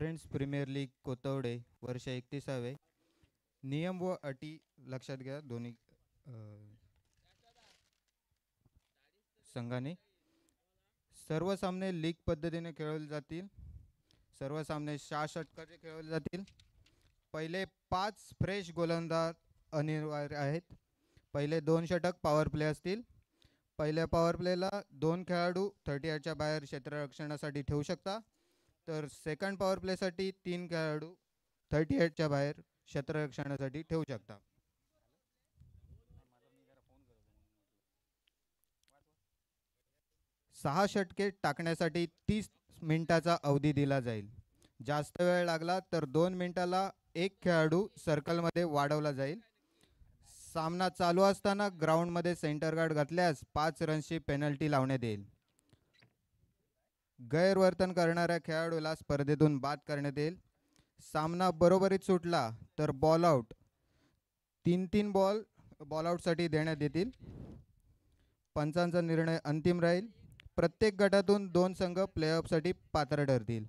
Friends premier league कोतवडे वर्ष 31. नियम व अटी लक्षात घ्या दोन्ही अ, संघाने. सर्व सामने लीग पद्धतीने खेळवले जातील. सर्व सामने 6 षटकाचे खेळवले जातील. पहिले 5 फ्रेश गोलंदाज अनिवार्य आहेत. पहिले 2 षटक पॉवर प्ले असतील. पहिल्या पॉवर प्लेला 2 खेळाडू 38च्या बाहेर क्षेत्ररक्षणासाठी ठेवू शकता. तर सेकंड पॉवर प्लेसाठी 3 खेळाडू 38च्या बाहेर क्षेत्ररक्षणासाठी ठेवू शकता. 6 षटके टाकण्यासाठी 30 मिनिटाचा अवधी दिला जाईल. जास्त वेळ लागला तर 2 मिनिटाला एक खेळाडू सर्कलमध्ये वाढवला जाईल. सामना चालू असताना ग्राउंडमध्ये सेंटर गार्ड घातल्यास 5 रन्सची पेनल्टी लावण्यात येईल. गैरवर्तन करणाऱ्या खेळाडूला स्पर्धेतून बाद करण्यात येईल. सामना बरोबरीत सुटला तर बॉल आउट 3 बॉल आउटसाठी देण्यात येतील. पंचांचा निर्णय अंतिम राहील. प्रत्येक गटातून 2 संघ प्लेऑफसाठी पात्र ठरतील.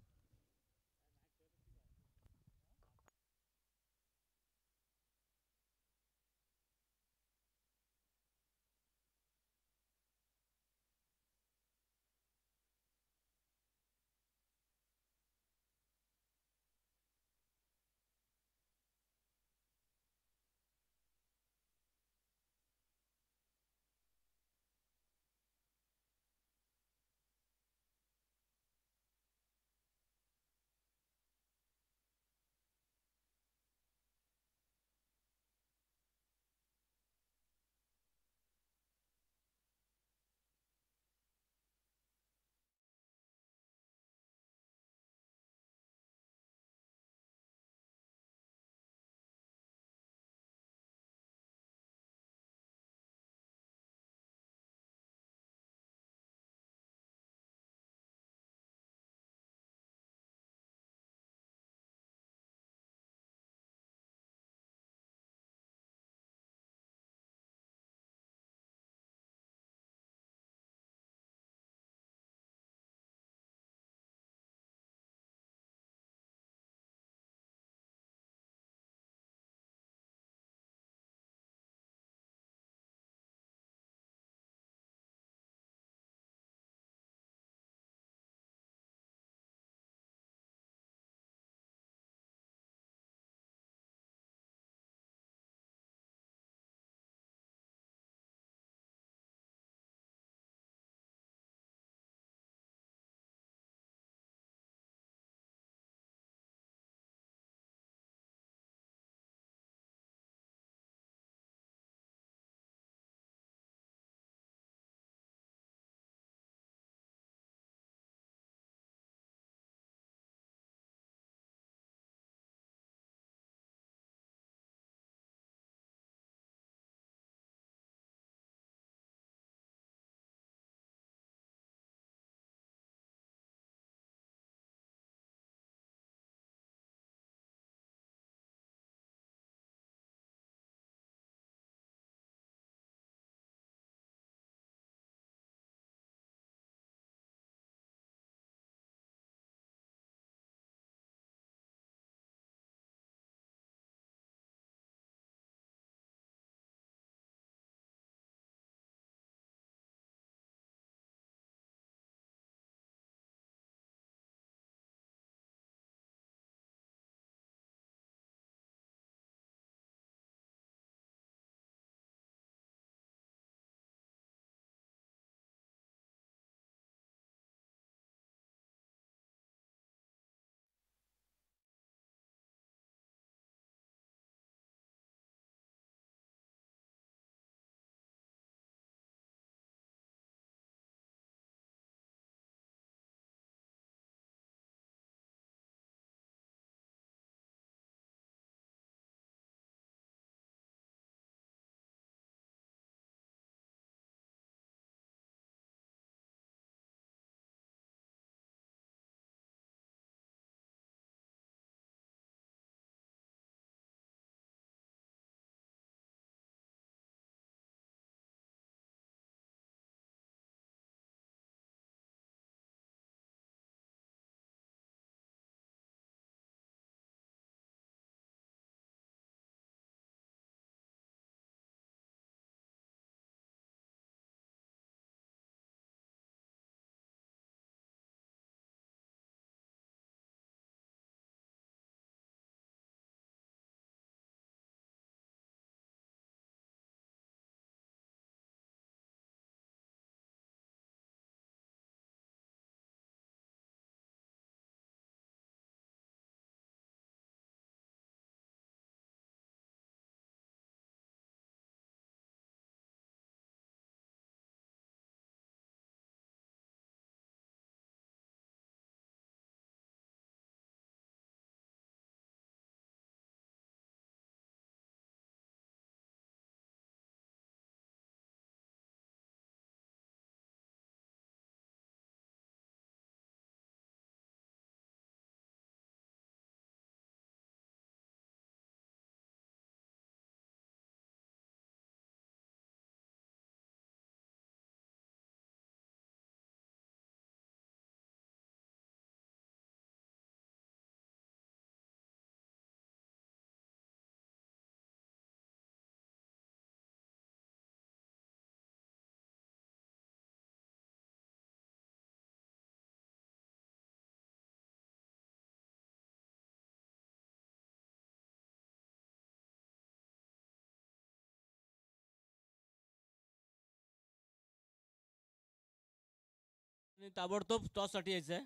आणि ताबडतोब टॉससाठी यायचं आहे.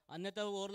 अन्यथा over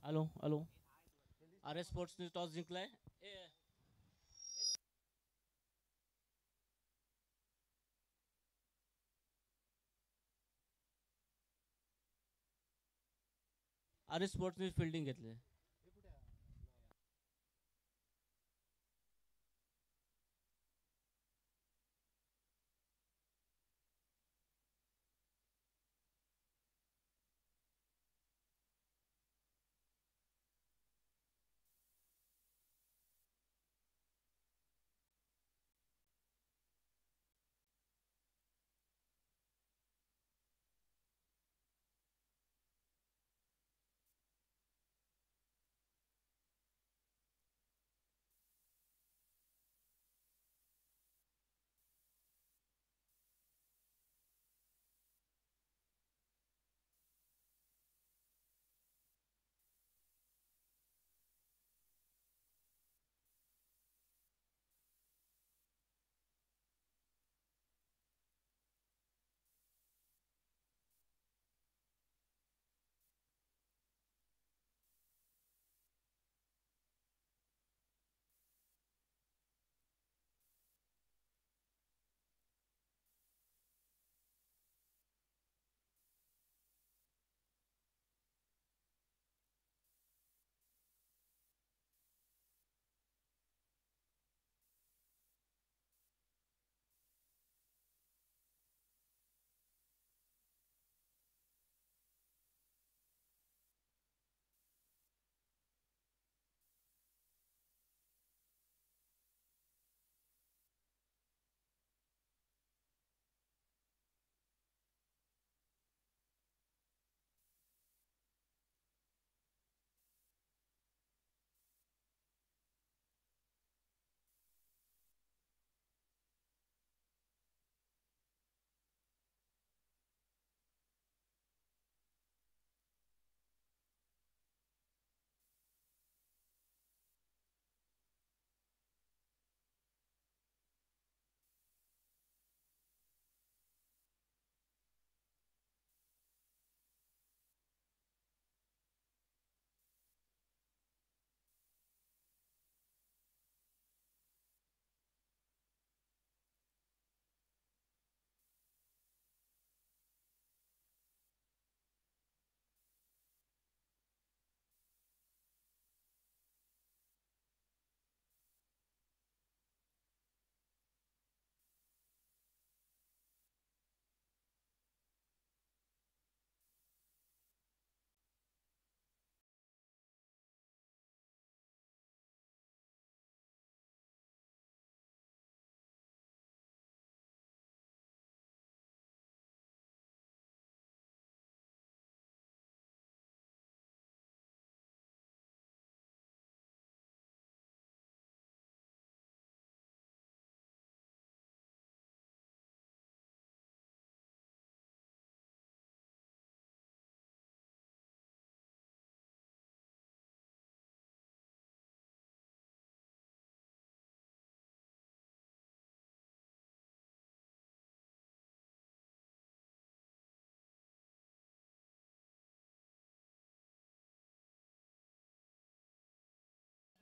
hello hello. R S स्पोर्ट्सने टॉस जिंकलाय. आर एस स्पोर्ट्सने फिल्डिंग घेतली.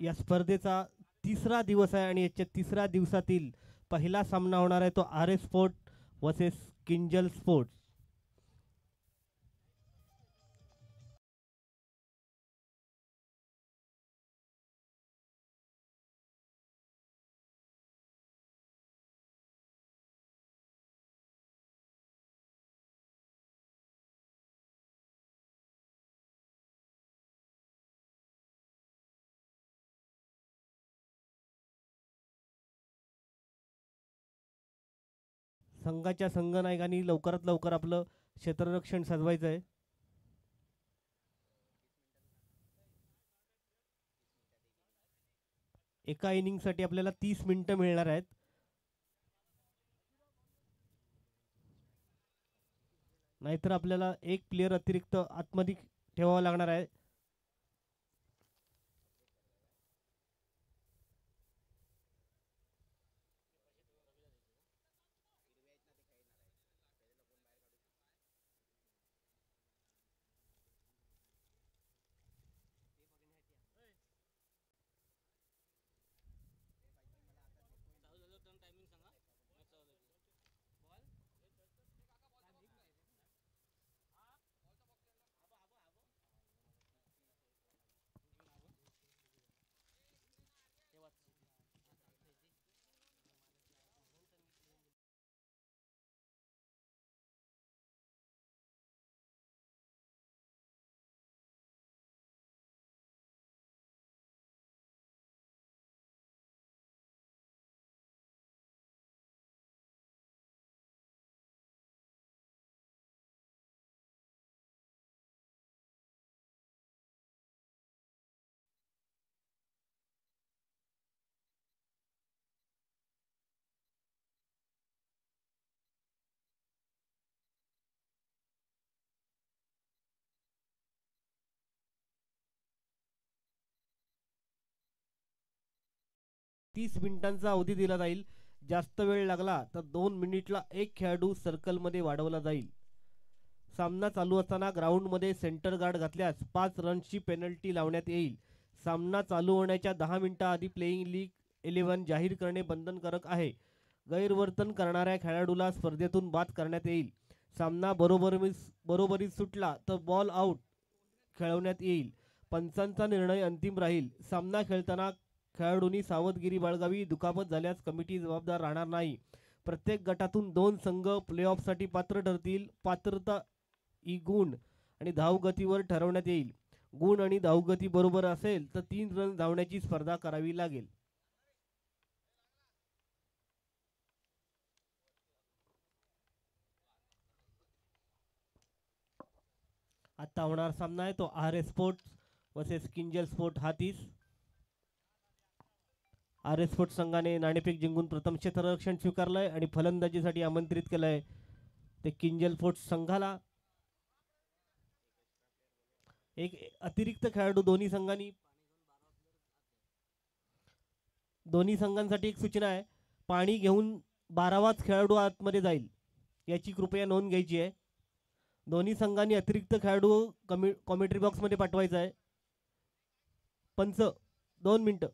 या स्पर्धेचा तिसरा दिवस आहे आणि याच्या तिसऱ्या दिवसातील पहिला सामना होणार आहे तो R S sport versus Kinjal sports. संघाच्या संघनायकांनी लवकरात लवकर आपलं क्षेत्ररक्षण सजवायचं आहे. एका इनिंगसाठी आपल्याला 30 मिनिटं मिळणार आहेत. नाहीतर आपल्याला एक प्लेअर अतिरिक्त आतमध्ये ठेवावा लागणार आहे. तीस मिनिटांचा अवधी दिला जाईल. जास्त वेळ लागला तर 2 मिनिटला एक खेळाडू सर्कलमध्ये वाढवला जाईल. सामना चालू असताना ग्राउंडमध्ये सेंटर गार्ड घातल्यास 5 रन्सची पेनल्टी लावण्यात येईल. सामना चालू होण्याच्या 10 मिनिटांआधी प्लेइंग लीग 11 जाहीर करणे बंधनकारक आहे. गैरवर्तन करणाऱ्या खेळाडूला स्पर्धेतून बाद करण्यात येईल. सामना बरोबरीत सुटला तर बॉल आउट खेळवण्यात येईल. पंचांचा निर्णय अंतिम राहील. सामना खेळताना खेळाडूंनी सावधगिरी बाळगावी. दुखापत झाल्यास कमिटी जबाबदार राहणार नाही. प्रत्येक गटातून 2 संघ प्लेऑफसाठी पात्र ठरतील. पात्रता ही गुण आणि धावगतीवर ठरवण्यात येईल. गुण आणि धावगती बरोबर असेल तर 3 रन धावण्याची स्पर्धा करावी लागेल. आता होणार सामना आहे तो R S sports versus Kinjal sport Hatis. R S sports संघाने नाणेफेक जिंकून प्रथम क्षेत्ररक्षण स्वीकारलंय आणि फलंदाजीसाठी आमंत्रित केलंय ते किंजल स्पोर्ट्स संघाला. एक अतिरिक्त खेळाडू दोन्ही संघांसाठी एक सूचना आहे. पाणी घेऊन 12वाच खेळाडू आतमध्ये जाईल याची कृपया नोंद घ्यायची आहे. दोन्ही संघांनी अतिरिक्त खेळाडू कॉमेंट्री बॉक्समध्ये पाठवायचा आहे. पंच 2 मिनिटं.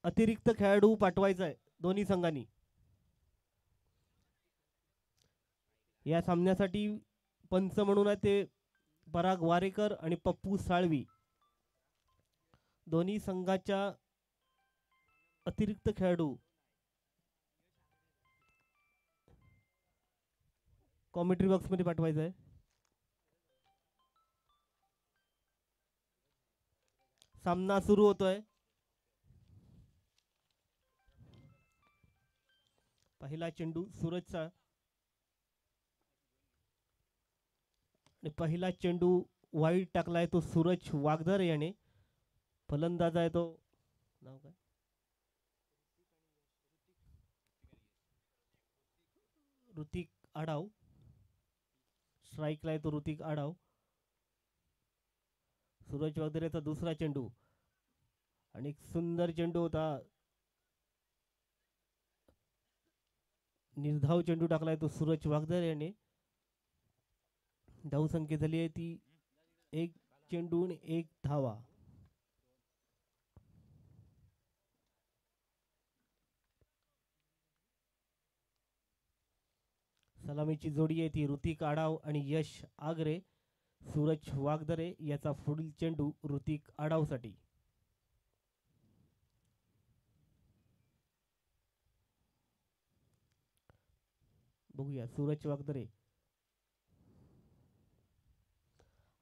अतिरिक्त खेळाडू पाठवायचा आहे दोन्ही संघांनी. या सामन्यासाठी पंच म्हणून आहे ते पराग वारेकर आणि पप्पू साळवी. दोन्ही संघाच्या अतिरिक्त खेळाडू कॉमेंट्री बॉक्समध्ये पाठवायचा आहे. सामना सुरू होतोय. पहिला चेंडू सूरजचा आणि पहिला चेंडू वाईड टाकलाय तो सूरज वागदर याने. फलंदाज आहे तो नाव काय ऋतिक आडाव. स्ट्राईकला आहे तो ऋतिक आडाव. सूरज वागदर याचा दुसरा चेंडू आणि एक सुंदर चेंडू होता. निर्धाव चेंडू टाकलाय तो सूरज वागदर याने. धावसंख्या झाली आहे ती 1 चेंडू आणि 1 धावा. सलामीची जोडी आहे ती ऋतिक आडाव आणि यश आगरे. सूरज वागदरे याचा पुढील चेंडू ऋतिक आडावसाठी. बघूया सूरज वागदरे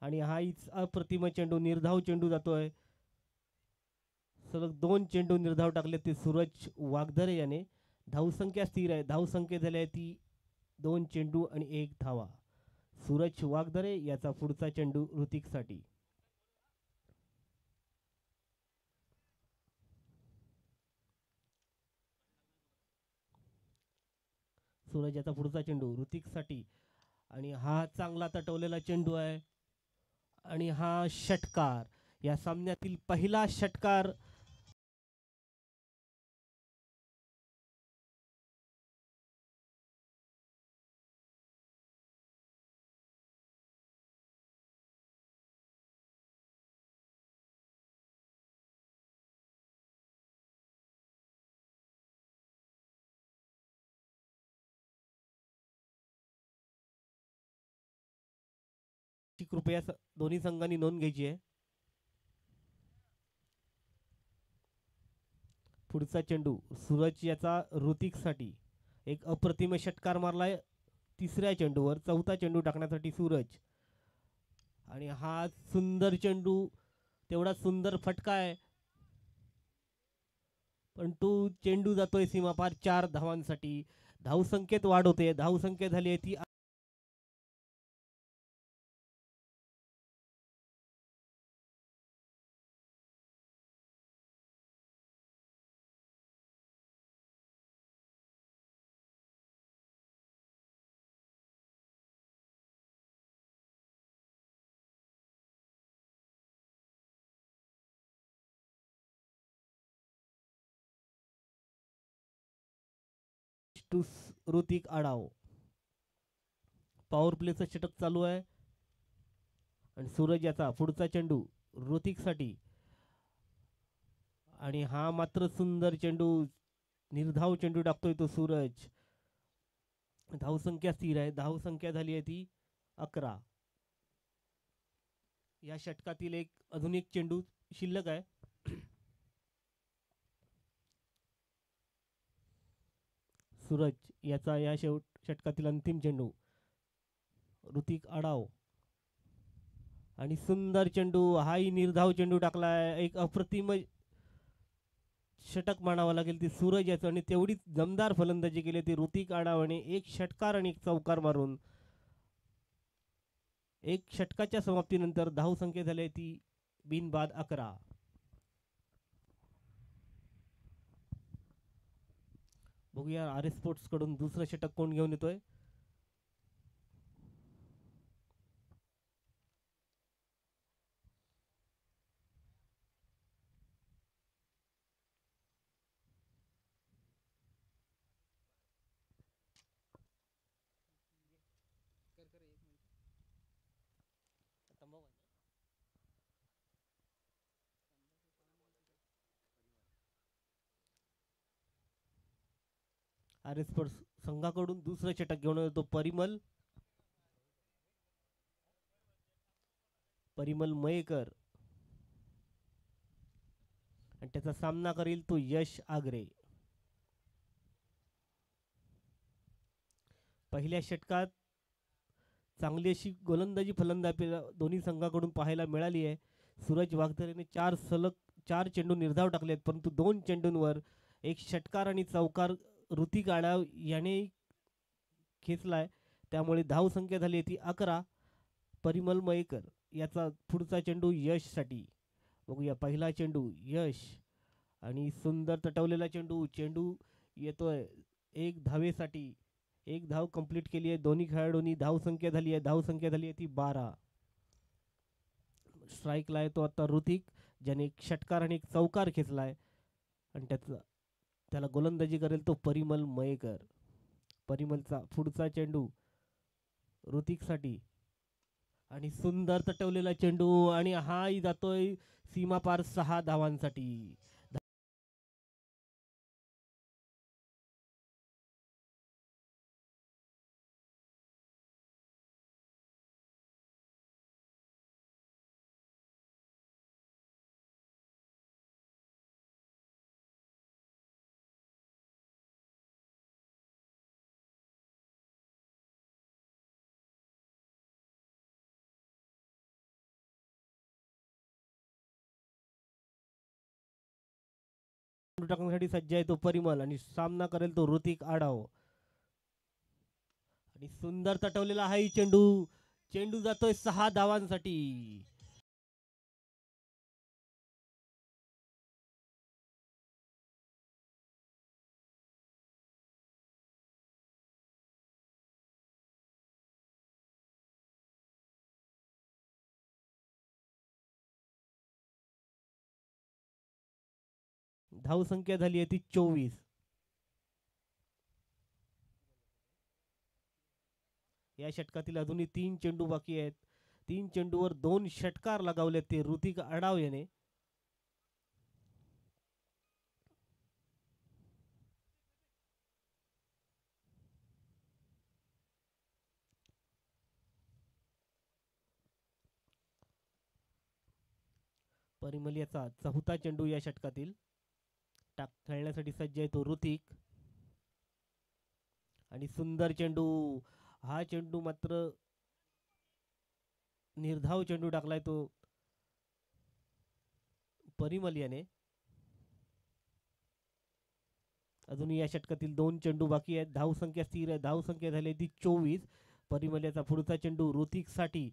आणि हा अप्रतिम चेंडू, निर्धाव चेंडू जातोय. सलग 2 चेंडू निर्धाव टाकले ते सूरज वागदरे याने. धावसंख्या स्थिर आहे, धावसंख्या झाली आहे ती 2 चेंडू आणि 1 धावा. सूरज वागदरे याचा पुढचा चेंडू ऋतिकसाठी. सूरज याचा पुढचा चेंडू ऋतिकसाठी आणि हा चांगला तटवलेला चेंडू आहे आणि हा षटकार, या सामन्यातील पहिला षटकार. कृपया दोन्ही संघांनी नोंद घ्यायची आहे. पुढचा चेंडू सूरज याचा ऋतिकसाठी. एक अप्रतिम षटकार मारलाय तिसऱ्या चेंडूवर. चौथा चेंडू टाकण्यासाठी सूरज आणि हा सुंदर चेंडू, तेवढा सुंदर फटका आहे पण तो चेंडू जातोय सीमापार 4 धावांसाठी. धावसंख्येत वाढ होते, धावसंख्या झाली आहे ती टू ऋतिक आडाव. पॉवर प्लेचं षटक चालू आहे आणि सूरज याचा पुढचा चेंडू ऋतिकसाठी आणि हा मात्र सुंदर चेंडू, निर्धाव चेंडू टाकतोय तो सूरज. धावसंख्या स्थिर आहे, धावसंख्या झाली आहे ती 11. या षटकातील अजून एक चेंडू शिल्लक आहे. सूरज याचा या षटकातील अंतिम चेंडू ऋतिक आडाव आणि सुंदर चेंडू, हाही निर्धाव चेंडू टाकलाय. एक अप्रतिम षटक मानावं लागेल ती सूरज याचं आणि तेवढीच दमदार फलंदाजी केली ती ऋतिक आडावने. एक षटकार आणि एक चौकार मारून एक षटकाच्या समाप्तीनंतर धावसंख्या झाली ती बिनबाद 11. बघूया आर एस स्पोर्ट्स कडून दुसरं षटक कोण घेऊन येतोय. आर एस स्पोर्ट्स संघाकडून दुसरं षटक घेऊन येतो परिमल मयेकर आणि त्याचा सामना करेल तो यश आगरे. पहिल्या षटकात चांगली अशी गोलंदाजी फलंदाजी दोन्ही संघाकडून पाहायला मिळाली आहे. सूरज वागदरेने 4 चेंडू निर्धाव टाकलेत परंतु 2 चेंडूंवर एक षटकार आणि चौकार ऋतिक आडाव याने खेचलाय. त्यामुळे धावसंख्या झाली ती 11. परिमल मयेकर याचा पुढचा चेंडू यश साठी. बघूया पहिला चेंडू यश आणि सुंदर तटवलेला चेंडू येतोय 1 धावेसाठी. 1 धाव कंप्लीट केली आहे दोन्ही खेळाडूंनी. धावसंख्या झाली आहे ती 12. स्ट्राईकला येतो आता ऋतिक, ज्याने एक षटकार आणि एक चौकार खेचलाय आणि त्याला गोलंदाजी करेल तो परिमल मयेकर. परिमलचा पुढचा चेंडू ऋतिकसाठी आणि सुंदर तटवलेला चेंडू आणि हाही जातोय सीमापार 6 धावांसाठी. चेंडू टाकण्यासाठी सज्ज आहे तो परिमल आणि सामना करेल तो ऋतिक आडाव. आणि सुंदर तटवलेला हा चेंडू. चेंडू जातोय 6 धावांसाठी. धावसंख्या झाली आहे ती 24. या षटकातील अजूनही 3 चेंडू बाकी आहेत. 3 चेंडूवर 2 षटकार लगावले ते ऋतिक आडाव याने. परिमल याचा 4था चेंडू या षटकातील. खेळण्यासाठी सज्ज आहे तो ऋतिक. आणि सुंदर चेंडू. हा चेंडू मात्र निर्धाव चेंडू टाकलाय तो परिमल याने. अजून या षटकातील 2 चेंडू बाकी आहेत. धावसंख्या स्थिर आहे. धावसंख्या झाली ती 24. परिमल याचा पुढचा चेंडू ऋतिक साठी.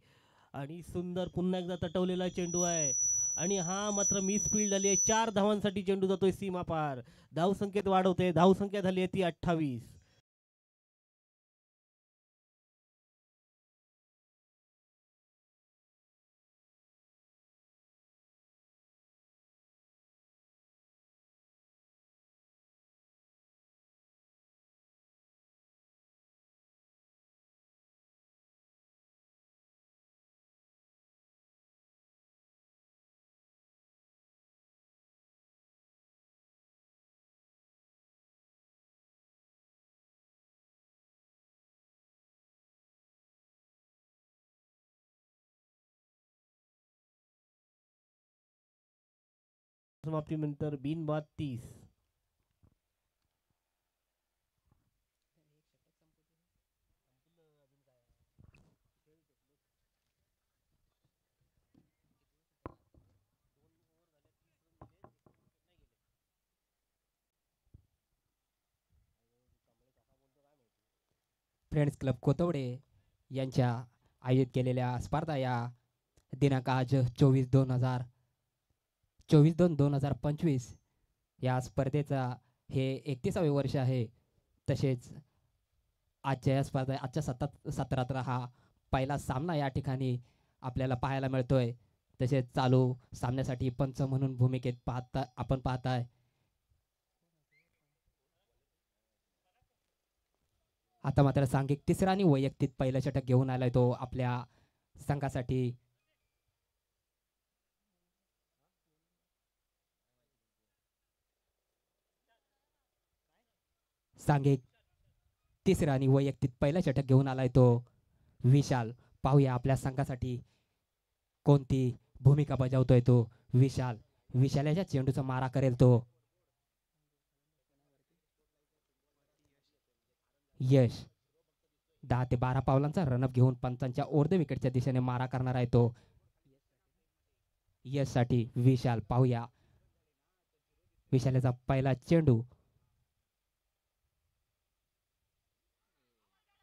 आणि सुंदर पुन्हा एकदा तटवलेला चेंडू आहे. आणि हा मात्र मिस फील्ड झाली आहे. 4 धावांसाठी चेंडू जातोय सीमा पार. धावसंख्येत वाढ होते. धावसंख्या झाली आहे ती 28. समाप्तीनंतर बिनबाद 30. फ्रेंड्स क्लब कोथवडे यांच्या आयोजित केलेल्या स्पर्धा या दिनांक आज 24/2/2025 या स्पर्धेचा हे 31वे वर्ष आहे. तसेच आजच्या या स्पर्धा आजच्या सत्रात हा पहिला सामना या ठिकाणी आपल्याला पाहायला मिळतोय. तसेच चालू सामन्यासाठी पंच म्हणून भूमिकेत आपण पाहताय आता मात्र सांघिक तिसरा आणि वैयक्तिक पहिला षटक घेऊन आलाय तो आपल्या संघासाठी. सांघिक तिसरा आणि वैयक्तिक पहिला षटक घेऊन आलाय तो विशाल. पाहूया आपल्या संघासाठी कोणती भूमिका बजावतोय तो विशाल. विशालाच्या चेंडूचा मारा करेल तो यश. 10 ते 12 पावलांचा रनअप घेऊन पंचांच्या ओर्ध विकेटच्या दिशेने मारा करणार आहे तो यश साठी विशाल. पाहूया विशालाचा पहिला चेंडू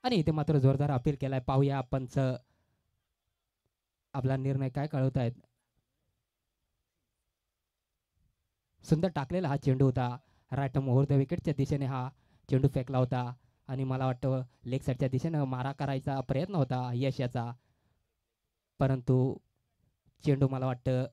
आणि इथे मात्र जोरदार अपील केलाय. पाहूया पंच आपला निर्णय काय कळवतायत. सुंदर टाकलेला हा चेंडू होता. राईट ओव्हर द विकेटच्या दिशेने हा चेंडू फेकला होता आणि मला वाटतं लेग साईडच्या दिशेने मारा करायचा प्रयत्न होता यश याचा, परंतु चेंडू मला वाटतं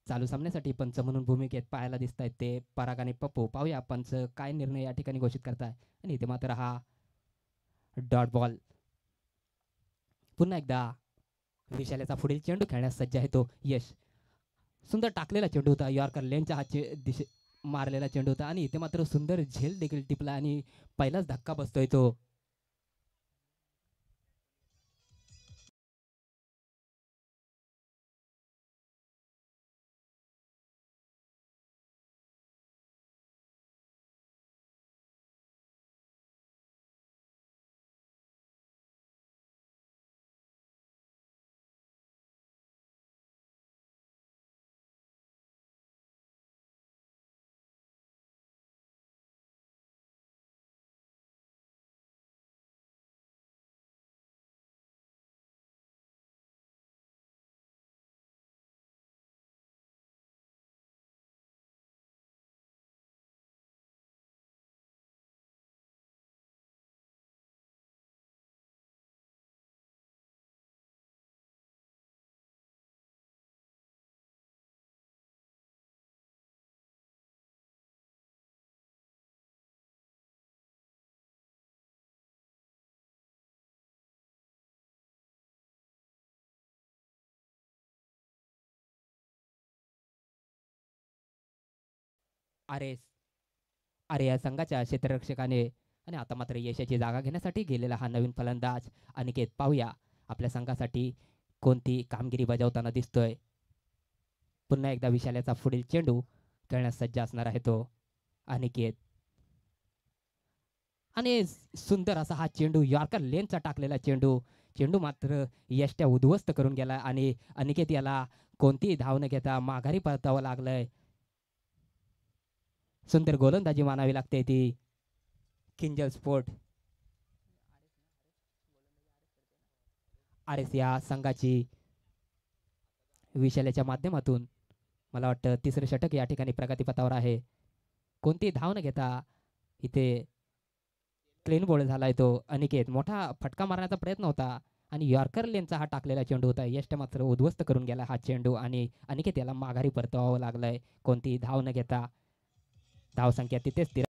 चालू सामन्यासाठी पंच म्हणून भूमिकेत पाहायला दिसत आहेत ते पराग आणि पप्पू. पाहूया पंच काय निर्णय या ठिकाणी घोषित करताय. आणि इथे मात्र हा डॉट बॉल. पुन्हा एकदा विशालाचा पुढील चेंडू खेळण्यास सज्ज आहे तो यश. सुंदर टाकलेला चेंडू होता. यॉर्कर लेनच्या हा दिशे मारलेला चेंडू होता आणि इथे मात्र सुंदर झेल देखील टिपला आणि पहिलाच धक्का बसतोय तो आरेस अरे या संघाच्या क्षेत्ररक्षकाने आणि आता मात्र यशाची जागा घेण्यासाठी गेलेला हा नवीन फलंदाज अनिकेत. पाहूया आपल्या संघासाठी कोणती कामगिरी बजावताना दिसतोय. पुन्हा एकदा विशाल्याचा पुढील चेंडू खेळण्यास सज्ज असणार आहे तो अनिकेत. आणि सुंदर असा हा चेंडू यॉर्कर लेनचा टाकलेला चेंडू. चेंडू मात्र यष्ट्या उद्ध्वस्त करून गेला आणि अनिकेत याला कोणतीही धाव न घेता माघारी परतावं लागलंय. सुंदर गोलंदाजी मानावी लागते ती किंजल स्पोर्ट आर एस या संघाची. विशाल्याच्या माध्यमातून मला वाटतं तिसरं षटक या ठिकाणी प्रगतीपथावर आहे. कोणती धाव न घेता इथे क्लीन बॉल झालाय तो अनिकेत. मोठा फटका मारण्याचा प्रयत्न होता आणि यॉर्कर लेनचा हा टाकलेला चेंडू होता. यष्ट मात्र उद्ध्वस्त करून गेला हा चेंडू आणि अनिकेत याला माघारी परतवावं लागलंय कोणती धाव न घेता. धावसंख्या तिथेच स्थिर.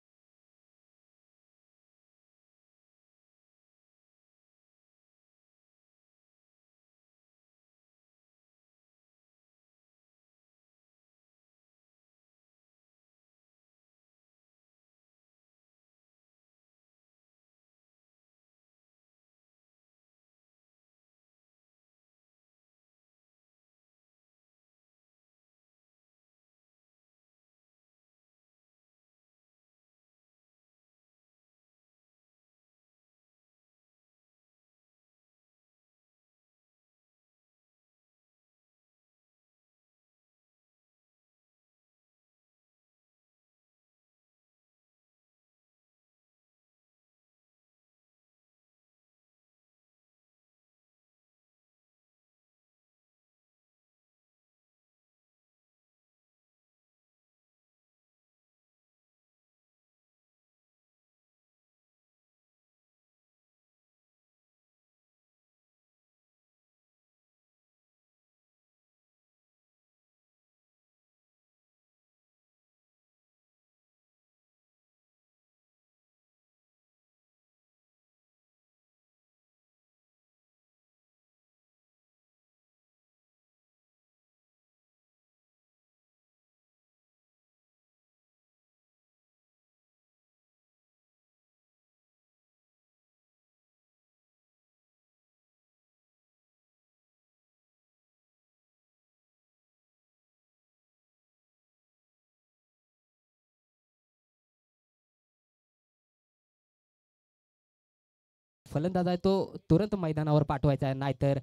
फलंदाज आहे तो तुरंत मैदानावर पाठवायचा आहे नाहीतर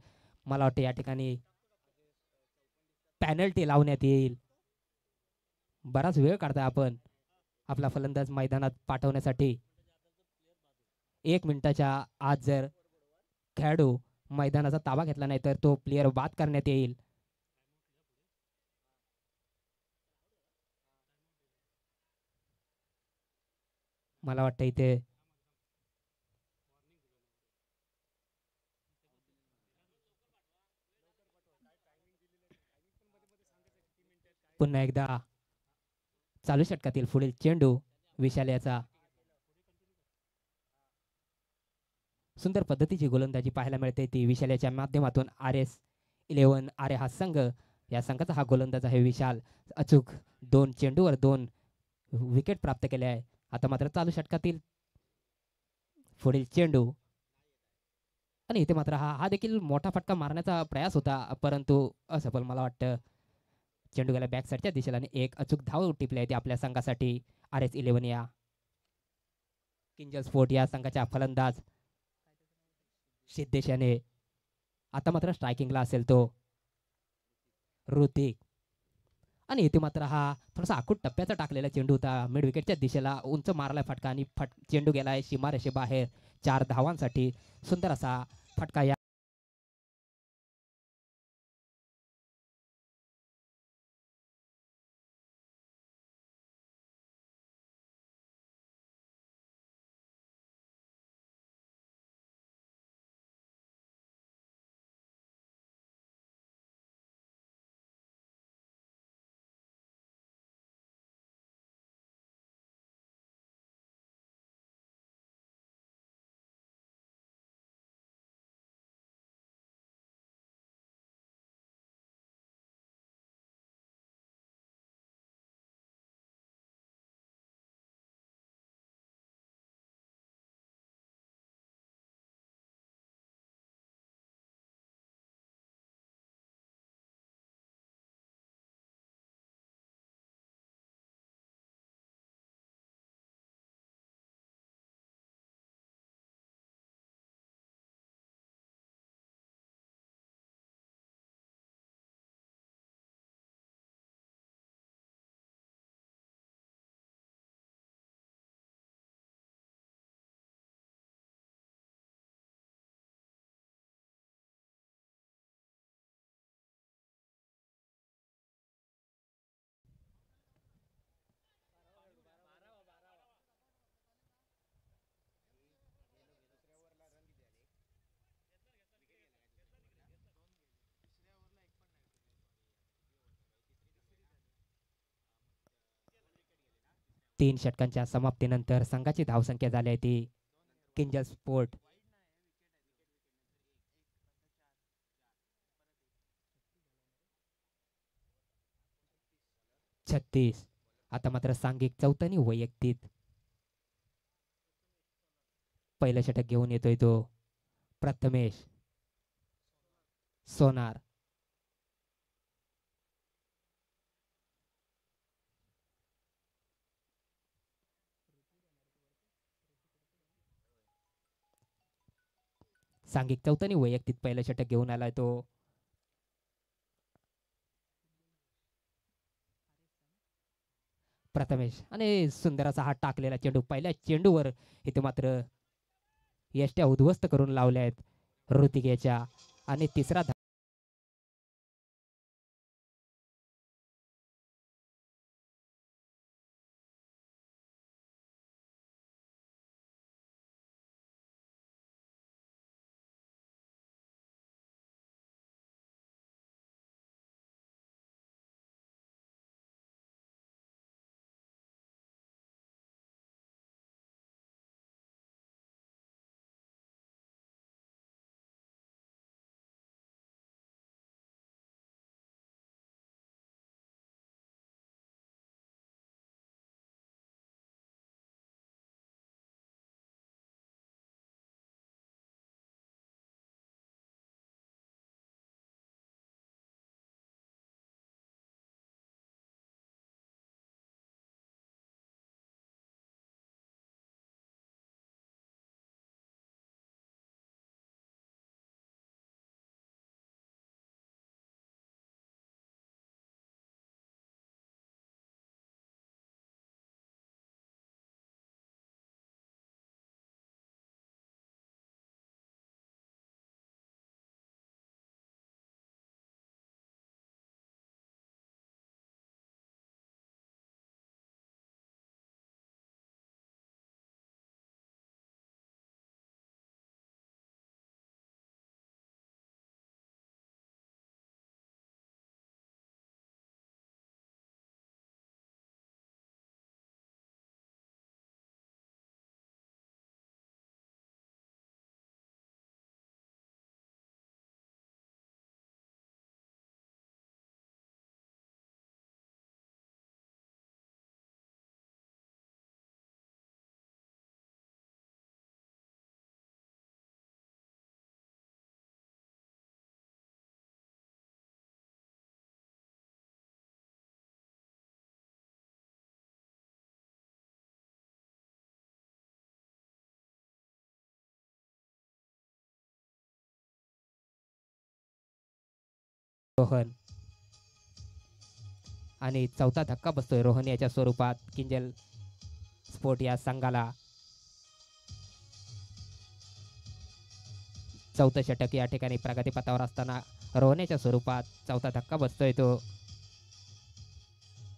मला वाटतं या ठिकाणी पॅनल्टी लावण्यात येईल. बराच वेळ काढताय आपण आपला फलंदाज मैदानात पाठवण्यासाठी. 1 मिनिटाच्या आत जर खेळाडू मैदानाचा ताबा घेतला नाही तर तो प्लेयर बाद करण्यात येईल. मला वाटतं इथे पुन्हा एकदा चालू षटकातील पुढील चेंडू विशाल्याचा. सुंदर पद्धतीची गोलंदाजी पाहायला मिळते ती विशाल्याच्या माध्यमातून. RS11 आरे हा संघ या संघाचा हा गोलंदाज आहे विशाल. अचूक 2 चेंडूवर 2 विकेट प्राप्त केले आहे. आता मात्र चालू षटकातील पुढील चेंडू आणि इथे मात्र हा देखील मोठा फटका मारण्याचा प्रयास होता परंतु असफल. मला वाटतं चेंडू गेला बॅक साईडच्या दिशेला आणि एक अचूक धाव टिपली आहे ती आपल्या संघासाठी. RS11 या किंजल स्पोर्ट या संघाच्या फलंदाज सिद्धेश याने. आता मात्र स्ट्रायकिंगला असेल तो ऋतिक आणि इथे मात्र हा थोडासा आखूड टप्प्याचा टाकलेला चेंडू होता. मिड विकेटच्या दिशेला उंच मारलाय फटका आणि चेंडू गेलाय सीमारेषे बाहेर 4 धावांसाठी. सुंदर असा फटका या 3 षटकांच्या समाप्तीनंतर संघाची धावसंख्या झाली आहे ती किंजल स्पोर्ट 36. आता मात्र सांघिक चौथ्यानी वैयक्तिक पहिलं षटक घेऊन येतोय तो प्रथमेश सोनार. सांघिक चौथ्यानी वैयक्तिक पहिलं षटक घेऊन आलाय तो प्रथमेश आणि सुंदर असा हात टाकलेला चेंडू पहिल्या चेंडूवर इथे मात्र यष्ट्या उद्ध्वस्त करून लावल्या आहेत ऋतिकेच्या आणि तिसरा रोहन आणि चौथा धक्का बसतोय रोहन याच्या स्वरूपात किंजल स्पोर्ट या संघाला. चौथं षटक या ठिकाणी प्रगतीपथावर असताना रोहन स्वरूपात चौथा धक्का बसतोय तो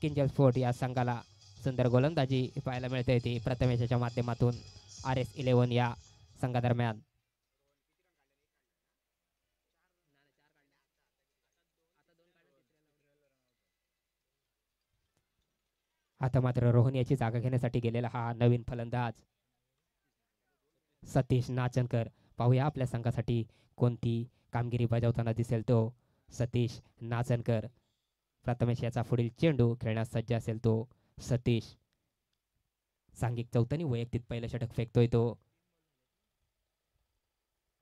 किंजल स्पोर्ट या संघाला. सुंदर गोलंदाजी पाहायला मिळते ती प्रथमेशच्या माध्यमातून RS11 या संघादरम्यान. आता मात्र रोहन याची जागा घेण्यासाठी गेलेला हा नवीन फलंदाज सतीश नाचनकर. पाहूया आपल्या संघासाठी कोणती कामगिरी बजावताना दिसेल तो सतीश नाचनकर. प्रथमेश याचा पुढील चेंडू खेळण्यास सज्ज असेल तो सतीश. सांघिक चौथ्यानी वैयक्तिक पहिलं षटक फेकतोय तो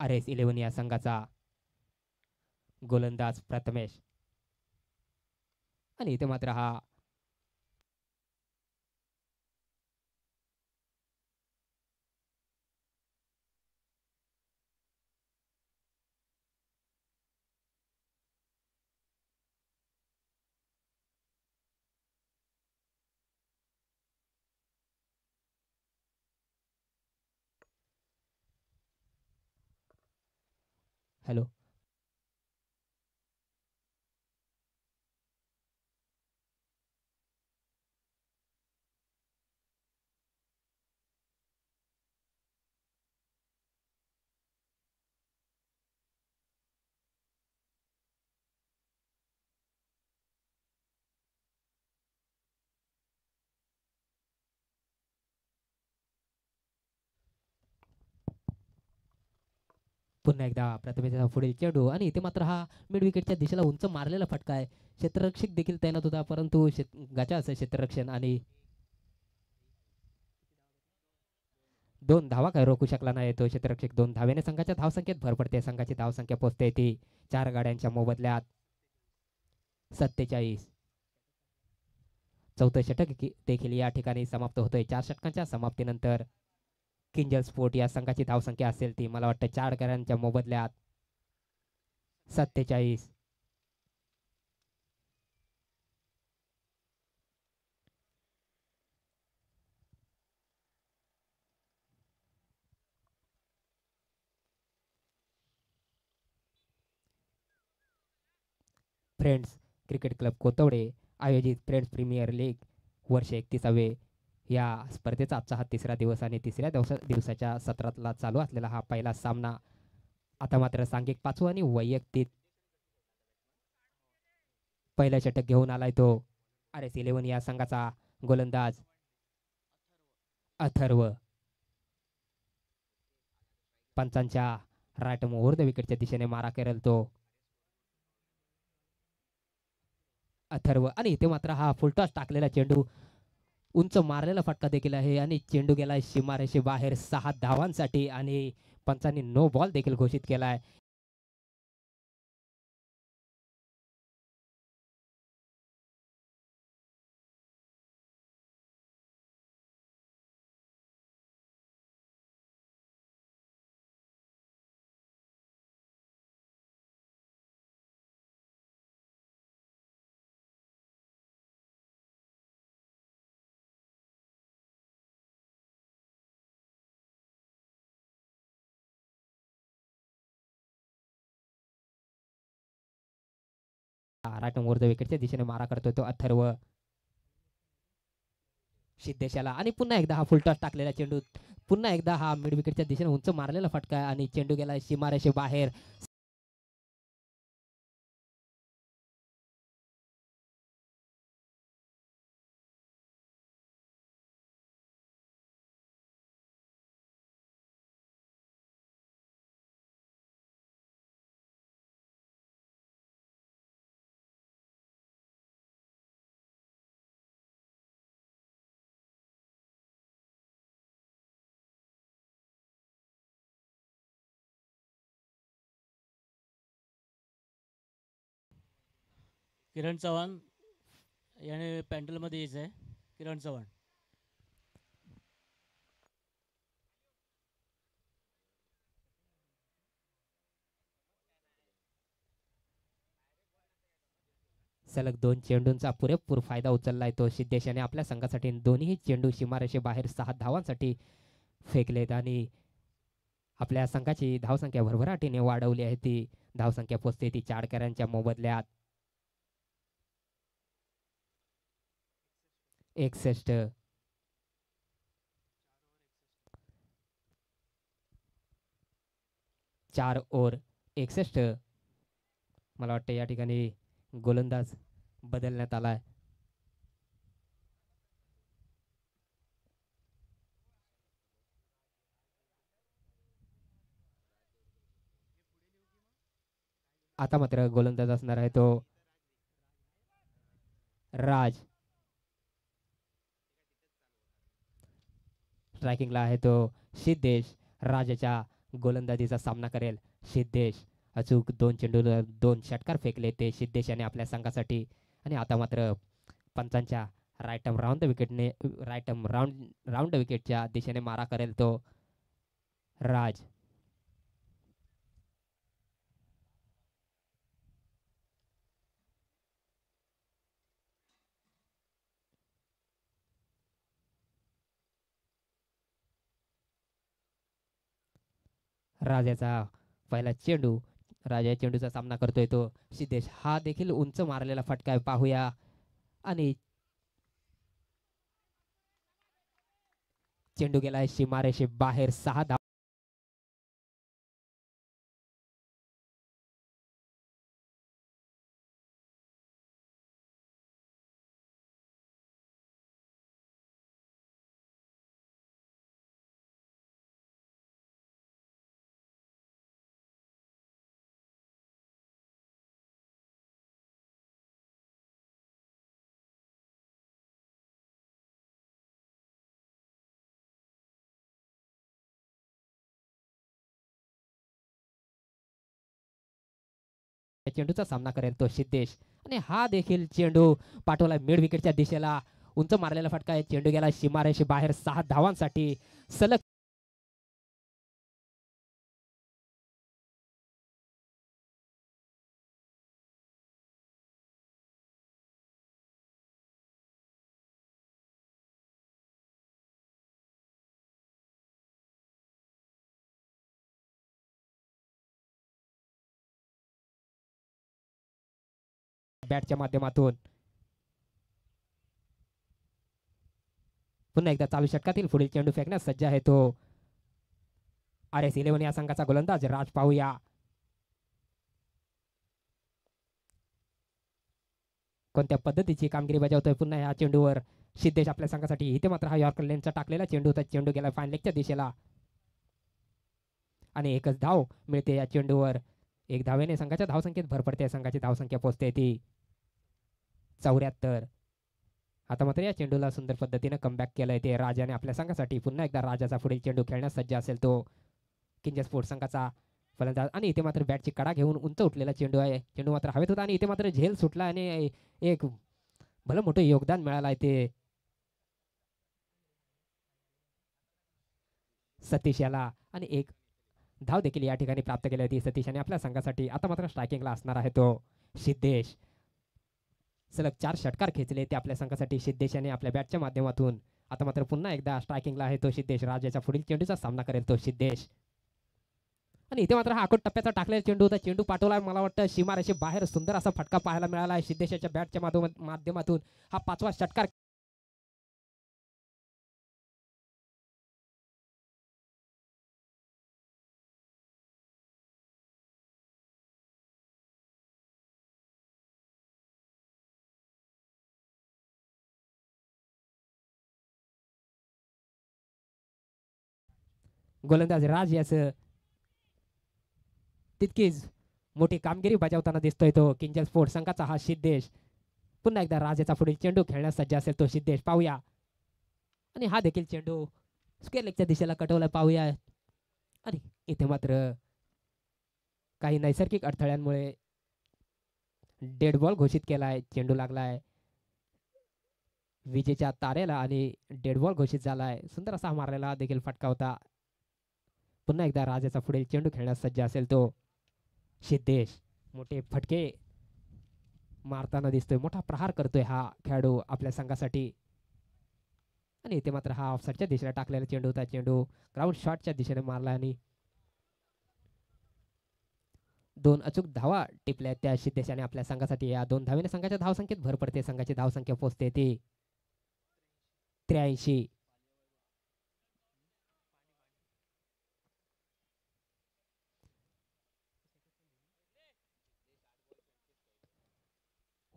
RS11 या संघाचा गोलंदाज प्रथमेश. आणि इथे मात्र हा हॅलो पुन्हा एकदा प्रथमेशचा पुढील चेंडू आणि इथे मात्र हा मिड विकेटच्या दिशेला उंच मारलेला फटका आहे. क्षेत्ररक्षक देखील तैनात होता, परंतु गचा असं क्षेत्ररक्षण आणि 2 धावा काय रोखू शकला नाही तो क्षेत्ररक्षक. 2 धावेने संघाच्या धावसंख्येत भर पडते. संघाची धावसंख्या पोहोचते ती 4 गाड्यांच्या मोबदल्यात 47. चौथं षटक देखील या ठिकाणी समाप्त होतंय. 4 षटकांच्या समाप्तीनंतर किंजल स्पोर्ट या संघाची धावसंख्या असेल ती मला वाटतं 4 गाड्यांच्या मोबदल्यात 47. फ्रेंड्स क्रिकेट क्लब कोतवडे आयोजित फ्रेंड्स प्रीमियर लीग वर्ष 31वे या स्पर्धेचा आजचा हा तिसरा दिवस आणि तिसऱ्या दिवसाच्या सत्रातला चालू असलेला हा पहिला सामना. आता मात्र सांघिक 5वं आणि वैयक्तिक पहिला षटक घेऊन आलाय तो RS11 या संघाचा गोलंदाज अथर्व. पंचांच्या राईट मुहूर्त विकेटच्या दिशेने मारा करेल तो अथर्व आणि इथे मात्र हा फुलटॉस टाकलेला चेंडू उंच मारलेला फटका देखील आहे आणि चेंडू गेलाय सीमारेषे बाहेर 6 धावांसाठी आणि पंचांनी नो बॉल देखील घोषित केलाय. राईट मुहूर्त विकेटच्या दिशेने मारा करतोय तो अथर्व. सिद्धेशाला आणि पुन्हा एकदा हा फुलटॉस टाकलेला चेंडू पुन्हा एकदा हा मिड विकेटच्या दिशेने उंच मारलेला फटका आणि चेंडू गेला सीमारेषे बाहेर. किरण चव्हाण याने पॅन्डलमध्ये यायचं आहे. किरण चव्हाण. सलग 2 चेंडूंचा पुरेपूर फायदा उचललाय तो सिद्धेशाने आपल्या संघासाठी. दोन्ही चेंडू सीमारेषे बाहेर 6 धावांसाठी फेकलेत आणि आपल्या संघाची धावसंख्या भरभराटीने वाढवली आहे. ती धावसंख्या पोचते ती 4 गड्यांच्या मोबदल्यात 61. 4 ओव्हर 61. मला वाटतं या ठिकाणी गोलंदाज बदलण्यात आलाय. आता मात्र गोलंदाज असणार आहे तो राज. स्ट्रायकिंगला आहे तो सिद्धेश. राजाच्या गोलंदाजीचा सामना करेल सिद्धेश. अचूक 2 चेंडू 2 षटकार फेकले ते सिद्धेश याने आपल्या संघासाठी आणि आता मात्र पंचांच्या राईट राऊंड विकेटच्या दिशेने मारा करेल तो राज. राजाचा पहिला चेंडू राजा चेंडूचा सामना करतोय तो सिद्धेश. हा देखील उंच मारलेला फटका आहे. पाहूया आणि चेंडू गेलाय सीमारेषे बाहेर 6 धावा चेंडूचा सामना करेल तो सिद्धेश आणि हा देखील चेंडू पाठवला मिड विकेटच्या दिशेला. उंच मारलेला फटका आहे. चेंडू गेला सीमारेषे बाहेर 6 धावांसाठी सलग बॅटच्या माध्यमातून पुन्हा एकदा चालू षटकातील पुढील चेंडू फेकण्यास सज्ज आहे तो RS11 या संघाचा गोलंदाज राज. पाहूया कोणत्या पद्धतीची कामगिरी बजावतोय. पुन्हा या चेंडूवर सिद्धेश आपल्या संघासाठी. इथे मात्र हा यॉर्कर लेनचा टाकलेला चेंडू होता. चेंडू गेला फाईन लेगच्या दिशेला आणि एकच धाव मिळते या चेंडूवर. एक धावेने संघाच्या धावसंख्येत भर पडते. संघाची धावसंख्या पोहोचते ती 74. आता मात्र या चेंडूला सुंदर पद्धतीने कमबॅक केलंय ते राजाने आपल्या संघासाठी. पुन्हा एकदा राजाचा पुढील चेंडू खेळण्यास सज्ज असेल तो किंजल स्पोर्ट्स संघाचा फलंदाज आणि इथे मात्र बॅटची कडा घेऊन उंच उठलेला चेंडू आहे. चेंडू मात्र हवेत होता आणि इथे मात्र झेल सुटला आणि एक भलं मोठं योगदान मिळालं आहे ते सतीश याला आणि एक धाव देखील या ठिकाणी प्राप्त केली होती सतीशाने आपल्या संघासाठी. आता मात्र स्ट्रायकिंगला असणार आहे तो सिद्धेश. सलग 4 षटकार खेचले ते आपल्या संघासाठी सिद्धेशाने आपल्या बॅटच्या माध्यमातून. आता मात्र पुन्हा एकदा स्ट्रायकिंगला आहे तो सिद्धेश. राजाच्या पुढील चेंडूचा सामना करेल तो सिद्धेश आणि इथे मात्र हा आखूड टप्प्याचा टाकलेला चेंडू होता. चेंडू पाठवला मला वाटतं सीमारेषे बाहेर सुंदर असा फटका पाहायला मिळाला आहे सिद्धेशाच्या बॅटच्या माध्यमातून. हा 5वा षटकार गोलंदाज राज याचं तितकीच मोठी कामगिरी बजावताना दिसतोय तो किंजल स्पोर्ट्स संघाचा हा सिद्धेश. पुन्हा एकदा राजाचा पुढील चेंडू खेळण्यास सज्ज असेल तो सिद्धेश. पाहूया आणि हा देखील चेंडू स्क्वेअर लेगच्या दिशेला कटवला. पाहूया आणि इथे मात्र काही नैसर्गिक अडथळ्यांमुळे डेड बॉल घोषित केलाय. चेंडू लागलाय विजेच्या तारेला आणि डेड बॉल घोषित झालाय. सुंदर असा मारलेला देखील फटका होता. पुन्हा एकदा राजाचा पुढील चेंडू खेळण्यास सज्ज असेल तो सिद्धेश. मोठे फटके मारताना दिसतोय. मोठा प्रहार करतोय हा खेळाडू आपल्या संघासाठी आणि इथे मात्र हा ऑफसाईडच्या दिशेला टाकलेला चेंडू होता. चेंडू ग्राउंड शॉटच्या दिशेने मारला आणि 2 अचूक धावा टिपल्या त्या सिद्धेशाने आपल्या संघासाठी. या 2 धावेने संघाच्या धावसंख्येत भर पडते. संघाची धावसंख्या पोहोचते ती 83.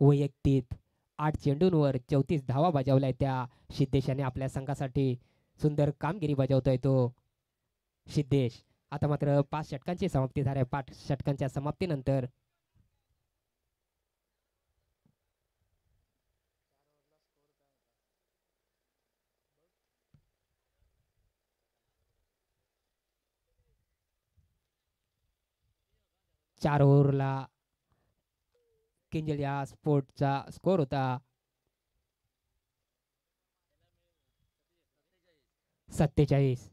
वैयक्तिक 8 चेंडूंवर 34 धावा बजावल्या त्या सिद्धेशाने आपल्या संघासाठी. सुंदर कामगिरी बजावतोय तो सिद्धेश. आता मात्र 5 षटकांची समाप्ती झाली. 5 षटकांच्या समाप्तीनंतर चार ओव्हरला किंजल या स्पोर्टचा स्कोर होता 47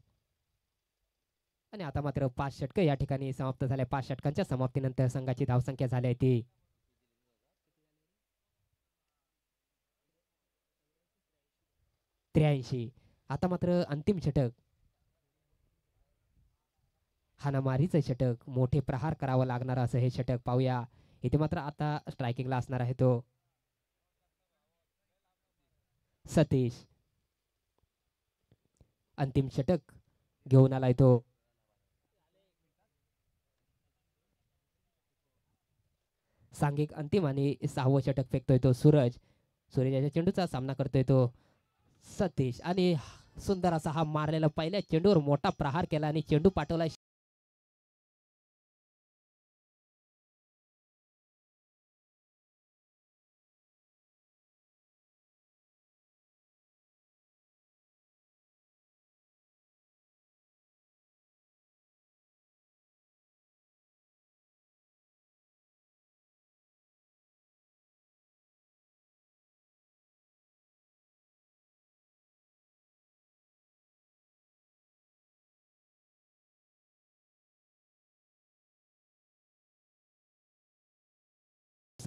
आणि आता मात्र 5 षटक या ठिकाणी समाप्त झाले. 5 षटकांच्या समाप्तीनंतर संघाची धावसंख्या झाली आहे ती 83. आता मात्र अंतिम षटक हाणामारीचं षटक. मोठे प्रहार करावं लागणार असं हे षटक. पाहूया इथे मात्र आता स्ट्रायकिंगला असणार आहे तो सतीश. अंतिम षटक घेऊन आलाय तो सांघिक अंतिम आणि 6वं षटक फेकतोय तो सूरज. सूरजाच्या चेंडूचा सामना करतोय तो सतीश आणि सुंदर असा हा मारलेला पहिल्या चेंडूवर मोठा प्रहार केला आणि चेंडू पाठवला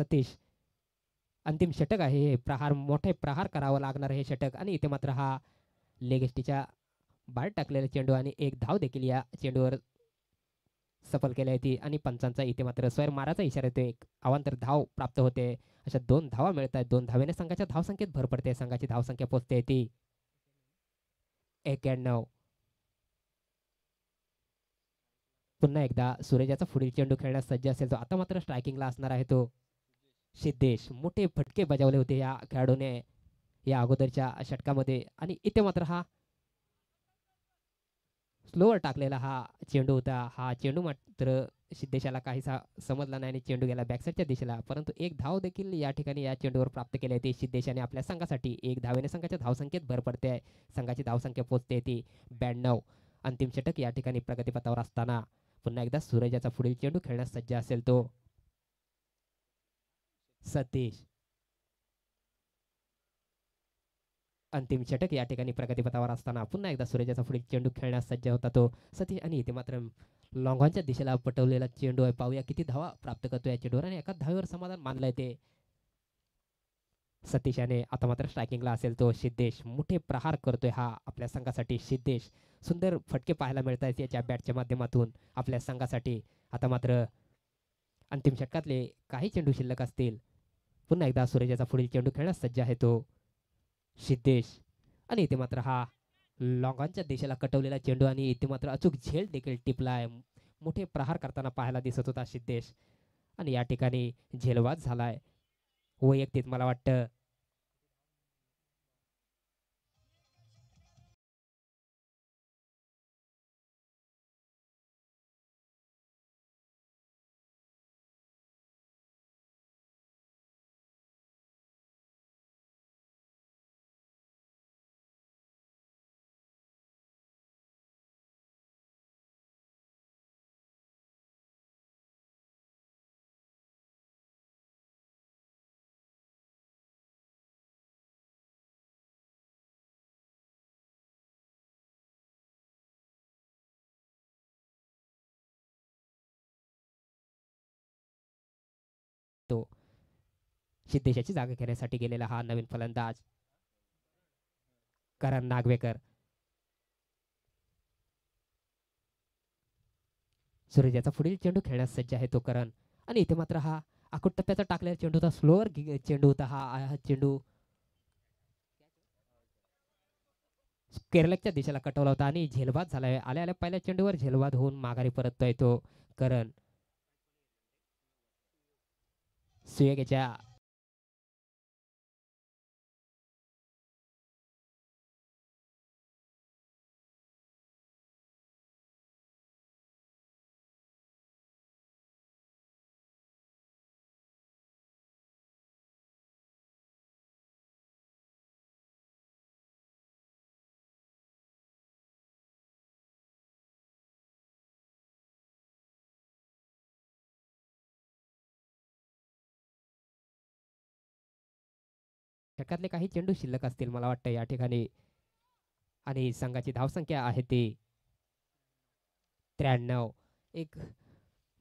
सतीश. अंतिम षटक आहे हे. प्रहार, मोठे प्रहार करावं लागणार हे षटक. आणि इथे मात्र हा लेगेस्टीच्या बाहेर टाकलेला चेंडू आणि एक धाव देखील या चेंडूवर सफल केली होती. आणि पंचांचा इथे मात्र स्वैर माराचा इशारा येतो. एक अवांतर धाव प्राप्त होते. अशा 2 धावा मिळत आहेत. 2 धावेने संघाच्या धावसंख्येत भर पडते. संघाची धावसंख्या पोहोचते ती 91. पुन्हा एकदा सूरजाचा पुढील चेंडू खेळण्यास सज्ज असेल तो. आता मात्र स्ट्रायकिंगला असणार आहे तो सिद्धेश. मोठे फटके बजावले होते या खेळाडूने या अगोदरच्या षटकामध्ये. आणि इथे मात्र हा स्लोवर टाकलेला हा चेंडू होता. हा चेंडू मात्र सिद्धेशाला काहीसा समजला नाही आणि चेंडू गेला बॅकसाईडच्या दिशेला. परंतु एक धाव देखील या ठिकाणी या चेंडूवर प्राप्त केली होती सिद्धेशाने आपल्या संघासाठी. एक धावेने संघाच्या धावसंख्येत भर पडते आहे. संघाची धावसंख्या पोहोचते ती 92. अंतिम षटक या ठिकाणी प्रगतीपथावर असताना पुन्हा एकदा सूरजाचा पुढील चेंडू खेळण्यास सज्ज असेल तो सतीश. अंतिम षटक या ठिकाणी प्रगतीपथावर असताना पुन्हा एकदा सूरजाचा पुढील चेंडू खेळण्यास सज्ज होता तो सतीश. आणि इथे मात्र लॉंगॉनच्या दिशेला पटवलेला चेंडू आहे. पाहूया किती धावा प्राप्त करतो या चेंडूवर. आणि एका धावेवर समाधान मानलंय ते सतीशाने. आता मात्र स्ट्रायकिंगला असेल तो सिद्धेश. मोठे प्रहार करतोय हा आपल्या संघासाठी सिद्धेश. सुंदर फटके पाहायला मिळत आहेत याच्या बॅटच्या माध्यमातून आपल्या संघासाठी. आता मात्र अंतिम षटकातले काही चेंडू शिल्लक असतील. पुन्हा एकदा सूरजाचा पुढील चेंडू खेळण्यास सज्ज आहे तो सिद्धेश. आणि इथे मात्र हा लॉंगॉनच्या दिशेला कटवलेला चेंडू आणि इथे मात्र अचूक झेल देखील टिपलाय. मोठे प्रहार करताना पाहायला दिसत होता सिद्धेश. आणि या ठिकाणी झेलवाद झालाय वैयक्तिक मला वाटतं. तो सिद्धेशाची जागा घेण्यासाठी गेलेला हा नवीन फलंदाज करण नागवेकर. सूरजाचा पुढील चेंडू खेळण्यास सज्ज आहे तो करण. आणि इथे मात्र हा आखूट टप्प्याचा टाकलेला चेंडू होता. स्लोअर चेंडू होता हा चेंडू केरळच्या दिशेला कटवला होता आणि झेलबाद झालाय. आल्या आल्या पहिल्या चेंडूवर झेलबाद होऊन माघारी परततोय तो करण. सुयोगच्या षटकातले काही चेंडू शिल्लक असतील मला वाटतं या ठिकाणी. आणि संघाची धावसंख्या आहे ती 93. एक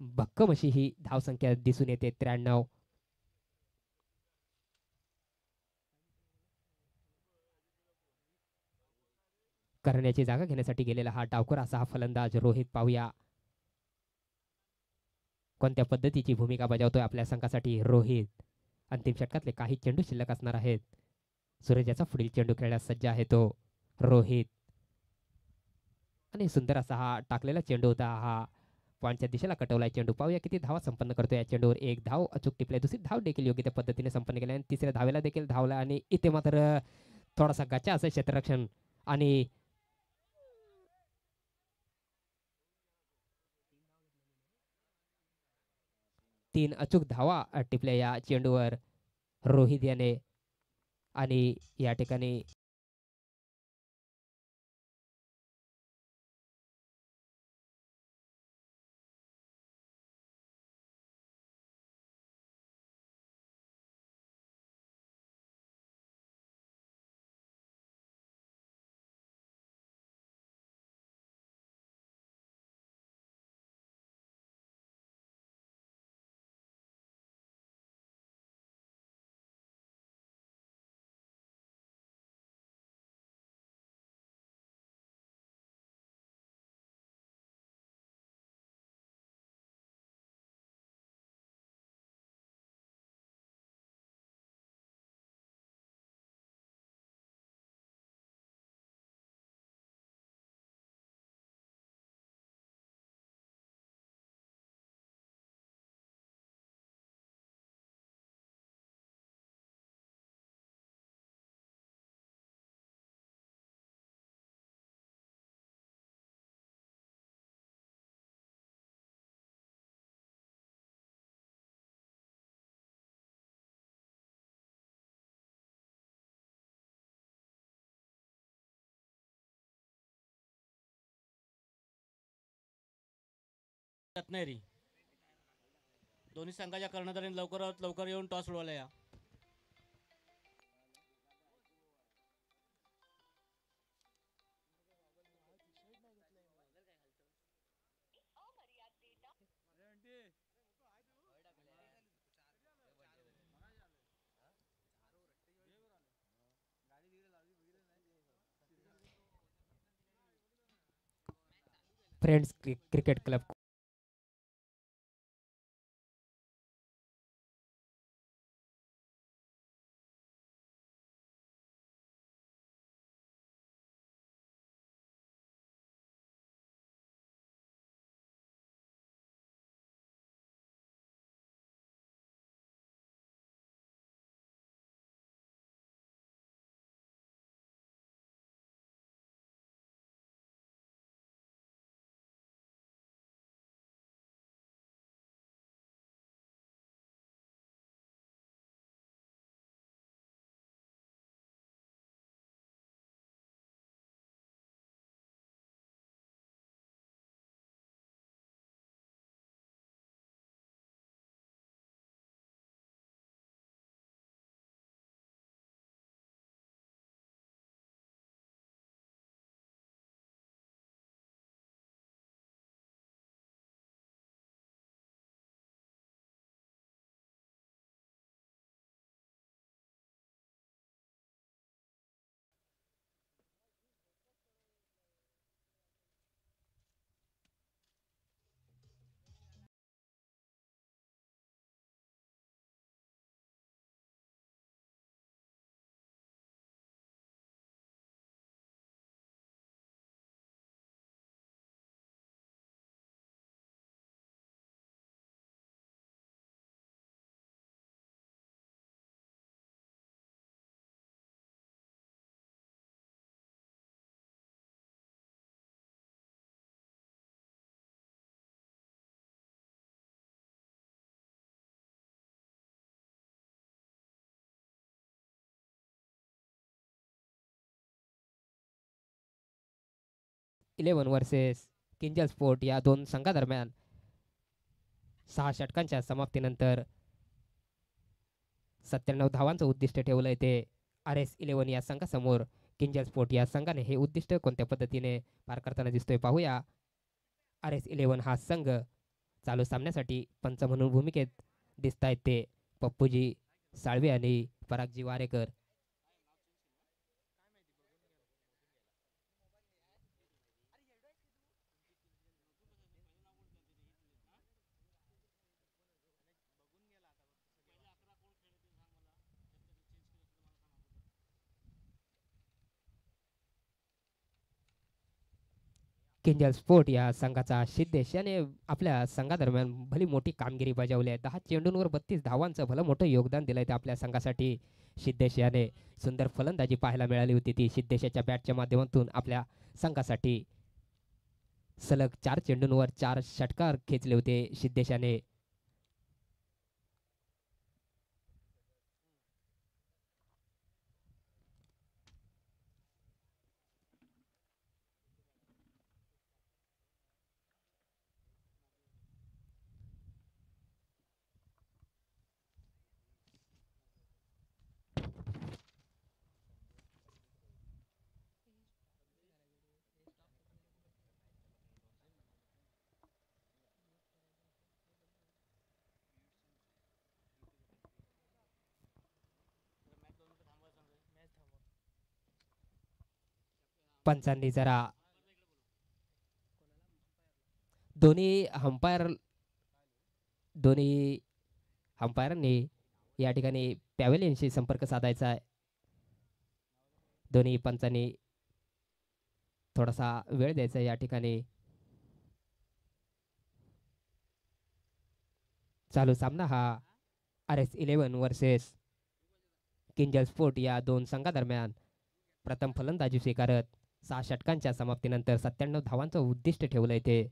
भक्कम अशी ही धावसंख्या दिसून येते 93. करण्याची जागा घेण्यासाठी गेलेला हा डावकर असा हा फलंदाज रोहित. पाहूया कोणत्या पद्धतीची भूमिका बजावतोय आपल्या संघासाठी रोहित. अंतिम षटकातले काही चेंडू शिल्लक असणार आहेत. सूरजाचा पुढील चेंडू खेळण्यास सज्ज आहे तो रोहित. आणि सुंदर असा हा टाकलेला चेंडू होता. हा पॉईंटच्या दिशेला कटवलाय चेंडू. पाहूया किती धावा संपन्न करतो या चेंडूवर. एक धाव अचूक टिपले. दुसरी धाव देखील योग्य त्या पद्धतीने संपन्न केली आणि तिसऱ्या धावेला देखील धावला. आणि इथे मात्र थोडासा गचा असं क्षेत्ररक्षण आणि तीन अचूक धावा टिपल्या या चेंडूवर रोहित याने. आणि या ठिकाणी रत्नागिरी दोन्ही संघाच्या कर्णधारांनी लवकरात लवकर येऊन टॉस उडवला या. Friends cricket club eleven versus Kinjal sport या दोन संघादरम्यान 6 षटकांच्या समाप्तीनंतर 97 धावांचं उद्दिष्ट ठेवलंय ते RS11 या संघासमोर. किंजल स्पोर्ट या संघाने हे उद्दिष्ट कोणत्या पद्धतीने पार करताना दिसतोय पाहूया. RS11 हा संघ चालू सामन्यासाठी पंच म्हणून भूमिकेत दिसत आहेत ते पप्पूजी साळवे आणि परागजी वारेकर. किंजल स्पोर्ट या संघाचा सिद्धेश याने आपल्या संघादरम्यान भली मोठी कामगिरी बजावली आहे. 10 चेंडूंवर 32 धावांचं भलं मोठं योगदान दिलंय ते आपल्या संघासाठी. सिद्धेश याने सुंदर फलंदाजी पाहायला मिळाली होती ती सिद्धेशाच्या बॅटच्या माध्यमातून आपल्या संघासाठी. सलग 4 चेंडूंवर 4 षटकार खेचले होते सिद्धेशाने. पंचांनी जरा दोन्ही अंपायरांनी या ठिकाणी पॅव्हेलियनशी संपर्क साधायचा आहे. दोन्ही पंचांनी थोडासा वेळ द्यायचा या ठिकाणी. चालू सामना हा RS11 वर्सेस किंजल स्पोर्ट या दोन संघादरम्यान प्रथम फलंदाजी स्वीकारत 6 षटकांच्या समाप्तीनंतर 97 धावांचं उद्दिष्ट ठेवलंय ते.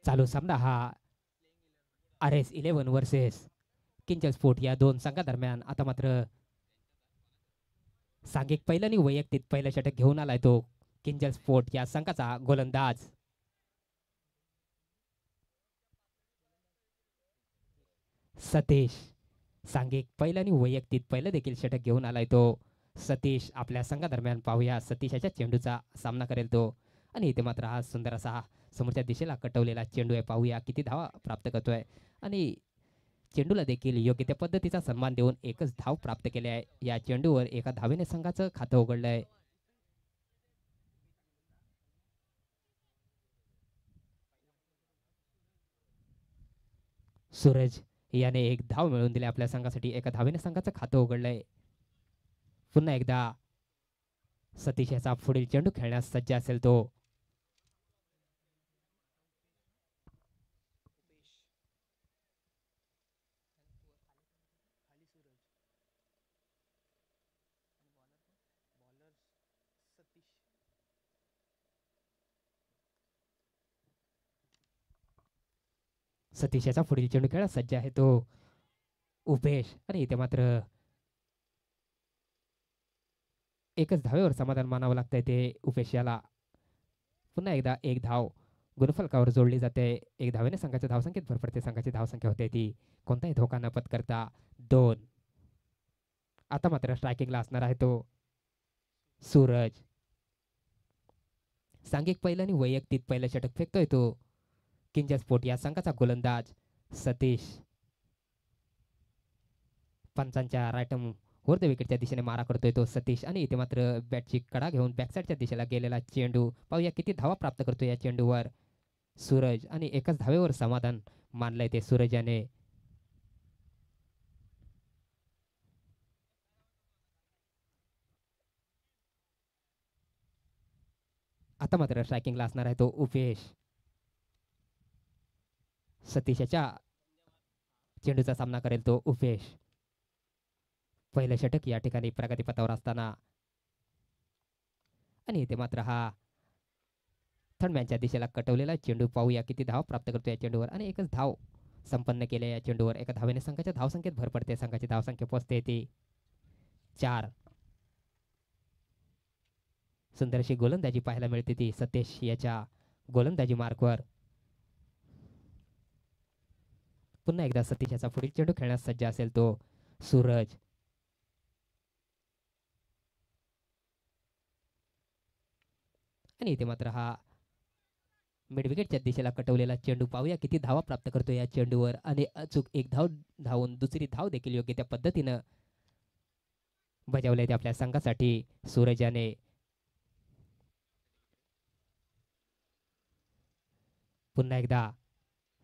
चालू सामना हा RS11 वर्सेस किंजल स्पोर्ट या दोन संघादरम्यान. आता मात्र सांघिक पहिलं आणि वैयक्तिक पहिलं षटक घेऊन आलाय तो किंजल स्पोर्ट या संघाचा गोलंदाज सतीश. सांघिक पहिलं आणि वैयक्तिक पहिलं देखील षटक घेऊन आलाय तो सतीश आपल्या संघादरम्यान. पाहूया सतीशाच्या चेंडूचा सामना करेल तो. आणि इथे मात्र हा सुंदर असा समोरच्या दिशेला कटवलेला चेंडू आहे. पाहूया किती धावा प्राप्त करतोय. आणि चेंडूला देखील योग्य त्या पद्धतीचा सन्मान देऊन एकच धाव प्राप्त केले आहे. या चेंडूवर एका धावेने संघाचं खातं उघडलंय. सूरज याने एक धाव मिळवून दिली आपल्या संघासाठी. एका धावेने संघाचं खातं उघडलंय. पुन्हा एकदा सतीश याचा पुढील चेंडू खेळण्यास सज्ज असेल तो. सतीश याचा पुढील चेंडू खेळण्यास सज्ज आहे तो उपेश. आणि इथे मात्र एकच धावेवर समाधान मानावं लागतंय ते उपेश याला. पुन्हा एकदा एक धाव गुणफलकावर जोडली जाते. एक धावेने संघाच्या धावसंख्येत भर पडते. संघाची धावसंख्या होते ती कोणताही धोका न पत्करता 2. आता मात्र स्ट्रायकिंगला असणार आहे तो सूरज. सांघिक पहिलं आणि वैयक्तिक पहिलं षटक फेकतोय तो किंजल स्पोर्ट या संघाचा गोलंदाज सतीश. पंचांच्या रायटम वर द विकेटच्या दिशेने मारा करतोय तो सतीश. आणि इथे मात्र बॅटची कडा घेऊन बॅकसाईडच्या दिशेला गेलेला चेंडू. पाहूया किती धावा प्राप्त करतो या चेंडूवर सूरज. आणि एकाच धावेवर समाधान मानलंय ते सूरज याने. आता मात्र स्ट्रायकिंगला असणार आहे तो उपेश. सतीशाच्या चेंडूचा सामना करेल तो उपेश. पहिलं षटक या ठिकाणी प्रगतीपथावर असताना. आणि इथे मात्र हा थर्डमॅनच्या दिशेला कटवलेला चेंडू. पाहूया किती धाव प्राप्त करतो या चेंडूवर. आणि एकच धाव संपन्न केल्या या चेंडूवर. एका धावेने संघाच्या धावसंख्येत भर पडते. संघाची धावसंख्या पोहोचते ती 4. सुंदरशी गोलंदाजी पाहायला मिळते ती सतीश याच्या गोलंदाजी मार्कवर. पुन्हा एकदा सतीश याचा पुढील चेंडू खेळण्यास सज्ज असेल तो सूरज. आणि इथे मात्र हा मिडविकेटच्या दिशेला कटवलेला चेंडू. पाहूया किती धावा प्राप्त करतो या चेंडूवर. आणि अचूक एक धाव धावून दुसरी धाव देखील योग्य त्या पद्धतीनं बजावले ते आपल्या संघासाठी सूरज याने. पुन्हा एकदा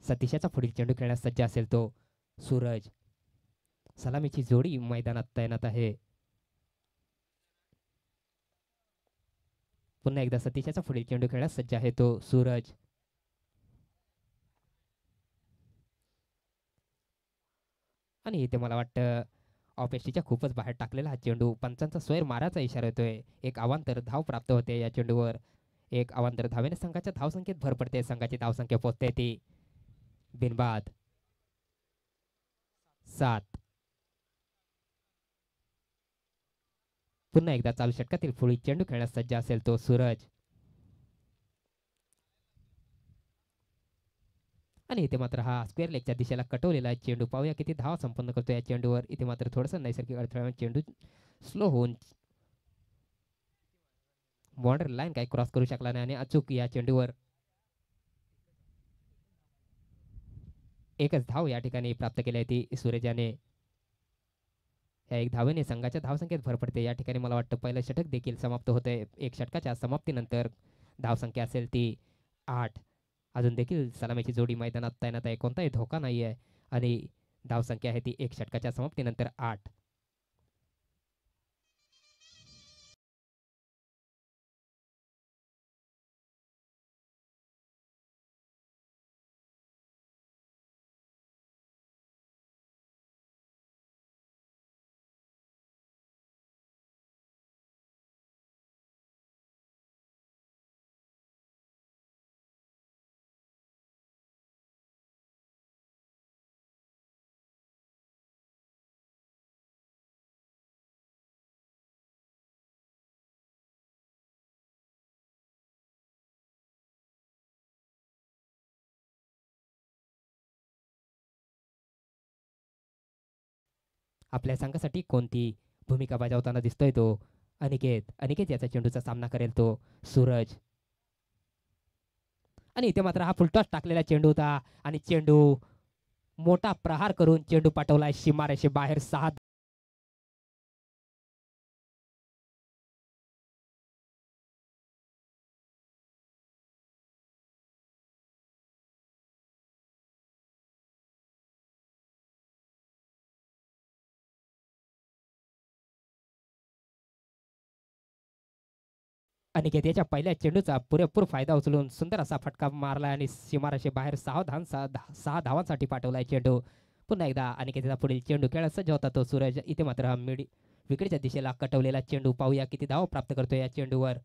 सतीशाचा पुढील चेंडू खेळण्यास सज्ज असेल तो सूरज. सलामीची जोडी मैदानात तैनात आहे. पुन्हा एकदा सतीशाचा पुढील चेंडू खेळण्यास सज्ज आहे तो सूरज. आणि इथे मला वाटतं ऑपेस्टीच्या खूपच बाहेर टाकलेला हा चेंडू. पंचांचा स्वैर मारायचा इशारा येतोय. एक अवांतर धाव प्राप्त होते या चेंडूवर. एक अवांतर धावेने संघाच्या धावसंख्येत भर पडते. संघाची धावसंख्या पोहोचते ती बिनबाद 7. पुन्हा एकदा चालू षटकातील पुढील चेंडू खेळण्यास सज्ज असेल तो सूरज. आणि इथे मात्र हा स्क्वेअर लेगच्या दिशेला कटवलेला चेंडू. पाहूया किती धाव संपन्न करतो या चेंडूवर. इथे मात्र थोडंसं नैसर्गिक अडथळ्यामुळे चेंडू स्लो होऊन बॉर्डर लाईन काही क्रॉस करू शकला नाही. आणि अचूक या चेंडूवर एकच धाव या ठिकाणी प्राप्त केली आहे ती सूरजाने. या एक धावेने संघाच्या धावसंख्येत भर पडते. या ठिकाणी मला वाटतं पहिलं षटक देखील समाप्त होतंय. एक षटकाच्या समाप्तीनंतर धावसंख्या असेल ती 8. अजून देखील सलामीची जोडी मैदानात तैनात आहे. कोणताही धोका नाही आहे. आणि धावसंख्या आहे ती एक षटकाच्या समाप्तीनंतर 8. आपल्या संघासाठी कोणती भूमिका बजावताना दिसतोय तो अनिकेत. अनिकेत याचा चेंडूचा सामना करेल तो सूरज. आणि इथे मात्र हा फुलटॉस टाकलेला चेंडू होता आणि चेंडू मोठा प्रहार करून चेंडू पाठवलाय सीमारेषे बाहेर. 6 अनिकेत याच्या पहिल्या चेंडूचा पुरेपूर फायदा उचलून सुंदर असा फटका मारलाय आणि सीमारेषे बाहेर 6 धावांसाठी पाठवलाय चेंडू. पुन्हा एकदा अनिकेतचा पुढील चेंडू खेळात सज्ज होता तो सूरज. इथे मात्र हा विकेटच्या दिशेला कटवलेला चेंडू पाहूया किती धाव प्राप्त करतो या चेंडूवर.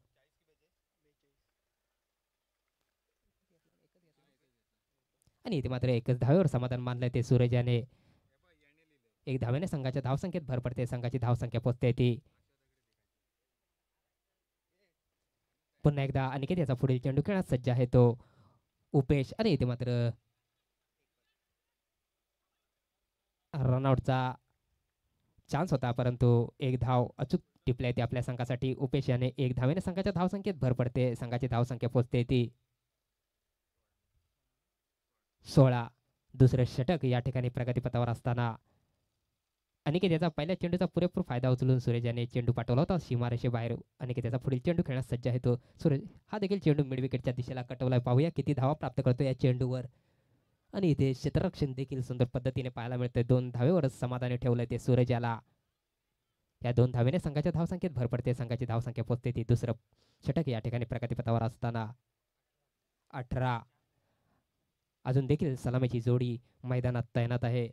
आणि इथे मात्र एकच धावेवर समाधान मानलंय ते सूरज याने. एक धावेने संघाच्या धावसंख्येत भर पडते. संघाची धावसंख्या पोहोचते ती. पुन्हा एकदा अनिकेत याचा पुढील चेंडू खेळण्यास सज्ज आहे तो उपेश. आणि इथे मात्र रनआउटचा चान्स होता परंतु एक धाव अचूक टिपले ते आपल्या संघासाठी. उपेश याने एक धावेने संघाच्या धावसंख्येत भर पडते. संघाची धावसंख्या पोहोचते ती 16. दुसरे षटक या ठिकाणी प्रगतीपथावर असताना अनिकेत याचा पहिल्या चेंडूचा पुरेपूर फायदा उचलून सूरज याने चेंडू पाठवला होता सीमारेषे बाहेर. अनिकेत याचा पुढील चेंडू खेळण्यास सज्ज आहे तो सूरज. हा देखील चेंडू मिड विकेटच्या दिशेला कटवलाय. पाहूया किती धावा प्राप्त करतो या चेंडूवर. आणि इथे क्षेत्ररक्षण देखील सुंदर पद्धतीने पाहायला मिळते. 2 धावेवरच समाधानी ठेवलंय ते सूरज याला. या 2 धावेने संघाच्या धावसंख्येत भर पडते. संघाची धावसंख्या पोहोचते ती. दुसरं षटक या ठिकाणी प्रगतीपथावर असताना 18. अजून देखील सलामीची जोडी मैदानात तैनात आहे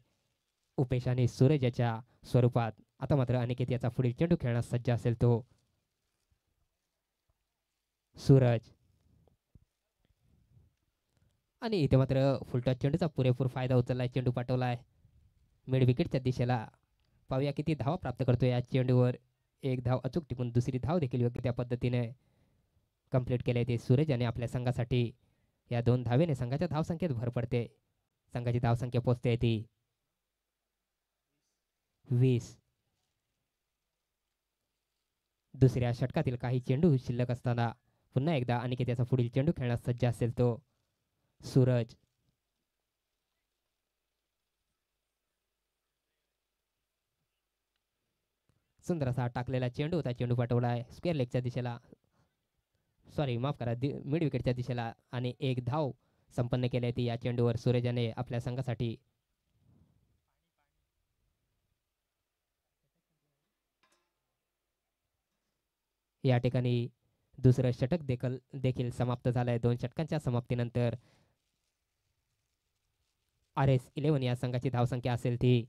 उपेश आणि सूरज याच्या स्वरूपात. आता मात्र अनिकेत याचा पुढील चेंडू खेळण्यास सज्ज असेल तो सूरज. आणि इथे मात्र फुलटॉस चेंडूचा पुरेपूर फायदा उचललाय. चेंडू पाठवलाय मिड विकेटच्या दिशेला. पाहूया किती धावा प्राप्त करतो या चेंडूवर. एक धाव अचूक टिपून दुसरी धाव देखील योग्य त्या पद्धतीने कंप्लीट केले ते सूरज याने आपल्या संघासाठी. या 2 धावेने संघाच्या धावसंख्येत भर पडते. संघाची धावसंख्या पोहोचते ती 20. दुसऱ्या षटकातील काही चेंडू शिल्लक असताना पुन्हा एकदा अनिकेत याचा पुढील चेंडू खेळण्यास सज्ज असेल तो सूरज. सुंदर असा टाकलेला चेंडू होता. चेंडू पाठवलाय स्क्वेअर लेगच्या दिशेला. सॉरी माफ करा मिड विकेटच्या दिशेला. आणि एक धाव संपन्न केली ती या चेंडूवर सूरज याने आपल्या संघासाठी. या ठिकाणी दुसरं षटक देखील समाप्त झालंय. 2 षटकांच्या समाप्तीनंतर RS11 या संघाची धावसंख्या असेल ती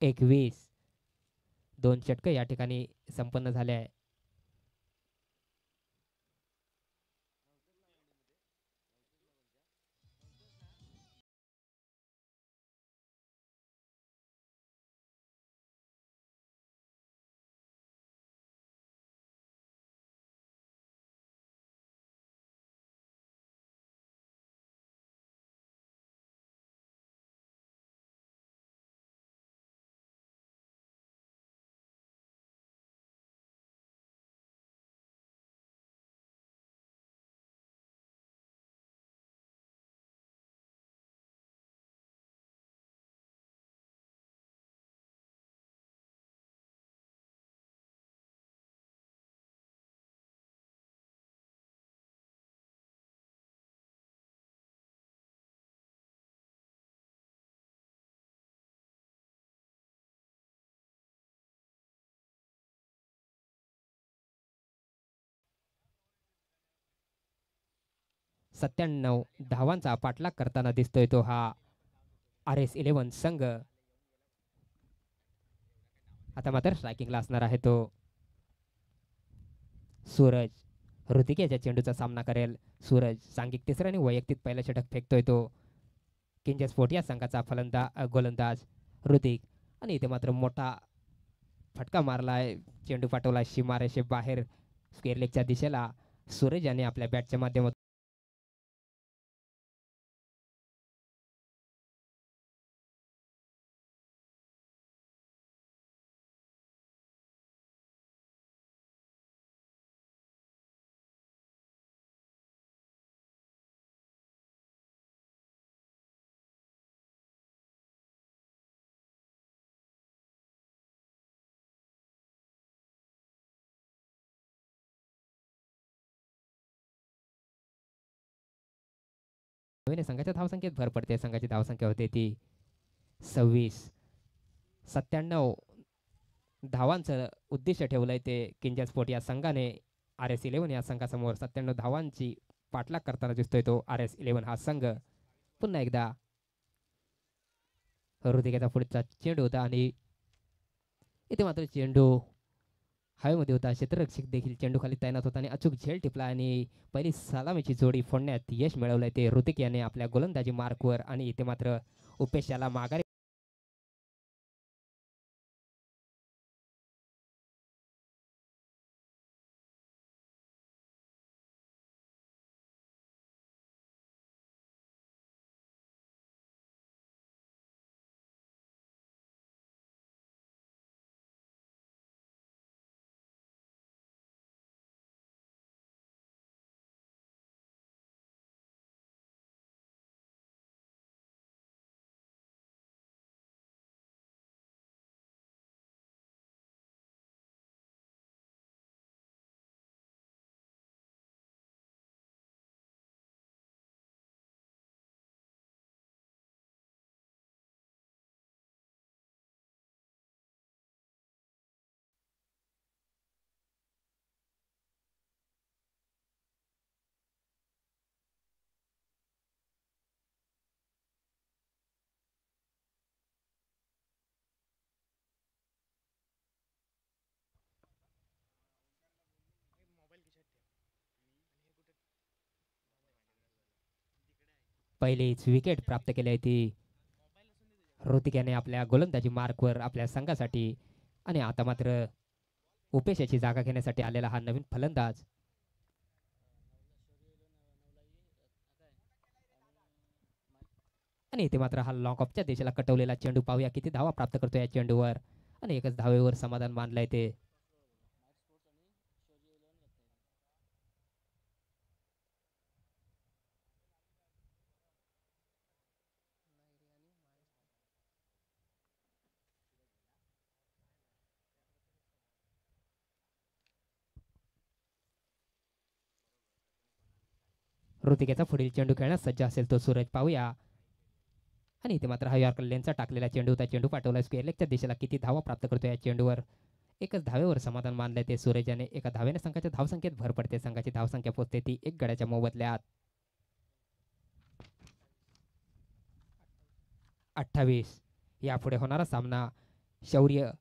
21. 2 षटक या ठिकाणी संपन्न झाले आहे. सत्त्याण्णव धावांचा पाठलाग करताना दिसतोय तो हा RS11 संघ. आता मात्र स्ट्रायकिंगला असणार आहे तो सूरज. ऋतिक याच्या चेंडूचा सामना करेल सूरज. सांघिक तिसरा आणि वैयक्तिक पहिला षटक फेकतोय तो किंग स्पोर्ट या संघाचा गोलंदाज ऋतिक. आणि इथे मात्र मोठा फटका मारलाय. चेंडू पाठवला सीमारेषे बाहेर स्क्वेअर लेगच्या दिशेला. सूरज याने आपल्या बॅटच्या माध्यमातून धावेने संघाच्या धावसंख्येत भर पडते. संघाची धावसंख्या होते ती 26. 97 धावांचं उद्दिष्ट ठेवलंय ते किंजल स्पोर्ट या संघाने. RS11 या संघासमोर 97 धावांची पाठलाग करताना दिसतोय तो RS11 हा संघ. पुन्हा एकदा ऋतिकेचा पुढचा चेंडू होता आणि इथे मात्र चेंडू हवेमध्ये होता. क्षेत्ररक्षक देखील चेंडू खाली तैनात होता आणि अचूक झेल टिपला आणि पहिली सलामीची जोडी फोडण्यात यश मिळवलंय ते ऋतिक याने आपल्या गोलंदाजी मार्कवर. आणि इथे मात्र उपेश याला माघारी पहिलीच विकेट प्राप्त केली आहे ती ऋतिक याने आपल्या गोलंदाजी मार्कवर आपल्या संघासाठी. आणि आता मात्र उपेश याची जागा घेण्यासाठी आलेला हा नवीन फलंदाज. आणि इथे मात्र हा लॉंग ऑफच्या दिशेला कटवलेला चेंडू पाहूया किती धावा प्राप्त करतो या चेंडूवर. आणि एकच धावेवर समाधान मानलंय ते. ऋतिकेचा पुढील चेंडू खेळण्यास सज्ज असेल तो सूरज पाहूया. आणि इथे मात्र हा यॉर्कर लेनचा टाकलेला चेंडू होता. चेंडू पाठवला स्क्वेअर लेगच्या दिशेला किती धावा प्राप्त करतो या चेंडूवर. एकच धावेवर समाधान मानलंय ते सूरज याने. एका धावेने संघाच्या धावसंख्येत भर पडते. संघाची धावसंख्या पोहोचते ती 1 गड्याच्या मोबदल्यात 28. यापुढे होणारा सामना शौर्य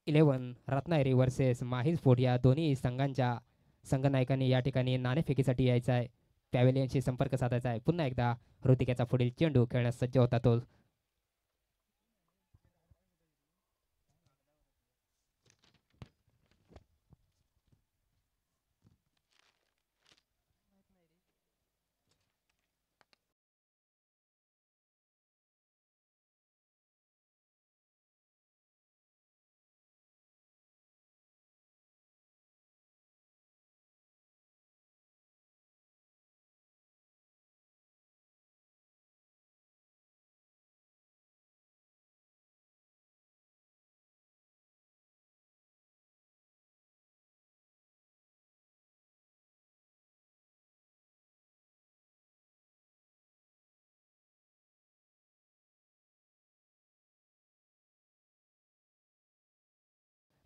11 रत्नागिरी वर्सेस माहील स्पोर्ट या दोन्ही संघांच्या संघनायकांनी या ठिकाणी नाणेफेकीसाठी यायचा आहे. पॅव्हेलियनशी संपर्क साधायचा आहे. पुन्हा एकदा ऋतिकेचा पुढील चेंडू खेळण्यास सज्ज होता तो.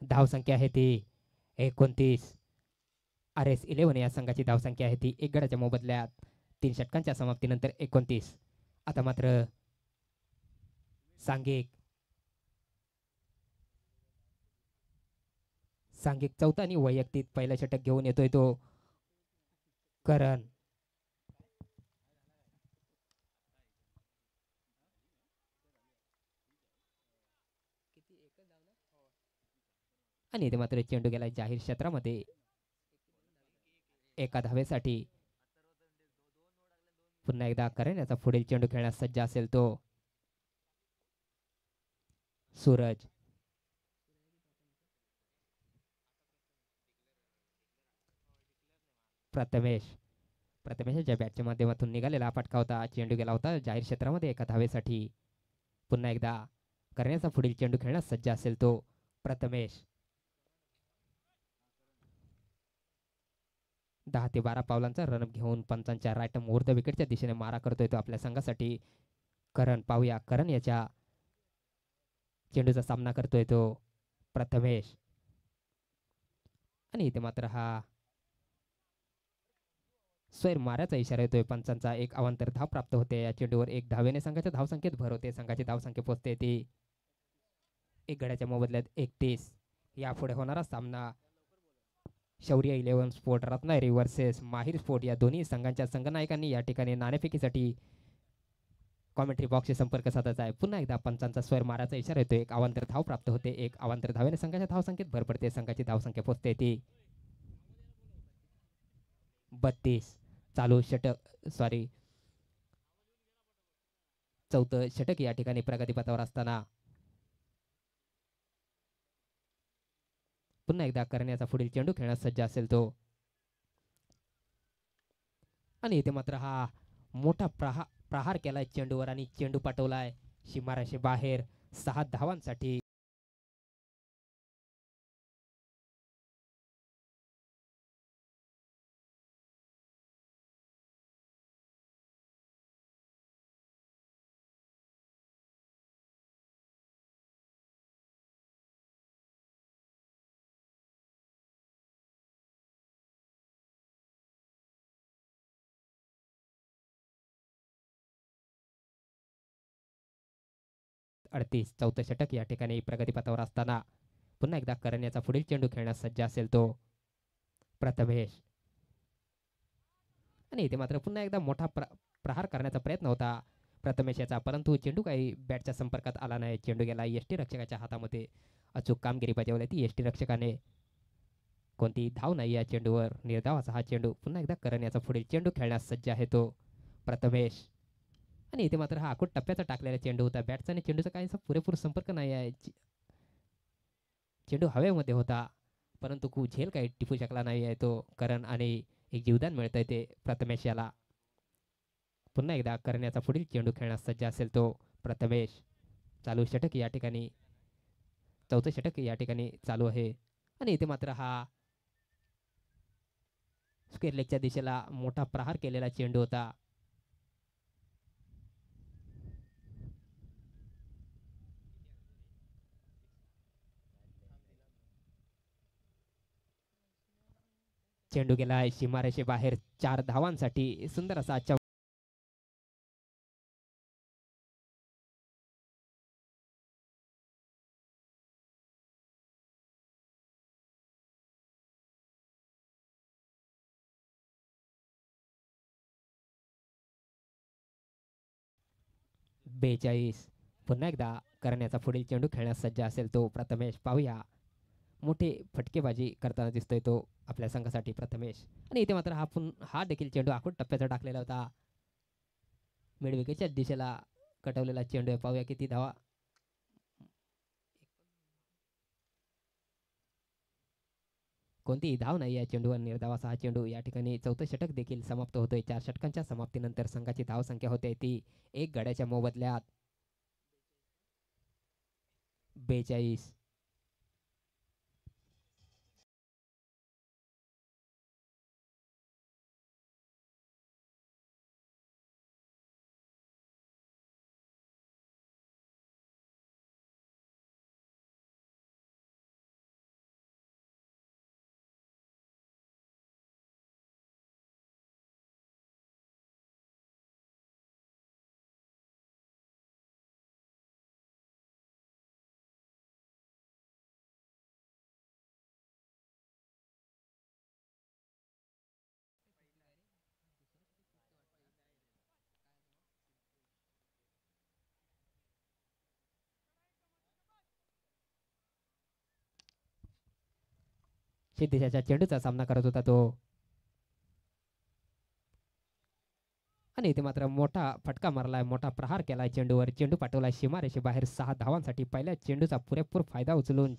धावसंख्या आहे ती 29. RS11 या संघाची धावसंख्या आहे ती 1 गड्याच्या मोबदल्यात 3 षटकांच्या समाप्तीनंतर 29. आता मात्र सांघिक चौथा आणि वैयक्तिक पहिलं षटक घेऊन येतोय तो करण. आणि इथे मात्र चेंडू गेला जाहीर क्षेत्रामध्ये एका धावेसाठी. पुन्हा एकदा करण याचा पुढील चेंडू खेळण्यास सज्ज असेल तो सूरज. प्रथमेशच्या बॅटच्या माध्यमातून निघालेला फटका होता. चेंडू गेला होता जाहीर क्षेत्रामध्ये एका धावेसाठी. पुन्हा एकदा करण्याचा पुढील चेंडू खेळण्यास सज्ज असेल तो प्रथमेश. 10 ते 12 पावलांचा रन घेऊन पंचांच्या राईट ओव्हर द विकेटच्या दिशेने मारा करतोय तो आपल्या संघासाठी करण. पाहूया करण याच्या चेंडूचा सामना करतोय तो प्रथमेश. आणि इथे मात्र हा स्वैर माऱ्याचा इशारा येतोय पंचांचा. एक अवांतर धाव प्राप्त होते या चेंडूवर. एक धावेने संघाच्या धावसंख्येत भर होते. संघाची धावसंख्या पोहोचते ती एक गड्याच्या मोबदल्यात 31. यापुढे होणारा सामना शौर्य 11 स्पोर्ट रत्नागिरी वर्सेस माहिर स्पोर्ट या दोन्ही संघांच्या संघनायकांनी या ठिकाणी नाणेफेकीसाठी कॉमेंट्री बॉक्सशी संपर्क साधायचा आहे. पुन्हा एकदा पंचांचा स्वर मारायचा इशारा येतो. एक अवांतर धाव प्राप्त होते. एक अवांतर धावेने संघाच्या धावसंख्येत भर पडते. संघाची धावसंख्या पोहोचते ती 32. चालू षटक चौथं षटक या ठिकाणी प्रगतीपथावर असताना पुन्हा एकदा करण्याचा पुढील चेंडू खेळण्यास सज्ज असेल तो. आणि इथे मात्र हा मोठा प्रहार केलाय चेंडूवर आणि चेंडू पाठवलाय सीमारेषे बाहेर 6 धावांसाठी. चौथं षटक या ठिकाणी प्रगतीपथावर असताना पुन्हा एकदा करण्याचा पुढील चेंडू खेळण्यास सज्ज असेल तो प्रथमेश. आणि इथे मात्र पुन्हा एकदा मोठा प्रहार करण्याचा प्रयत्न होता प्रथमेश याचा, परंतु चेंडू काही बॅटच्या संपर्कात आला नाही. चेंडू गेला यष्टी रक्षकाच्या हातामध्ये. अचूक कामगिरी बजावली ती यष्टी रक्षकाने. कोणतीही धाव नाही या चेंडूवर. निर्धावाचा हा चेंडू. पुन्हा एकदा करण्याचा पुढील चेंडू खेळण्यास सज्ज आहे तो प्रथमेश. आणि इथे मात्र हा आखूड टप्प्याचा टाकलेला चेंडू होता. बॅटचा आणि चेंडूचा काहीसा पुरेपूर संपर्क नाही आहे. चेंडू हवेमध्ये होता, परंतु झेल काही टिपू शकला नाही आहे तो करण. आणि एक जीवदान मिळत आहे ते प्रथमेश याला. पुन्हा एकदा करण्याचा पुढील चेंडू खेळण्यास सज्ज असेल तो प्रथमेश. चालू षटक या ठिकाणी चौथं षटक या ठिकाणी चालू आहे. आणि इथे मात्र हा स्क्वेअर लेगच्या दिशेला मोठा प्रहार केलेला चेंडू होता. चेंडू गेला सीमारेषे बाहेर 4 धावांसाठी. सुंदर असा आजच्या 42. पुन्हा एकदा करण्याचा पुढील चेंडू खेळण्यास सज्ज असेल तो प्रथमेश. पाहूया मोठे फटकेबाजी करताना दिसतोय तो आपल्या संघासाठी प्रथमेश. आणि इथे मात्र हा देखील चेंडू आखूड टप्प्याचा टाकलेला होता. मिडविकेटच्या दिशेला कटवलेला चेंडू आहे. पाहूया किती धावा. कोणतीही धाव नाही या चेंडूवर. निर्धावाचा हा चेंडू. या ठिकाणी चौथं षटक देखील समाप्त होतोय. 4 षटकांच्या समाप्तीनंतर संघाची धावसंख्या होते ती एक गड्याच्या मोबदल्यात 42. सिद्धेशाच्या चेंडूचा सामना करत होता तो. आणि इथे मात्र मोठा फटका मारलाय. मोठा प्रहार केलाय चेंडूवर. चेंडू पाठवलाय सीमारेषे बाहेर 6 धावांसाठी. पहिल्या चेंडूचा पुरेपूर फायदा उचलून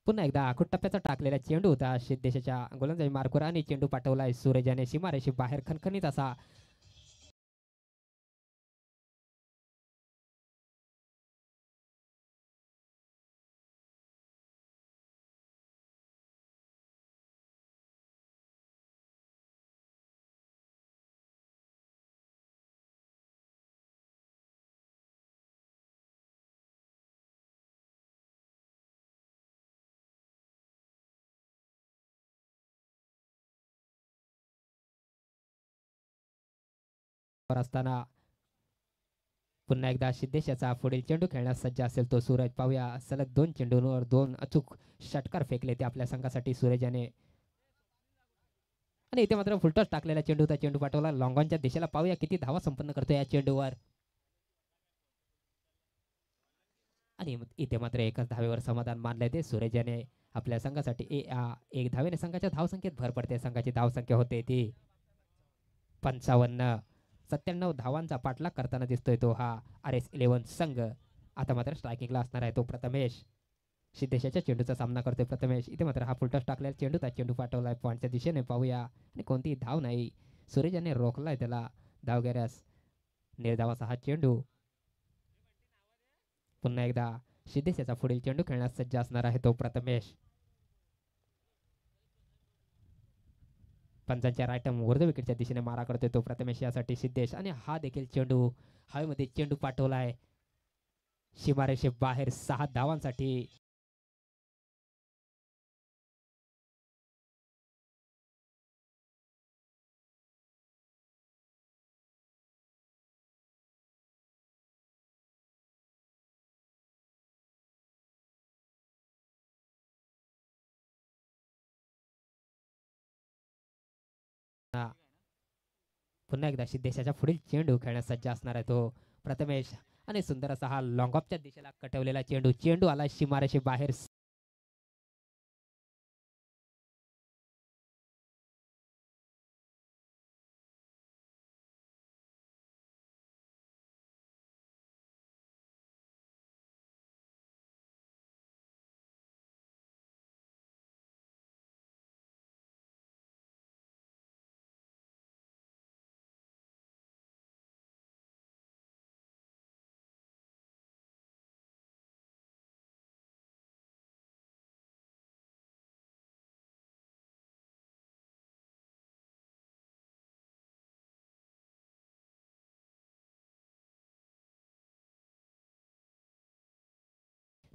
पुन्हा एकदा आखूड टप्प्याचा टाकलेला चेंडू होता देशाच्या गोलंदाजी मार्कवर आणि चेंडू पाठवलाय सूरजाने सीमारेषे बाहेर खणखणीत असा असताना पुन्हा एकदा सिद्धेशाचा पुढील चेंडू खेळण्यास सज्ज असेल तो सूरज. पाहूया सलग 2 चेंडूंवर 2 अचूक षटकार फेकले ते आपल्या संघासाठी सूरजाने. आणि इथे मात्र फुलटॉस टाकलेला चेंडू होता. चेंडू पाठवला लॉंगॉनच्या दिशेला. पाहूया किती धावा संपन्न करतो या चेंडूवर. आणि इथे मात्र एकाच धावेवर समाधान मानले ते सूरजाने आपल्या संघासाठी. एक धावेने संघाच्या धावसंख्येत भर पडते. संघाची धावसंख्या होते ती 55. 97 धावांचा पाठलाग करताना दिसतोय तो हा RS11 संघ. आता मात्र स्ट्रायकिंगला असणार आहे तो प्रथमेश. सिद्धेशाच्या चेंडूचा सामना करतोय प्रथमेश. इथे मात्र हा फुलटॉस टाकलेला चेंडूचा चेंडू पाठवलाय पॉईंटच्या दिशेने. पाहूया आणि कोणतीही धाव नाही. सूरजाने रोखलाय त्याला धाव घेण्यास. निर्धावाचा हा चेंडू. पुन्हा एकदा सिद्धेशाचा पुढील चेंडू खेळण्यास सज्ज असणार आहे तो प्रथमेश. पंचांच्या रायटम उर्ध्व विकेटच्या दिशेने मारा करतोय तो प्रथमेश यासाठी सिद्धेश. आणि हा देखील चेंडू हवेमध्ये चेंडू पाठवलाय सीमारेषे बाहेर 6 धावांसाठी. पुन्हा एकदा सिद्धेशाच्या पुढील चेंडू खेळण्यास सज्ज असणार आहे तो प्रथमेश. आणि सुंदर असा हा लॉंग ऑफच्या दिशेला कटवलेला चेंडू. चेंडू आला सीमारेषे बाहेर.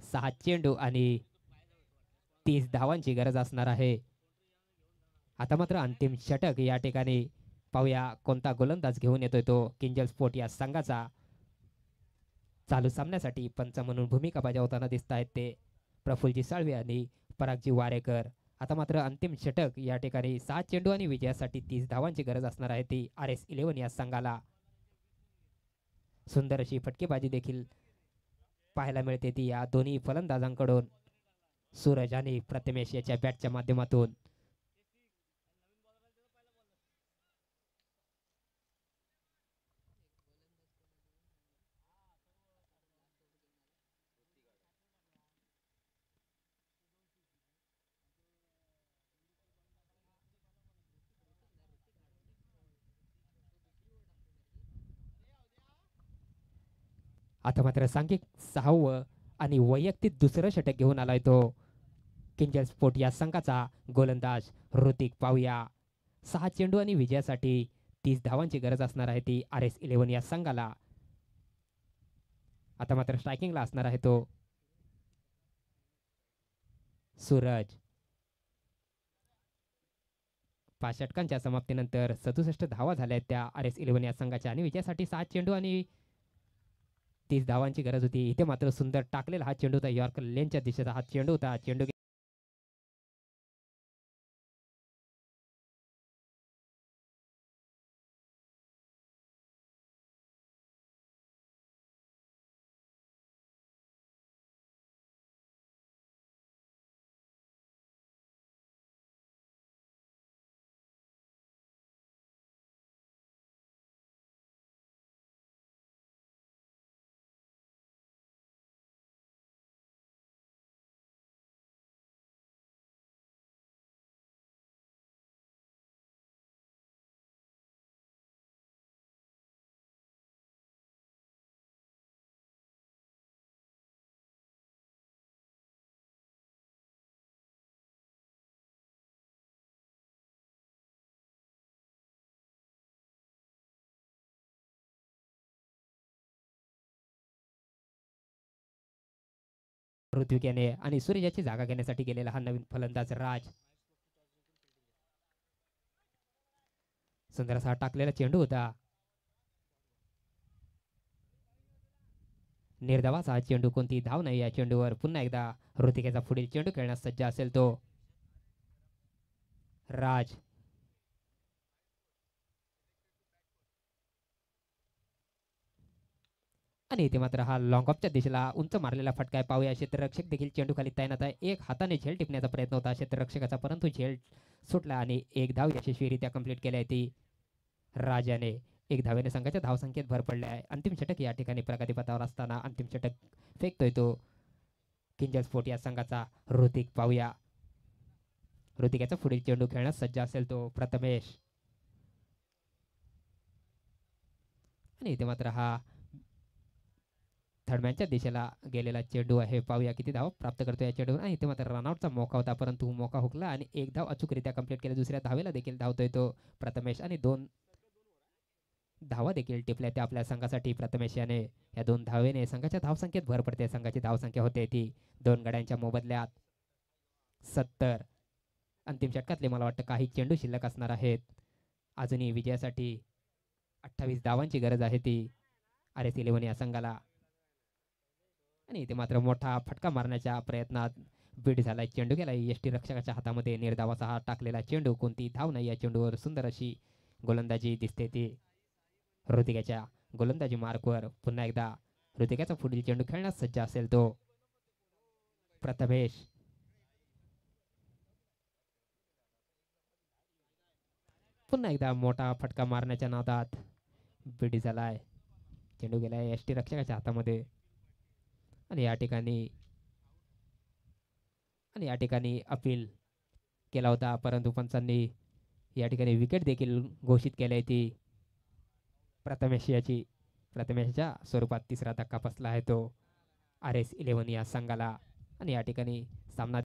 सहा चेंडू आणि 30 धावांची गरज असणार आहे. आता मात्र अंतिम षटक या ठिकाणी. पाहूया कोणता गोलंदाज घेऊन येतोय तो किंजल स्पोर्ट या संघाचा. चालू सामन्यासाठी पंच म्हणून भूमिका बजावताना दिसत आहेत ते प्रफुल्लजी साळवे आणि परागजी वारेकर. आता मात्र अंतिम षटक या ठिकाणी. 6 चेंडू आणि विजयासाठी 30 धावांची गरज असणार आहे ती RS11 या संघाला. सुंदर अशी फटकेबाजी देखील पाहायला मिळते ती या दोन्ही फलंदाजांकडून. सूरज आणि प्रथमेश याच्या बॅटच्या माध्यमातून. आता मात्र सांघिक 6वं आणि वैयक्तिक दुसरं षटक घेऊन आलाय तो किंजल स्पोर्ट या संघाचा गोलंदाज ऋतिक. पाहूया 6 चेंडू आणि विजयासाठी 30 धावांची गरज असणार आहे ती RS11 या संघाला. आता मात्र स्ट्रायकिंगला असणार आहे तो सूरज. 5 षटकांच्या समाप्तीनंतर 67 धावा झाल्या आहेत त्या RS11 या संघाच्या. आणि विजयासाठी 6 चेंडू आणि 30 धावांची गरज होती. इथे मात्र सुंदर टाकलेला हा चेंडू होता. यॉर्कर लेनच्या दिशेचा हा चेंडू होता. चेंडू ऋत्विक याने आणि सूर्याची जागा घेण्यासाठी गेलेला हा नवीन फलंदाज राज. सुंदर असा टाकलेला चेंडू होता. निर्धावाचा हा चेंडू, कोणती धाव नाही या चेंडूवर. पुन्हा एकदा ऋतिकेचा पुढील चेंडू खेळण्यास सज्ज असेल तो राज. आणि इथे मात्र हा लॉंग ऑफच्या दिशेला उंच मारलेला फटका आहे. पाहूया क्षेत्ररक्षक देखील चेंडू खाली तैनात आहे. एक हाताने झेल टिपण्याचा प्रयत्न होता क्षेत्ररक्षकाचा, परंतु झेल सुटला आणि एक धाव यशस्वीरित्या कंप्लीट केली आहे ती राजाने. एक धावेने संघाच्या धावसंख्येत भर पडली आहे. अंतिम षटक या ठिकाणी प्रगतीपथावर असताना अंतिम षटक फेकतोय तो किंजल स्पोर्ट या संघाचा ऋतिक. पाहूया ऋतिकेचा पुढील चेंडू खेळण्यास सज्ज असेल तो प्रथमेश. आणि इथे मात्र हा थर्डमॅनच्या दिशेला गेलेला चेंडू आहे. पाहूया किती धाव प्राप्त करतो या चेंडूवर. आणि इथे मात्र रनआउटचा मौका होता, परंतु मौका हुकला आणि एक धाव अचूकरित्या कंप्लीट केली. दुसऱ्या धावेला देखील धावतोय तो प्रथमेश आणि 2 धावा देखील टिपल्या त्या आपल्या संघासाठी प्रथमेश याने. या 2 धावेने संघाच्या धावसंख्येत भर पडते. संघाची धावसंख्या होते ती 2 गड्यांच्या मोबदल्यात 70. अंतिम षटकातले मला वाटतं काही चेंडू शिल्लक असणार आहेत. अजूनही विजयासाठी 28 धावांची गरज आहे ती RS11 या संघाला. आणि इथे मात्र मोठा फटका मारण्याच्या प्रयत्नात बीट झालाय. चेंडू गेलाय यष्टी रक्षकाच्या हातामध्ये. निर्धावाचा हा टाकलेला चेंडू, कोणती धाव नाही या चेंडूवर. सुंदर अशी गोलंदाजी दिसते ती ऋतिकाच्या गोलंदाजी मार्कवर. पुन्हा एकदा ऋतिकाचा पुढील चेंडू खेळण्यास सज्ज असेल तो प्रथमेश. पुन्हा एकदा मोठा फटका मारण्याच्या नादात बीट झालाय. चेंडू गेलाय यष्टी रक्षकाच्या हातामध्ये. आणि या ठिकाणी अपील केला होता, परंतु पंचांनी या ठिकाणी विकेट देखील घोषित केली आहे ती प्रथमेशच्या स्वरूपात. तिसरा धक्का बसला आहे तो RS11 या संघाला. आणि या ठिकाणी सामना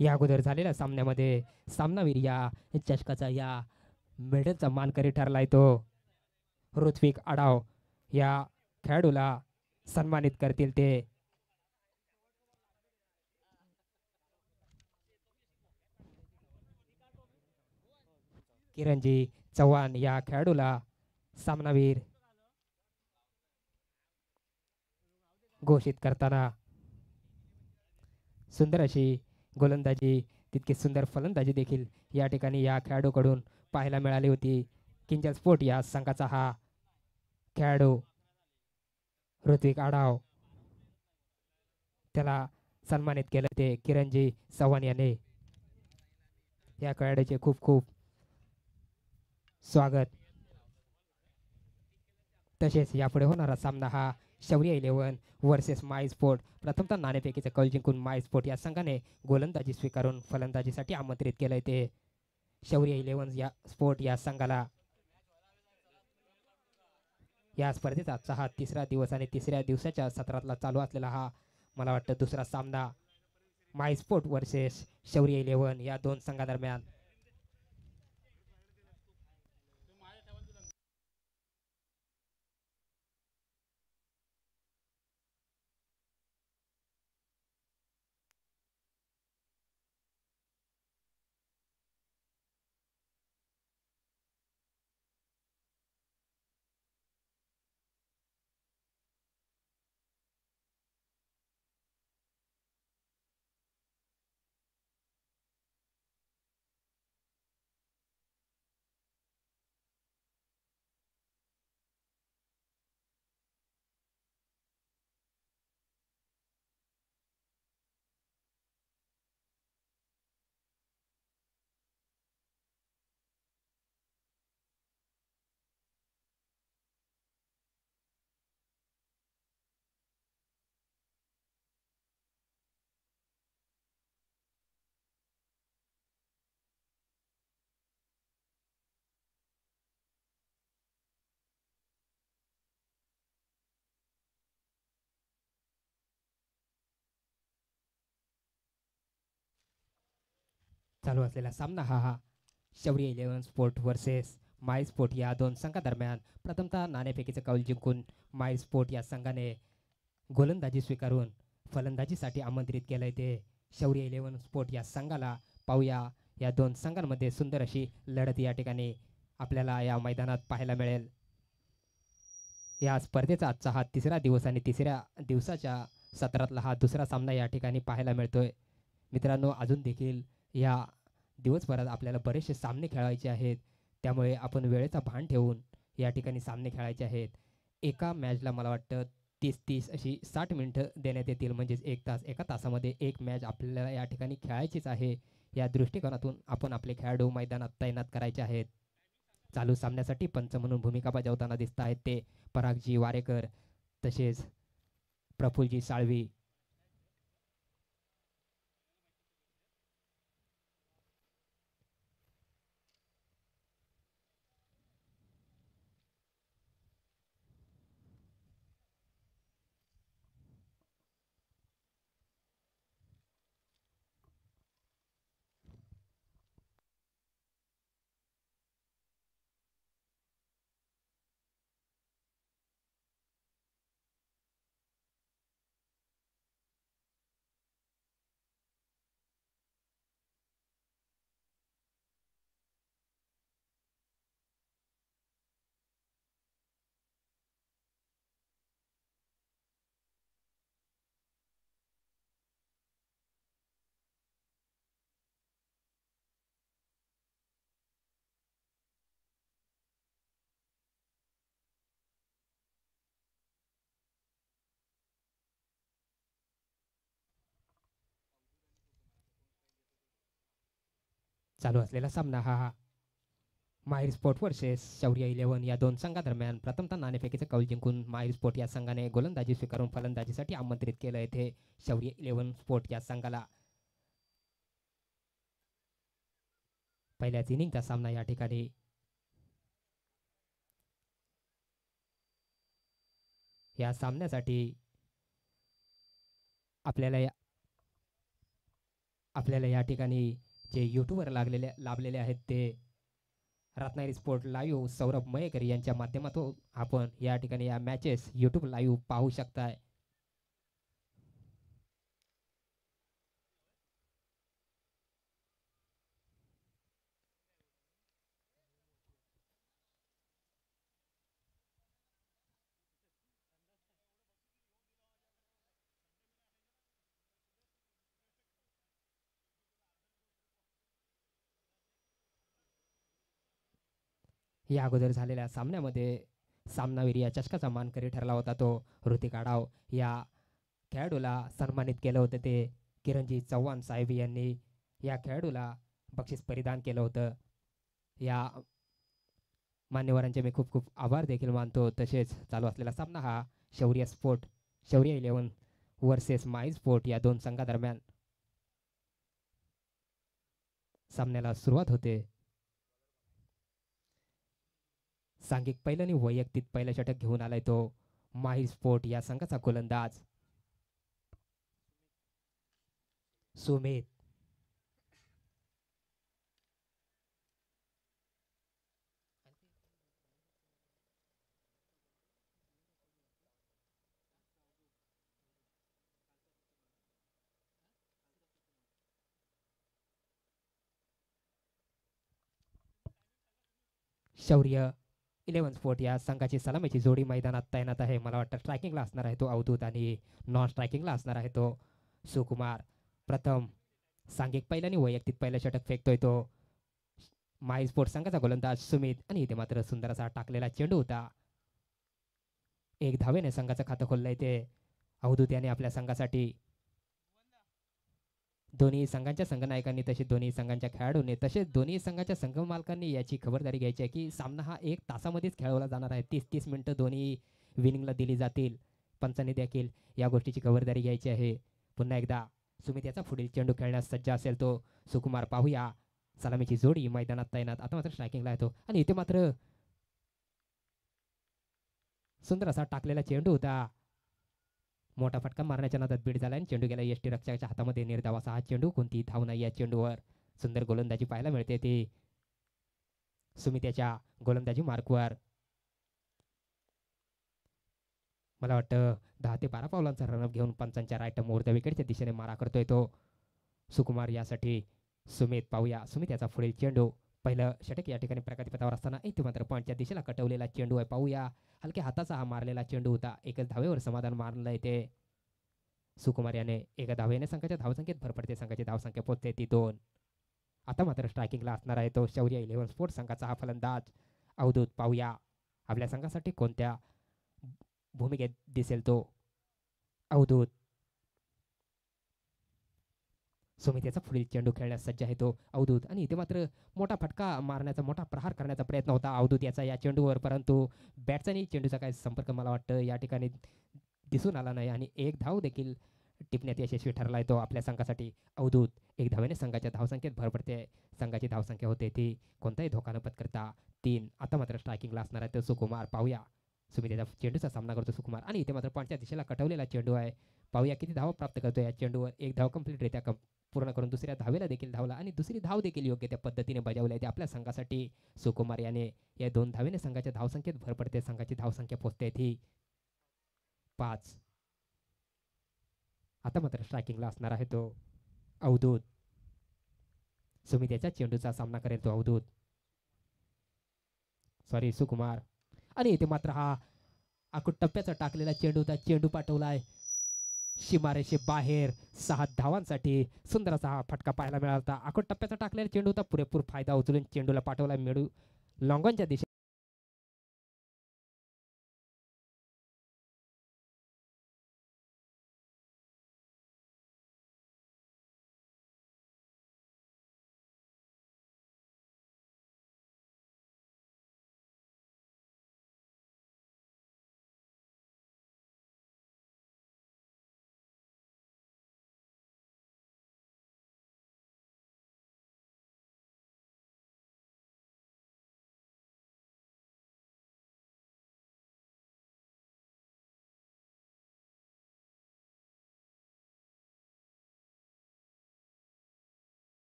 या अगोदर झालेल्या सामन्यामध्ये सामनावीर या चषकाचा या मेडलचा मानकरी ठरलाय तो ऋत्विक आडाव या खेळाडूला सन्मानित करतील ते किरणजी चव्हाण या खेळाडूला सामनावीर घोषित करताना सुंदर अशी गोलंदाजी तितकी सुंदर फलंदाजी देखील या ठिकाणी या खेळाडूकडून पाहायला मिळाली होती. किंजल स्पोर्ट या संघाचा हा खेळाडू ऋत्विक आढाव त्याला सन्मानित केलं ते किरणजी चव्हाण याने. या खेळाडूचे खूप खूप स्वागत. तसेच यापुढे होणारा सामना हा शौर्य 11 वर्सेस माय स्पोर्ट. प्रथमतः नाणेफेकीचा कौल जिंकून माय स्पोर्ट या संघाने गोलंदाजी स्वीकारून फलंदाजीसाठी आमंत्रित केलंय ते शौर्य 11 या स्पोर्ट या संघाला. या स्पर्धेचा आजचा हा तिसरा दिवस आणि तिसऱ्या दिवसाच्या सत्रातला चालू असलेला हा मला वाटतं दुसरा सामना माय स्पोर्ट वर्सेस शौर्य 11 या दोन संघादरम्यान. चालू असलेला सामना हा शौर्य 11 स्पोर्ट वर्सेस माय स्पोर्ट या दोन संघादरम्यान. प्रथमतः नाणेफेकीचं कौल जिंकून माय स्पोर्ट या संघाने गोलंदाजी स्वीकारून फलंदाजीसाठी आमंत्रित केलंय ते शौर्य 11 स्पोर्ट या संघाला. पाहूया या दोन संघांमध्ये सुंदर अशी लढत या ठिकाणी आपल्याला या मैदानात पाहायला मिळेल. या स्पर्धेचा आजचा हा तिसरा दिवस आणि तिसऱ्या दिवसाच्या सत्रातला हा दुसरा सामना या ठिकाणी पाहायला मिळतोय. मित्रांनो, अजून देखील या दिवसभरात आपल्याला बरेचसे सामने खेळायचे आहेत, त्यामुळे आपण वेळेचा भान ठेवून या ठिकाणी सामने खेळायचे आहेत. एका मॅचला मला वाटतं 30 अशी 60 मिनिटं देण्यात येतील, म्हणजेच एक तास. एका तासामध्ये एक मॅच आपल्याला या ठिकाणी खेळायचीच आहे. या दृष्टिकोनातून आपण आपले खेळाडू मैदानात तैनात करायचे आहेत. चालू सामन्यासाठी पंच म्हणून भूमिका बजावताना दिसत आहेत ते परागजी वारेकर तसेच प्रफुल्लजी साळवी. चालू असलेला सामना हा माहिर स्पोर्ट वर्सेस शौर्य 11 या दोन संघादरम्यान. प्रथमतः नाणेफेकीचं कौल जिंकून माहिर स्पोर्ट या संघाने गोलंदाजी स्वीकारून फलंदाजीसाठी आमंत्रित केलं येथे शौर्य 11 स्पोर्ट या संघाला. पहिल्याच इनिंगचा सामना या ठिकाणी या सामन्यासाठी आपल्याला या ठिकाणी जे यूट्यूबवर लाभलेले आहेत ते रत्नागिरी स्पोर्ट लाईव्ह सौरभ मयेकर यांच्या माध्यमातून आपण या ठिकाणी या मॅचेस यूट्यूब लाईव्ह पाहू शकताय. या अगोदर झालेल्या सामन्यामध्ये सामनावीर या चषकाचा मानकरी ठरला होता तो ऋतिक आडाव. या खेळाडूला सन्मानित केलं होतं ते किरणजी चव्हाण साहेब यांनी या खेळाडूला बक्षीस परिधान केलं होतं. या मान्यवरांचे मी खूप खूप आभार देखील मानतो. तसेच चालू असलेला सामना हा शौर्य 11 वर्सेस माई स्पोर्ट या दोन संघादरम्यान सामन्याला सुरुवात होते. सांघिक पैलवानी वैयक्तिक पहिलं षटक घेऊन आलाय तो माही स्पोर्ट या संघाचा गोलंदाज सुमित. शौर्य 11 स्पोर्ट या संघाची सलामीची जोडी मैदानात तैनात आहे. मला वाटतं स्ट्रायकिंगला असणार आहे तो अवधूत आणि नॉन स्ट्रायकिंगला असणार आहे तो सुकुमार. प्रथम सांघिक पैलवानी वैयक्तिक पहिलं षटक फेकतोय तो माई स्पोर्ट संघाचा गोलंदाज सुमित आणि इथे मात्र सुंदर असा टाकलेला चेंडू होता. एक धावेने संघाचं खातं खोललंय ते अवधूत याने आपल्या संघासाठी. दोन्ही संघांच्या संघनायकांनी तसेच दोन्ही संघांच्या खेळाडूंनी तसेच दोन्ही संघाच्या संघ मालकांनी याची खबरदारी घ्यायची आहे की सामना हा 1 तासामध्येच खेळवला जाणार आहे. 30-30 मिनिटं दोन्ही विनिंगला दिली जातील. पंचांनी देखील या गोष्टीची खबरदारी घ्यायची आहे. पुन्हा एकदा सुमित याचा पुढील चेंडू खेळण्यास सज्ज असेल तो सुकुमार. पाहूया सलामीची जोडी मैदानात तैनात. आता मात्र स्ट्रायकिंगला येतो आणि इथे मात्र सुंदर असा टाकलेला चेंडू होता. मोठा फटका मारण्याच्या नादात बीड झाला आणि चेंडू गेला यष्टी रक्षकाच्या हातामध्ये. निर्धाव असा हा चेंडू. कोणती धाव नाही या चेंडूवर. सुंदर गोलंदाजी पाहायला मिळते ती सुमित याच्या गोलंदाजी मार्कवर. मला वाटतं 10 ते 12 पावलांचा रनअप घेऊन पंचांच्या राईट मोर द विकेटच्या दिशेने मारा करतोय तो सुकुमार. यासाठी सुमित. पाहूया सुमित याचा पुढील चेंडू. पहिलं षटक या ठिकाणी प्रगतीपथावर असताना इथे मात्र पॉईंटच्या दिशेला कटवलेला चेंडू आहे. पाहूया हलक्या हाताचा हा मारलेला चेंडू होता. एकच धावेवर समाधान मारलंय ते सुकुमार याने. एका धावेने संघाच्या धावसंख्येत भर पडते. संघाची धावसंख्या पोहोचते ती 2. आता मात्र स्ट्रायकिंगला असणार आहे तो शौर्य 11 स्पोर्ट संघाचा हा फलंदाज अवधूत. पाहूया आपल्या संघासाठी कोणत्या भूमिकेत दिसेल तो अवधूत. सुमित याचा पुढील चेंडू खेळण्यास सज्ज आहे तो अवधूत आणि इथे मात्र मोठा फटका मारण्याचा मोठा प्रहार करण्याचा प्रयत्न होता अवधूत याचा या चेंडूवर. परंतु बॅटचा चेंडूचा काही संपर्क मला वाटतं या ठिकाणी दिसून आला नाही आणि एक धाव देखील टिपण्यात यशस्वी ठरलाय तो आपल्या संघासाठी अवधूत. एक धावेने संघाच्या धावसंख्येत भर पडते. संघाची धावसंख्या होते ती कोणताही धोका न पत्करता 3. आता मात्र स्ट्रायकिंगला असणार आहे तो सुकुमार. पाहूया सुमित याचा चेंडूचा सामना करतो सुकुमार आणि इथे मात्र पॉईंटच्या दिशेला कटवलेला चेंडू आहे. पाहूया किती धाव प्राप्त करतो या चेंडूवर. एक धाव कंप्लीटरित्या पूर्ण करून दुसऱ्या धावेला देखील धावला आणि दुसरी धाव देखील योग्य त्या पद्धतीने बजावली आहे आपल्या संघासाठी सुकुमार याने. या 2 धावेने संघाच्या धावसंख्येत भर पडते. संघाची धावसंख्या पोहोचते ती 5. आता मात्र स्ट्रायकिंगला असणार आहे तो अवधूत. सुमित याच्या चेंडूचा सामना करेल तो अवधूत सुकुमार आणि इथे मात्र हा आकुट टप्प्याचा टाकलेला चेंडू होता. चेंडू पाठवलाय सीमारेषे बाहेर 6 धावांसाठी. सुंदर असा हा फटका पाहायला मिळाला होता. आकुट टप्प्याचा टाकलेला चेंडू होता. पुरेपूर फायदा उचलून चेंडूला पाठवला मेडू लॉंगॉनच्या दिशेने.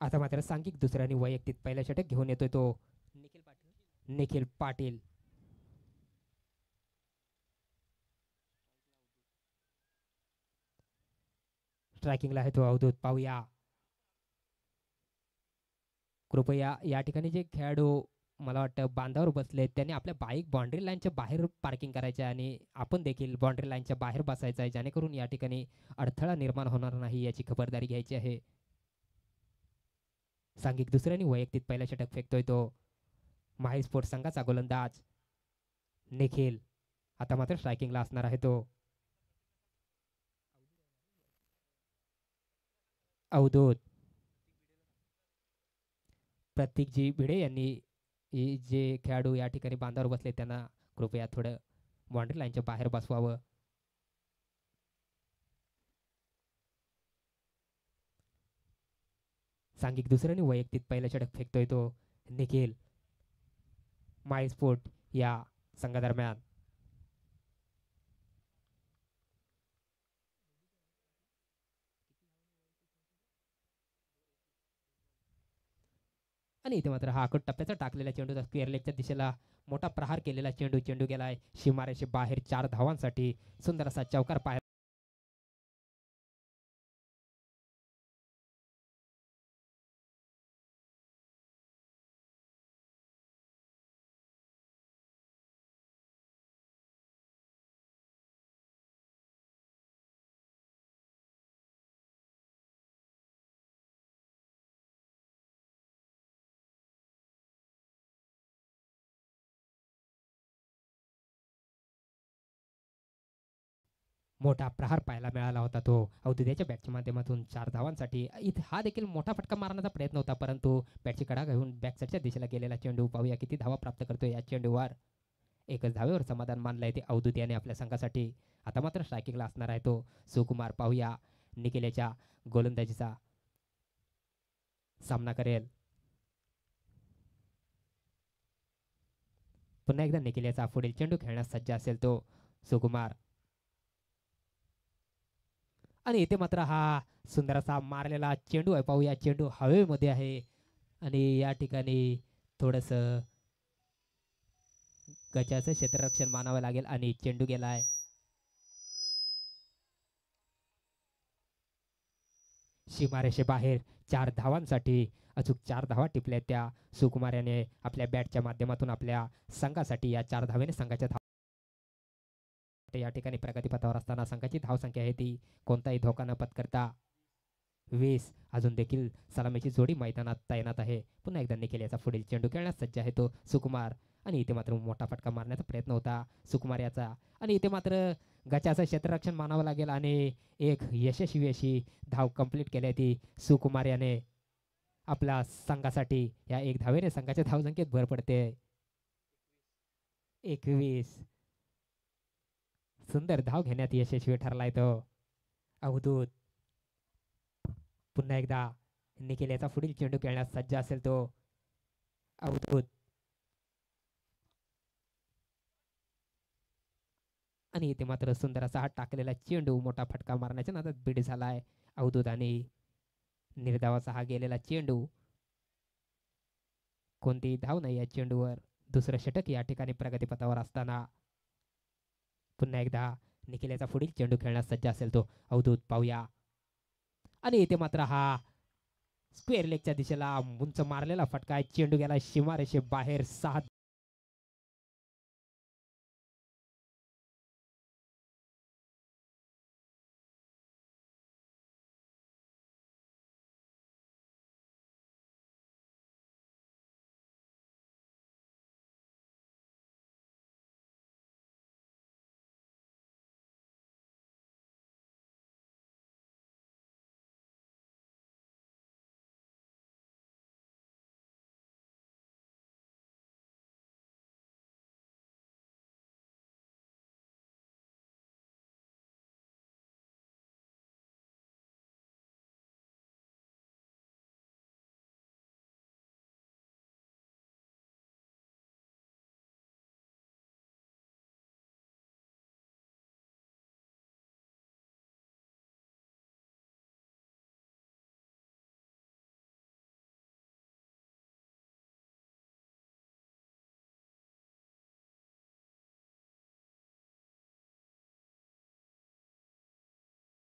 आता मात्र सांघिक दुसऱ्या आणि वैयक्तिक पहिला षटक घेऊन येतोय तो निखिल पाटील. स्ट्रायकिंगला आहे तो अवधूत. पाहूया कृपया या ठिकाणी जे खेळाडू मला वाटतं बांधावर बसले त्यांनी आपल्या बाईक बाउंड्री लाईनच्या बाहेर पार्किंग करायचे आणि आपण देखील बाउंड्री लाईनच्या बाहेर बसायचं आहे, जेणेकरून या ठिकाणी अडथळा निर्माण होणार नाही याची खबरदारी घ्यायची आहे. सांघिक दुसऱ्याने वैयक्तिक पहिला षटक फेकतोय तो माही स्पोर्ट्स संघाचा गोलंदाज निखिल. आता मात्र स्ट्रायकिंगला असणार आहे तो अवधूत. प्रतीकजी भिडे यांनी जे खेळाडू या ठिकाणी बांधावर बसले त्यांना कृपया थोडं बाउंड्री लाईनच्या बाहेर बसवावं. सांघिक दुसऱ्याने वैयक्तिक पहिला षटक फेकतोय तो निखिल माई स्पोर्ट या संघादरम्यान. आणि इथे मात्र हा आखूड टप्प्याचा टाकलेला चेंडूचा स्क्वेअर लेगच्या दिशेला मोठा प्रहार केलेला चेंडू गेलाय सीमारेषे बाहेर 4 धावांसाठी. सुंदर असा चौकार पाहायला मोठा प्रहार पाहायला मिळाला होता तो अवधूताच्या बॅटच्या माध्यमातून 4 धावांसाठी. इथे हा देखील मोठा फटका मारण्याचा प्रयत्न होता, परंतु बॅटची कडा घेऊन बॅकसाईडच्या दिशेला गेलेला चेंडू. पाहूया किती धावा प्राप्त करतोय या चेंडूवर. एकच धावेवर समाधान मानलंय ते अवधूत याने आपल्या संघासाठी. आता मात्र स्ट्रायकिंगला असणार आहे तो सुकुमार. पाहूया निखिलेच्या गोलंदाजीचा सामना करेल. पुन्हा एकदा निखिलेचा पुढील चेंडू खेळण्यास सज्ज असेल तो सुकुमार. आणि इथे मात्र हा सुंदर असा मारलेला चेंडू आहे. पाहूया चेंडू हवेमध्ये आहे आणि या ठिकाणी थोडस गजाचं क्षेत्ररक्षण मानावं लागेल आणि चेंडू गेलाय सीमारेषे बाहेर 4 धावांसाठी. अचूक 4 धावा टिपल्या त्या सुकुमार याने आपल्या बॅटच्या माध्यमातून आपल्या संघासाठी. या 4 धावेने संघाच्या या ठिकाणी प्रगतीपथावर असताना संघाची धावसंख्या आहे ती कोणताही धोका न पत्करता 20. अजून देखील सलामीची जोडी मैदानात तैनात आहे. पुन्हा एकदा निखिल याचा पुढील चेंडू खेळण्यास सज्ज आहे तो सुकुमार. आणि इथे मात्र मोठा फटका मारण्याचा प्रयत्न होता सुकुमार याचा. आणि इथे मात्र गचाचं क्षेत्ररक्षण मानावं लागेल आणि एक यशस्वी अशी धाव कंप्लीट केली ती सुकुमार याने आपल्या संघासाठी. या 1 धावेने संघाच्या धावसंख्येत भर पडते 21. सुंदर धाव घेण्यात यशस्वी ठरलाय तो अवधूत. पुन्हा एकदा निखिल याचा पुढील चेंडू खेळण्यास सज्ज असेल तो अवधूत. आणि इथे मात्र सुंदर असा हा टाकलेला चेंडू मोठा फटका मारण्याच्या नादात बीड झालाय अवधूत. आणि निर्धावाचा हा गेलेला चेंडू. कोणतीही धाव नाही या चेंडूवर. दुसरं षटक या ठिकाणी प्रगतीपथावर असताना पुन्हा एकदा निखिल याचा पुढील चेंडू खेळण्यास सज्ज असेल तो अवधूत. पाहूया. आणि इथे मात्र हा स्क्वेअर लेगच्या दिशेला उंच मारलेला फटका. चेंडू गेला सीमारेषे बाहेर 6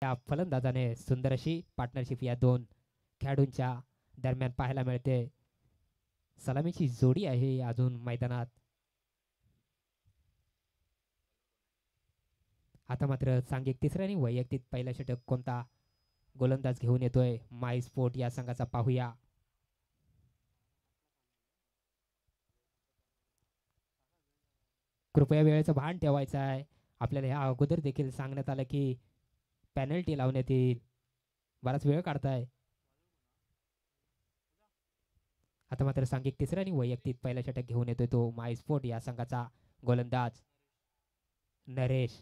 या फलंदाजाने सुंदर अशी पार्टनरशिप या दोन खेळाडूंच्या दरम्यान पाहायला मिळते. सलामीची जोडी आहे अजून मैदानात. आता मात्र सांघिक तिसऱ्या आणि वैयक्तिक पहिला षटक कोणता गोलंदाज घेऊन येतोय माय स्पोर्ट या संघाचा पाहूया. कृपया वेळेचं भान ठेवायचं आहे. आपल्याला ह्या अगोदर देखील सांगण्यात आलं की पेनल्टी लावण्यात येईल. बराच वेळ काढताय. आता मात्र सांघिक तिसऱ्या आणि वैयक्तिक पहिला षटक घेऊन येतोय तो माय स्पोर्ट या संघाचा गोलंदाज नरेश.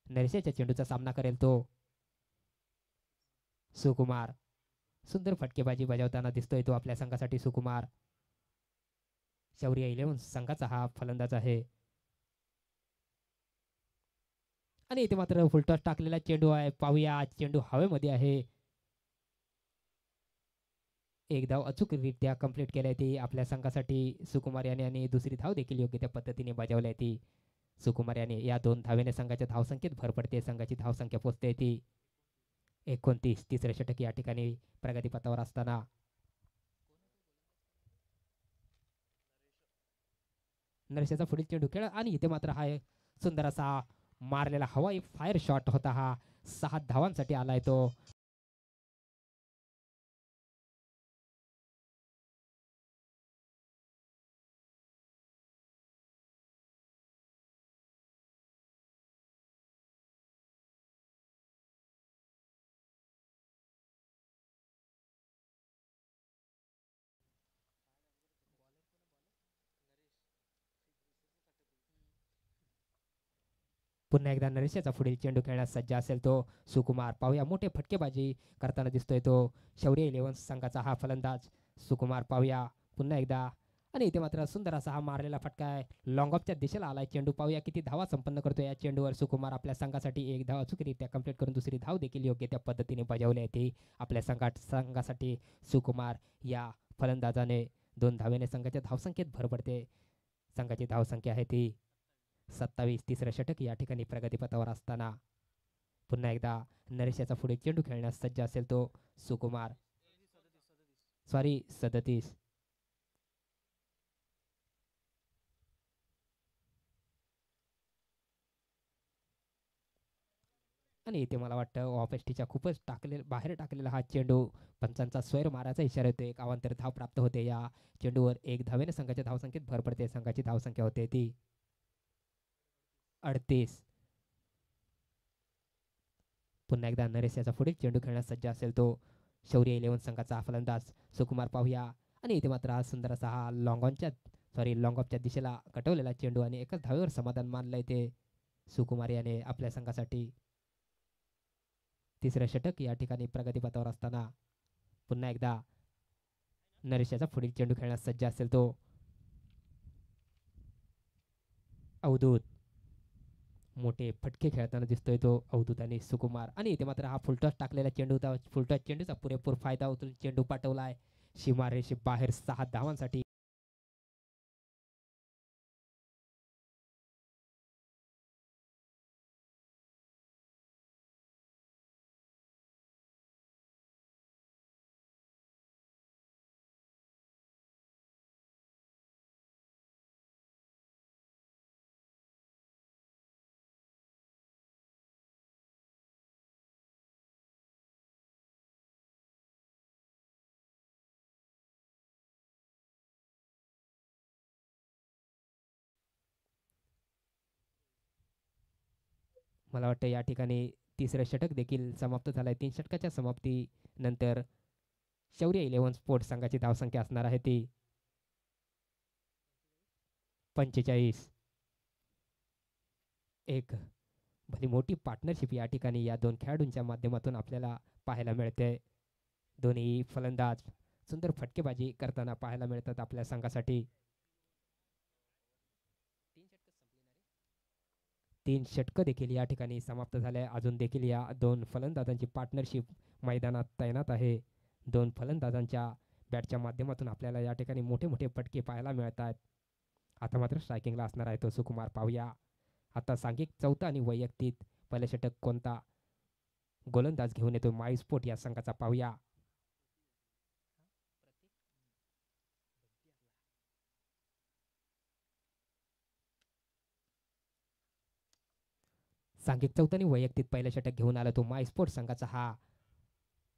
नरेशाच्या चेंडूचा सामना करेल तो सुकुमार. सुंदर फटकेबाजी बजावताना दिसतोय तो आपल्या संघासाठी सुकुमार. शौर्य 11 संघाचा हा फलंदाज आहे. आणि इथे मात्र फुलटॉस टाकलेला चेंडू आहे. पाहूया चेंडू हवेमध्ये आहे. एक धाव अचूकरित्या कंप्लीट केली ती आपल्या संघासाठी सुकुमार याने आणि दुसरी धाव देखील योग्य त्या पद्धतीने बजावली ती सुकुमार याने. या दोन धावेने संघाच्या धावसंख्येत भर पडते. संघाची धावसंख्या पोहोचते ती 29. तिसरे षटक या ठिकाणी प्रगतीपथावर असताना नरशेचा पुढील चेंडू खेळ आणि इथे मात्र हा सुंदर असा मारलेला हवाई फायर शॉट होता. हा 6 धावांसाठी आलाय तो. पुन्हा एकदा नरेशाचा पुढील चेंडू खेळण्यास सज्ज असेल तो सुकुमार. पाहूया मोठे फटकेबाजी करताना दिसतोय तो शौर्य 11 संघाचा हा फलंदाज सुकुमार. पाहूया पुन्हा एकदा आणि इथे मात्र सुंदर असा हा मारलेला फटका आहे. लॉंग ऑफच्या दिशेला आलाय चेंडू. पाहूया किती धावा संपन्न करतो या चेंडूवर सुकुमार. आपल्या संघासाठी एक धाव अचूकरित्या कंप्लीट करून दुसरी धाव देखील योग्य त्या पद्धतीने बजावली आहे ती आपल्या संघासाठी सुकुमार या फलंदाजाने. 2 धावेने संघाच्या धावसंख्येत भर पडते. संघाची धावसंख्या आहे ती 27. तिसरं षटक या ठिकाणी प्रगतीपथावर असताना पुन्हा एकदा नरेशाचा पुढे चेंडू खेळण्यास सज्ज असेल तो सुकुमार. 37. आणि इथे मला वाटतं ऑफेस्टीच्या खूपच बाहेर टाकलेला हा चेंडू पंचांचा स्वैर मारायचा इशारा येतो. एक अवांतर धाव प्राप्त होते या चेंडूवर. 1 धावेने संघाच्या धावसंख्येत भर पडते. संघाची धावसंख्या होते ती 38. पुन्हा एकदा नरेश पुढील चेंडू खेळण्यास सज्ज असेल तो शौर्य 11 संघाचा फलंदाज सुकुमार. पाहूया आणि इथे मात्र हा सुंदर असा हा लॉंग ऑफच्या दिशेला कटवलेला चेंडू आणि एकाच धावेवर समाधान मानलंय ते सुकुमार याने आपल्या संघासाठी. तिसरं षटक या ठिकाणी प्रगतीपथावर असताना पुन्हा एकदा नरेशाचा पुढील चेंडू खेळण्यास सज्ज असेल तो अवधूत. मोठे फटके खेळताना दिसतोय तो अवधूत आणि सुकुमार. आणि इथे मात्र हा फुलटॉस टाकलेला चेंडू होता. फुलटॉस चेंडूचा पुरेपूर फायदा उचलून चेंडू पाठवलाय सीमारेषे बाहेर 6 धावांसाठी. मला वाटतं या ठिकाणी तिसरं षटक देखील समाप्त झालंय. 3 षटकाच्या समाप्ती नंतर शौर्य 11 स्पोर्ट्स संघाची धावसंख्या असणार आहे ती 45. एक भली मोठी पार्टनरशिप या ठिकाणी या दोन खेळाडूंच्या माध्यमातून आपल्याला पाहायला मिळते. दोन्ही फलंदाज सुंदर फटकेबाजी करताना पाहायला मिळतात आपल्या संघासाठी. 3 षटकं देखील या ठिकाणी समाप्त झाले. अजून देखील या 2 फलंदाजांची पार्टनरशिप मैदानात तैनात आहे. 2 फलंदाजांच्या बॅटच्या माध्यमातून आपल्याला या ठिकाणी मोठे मोठे फटके पाहायला मिळतात. आता मात्र स्ट्रायकिंगला असणार आहे तो सुकुमार. पाहूया आता सांघिक चौथा आणि वैयक्तिक पहिलं षटक कोणता गोलंदाज घेऊन येतो माई स्पोर्ट या संघाचा पाहूया. सांघिक चौथ्याने वैयक्तिक पहिलं षटक घेऊन आला तो माय स्पोर्ट्स संघाचा हा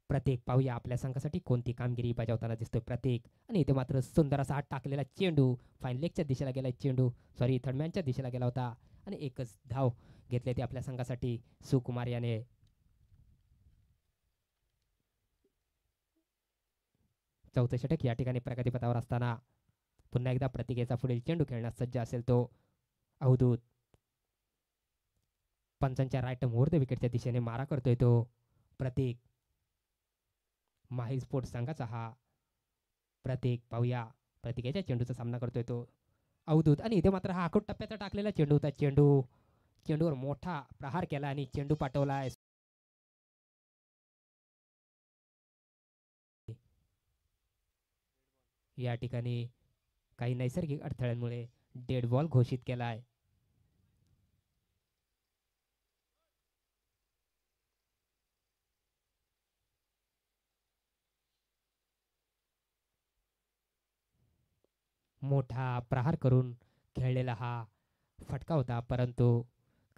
प्रतीक. पाहूया आपल्या संघासाठी कोणती कामगिरी बजावताना दिसतोय प्रतीक. आणि इथे मात्र सुंदर असा हा टाकलेला चेंडू फाईन लेगच्या दिशेला गेला चेंडू, सॉरी थर्डमॅनच्या दिशेला गेला होता आणि एकच धाव घेतले ते आपल्या संघासाठी सुकुमार याने. चौथं षटक या ठिकाणी प्रगतीपथावर असताना पुन्हा एकदा प्रतिकेचा पुढील चेंडू खेळण्यास सज्ज असेल तो अवधूत. पंचांच्या राईट मुहूर्त विकेटच्या दिशेने मारा करतोय तो प्रतीक. माही स्पोर्ट्स संघाचा हा प्रतीक. पाहूया प्रतिकेच्या चेंडूचा सामना करतोय तो अवधूत. आणि इथे मात्र हा आखूड टप्प्याचा टाकलेला चेंडू होता. चेंडूवर मोठा प्रहार केला आणि चेंडू पाठवला. या ठिकाणी काही नैसर्गिक अडथळ्यांमुळे डेड बॉल घोषित केला आहे. मोठा प्रहार करून खेळलेला हा फटका होता, परंतु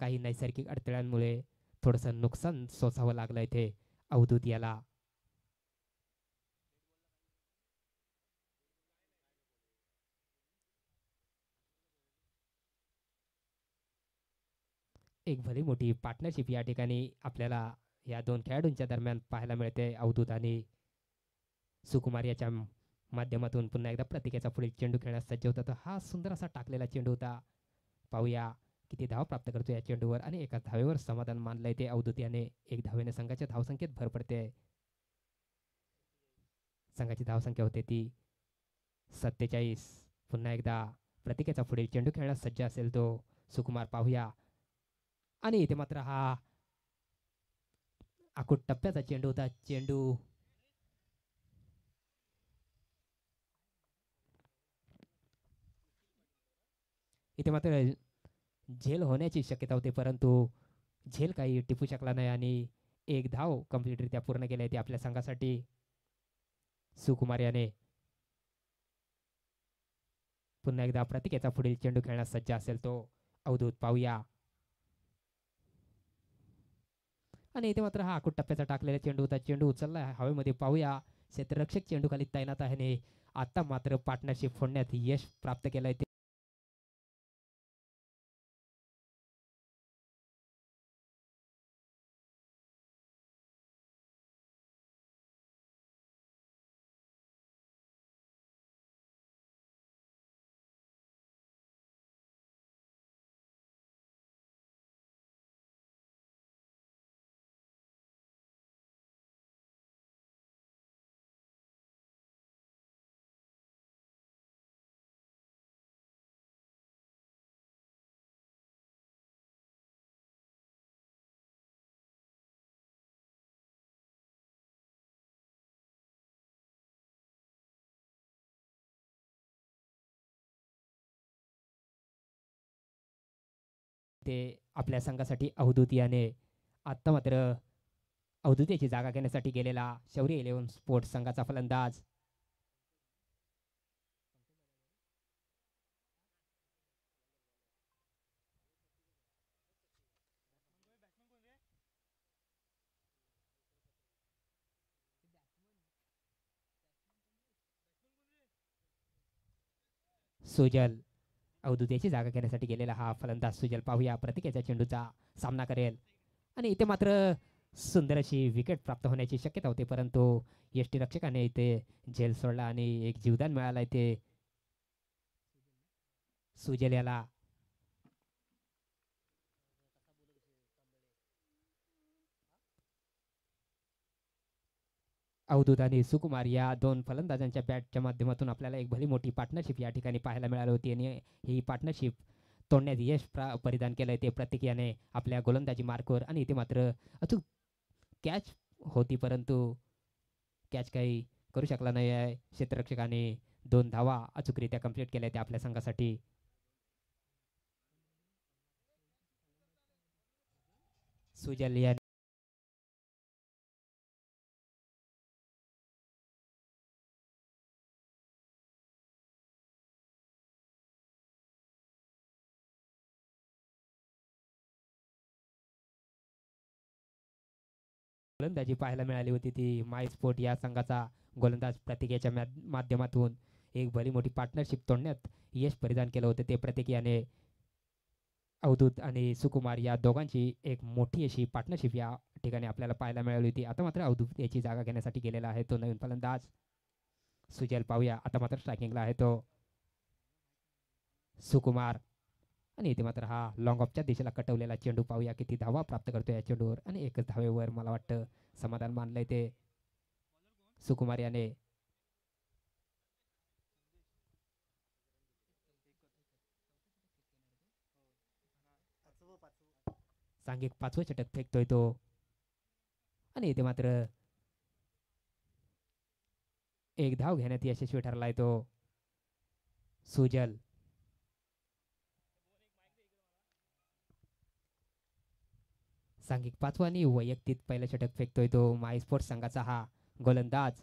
काही नैसर्गिक अडथळ्यांमुळे थोडंसं नुकसान सोसावं लागलं इथे अवधूत याला. एक भली मोठी पार्टनरशिप या ठिकाणी आपल्याला या दोन खेळाडूंच्या दरम्यान पाहायला मिळते. अवधूत आणि सुकुमार याच्या माध्यमातून पुन्हा एकदा प्रतिकेचा पुढील चेंडू खेळण्यास सज्ज होता. तर हा सुंदर असा टाकलेला चेंडू होता. पाहूया किती धाव प्राप्त करतो या चेंडूवर. आणि एका धावेवर समाधान मानलंय ते अवधूत याने. एक धावेने संघाच्या धावसंख्येत भर पडते. संघाची धावसंख्या होते ती 47. पुन्हा एकदा प्रतिकेचा पुढील चेंडू खेळण्यास सज्ज असेल तो सुकुमार. पाहूया. आणि इथे मात्र हा आखूड टप्प्याचा चेंडू होता. चेंडू इथे मात्र झेल होण्याची शक्यता होती, परंतु झेल काही टिपू शकला नाही आणि एक धाव कंप्लीटरित्या पूर्ण केली आहे ती आपल्या संघासाठी सुकुमार याने. पुन्हा एकदा प्रतिकेचा पुढील चेंडू खेळण्यास सज्ज असेल तो अवधूत. पाहूया. आणि इथे मात्र हा आखूड टप्प्याचा टाकलेला चेंडू होता. चेंडू उचलला हवेमध्ये. पाहूया क्षेत्ररक्षक चेंडू खाली तैनात आहे. आता मात्र पार्टनरशिप फोडण्यात यश प्राप्त केलंय ते आपल्या संघासाठी अवधूत याने. आता मात्र अवधूत याची जागा घेण्यासाठी गेलेला शौर्य 11 स्पोर्ट्स संघाचा फलंदाज सुजल. अवधूत याची जागा घेण्यासाठी गेलेला हा फलंदाज सुजल. पाहूया प्रतिकेच्या चेंडूचा सामना करेल. आणि इथे मात्र सुंदर अशी विकेट प्राप्त होण्याची शक्यता होती, परंतु यष्टीरक्षकाने इथे झेल सोडला आणि एक जीवदान मिळाला इथे सुजल याला. अवधूत आणि सुकुमार या दोन फलंदाजांच्या बॅटच्या माध्यमातून आपल्याला एक भली मोठी पार्टनरशिप या ठिकाणी पाहायला मिळाली होती. आणि ही पार्टनरशिप तोडण्यात यश परिधान केलंय ते प्रतीक याने आपल्या गोलंदाजी मार्कवर. आणि इथे मात्र अचूक कॅच होती, परंतु कॅच काही करू शकला नाही आहे. क्षेत्ररक्षकाने 2 धावा अचूकरित्या कंप्लीट केल्या त्या आपल्या संघासाठी. सुजल याने गोलंदाजी पाहायला मिळाली होती ती माय स्पोर्ट या संघाचा गोलंदाज प्रतीक माध्यमातून एक भली मोठी पार्टनरशिप तोडण्यात यश परिधान केलं होतं. ते प्रतीक याने अवधूत आणि सुकुमार या दोघांची एक मोठी अशी पार्टनरशिप या ठिकाणी आपल्याला पाहायला मिळाली होती. आता मात्र अवधूत याची जागा घेण्यासाठी गेलेला आहे तो नवीन फलंदाज सुजल पाहूया. आता मात्र स्ट्रायकिंगला आहे तो सुकुमार आणि इथे मात्र हा लॉंग ऑफच्या दिशेला कटवलेला चेंडू पाहूया किती धावा प्राप्त करतो या चेंडूवर आणि एकच धावेवर मला वाटतं समाधान मानलंय ते सुकुमार याने. सांघिक 5वं षटक फेकतोय तो आणि इथे मात्र एक धाव घेण्यात यशस्वी ठरलाय तो सुजल. सांघिक 5वं आणि वैयक्तिक पहिलं षटक फेकतोय तो माय स्पोर्ट्स संघाचा हा गोलंदाज.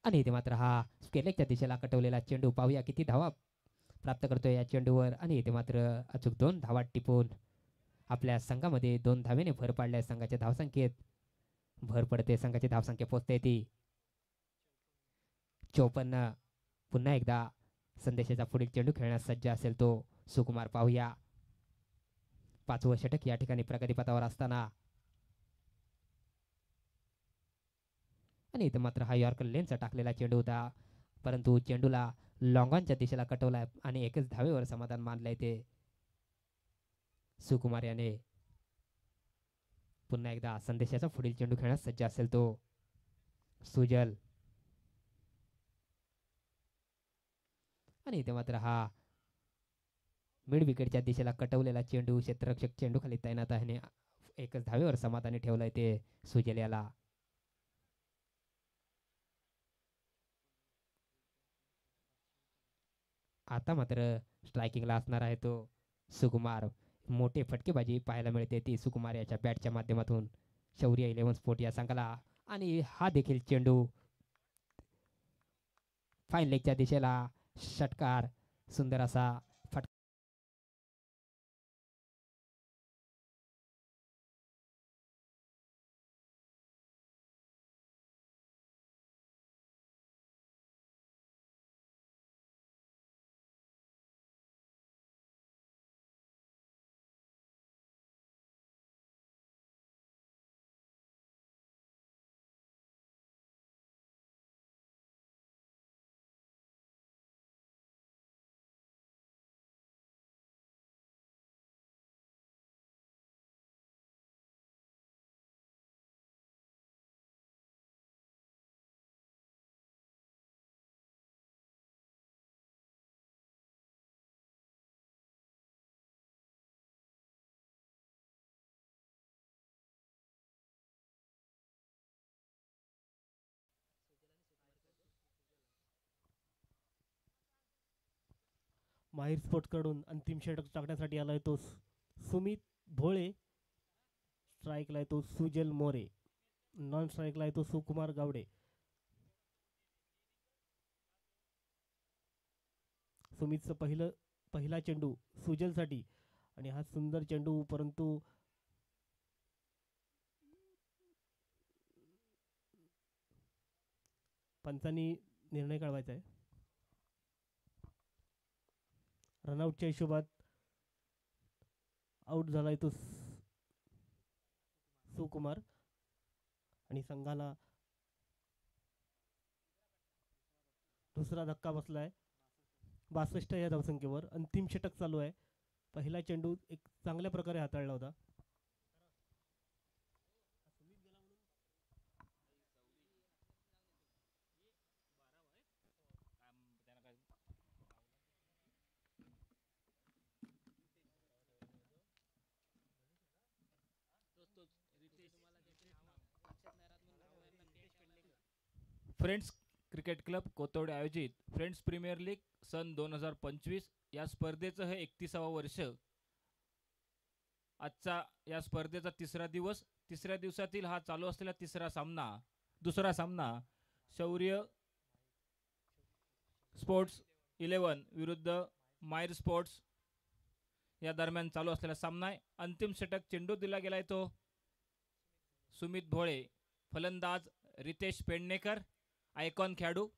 आणि इथे मात्र हा स्केलेकच्या दिशेला कटवलेला चेंडू पाहूया किती धावा प्राप्त करतोय या चेंडूवर आणि इथे मात्र अचूक 2 धावा टिपून आपल्या संघामध्ये 2 धावेने भर पाडल्या. संघाच्या धावसंख्येत भर पडते. संघाची धावसंख्या पोहोचते ती 54. पुन्हा एकदा संदेशाचा पुढील चेंडू खेळण्यास सज्ज असेल तो सुकुमार पाहूया. 5वं षटक या ठिकाणी प्रगतीपथावर असताना आणि इथे मात्र हा यॉर्कर लेनचा टाकलेला चेंडू होता परंतु चेंडूला लॉंगॉनच्या दिशेला कटवला आणि एकच धावेवर समाधान मानलंय ते सुकुमार याने. पुन्हा एकदा संदेशाचा पुढील चेंडू खेळण्यास सज्ज असेल तो सुजल आणि इथे मात्र हा मिड विकेटच्या दिशेला कटवलेला चेंडू क्षेत्ररक्षक चेंडू खाली तैनात आहे. एकच धावेवर समाधानी ठेवलंय ते सुजल याला. आता मात्र स्ट्रायकिंगला असणार आहे तो सुकुमार. मोठे फटकेबाजी पाहायला मिळते ती सुकुमार याच्या बॅटच्या माध्यमातून शौर्य 11 स्पोर्ट या संघाला आणि हा देखील चेंडू फाईन लेगच्या दिशेला षटकार सुंदर असा फटका. माहीर स्पोर्ट्सकडून अंतिम षटक टाकण्यासाठी आलाय तो सुमित भोळे. स्ट्राईकला आहे तो सुजल मोरे. नॉन स्ट्राईकला आहे तो सुकुमार गावडे. सुमितचं पहिला चेंडू सुजलसाठी आणि हा सुंदर चेंडू परंतु पंचांनी निर्णय कळवायचा आहे. रनआउटच्या हिशोबात आउट झालाय तो सुकुमार आणि संघाला दुसरा धक्का बसलाय 62 या धावसंख्येवर. अंतिम षटक चालू आहे. पहिला चेंडू एक चांगल्या प्रकारे हाताळला होता. फ्रेंड्स क्रिकेट क्लब कोथवडे आयोजित फ्रेंड्स प्रीमियर लीग सन 2025 या स्पर्धेचं हे 31वा वर्ष. आजचा या स्पर्धेचा तिसरा दिवस. तिसऱ्या दिवसातील हा चालू असलेला दुसरा सामना शौर्य स्पोर्ट्स इलेवन विरुद्ध मायर स्पोर्ट्स या दरम्यान चालू असलेला सामना आहे. अंतिम षटक चेंडू दिला गेलाय तो सुमित भोळे, फलंदाज रितेश पेडणेकर, आयकॉन खेळाडू.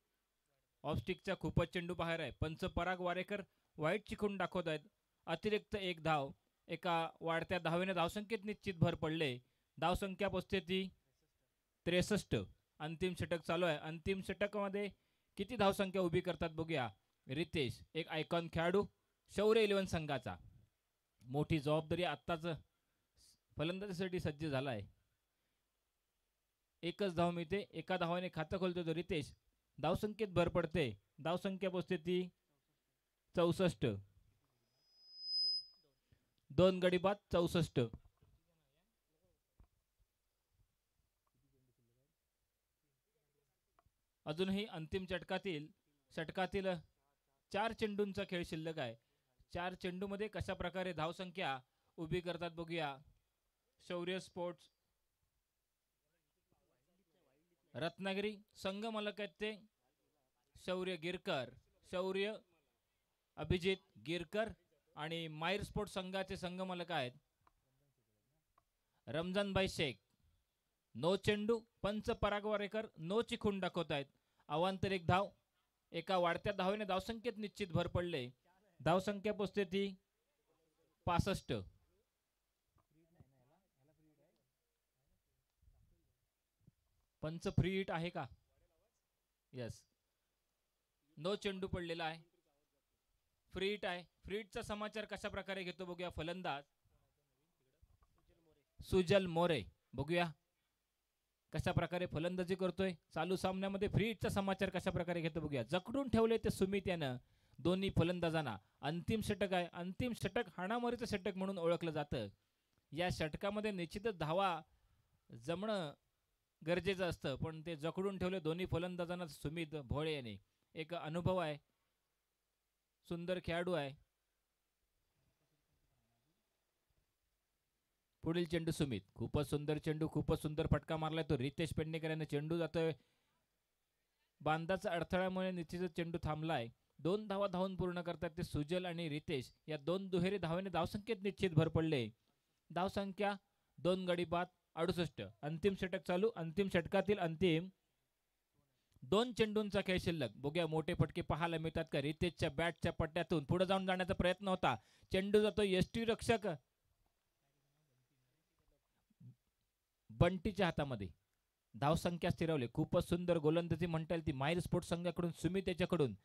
ऑफस्टिकचा खूपच चेंडू बाहेर आहे. पंच पराग वारेकर वाईट चिखून दाखवत आहेत. अतिरिक्त एक धाव एका वाढत्या धावेने धावसंख्येत निश्चित भर पडले. धावसंख्या पोचते ती 63. अंतिम षटक चालू आहे. अंतिम षटकामध्ये किती धावसंख्या उभी करतात बघूया. रितेश एक आयकॉन खेळाडू शौर्य 11 संघाचा. मोठी जबाबदारी आत्ताच फलंदाजीसाठी सज्ज झाला आहे. एकच धाव मिळते. एका धावाने खातं खोलतो तो रितेश. धावसंख्येत भर पडते. धावसंख्या पोचते ती 64. 2 गडी बाद 64. अजूनही अंतिम षटकातील 4 चेंडूंचा खेळ शिल्लक आहे. 4 चेंडूमध्ये कशा प्रकारे धावसंख्या उभी करतात बघूया. शौर्य स्पोर्ट्स रत्नागिरी संघ मालक आहेत ते शौर्य अभिजित गिरकर आणि मायर स्पोर्ट्स संघाचे संघ मालक आहेत रमजानभाई शेख. नो चेंडू पंच परागवारेकर नो चिखून दाखवत आहेत. अवांतर एक धाव एका वाढत्या धावेने धावसंख्येत निश्चित भर पडले. धावसंख्या पोचते ती 65. पंच फ्री हिट आहे का? यस. नो चेंडू पडलेला आहे. फ्री हिट आहे. फ्री हिटचा समाचार कशा प्रकारे घेतो बघूया. फलंदाज सुजल मोरे. बघूया कशा प्रकारे फलंदाजी करतोय. चालू सामन्यामध्ये फ्री हिटचा समाचार कशा प्रकारे घेतो बघूया. जकडून ठेवले ते सुमित यानं दोन्ही फलंदाजांना. अंतिम षटक आहे. अंतिम षटक हाणामारीचं षटक म्हणून ओळखलं जातं. या षटकामध्ये निश्चितच धावा जमणं गरजेचं असतं, पण ते जकडून ठेवले दोन्ही फलंदाजांना सुमित भोळे याने. एक अनुभव आहे. सुंदर खेळाडू आहे. पुढील चेंडू सुमित. खूपच सुंदर चेंडू. खूपच सुंदर फटका मारलाय तो रितेश पेडणेकर याने. चेंडू जातोय बांधाचा अडथळ्यामुळे निश्चितच चेंडू थांबलाय. 2 धावा धावून पूर्ण करतात ते सुजल आणि रितेश. या 2 दुहेरी धावेने धावसंख्येत निश्चित भर पडले. धावसंख्या 2 गडी बाद 68. अंतिम षटक चालू. अंतिम षटकातील अंतिम 2 चेंडूंचा खेळ शिल्लक. बघूया मोठे फटके पाहायला मिळतात का. रितेशच्या बॅटच्या पट्ट्यातून पुढे जाऊन जाण्याचा प्रयत्न होता. चेंडू जातो यष्टीरक्षक बंटीच्या हातामध्ये. धावसंख्या स्थिरवली. खूपच सुंदर गोलंदाजी म्हणता येईल ती मायर स्पोर्ट्स संघाकडून. सुमित याच्याकडून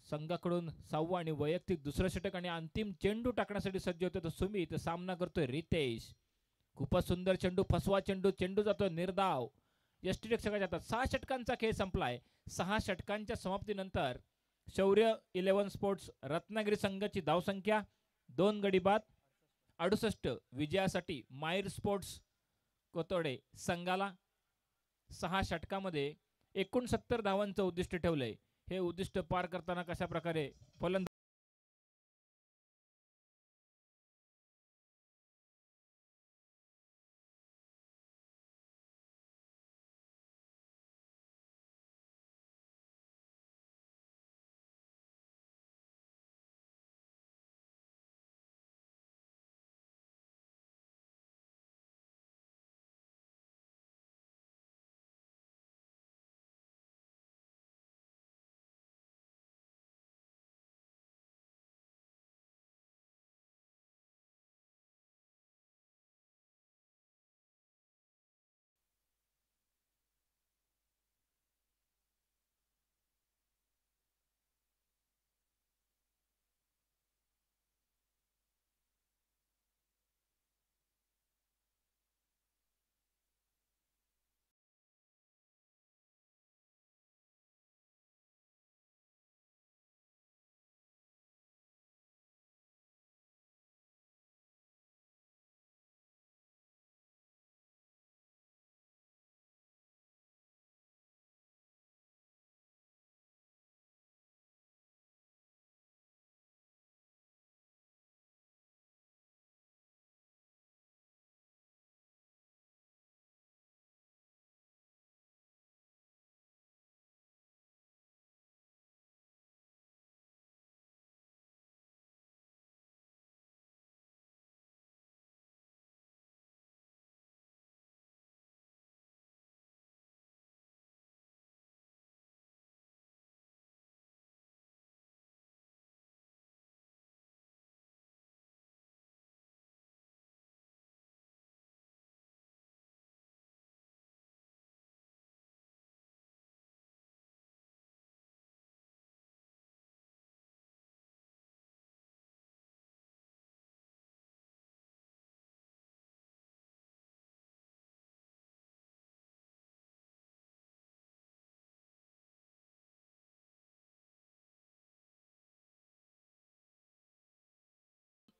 संघाकडून 6वा आणि वैयक्तिक दुसरं षटक आणि अंतिम चेंडू टाकण्यासाठी सज्ज होते तो सुमित. सामना करतोय रितेश. खूपच सुंदर चेंडू. फसवा चेंडू. चेंडू जातो निर्धाव यष्टीरक्षकाच्या हातात. 6 षटकांचा खेळ संपलाय. 6 षटकांच्या समाप्तीनंतर शौर्य 11 स्पोर्ट्स रत्नागिरी संघाची धावसंख्या 2 गडी बाद 68. विजयासाठी मायर स्पोर्ट्स कोतोडे संघाला 6 षटकामध्ये 69 धावांचं उद्दिष्ट ठेवलंय. हे उद्दिष्ट पार करताना कशा प्रकारे फलंदाज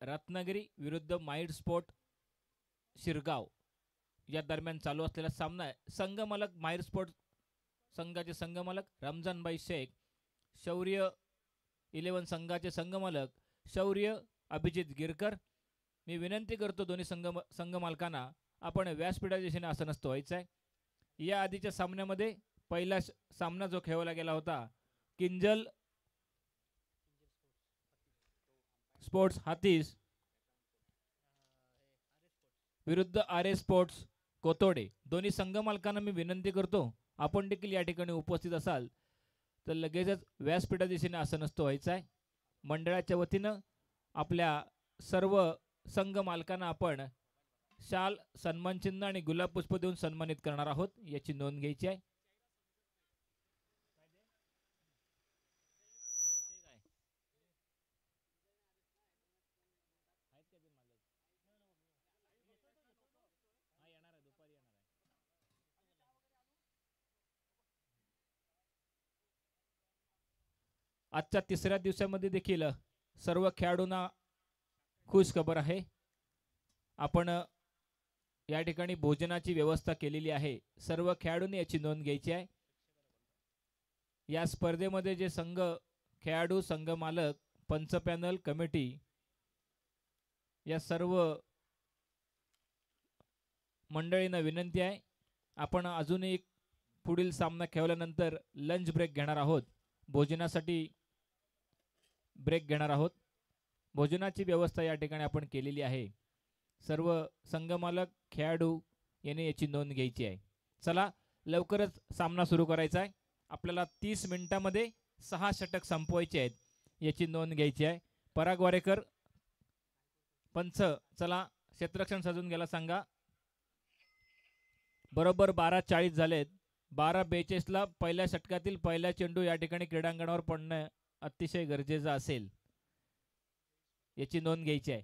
रत्नागिरी विरुद्ध माइंड स्पोर्ट शिरगाव या दरम्यान चालू असलेला सामना आहे. संघमालक माइंड स्पोर्ट संघाचे संघमालक रमजानबाई शेख, शौर्य 11 संघाचे संघमालक शौर्य अभिजित गिरकर. मी विनंती करतो दोन्ही संघ मालकांना आपण व्यासपीठाच्या दिशेने आसनस्थ व्हायचं आहे. या आधीच्या सामन्यामध्ये पहिला सामना जो खेळवला गेला होता किंजल स्पोर्ट्स हातीस विरुद्ध आर स्पोर्ट्स कोतोडे. दोन्ही संघ मालकांना मी विनंती करतो आपण देखील या ठिकाणी उपस्थित असाल तर लगेचच व्यासपीठा दिशेने आसनस्थ व्हायचं आहे. मंडळाच्या वतीनं आपल्या सर्व संघ मालकांना आपण शाल, सन्मानचिन्ह आणि गुलाब पुष्प देऊन सन्मानित करणार आहोत, याची नोंद घ्यायची आहे. आजच्या तिसऱ्या दिवसामध्ये देखील सर्व खेळाडूंना खुश खबर आहे. आपण या ठिकाणी भोजनाची व्यवस्था केलेली आहे. सर्व खेळाडूंनी याची नोंद घ्यायची आहे. या स्पर्धेमध्ये जे संघ, खेळाडू, संघ मालक, पंच पॅनल, कमिटी या सर्व मंडळींना विनंती आहे आपण अजून एक पुढील सामना खेळल्यानंतर लंच ब्रेक घेणार आहोत. भोजनासाठी ब्रेक घेणार आहोत. भोजनाची व्यवस्था या ठिकाणी आपण केलेली आहे. सर्व संघमालक, खेळाडू यांनी याची नोंद घ्यायची आहे. चला लवकरच सामना सुरू करायचा आहे. आपल्याला 30 मिनिटांमध्ये 6 षटक संपवायचे आहेत, याची नोंद घ्यायची आहे. पराग वारेकर पंच, चला क्षेत्ररक्षण सजून गेला सांगा. बरोबर 12:40 झालेत. 12:42 पहिल्या षटकातील पहिला चेंडू या ठिकाणी क्रीडांगणावर पडणं अतिशय गरजेचं असेल, याची नोंद घ्यायची आहे.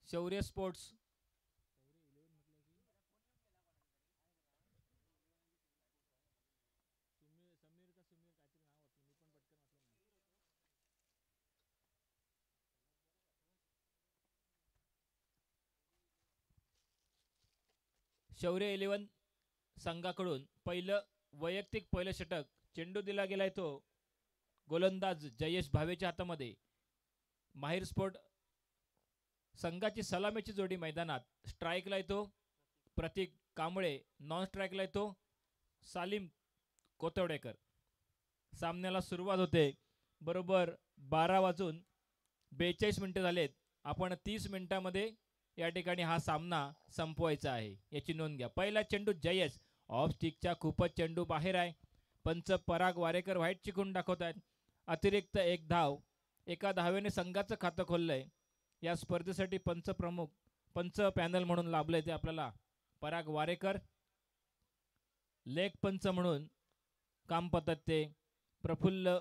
शौर्य स्पोर्ट्स शौर्य 11 संघाकडून वैयक्तिक पहिलं षटक. चेंडू दिला गेलाय तो गोलंदाज जयेश भावेच्या हातामध्ये. माहिर स्पोर्ट संघाची सलामीची जोडी मैदानात. स्ट्राईकला येतो प्रतीक कांबळे, नॉन स्ट्राईकला येतो सालीम कोतवडेकर. सामन्याला सुरुवात होते. बरोबर 12:42 झालेत. आपण 30 मिनिटांमध्ये या ठिकाणी हा सामना संपवायचा आहे, याची नोंद घ्या. पहिला चेंडू जयेश ऑफ स्टिकच्या खूपच चेंडू बाहेर आहे. पंच पराग वारेकर व्हाईट चिकून दाखवत आहेत. अतिरिक्त एक धाव, एका धावेने संघाचं खातं खोललंय. या स्पर्धेसाठी पंच पॅनल म्हणून लाभलंय ते आपल्याला पराग वारेकर. लेग पंच म्हणून काम पाहतात ते प्रफुल्ल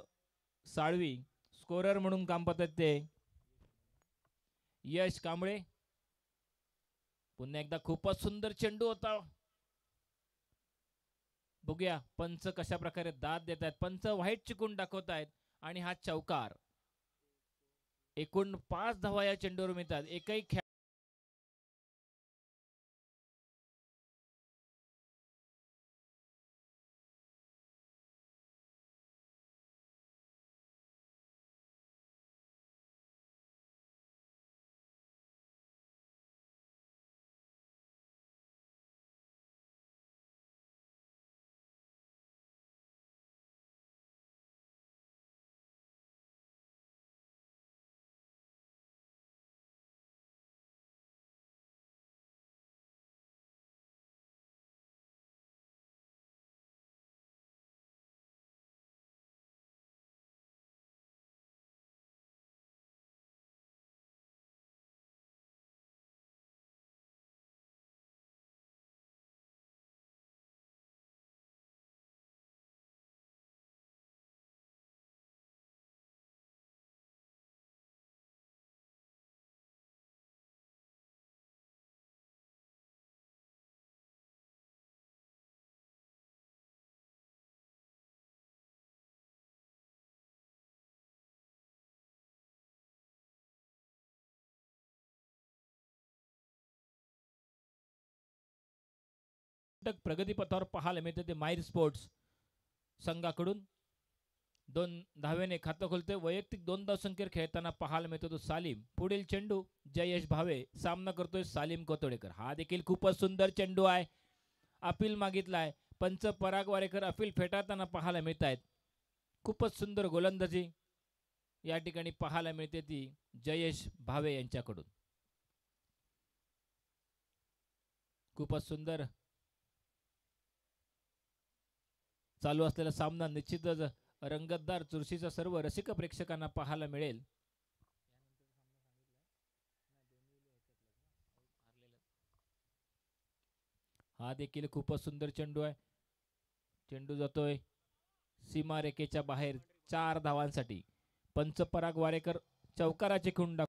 साळवी. स्कोरर म्हणून काम पाहतात ते यश कांबळे. पुन्हा एकदा खूपच सुंदर चेंडू होता. बघूया पंच कशा प्रकारे दाद देत आहेत. पंच व्हाईट चिकून दाखवत आहेत आणि हा चौकार. एकूण 5 धावा या चेंडूवर मिळतात. एकही प्रगतीपथावर पाहायला मिळते ते माहीर स्पोर्ट्स संघाकडून 2 धावेने खातं खोलते. वैयक्तिक 2 धावसंख्येवर खेळताना पाहायला मिळतो तो सालीम. पुढील चेंडू जयेश भावे सामना करतोय सालीम कोतोडेकर. हा देखील खूपच सुंदर चेंडू आहे. अपील मागितलाय. पंच पराग वारेकर अपील फेटाळताना पाहायला मिळत आहेत. खूपच सुंदर गोलंदाजी या ठिकाणी पाहायला मिळते ती जयेश भावे यांच्याकडून. खूपच सुंदर चालू असलेला सामना निश्चितच रंगतदार चुरशीचा सर्व रसिक प्रेक्षकांना पाहायला मिळेल. हा देखील खूपच सुंदर चेंडू आहे. चेंडू जातोय सीमारेखेच्या बाहेर 4 धावांसाठी. पंच पराग वारेकर चौकाराचे खुंड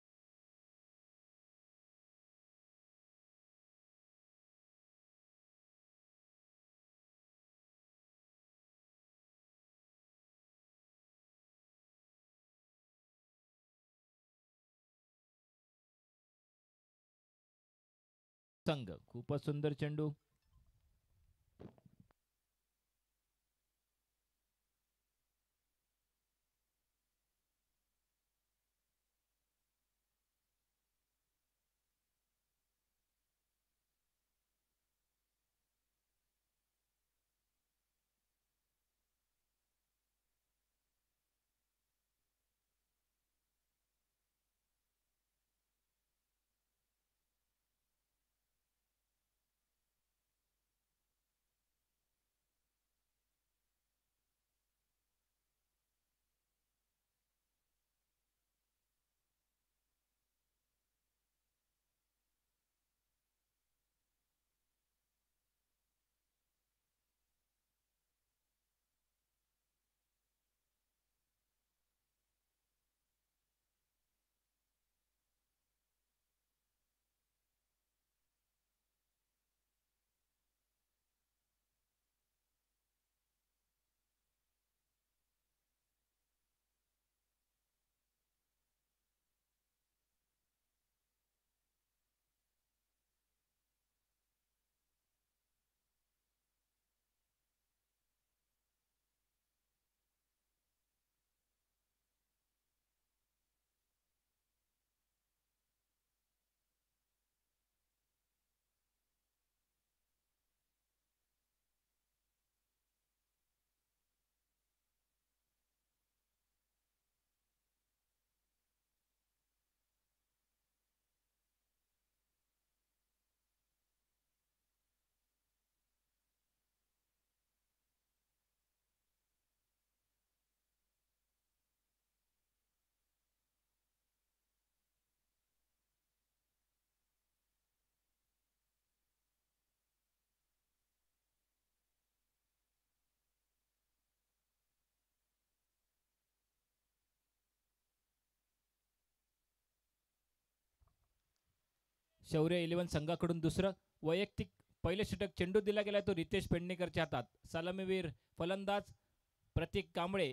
संघ. खूपच सुंदर चेंडू. शौर्य 11 संघाकडून दुसरं वैयक्तिक पहिले षटक चेंडू दिला गेला तो रितेश पेडणेकरच्या हातात. सलामीवीर फलंदाज प्रतीक कांबळे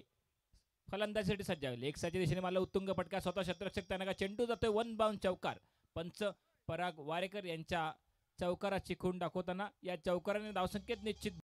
फलंदाजीसाठी सज्ज आहे. लेगसाच्या दिशेने मला उत्तुंग फटका. स्वतः शतरक्षक त्यांना चेंडू जातोय 1 बाउंड चौकार. पंच पराग वारेकर यांच्या चौकाराची खूण दाखवताना या चौकाराने धावसंख्येत निश्चित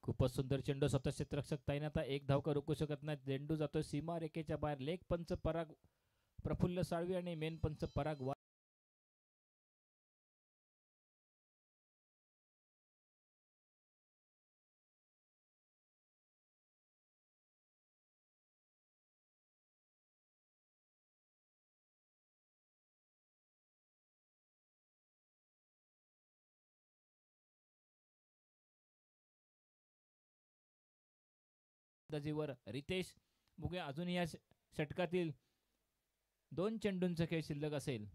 खूपच सुंदर चेंडू. स्वतः क्षेत्ररक्षक तैनात. एक धाव का रोखू शकत नाही. चेंडू जातोय सीमा रेखेच्या बाहेर. लेग पंच पराग प्रफुल्ल साळवी आणि मेन पंच पराग फलंदाजीवर रितेश. बघूया अजून या षटकातील 2 चेंडूंचा खेळ शिल्लक असेल,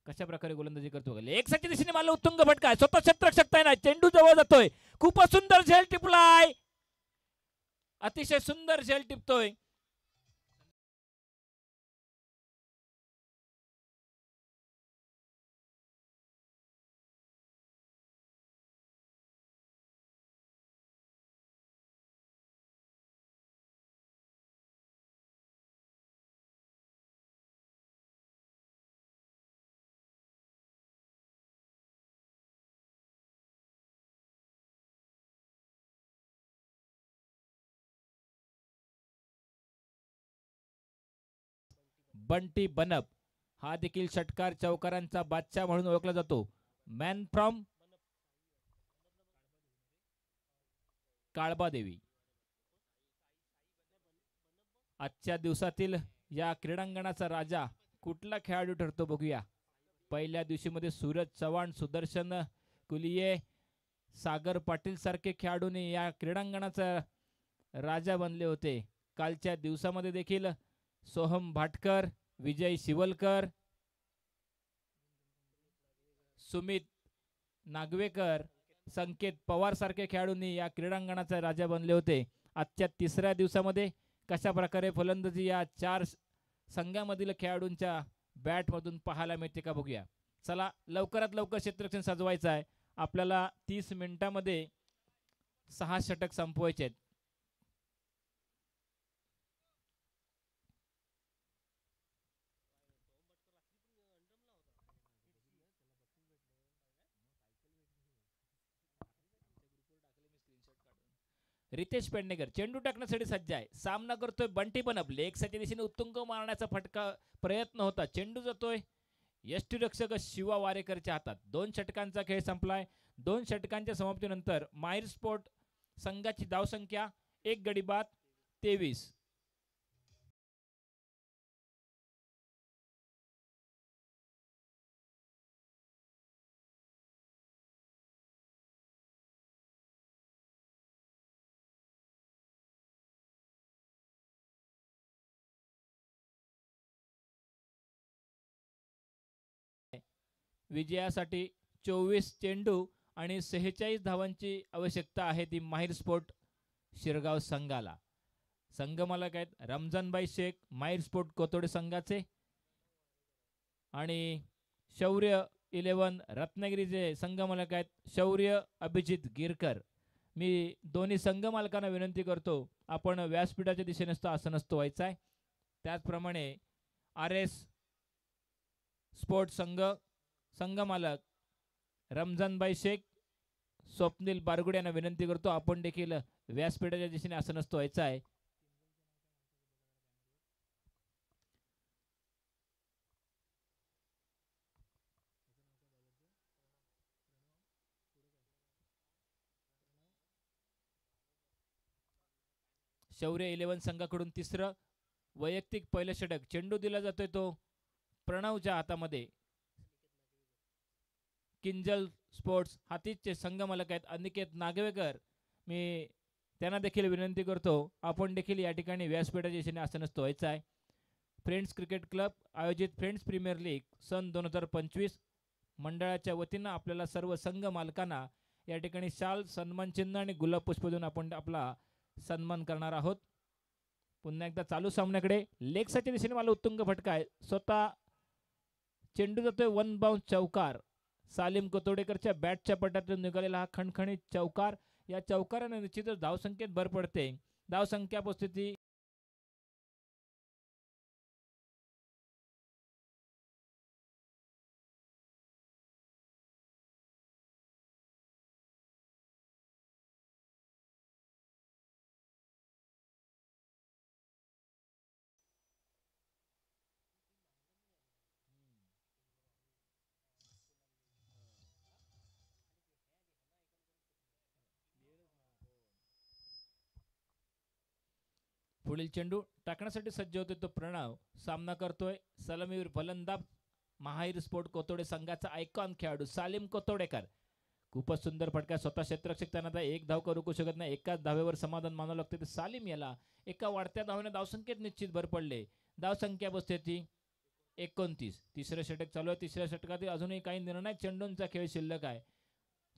कशा प्रकारे गोलंदाजी करतो. लेगच्या दिशेने मारला उत्तुंग फटका, स्वतः क्षेत्ररक्षक नाही, चेंडू जवळ जातोय. खूपच सुंदर झेल टिपलाय, अतिशय सुंदर झेल टिपतोय. बंटी बनप हा देखील षटकार चौकारांचा बादशाह म्हणून ओळखला जातो. Man from Kalbadevi. आजच्या दिवसातील या क्रीडांगणाचा राजा कुठला खेळाडू ठरतो बघूया. पहिल्या दिवशीमध्ये सूरज चव्हाण, सुदर्शन कुलिये, सागर पाटील सारखे खेळाडूंनी या क्रीडांगणाचा राजा बनले होते. कालच्या दिवसामध्ये देखील सोहम भाटकर, विजय शिवलकर, सुमित नागवेकर, संकेत पवार सारखे खेळाडूंनी या क्रीडांगणाचा राजा बनले होते. आजच्या तिसऱ्या दिवसामध्ये कशा प्रकारे फलंदाजी या 4 संघामधील खेळाडूंच्या बॅटमधून पाहायला मिळते का बघूया. चला लवकरात लवकर क्षेत्ररक्षण सजवायचं आहे. आपल्याला 30 मिनिटांमध्ये 6 षटक संपवायचे आहेत. रितेश पेडणेकर चेंडू टाकण्यासाठी सज्ज आहे. सामना करतोय बंटी बनप. लेगच्या दिशेने उत्तुंग मारण्याचा फटका प्रयत्न होता, चेंडू जातोय यष्टीरक्षक शिवा वारेकरच्या हातात. 2 षटकांचा खेळ संपलाय. 2 षटकांच्या समाप्तीनंतर माहिर स्पोर्ट संघाची धावसंख्या 1 गडी बाद 23. विजयासाठी 24 चेंडू आणि 46 धावांची आवश्यकता आहे ती माहिर स्पोर्ट शिरगाव संघाला. संघ मालक आहेत रमजानबाई शेख, माहिर स्पोर्ट कोथोडे संघाचे, आणि शौर्य 11 रत्नागिरीचे संघ मालक आहेत शौर्य अभिजित गिरकर. मी दोन्ही संघ मालकांना विनंती करतो, आपण व्यासपीठाच्या दिशेने असं नसतो व्हायचा आहे. त्याचप्रमाणे RS स्पोर्ट संघ मालक रमजानबाई शेख, स्वप्नील बारगुडे यांना विनंती करतो, आपण देखील व्यासपीठाच्या दिशेने असं नसतो व्हायचा आहे. शौर्य 11 संघाकडून तिसरं वैयक्तिक पहिलं षटक. चेंडू दिला जातोय तो प्रणवच्या हातामध्ये. किंजल स्पोर्ट्स हातीचे संघ मालक आहेत अनिकेत नागवेकर. मी त्यांना देखील विनंती करतो, आपण देखील या ठिकाणी व्यासपीठाच्या दिशेने असं नसतो व्हायचं आहे. फ्रेंड्स क्रिकेट क्लब आयोजित फ्रेंड्स प्रीमियर लीग सन 2025 मंडळाच्या वतीनं आपल्याला सर्व संघ मालकांना या ठिकाणी शाल, सन्मान चिन्ह आणि गुलाब पुष्प देऊन आपण आपला सन्मान करणार आहोत. पुन्हा एकदा चालू सामन्याकडे. लेगच्या दिशेने मला उत्तुंग फटका आहे, स्वतः चेंडू जातोय 1 बाउन्स चौकार. सालीम कोतोडेकरच्या बॅटच्या पट्ट्यातून निघालेला हा खणखणीत चौकार. या चौकाराने निश्चितच धावसंख्येत भर पडते. धावसंख्या उपस्थिती पुढील चेंडू टाकण्यासाठी सज्ज होते तो प्रणव. सामना करतोय सलामीवीर फलंदाज माहिर स्पोर्ट कोथोडे संघाचा आयकॉन खेळाडू सालीम कोतोडेकर. खूपच सुंदर फटका. स्वतः क्षेत्ररक्षक त्यांना आता एक धाव करू रोखू शकत नाही. एकाच धावेवर समाधान मानावं लागते. तर सालिम याला एका वाढत्या धावेने धावसंख्येत निश्चित भर पडले. धावसंख्या बसते ती 29. तिसरं षटक चालू आहे. तिसऱ्या षटकात अजूनही काही निर्णायक चेंडूंचा खेळ शिल्लक आहे.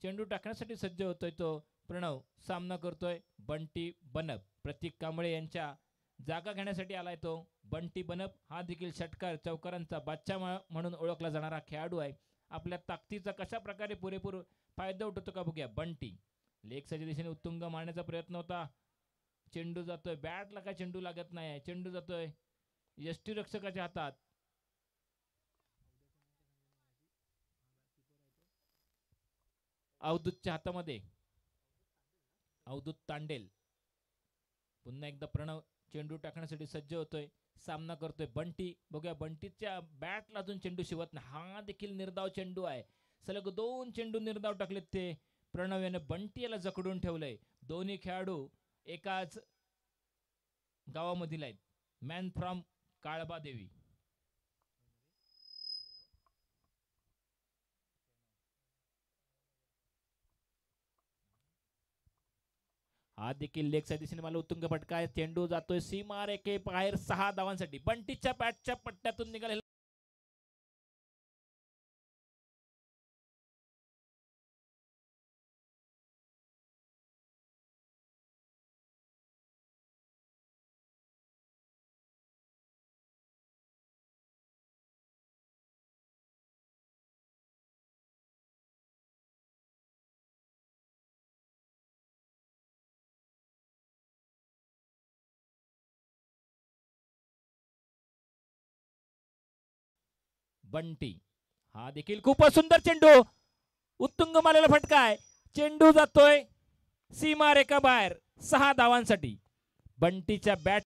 चेंडू टाकण्यासाठी सज्ज होतोय तो प्रणव. सामना करतोय बंटी बनप. प्रतीक कांबळे यांच्या जागा घेण्यासाठी आलाय तो बंटी बनप. हा देखील षटकार चौकारांचा बादशाह म्हणून ओळखला जाणारा खेळाडू आहे. आपल्या ताकदीचा कशा प्रकारे पुरेपूर फायदा उठवतो का बघूया. बंटी लेगच्या दिशेने उत्तुंग मारण्याचा प्रयत्न होता. चेंडू जातोय बॅटला, काय चेंडू लागत नाही. चेंडू जातोय यष्टीरक्षकाच्या हातात. अवधूतच्या हातामध्ये. अवधूत तांडेल. पुन्हा एकदा प्रणव चेंडू टाकण्यासाठी सज्ज होतोय. सामना करतोय बंटी. बघूया बंटीच्या बॅटला अजून चेंडू शिवत नाही. हा देखील निर्धाव चेंडू आहे. सलग 2 चेंडू निर्धाव टाकलेत ते प्रणव याने. बंटी याला जखडून ठेवलंय. दोन्ही खेळाडू एकाच गावामधील आहेत. Man from Kalbadevi. हा देखील लेगच्या दिशेने मला उत्तुंग फटका आहे. चेंडू जातोय सीमा रेखे बाहेर 6 धावांसाठी. बंटीच्या बॅटच्या पट्ट्यातून निघालेला बंटी. हा देखील खूपच सुंदर चेंडू. उत्तुंग मारलेला फटका आहे. चेंडू जातोय सीमा रेखा बाहेर 6 धावांसाठी. बंटीच्या बॅट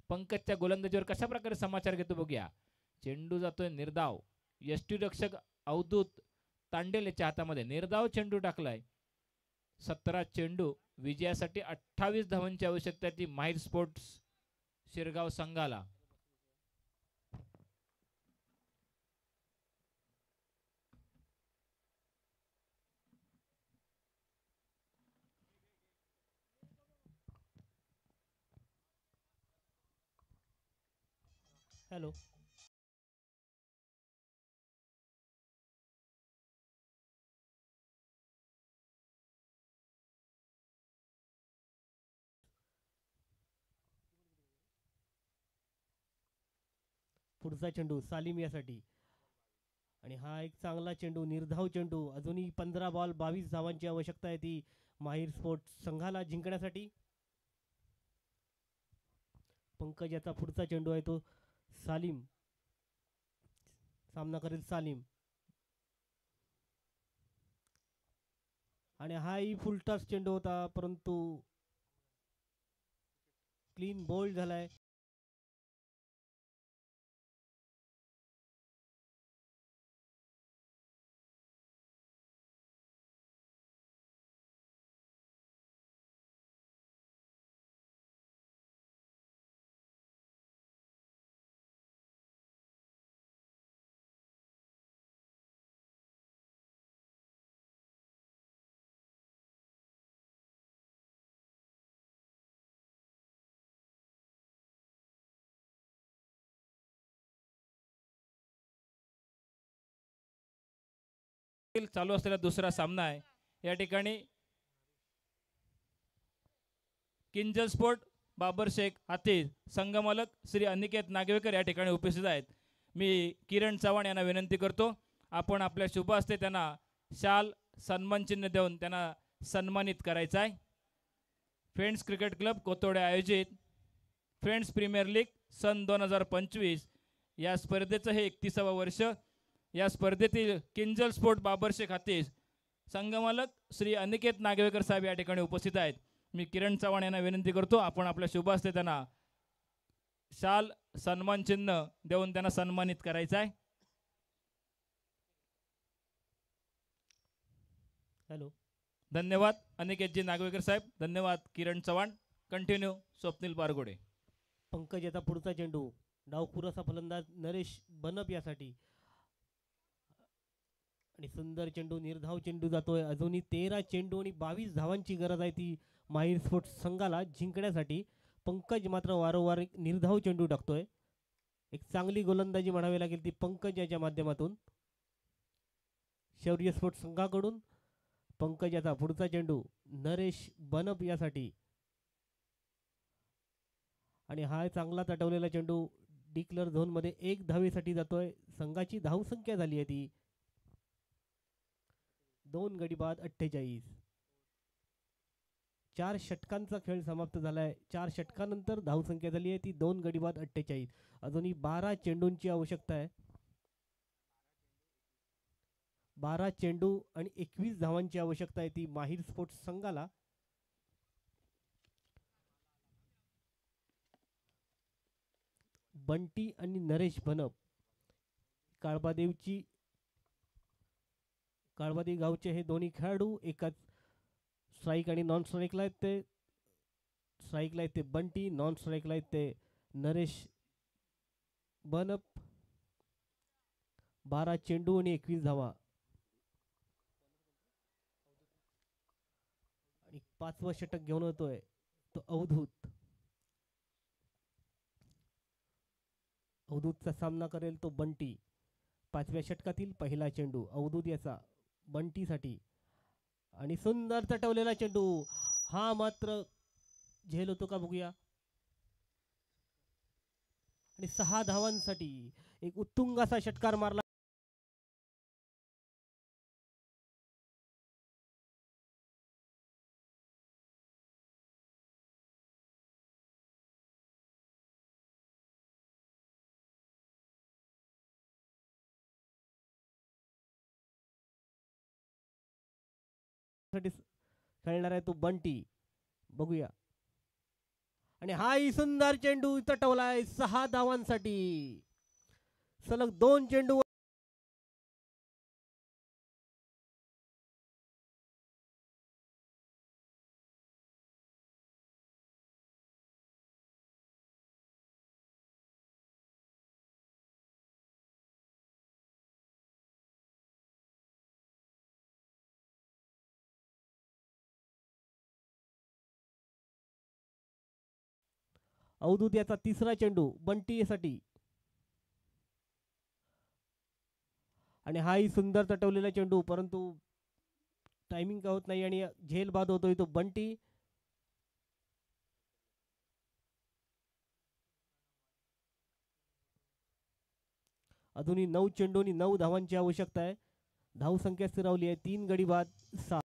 पंकजच्या गोलंदाजीवर कशा प्रकारे समाचार घेतो बघूया. चेंडू जातोय निर्धाव. यष्टीरक्षक अवधूत तांडेल याच्या हातामध्ये. निर्धाव चेंडू टाकलाय. 17 चेंडू विजयासाठी 28 धावांची आवश्यकता ती माहीर स्पोर्ट्स शिरगाव संघाला. हॅलो. पुढचा चेंडू सालिम यासाठी. आणि हा एक चांगला चेंडू, निर्धाव चेंडू. अजूनही 15 बॉल 22 धावांची आवश्यकता आहे ती माहीर स्पोर्ट्स संघाला जिंकण्यासाठी. पंकज याचा पुढचा चेंडू आहे तो सालिम. सामना करेल सालिम. आणि हाही फुलटॉस चेंडू होता, परंतु क्लीन बोल्ड झालाय. चालू असलेला दुसरा सामना आहे. या ठिकाणी किंजल स्पोर्ट बाबर शेख हाती संघमालक श्री अनिकेत नागवेकर या ठिकाणी उपस्थित आहेत. मी किरण चव्हाण यांना विनंती करतो, आपण आपल्या शुभ हस्ते त्यांना शाल सन्मान चिन्ह देऊन त्यांना सन्मानित करायचं आहे. फ्रेंड्स क्रिकेट क्लब कोतोडे आयोजित फ्रेंड्स प्रीमियर लीग सन 2025 या स्पर्धेचं हे 31वे वर्ष. या स्पर्धेतील किंजल स्पोर्ट बाबर शेख हातीस संघमालक श्री अनिकेत नागवेकर साहेब या ठिकाणी उपस्थित आहेत. मी किरण चव्हाण यांना विनंती करतो, आपण आपल्या शुभ हस्ते त्यांना शाल सन्मान चिन्ह देऊन त्यांना सन्मानित करायचं आहे. हॅलो. धन्यवाद अनिकेतजी नागवेकर साहेब. धन्यवाद किरण चव्हाण. कंटिन्यू स्वप्नील पारगोडे. पंकज याचा पुढचा चेंडू डावखुर असा फलंदाज नरेश बनप यासाठी आणि सुंदर चेंडू निर्धाव चेंडू जातोय. अजूनही 13 चेंडू आणि 22 धावांची गरज आहे ती माहीर स्पोर्ट्स संघाला जिंकण्यासाठी. पंकज मात्र वारंवार एक निर्धाव चेंडू टाकतोय. एक चांगली गोलंदाजी म्हणावी लागेल ती पंकज याच्या माध्यमातून. शौर्य स्पोर्ट्स संघाकडून पंकज याचा पुढचा चेंडू नरेश बनप यासाठी आणि हा चांगला तटवलेला चेंडू डिक्लर झोन मध्ये 1 धावेसाठी जातोय. संघाची धावसंख्या झाली आहे ती 2 गडी बाद 48. 4 षटकांचा खेळ समाप्त झालाय. 4 षटकानंतर धावसंख्या झाली आहे ती 2 गडी बाद 48. अजूनही 12 चेंडूंची आवश्यकता आहे. 12 चेंडू आणि 21 धावांची आवश्यकता आहे ती माहीर स्पोर्ट्स संघाला. बंटी आणि नरेश बनप काळबादेव गावचे हे दोन्ही खेळाडू एकाच स्ट्राईक आणि नॉन स्ट्राईकला आहेत. ते स्ट्राईकला आहेत ते बंटी, नॉन स्ट्राईकला आहेत ते नरेश बनप. 12 चेंडू आणि 21 धावा आणि 5वं षटक घेऊन होतोय तो अवधूत. अवधूतचा सामना करेल तो बंटी. 5व्या षटकातील पहिला चेंडू अवधूत याचा बंटीसाठी आणि सुंदर तटवलेला चेंडू. हा मात्र झेल होतो का बघूया. आणि 6 धावांसाठी एक उत्तुंग असा षटकार मारला. खेळणार आहे तो बंटी. बघूया. आणि हाही सुंदर चेंडू तटवलाय 6 धावांसाठी. सलग 2 चेंडू अवधूत याचा तिसरा चेंडू बंटीसाठी आणि हाही सुंदर तटवलेला चेंडू, परंतु टायमिंग का होत नाही आणि झेल बाद होतोय तो बंटी. अजूनही 9 चेंडू आणि 9 धावांची आवश्यकता आहे. धावसंख्या स्थिरावली आहे 3 गडी बाद 7.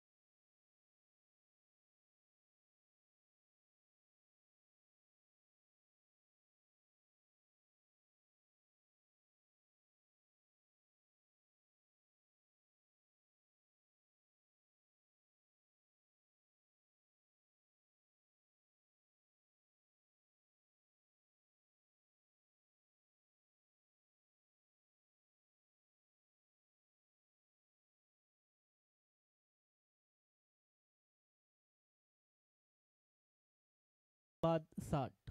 बाद 60.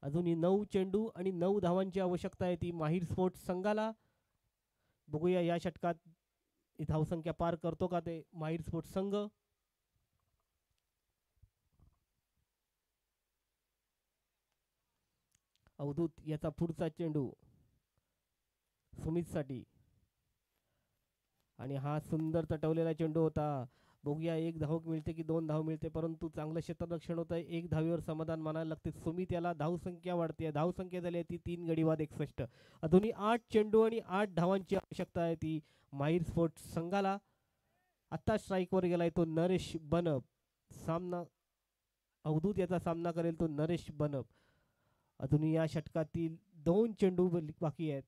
अजूनही 9 चेंडू आणि 9 धावांची आवश्यकता आहे ती माहीर स्पोर्ट्स संघाला. बघूया या षटकात धावसंख्या पार करतो का ते माहीर स्पोर्ट्स संघ. अवधूत याचा पुढचा चेंडू सुमितसाठी आणि हा सुंदर तटवलेला चेंडू होता. बघूया एक धाव मिळते की दोन धाव मिळते, परंतु चांगलं क्षेत्ररक्षण होतं. एक धावीवर समाधान मानायला लागते. सुमित याला धावसंख्या वाढते. धावसंख्या झाली आहे ती 3 गडी बाद 61. अजूनही 8 चेंडू आणि 8 धावांची आवश्यकता आहे ती माहीर स्पोर्ट्स संघाला. आत्ता स्ट्राईकवर गेलाय तो नरेश बनप. सामना अवधूत याचा सामना करेल तो नरेश बनप. अजूनही या षटकातील 2 चेंडू बाकी आहेत.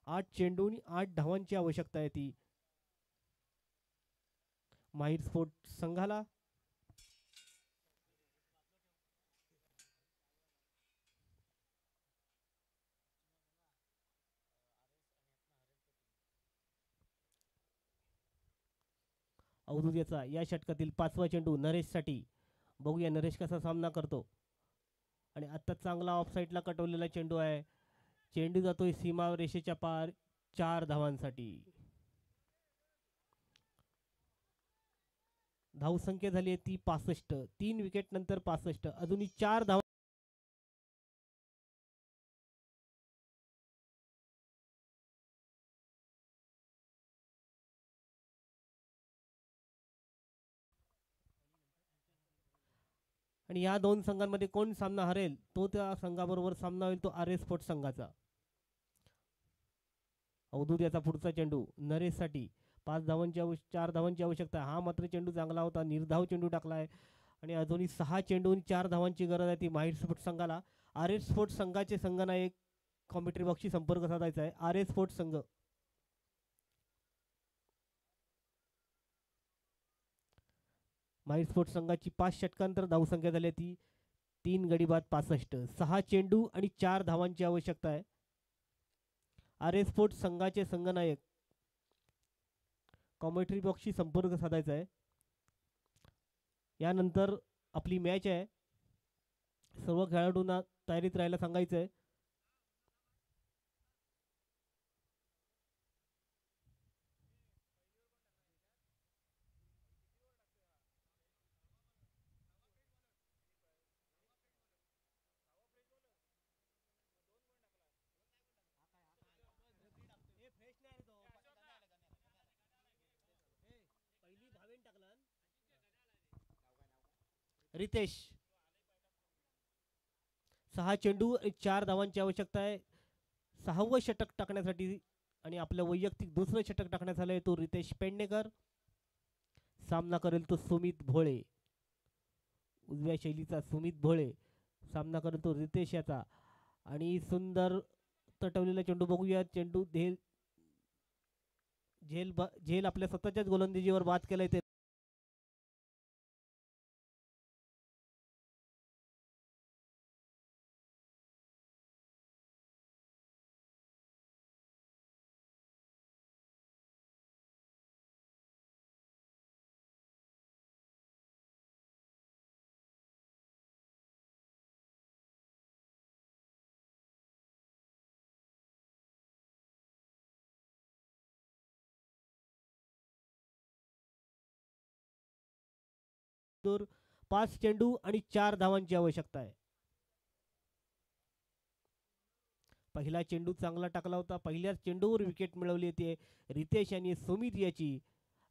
8 चेंडू आणि 8 धावांची आवश्यकता आहे ती माहीर स्पोर्ट्स संघाला. अवधूत याचा या षटकातील 5वा चेंडू नरेशसाठी. बघूया नरेश कसा सामना करतो. आणि आता चांगला ऑफसाईडला कटवलेला चेंडू आहे. चेंडू जातोय सीमा रेषेच्या पार 4 धावांसाठी. धावसंख्या झाली आहे ती 65. 3 विकेट नंतर 65. अजूनही 4 धावा. आणि या दोन संघांमध्ये कोण सामना हरेल तो त्या संघाबरोबर सामना होईल तो आर एस स्पोर्ट्स संघाचा. अवधूत याचा पुढचा चेंडू नरेशसाठी. 4 धावांची आवश्यकता. हा मात्र चेंडू चांगला होता. निर्धाव चेंडू टाकलाय आणि अजूनही 6 चेंडू आणि 4 धावांची गरज आहे ती माहीर स्पोर्ट्स संघाला. आर एस स्पोर्ट्स संघाचे संघनायक कॉमेंट्री बॉक्सशी संपर्क साधायचा आहे. आर एस स्पोर्ट्स संघ माहीर स्पोर्ट्स संघाची 5 षटकांतर धावसंख्या झाली ती 3 गडी बाद 65. 6 चेंडू आणि 4 धावांची आवश्यकता आहे. आर एस स्पोर्ट्स संघाचे संघनायक कॉमेंट्री बॉक्सशी संपर्क साधायचा आहे. यानंतर आपली मॅच आहे. सर्व खेळाडूंना तयारीत राहायला सांगायचं आहे. रितेश 6 चेंडू 4 धावांची आवश्यकता आहे 6वं षटक टाकण्यासाठी. आणि आपलं वैयक्तिक दुसरं षटक टाकण्यात आलंय तो रितेश पेडणेकर. सामना करेल तो सुमित भोळे. उजव्या शैलीचा सुमित भोळे सामना करेल तो रितेश याचा. आणि सुंदर तटवलेला चेंडू बघूया. चेंडू झेल आपल्या स्वतःच्याच गोलंदाजीवर बाद केलाय ते दूर. 5 चेंडू आणि 4 धावांची आवश्यकता आहे. पहिला चेंडू चांगला टाकला होता. पहिल्याच चेंडूवर विकेट मिळवली होती रितेश यांनी सुमित याची.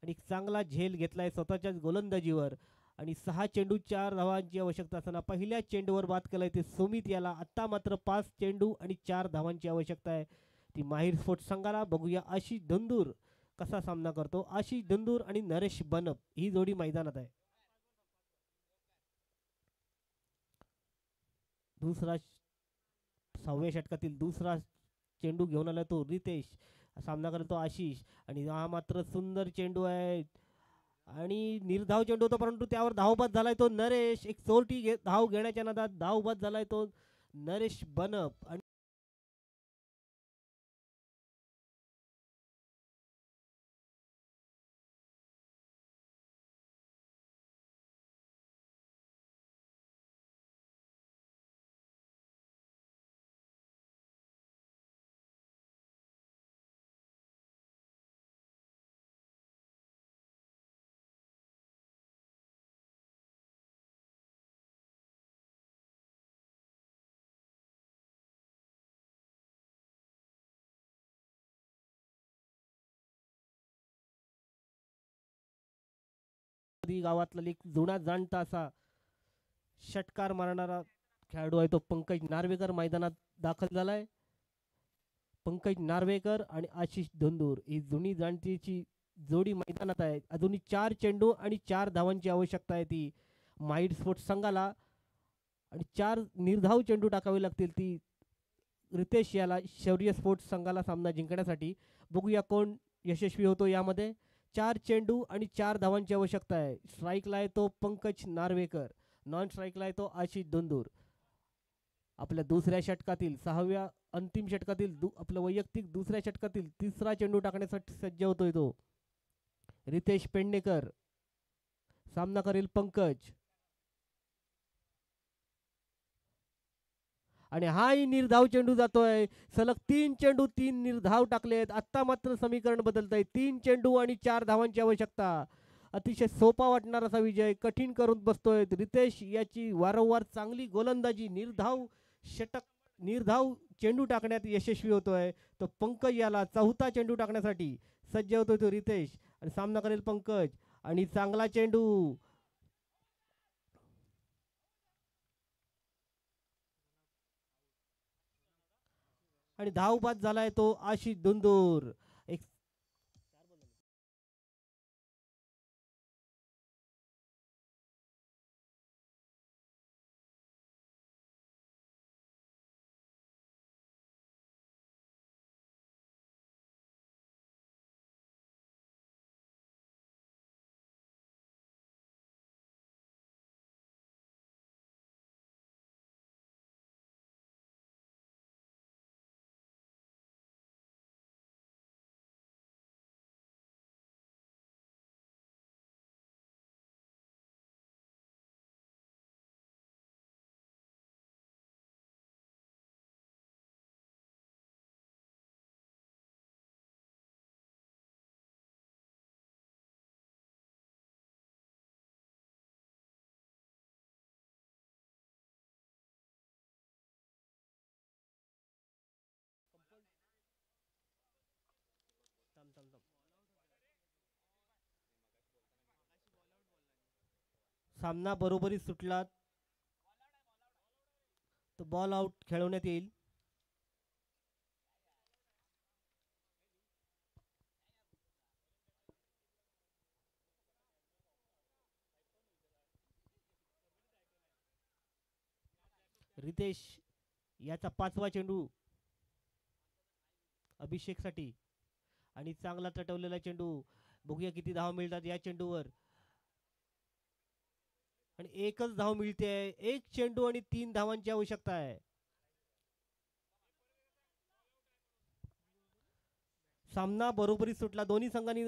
आणि चांगला झेल घेतलाय स्वतःच्याच गोलंदाजीवर. आणि 6 चेंडू 4 धावांची आवश्यकता असताना पहिल्या चेंडूवर बाद केलाय ते सुमित याला. आत्ता मात्र 5 चेंडू आणि 4 धावांची आवश्यकता आहे ती माहीर स्पोर्ट्स संघाला. बघूया आशिष धुंदूर कसा सामना करतो. आशिष धुंदूर आणि नरेश बनप ही जोडी मैदानात आहे. दुसरा 6व्या षटकातील दुसरा चेंडू घेऊन आला तो रितेश. सामना करतो आशिष. आणि हा मात्र सुंदर चेंडू आहे आणि निर्धाव चेंडू होता परंतु त्यावर धावबाद झालाय तो नरेश. एक चोरटी धाव घेण्याच्या नादात धावबाद झालाय तो नरेश बनप. आणि कधी गावातला एक जुना जाणता असा षटकार मारणारा खेळाडू आहे तो पंकज नार्वेकर मैदानात दाखल झालाय. पंकज नार्वेकर आणि आशिष धुंदूर ही जुनी जाणतीची जोडी मैदानात आहे. अजूनही 4 चेंडू आणि 4 धावांची आवश्यकता आहे ती माइंड स्पोर्ट्स संघाला आणि 4 निर्धाव चेंडू टाकावे लागतील ती रितेश याला शौर्य स्पोर्ट्स संघाला सामना जिंकण्यासाठी. बघूया कोण यशस्वी होतो यामध्ये. 4 चेंडू आणि 4 धावांची आवश्यकता आहे. स्ट्राईकला आहे तो पंकज नार्वेकर, नॉन स्ट्राईकला आहे तो आशिष धुंदूर. आपल्या दुसऱ्या षटकातील 6व्या अंतिम षटकातील आपलं वैयक्तिक दुसऱ्या षटकातील तिसरा चेंडू टाकण्यासाठी सज्ज होतोय तो रितेश पेडणेकर. सामना करेल पंकज आणि हाही निर्धाव चेंडू जातोय. सलग 3 चेंडू 3 निर्धाव टाकलेत. आता मात्र समीकरण बदलत आहे. 3 चेंडू आणि 4 धावांची आवश्यकता. अतिशय सोपा वाटणार असा विजय कठीण करून बसतोय. रितेश याची वारंवार चांगली गोलंदाजी निर्धाव चेंडू टाकण्यात यशस्वी होतोय. तो पंकज याला चौथा चेंडू टाकण्यासाठी सज्ज होतोय तो रितेश आणि सामना करेल पंकज आणि चांगला चेंडू आणि धाव बाद झालाय तो आशिष धुंदूर. एक सामना बरोबरी सुटला तो बॉल आउट खेळवण्यात येईल. रितेश याचा 5वा चेंडू अभिषेक साठी आणि चांगला तटवलेला चेंडू. बघूया किती धाव मिळतात या चेंडूवर आणि एकच धाव मिळते. 1 चेंडू आणि 3 धावांची आवश्यकता आहे. सामना बरोबरी सुटला. दोन्ही संघांनी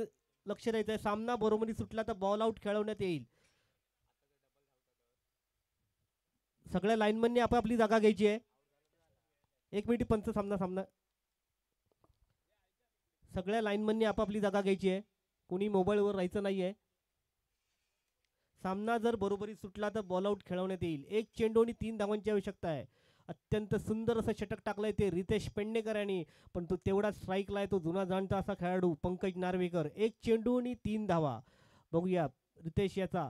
लक्ष द्यायचं आहे. सामना बरोबरी सुटला तर बॉल आउट खेळवण्यात येईल. सगळ्या लाईनमनने आपापली जागा घ्यायची आहे. 1 मिनिट पंच सामना सगळ्या लाईनमनने आपापली जागा घ्यायची आहे. कोणी मोबाईलवर राहायचं नाहीये. सामना जर बरोबरी सुटला तर बॉल आउट खेळवण्यात येईल. 1 चेंडू आणि 3 धावांची आवश्यकता आहे. अत्यंत सुंदर असं षटक टाकलंय ते रितेश पेडणेकर यांनी, पण तो तेवढा स्ट्राईकला आहे तो जुना जाणता असा खेळाडू पंकज नार्वेकर. 1 चेंडू आणि 3 धावा. बघूया रितेश याचा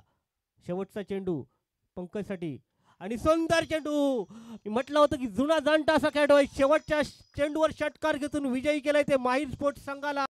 शेवटचा चेंडू पंकजसाठी आणि सुंदर चेंडू. म्हटलं होतं की जुना जाणता असा खेळाडू आहे. शेवटच्या चेंडूवर षटकार घेऊन विजयी केलाय ते माहीर स्पोर्ट्स संघाला.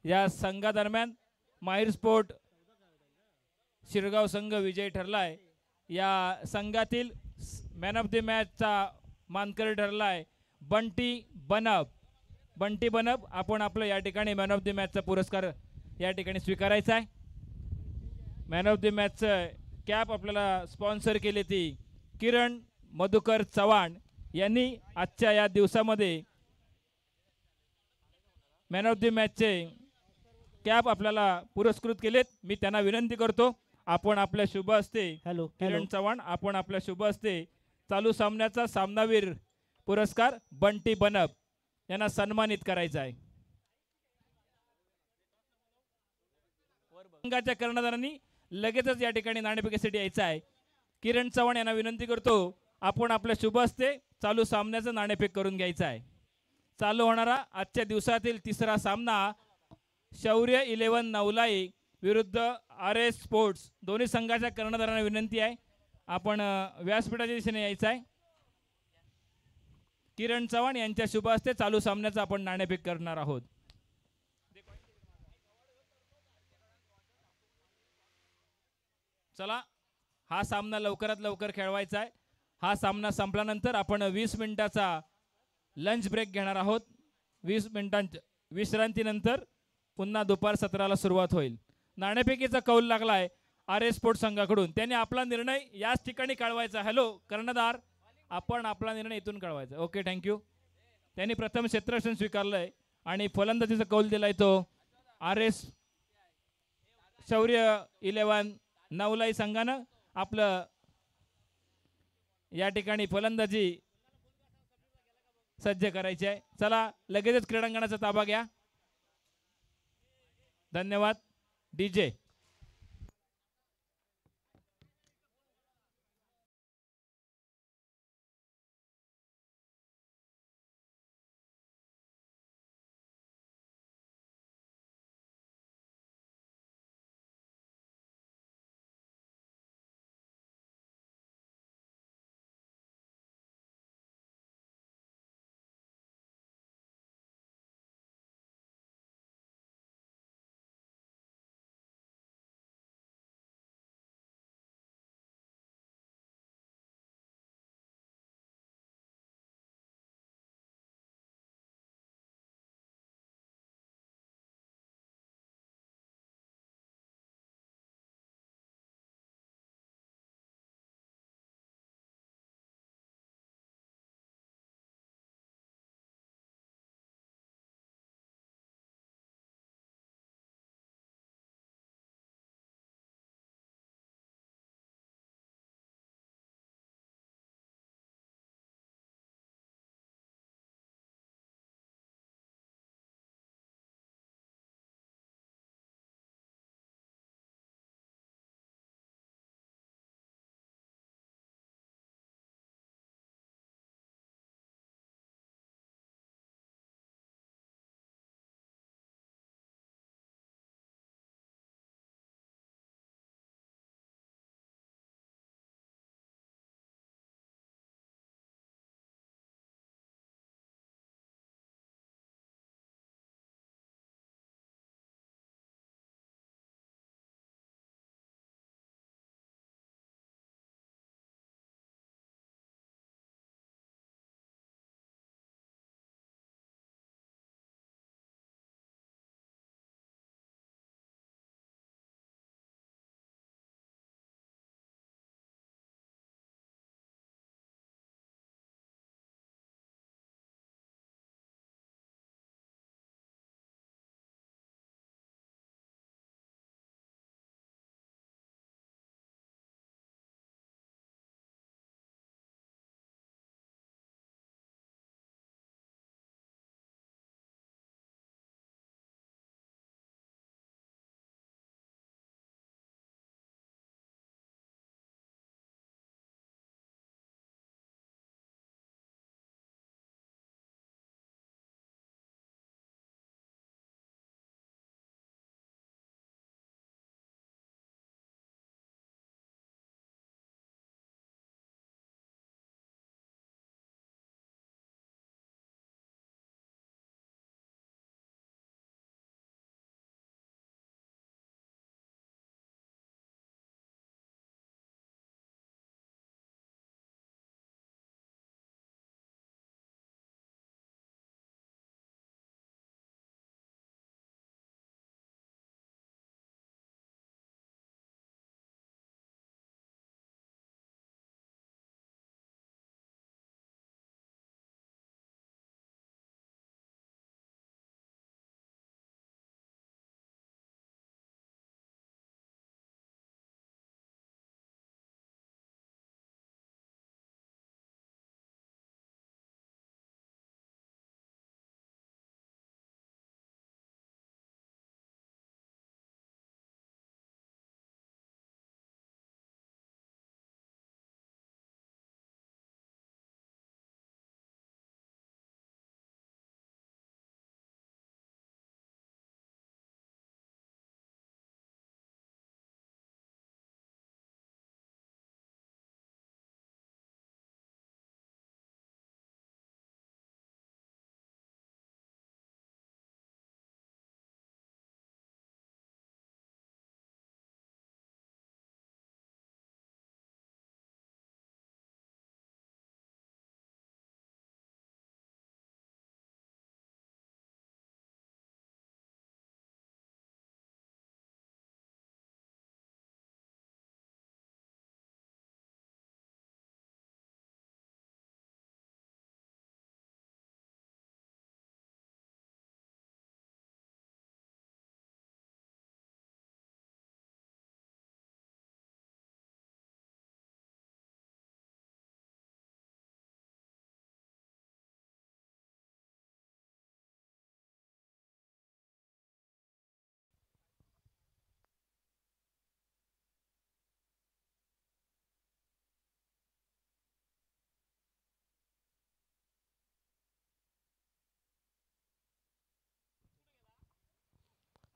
या संघादरम्यान माहीर स्पोर्ट शिरगाव संघ विजयी ठरलाय. या संघातील मॅन ऑफ द मॅचचा मानकरी ठरलाय बंटी बनप. बंटी बनप, आपण आपलं या ठिकाणी मॅन ऑफ द मॅचचा पुरस्कार या ठिकाणी स्वीकारायचा आहे. मॅन ऑफ द मॅचचं कॅप आपल्याला स्पॉन्सर केली ती किरण मधुकर चव्हाण यांनी आजच्या या दिवसामध्ये मॅन ऑफ द मॅचचे कॅप आपल्याला पुरस्कृत केलेत. मी त्यांना विनंती करतो, आपण आपल्या शुभ हस्ते हॅलो किरण चव्हाण, आपण आपल्या शुभ हस्ते चालू सामन्याचा सामनावीर पुरस्कार बंटी बनप यांना सन्मानित करायचा आहे. संघाच्या कर्णधारांनी लगेचच या ठिकाणी नाणेफेकीसाठी यायचं आहे. किरण चव्हाण यांना विनंती करतो, आपण आपल्या शुभ हस्ते चालू सामन्याचं नाणेफेक करून घ्यायचं आहे. चालू होणारा आजच्या दिवसातील तिसरा सामना शौर्य 11 नवलाई विरुद्ध RS स्पोर्ट्स. दोन्ही संघाच्या कर्णधारांना विनंती आहे, आपण व्यासपीठाच्या दिशेने यायचं आहे. किरण चव्हाण यांच्या शुभ हस्ते चालू सामन्याचं आपण नाणेफेक करणार आहोत. चला, हा सामना लवकरात लवकर खेळवायचा आहे. हा सामना संपल्यानंतर आपण 20 मिनिटाचा लंच ब्रेक घेणार आहोत. 20 मिनिटांच्या विश्रांतीनंतर पुन्हा दुपार 17ला सुरुवात होईल. नाणेफेकीचा कौल लागलाय RS स्पोर्ट्स संघाकडून. त्यांनी आपला निर्णय याच ठिकाणी कळवायचा. हॅलो कर्णधार, आपण आपला निर्णय इथून कळवायचा. Okay, thank you. त्यांनी प्रथम क्षेत्ररक्षण स्वीकारलंय आणि फलंदाजीचा कौल दिलाय तो RS शौर्य 11 नवलाई संघानं. आपलं या ठिकाणी फलंदाजी सज्ज करायची आहे. चला, लगेचच क्रीडांगणाचा ताबा घ्या. धन्यवाद. DJ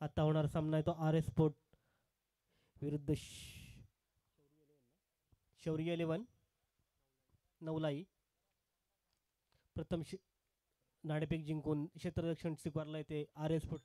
आता होणार सामना आहे तो आर एस स्पोर्ट विरुद्ध शौर्य 11 नवलाई. प्रथम नाणेफेक जिंकून क्षेत्ररक्षण स्वीकारलं ते आर एस स्पोर्ट.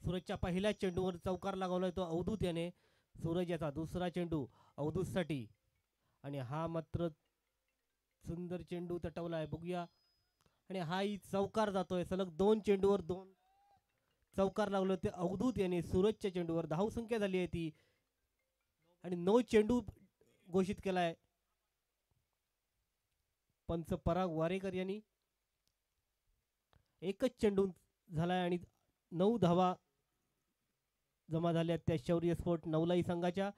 सूरजच्या पहिल्या चेंडूवर चौकार लगावलाय तो अवधूत याने. सूरज याचा दुसरा चेंडू अवधूत साठी आणि हा मात्र सुंदर चेंडू तटवलाय. बघूया आणि हाही चौकार जातोय. सलग 2 चेंडूवर 2 चौकार लागलो ते अवधूत याने. सूरजच्या चेंडूवर धावसंख्या झाली आहे ती आणि 9 चेंडू घोषित केलाय पंच पराग वारेकर यांनी. एकच चेंडू झालाय आणि 9 धावा जमा झाल्या त्या शौर्य स्पोर्ट नवलाई संघाच्या.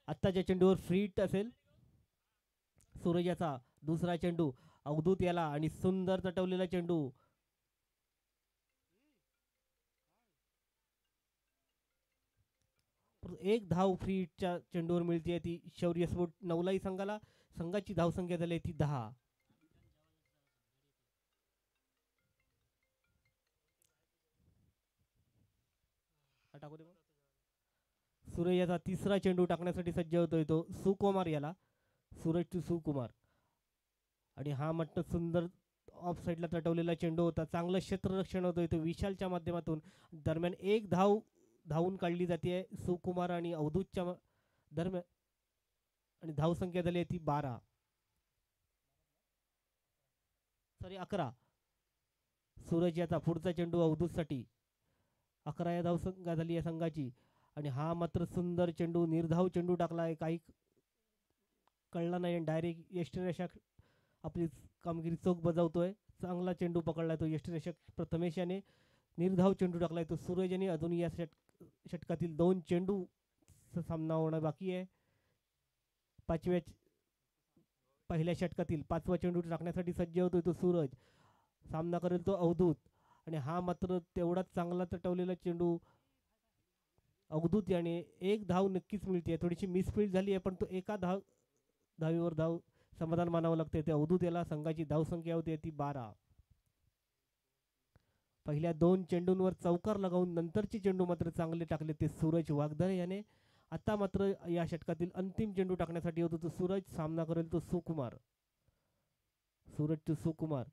आत्ताच्या चेंडूवर फ्री हिट असेल. सूरजाचा दुसरा चेंडू अवधूत याला आणि सुंदर तटवलेला चेंडू. एक धाव फ्री हिटच्या चेंडूवर मिळते ती शौर्य स्पोर्ट नवलाई संघाला. संघाची धावसंख्या झाली ती 10. टाकू दे. सूरज याचा तिसरा चेंडू टाकण्यासाठी सज्ज होतोय तो सुकुमार याला. सूरज टू सुकुमार आणि हा म्हटलं सुंदर ऑफ साईडला तटवलेला चेंडू होता. चांगलं क्षेत्ररक्षण होतोय तो विशालच्या माध्यमातून. दरम्यान एक धावून काढली जाते सुकुमार आणि अवधूतच्या दरम्यान आणि धावसंख्या झाली ती 12 सॉरी 11. सूरज याचा पुढचा चेंडू अवधूत साठी. 11 या धावसंख्या झाली या संघाची आणि हा मात्र सुंदर चेंडू निर्धाव चेंडू टाकलाय. काही कळला नाही डायरेक्ट यष्टिरेषक आपली कामगिरी चोख बजावतोय. चांगला चेंडू पकडलाय तो यष्टिरेषक प्रथमेश याने. निर्धाव चेंडू टाकलाय तो सूरज याने. अजून या षटकातील 2 चेंडू सामना होणं बाकी आहे. पहिल्या षटकातील 5वा चेंडू टाकण्यासाठी सज्ज होतोय तो सूरज. सामना करेल तो अवधूत आणि हा मात्र तेवढाच चांगला तटवलेला चेंडू अवधूत याने. एक धाव नक्कीच मिळते. थोडीशी मिसफील्ड झाली आहे पण तो एका धावीवर धाव समाधान मानावं लागते ते अवधूत याला. संघाची धावसंख्या होती ती 12. पहिल्या 2 चेंडूंवर चौकार लगावून नंतरचे चेंडू मात्र चांगले टाकले ते सूरज वागदरे याने. आता मात्र या षटकातील अंतिम चेंडू टाकण्यासाठी होतो तो सूरज. सामना करेल तो सुकुमार. सूरज टू सुकुमार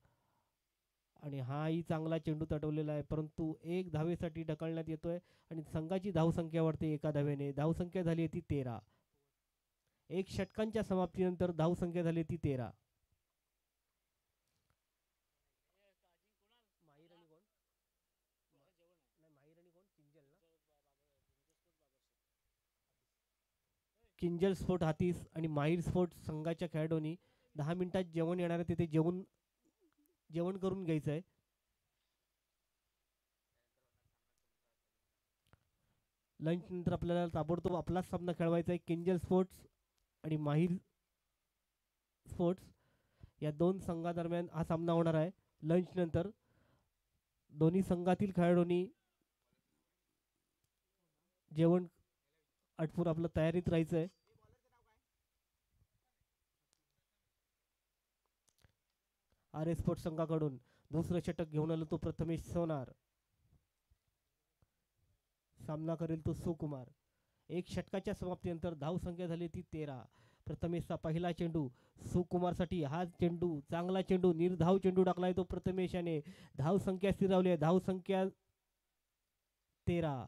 आणि हाही चांगला चेंडू तटवलेला आहे परंतु एक धावेसाठी ढकलण्यात येतोय आणि संघाची धावसंख्या वाढते एका धावेने. धावसंख्या झाली ती 13. एक षटकांच्या समाप्तीनंतर धावसंख्या झाली ती 13. किंजल स्पोर्ट हातीस आणि माहीर स्पोर्ट संघाच्या खेळाडूंनी 10 मिनिटात जेवण येणार आहे. तिथे जेवण करून घ्यायचं आहे. लंच नंतर आपल्याला ताबडतोब आपलाच सामना खेळवायचा आहे. किंजल स्पोर्ट्स आणि माहीर स्पोर्ट्स या 2 संघादरम्यान हा सामना होणार आहे. लंच नंतर दोन्ही संघातील खेळाडूंनी जेवण आटपून आपलं तयारीत राहायचं आहे. आर एस स्पोर्ट्स संघाकडून दुसरं षटक घेऊन आलो तो प्रथमेश सोनार. सामना करेल तो सुकुमार. एक षटकाच्या समाप्तीनंतर धावसंख्या झाली ती 13. प्रथमेशचा पहिला चेंडू सुकुमारसाठी. हा चेंडू चांगला चेंडू निर्धाव चेंडू टाकलाय तो प्रथमेशाने. धावसंख्या स्थिरावली आहे. धावसंख्या 13.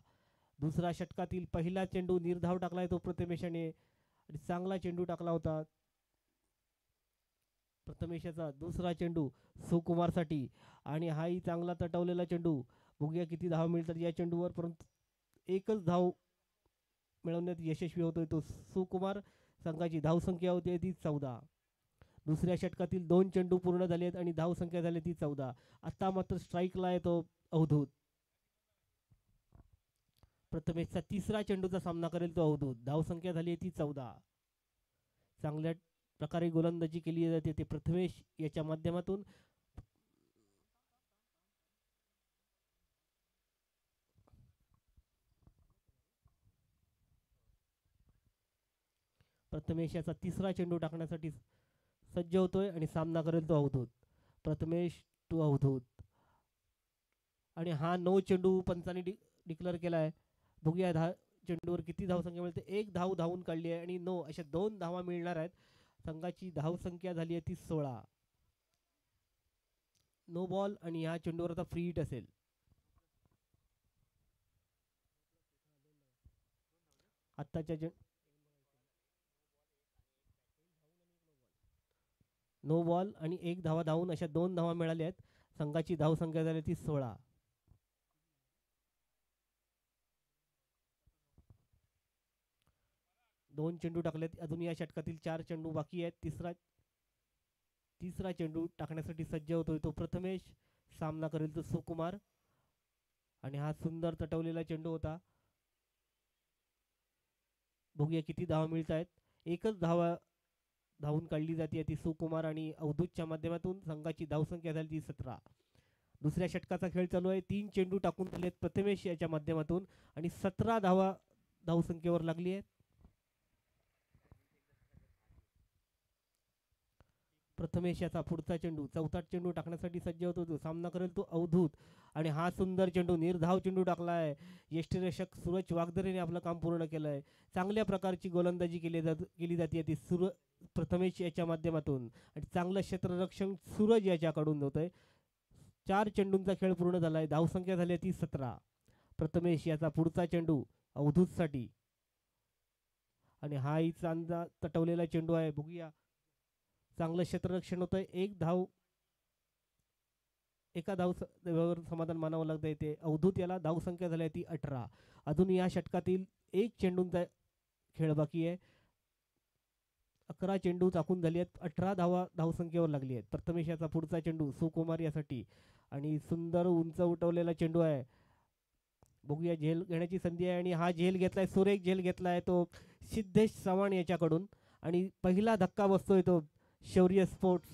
दुसरा षटकातील पहिला चेंडू निर्धाव टाकलाय तो प्रथमेशाने आणि चांगला चेंडू टाकला होता. प्रथमेशाचा दुसरा चेंडू सुकुमारसाठी आणि हाही चांगला तटवलेला चेंडू. बघूया किती धाव मिळतात या चेंडूवर परंतु एकच धाव मिळवण्यात यशस्वी होतोय तो सुकुमार. संघाची धावसंख्या होती ती 14. दुसऱ्या षटकातील 2 चेंडू पूर्ण झाले आहेत आणि धावसंख्या झाली ती 14. आता मात्र स्ट्राईकला आहे तो अवधूत. प्रथमेशचा तिसरा चेंडूचा सामना करेल तो अवधूत. धावसंख्या झाली आहे ती 14. चांगल्या प्रकारे गोलंदाजी केली जाते ते प्रथमेश याच्या माध्यमातून. प्रथमेश याचा तिसरा चेंडू टाकण्यासाठी सज्ज होतोय आणि सामना करेल तो अवधूत. प्रथमेश टू अवधूत. आणि हा 9 चेंडू पंचांनी डिक्लेअर केला आहे. बघूया चेंडूवर किती धावसंख्या मिळते. 1 धाव धावून काढली आहे आणि 9 अशा 2 धावा मिळणार आहेत. संघाची धावसंख्या झाली आहे ती 16. नो बॉल आणि ह्या चेंडूवर आता फ्री हिट असेल. आत्ताच्या नो बॉल आणि 1 धावा धावून अशा 2 धावा मिळाल्या आहेत. संघाची धावसंख्या झाली ती 16. दोन चेंडू टाकलेत. अजून या षटकातील 4 चेंडू बाकी आहेत. तिसरा चेंडू टाकण्यासाठी सज्ज होतोय तो प्रथमेश. सामना करेल तो सुकुमार. आणि हा सुंदर तटवलेला चेंडू होता. बघूया किती धावा मिळत आहेत. एकच धावून काढली जाते ती सुकुमार आणि अवधूतच्या माध्यमातून. संघाची धावसंख्या झाली ती 17. दुसऱ्या षटकाचा खेळ चालू आहे. 3 चेंडू टाकून दिलेत प्रथमेश याच्या माध्यमातून आणि 17 धावा धावसंख्येवर लागली आहेत. प्रथमेश याचा पुढचा चेंडू चौथा चेंडू टाकण्यासाठी सज्ज होतो तो. सामना करेल तो अवधूत. आणि हा सुंदर चेंडू निर्धाव चेंडू टाकला आहे. यष्टिरक्षक सूरज वागदरेने आपलं काम पूर्ण केलं आहे. चांगल्या प्रकारची गोलंदाजी केली जाते ती प्रथमेश याच्या माध्यमातून. आणि चांगलं क्षेत्ररक्षण सूरज याच्याकडून होतंय. 4 चेंडूंचा खेळ पूर्ण झाला आहे. धावसंख्या झाली ती 17. प्रथमेश याचा पुढचा चेंडू अवधूतसाठी. आणि हा ही चांगला तटवलेला चेंडू आहे. बघूया चांगलं क्षेत्ररक्षण होतंय. एका धावावर समाधान मानावं लागतंय ते अवधूत याला. धावसंख्या झाली ती 18. अजून या षटकातील 1 चेंडूंचा खेळ बाकी आहे. 11 चेंडू टाकून झाली आहेत. 18 धावा धावसंख्येवर लागली आहेत. प्रथमेश याचा पुढचा चेंडू सुकुमार यासाठी. आणि सुंदर उंच उठवलेला चेंडू आहे. बघूया झेल घेण्याची संधी आहे. आणि हा झेल घेतलाय. सुरेख झेल घेतलाय तो सिद्धेश चव्हाण याच्याकडून. आणि पहिला धक्का बसतोय तो शौर्य स्पोर्ट्स.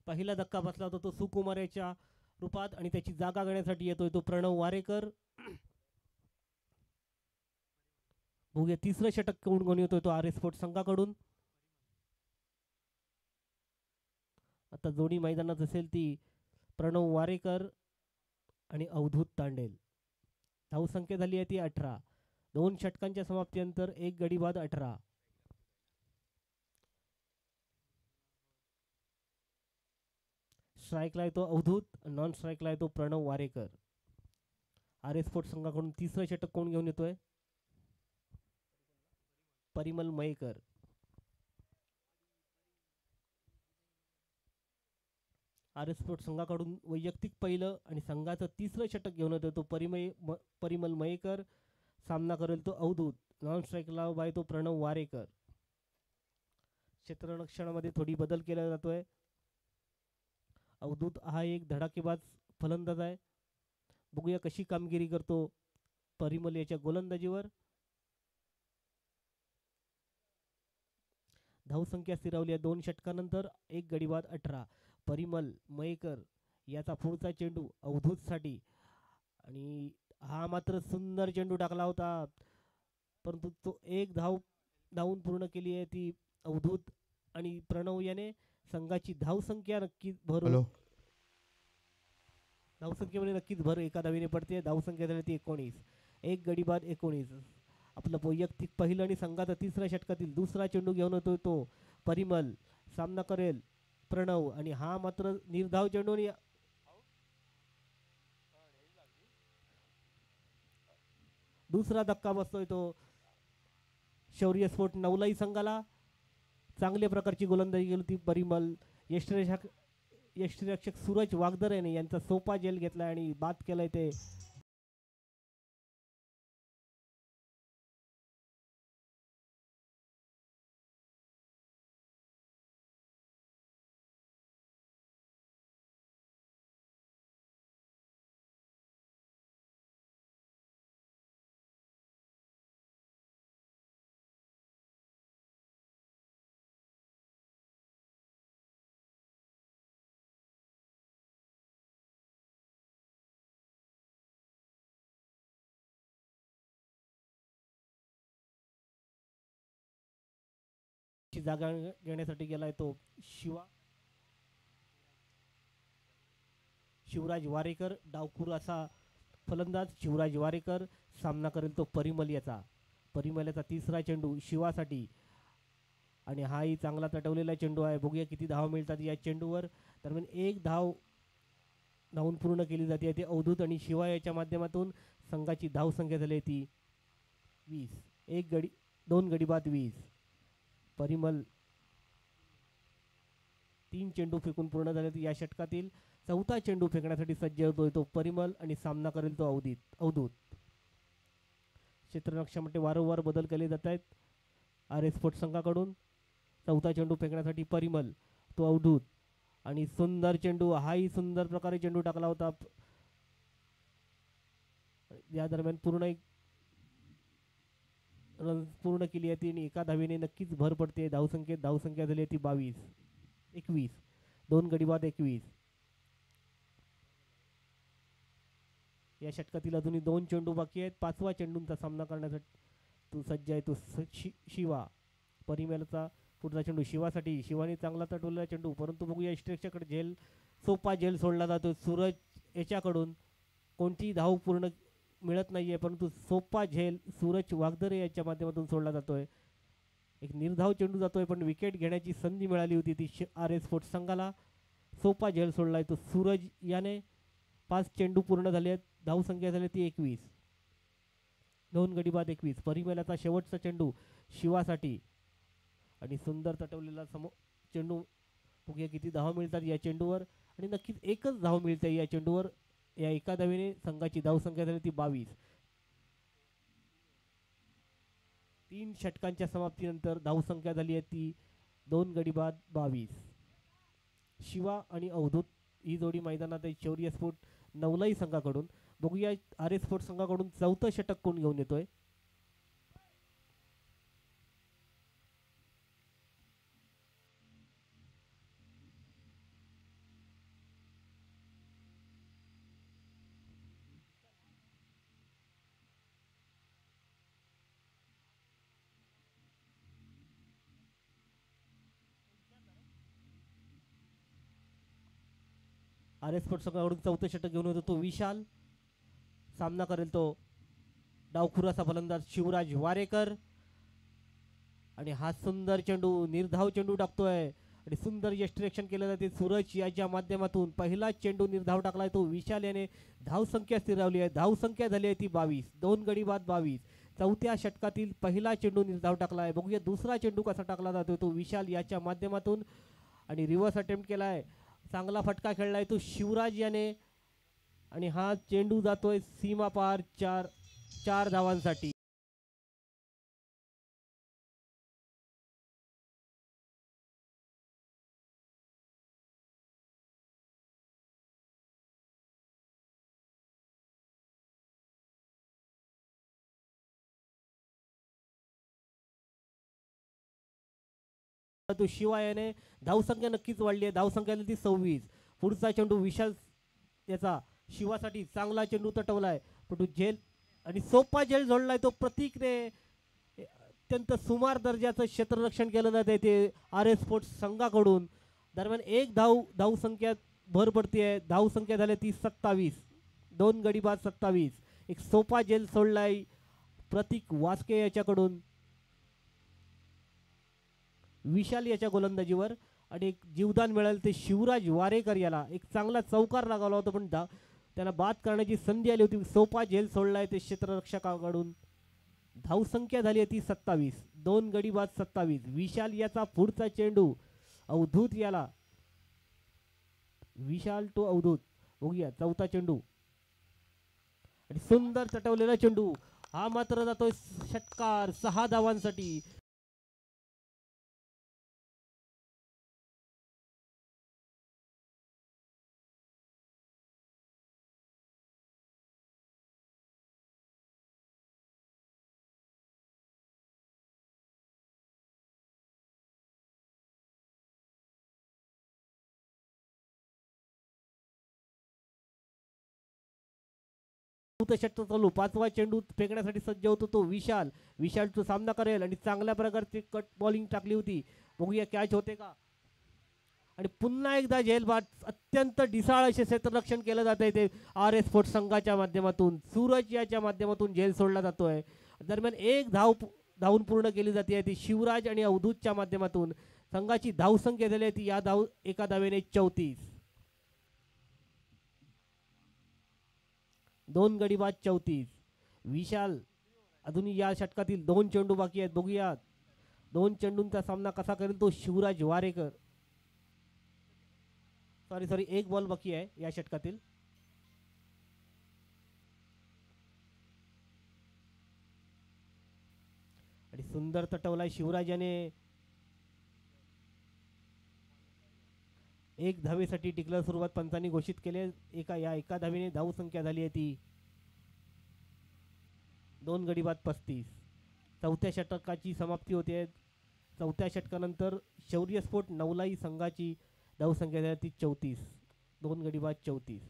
पहिला धक्का बसला होता तो सुकुमार याच्या रूपात. आणि त्याची जागा घेण्यासाठी येतोय तो प्रणव वारेकर. बघूया तिसरं षटक कोण येतोय तो आर एस स्पोर्ट्स संघाकडून. आता जोडी मैदानात असेल ती प्रणव वारेकर आणि अवधूत तांडेल. धावसंख्या झाली आहे ती 18. 2 षटकांच्या समाप्तीनंतर 1 गडी बाद 18. स्ट्राईकला येतो अवधूत. नॉन स्ट्राईकला येतो Pranav Warekar. R S sports संघाकडून तिसरं षटक कोण घेऊन येतोय. Parimal Mayekar. R S sports संघाकडून वैयक्तिक पहिलं आणि संघाचं तिसरं षटक घेऊन येतोय तो परिमल मयेकर. सामना करेल तो अवधूत. नॉन स्ट्राईकला बाय तो प्रणव वारेकर. क्षेत्ररक्षणामध्ये थोडी बदल केला जातोय. अवधूत हा एक धडाकेबाज फलंदाज आहे. बघूया कशी कामगिरी करतो परिमल याच्या गोलंदाजीवर. धावसंख्या स्थिरावली आहे 2 षटकानंतर. 1 गडी बाद 18. परिमल मयेकर याचा पुढचा चेंडू अवधूतसाठी. आणि हा मात्र सुंदर चेंडू टाकला होता. परंतु तो 1 धावून पूर्ण केली आहे ती अवधूत आणि प्रणव याने संघाची धावसंख्या नक्कीच भर हॅलो धावसंख्येमध्ये नक्कीच भर एका धावीने पडते. धावसंख्या झाली ती 19. एक गडी बाद 19. आपलं वैयक्तिक पहिलं आणि संघाचा तिसऱ्या षटकातील दुसरा चेंडू घेऊन येतोय तो परिमल. सामना करेल प्रणव आणि हा मात्र निर्धाव चेंडू आणि दुसरा धक्का बसतोय तो शौर्य स्पोर्ट नवलाई संघाला. चांगल्या प्रकारची गोलंदाजी केली ती परिमल. यष्टिरक्षक सूरज वागदर याने यांचा सोपा जेल घेतलाय आणि बाद केलाय ते ची जागा घेण्यासाठी गेलाय तो शिवराज वारेकर. डावखुर असा फलंदाज शिवराज वारेकर. सामना करेल तो परिमल याचा. परिमल याचा तिसरा चेंडू शिवासाठी आणि हाही चांगला तटवलेला चेंडू आहे. बघूया किती धाव मिळतात या चेंडूवर. दरम्यान एक धावून पूर्ण केली जाते ते अवधूत आणि शिवा याच्या माध्यमातून. संघाची धाव संख्या झाली ती 20. 2 गडी बाद 20. परिमल 3 चेंडू फेकून पूर्ण झाले या षटकातील. चौथा चेंडू फेकण्यासाठी सज्ज होतोय तो परिमल आणि सामना करेल तो अवधूत. क्षेत्ररक्षणामध्ये वारंवार बदल केले जात आहेत RS स्पोर्ट्स संघाकडून. चौथा चेंडू फेकण्यासाठी परिमल, तो अवधूत आणि सुंदर चेंडू. हाही सुंदर प्रकारे चेंडू टाकला होता. या दरम्यान रन पूर्ण केली आहे आणि एका धावीने नक्कीच भर पडते धावसंख्या झाली ती 21. 2 गडी बाद 21. या षटकातील अजूनही 2 चेंडू बाकी आहेत. 5व्या चेंडूंचा सामना करण्यासाठी तो सज्ज आहे तो शिवा. परिमलचा पुढचा चेंडू शिवासाठी. शिवाने चांगला तटवलेला चेंडू, परंतु बघूया इष्टरक्षकाकडे सोपा झेल सोडला जातो सूरज याच्याकडून. कोणतीही धाव पूर्ण मिळत नाहीये, परंतु सोपा झेल सूरज वागदरे याच्या माध्यमातून सोडला जातोय. एक निर्धाव चेंडू जातोय पण विकेट घेण्याची संधी मिळाली होती ती RS स्पोर्ट्स संघाला. सोपा झेल सोडलाय तो सूरज याने. 5 चेंडू पूर्ण झाले आहेत. धावसंख्या झाली ती 21. 2 गडी बाद 21. परिमलाचा शेवटचा चेंडू शिवासाठी आणि सुंदर तटवलेला चेंडू. बघूया किती धाव मिळतात या चेंडूवर आणि नक्कीच एकच धाव मिळते या चेंडूवर. या एका धावीने संघाची धावसंख्या झाली ती 22. 3 षटकांच्या समाप्तीनंतर धावसंख्या झाली आहे ती 2 गडी बाद 22. शिवा आणि अवधूत ही जोडी मैदानात आहे शौर्य स्पोर्ट नवलाई संघाकडून. बघूया RS स्पोर्ट्स संघाकडून चौथं षटक कोण घेऊन येतोय. RS स्पोर्ट्स संघाकडून चौथं षटक घेऊन येतो तो विशाल. सामना करेल तो डावखुराचा फलंदाज शिवराज वारेकर आणि हा सुंदर चेंडू निर्धाव चेंडू टाकतोय आणि सुंदर यष्टिरक्षण केलं जाते सूरज याच्या माध्यमातून. पहिला चेंडू निर्धाव टाकलाय तो विशाल याने. धावसंख्या स्थिरावली आहे. धावसंख्या झाली आहे ती 22. 2 गडी बाद 22. चौथ्या षटकातील पहिला चेंडू निर्धाव टाकलाय. बघूया दुसरा चेंडू कसा टाकला जातोय तो विशाल याच्या माध्यमातून आणि रिव्हर्स अटेम्प्ट केलाय. चांगला फटका खेळलाय तो शिवराज याने आणि हा चेंडू जातोय सीमा पार 4 धावांसाठी. तो शिवा याने धावसंख्या नक्कीच वाढली आहे. धावसंख्या ती 26. पुढचा चेंडू विशाल याचा शिवासाठी. चांगला चेंडू तटवलाय पण झेल आणि सोपा झेल जोडलाय तो प्रतीकने. अत्यंत सुमार दर्जाचं क्षेत्ररक्षण केलं जाते ते आर एस स्पोर्ट्स संघाकडून. दरम्यान एक धावसंख्यात भर पडते. धावसंख्या झाली ती 27. 2 गडी बाद 27. एक सोपा झेल सोडलाय प्रतीक वास्के याच्याकडून विशाल याच्या गोलंदाजीवर, आणि एक जीवदान मिळालं ते शिवराज वारेकर याला. एक चांगला चौकार लागला होता पण त्यांना बाद करण्याची संधी आली होती. सोपा झेल सोडलाय ते क्षेत्ररक्षकाकडून. धावसंख्या झाली आहे ती 27. 2 गडी बाद 27. विशाल याचा पुढचा चेंडू अवधूत याला. विशाल टू अवधूत. बघूया चौथा चेंडू आणि सुंदर चटवलेला चेंडू. हा मात्र जातोय षटकार 6 धावांसाठी. षटक चालू. 5वा चेंडू फेकण्यासाठी सज्ज होतो तो विशाल. विशाल तो सामना करेल आणि चांगल्या प्रकारची कट बॉलिंग टाकली होती. बघूया कॅच होते का. आणि पुन्हा एकदा झेलबाद. अत्यंत ढिसाळ असे क्षेत्ररक्षण केलं जात आहे ते आर एस स्पोर्ट्स संघाच्या माध्यमातून. सूरज याच्या माध्यमातून झेल सोडला जातोय. दरम्यान एक धावून पूर्ण केली जाते ती शिवराज आणि अवधूतच्या माध्यमातून. संघाची धावसंख्या झाली ती या एका धावेने 34. 2 गडी बाद 34. विशाल अजूनही या षटकातील 2 चेंडू बाकी आहेत. बघूया 2 चेंडूंचा सामना कसा करेल तो शिवराज वारेकर. सॉरी 1 बॉल बाकी आहे या षटकातील. आणि सुंदर तटवलाय शिवराज याने. 1 धावेसाठी टिकलर सुरुवात पंचांनी घोषित केले. एका धावेने धावसंख्या झाली आहे ती 2 गडी बाद 35. चौथ्या षटकाची समाप्ती होते. चौथ्या षटकानंतर शौर्य स्पोर्ट नवलाई संघाची धावसंख्या झाली ती 34. 2 गडी बाद 34.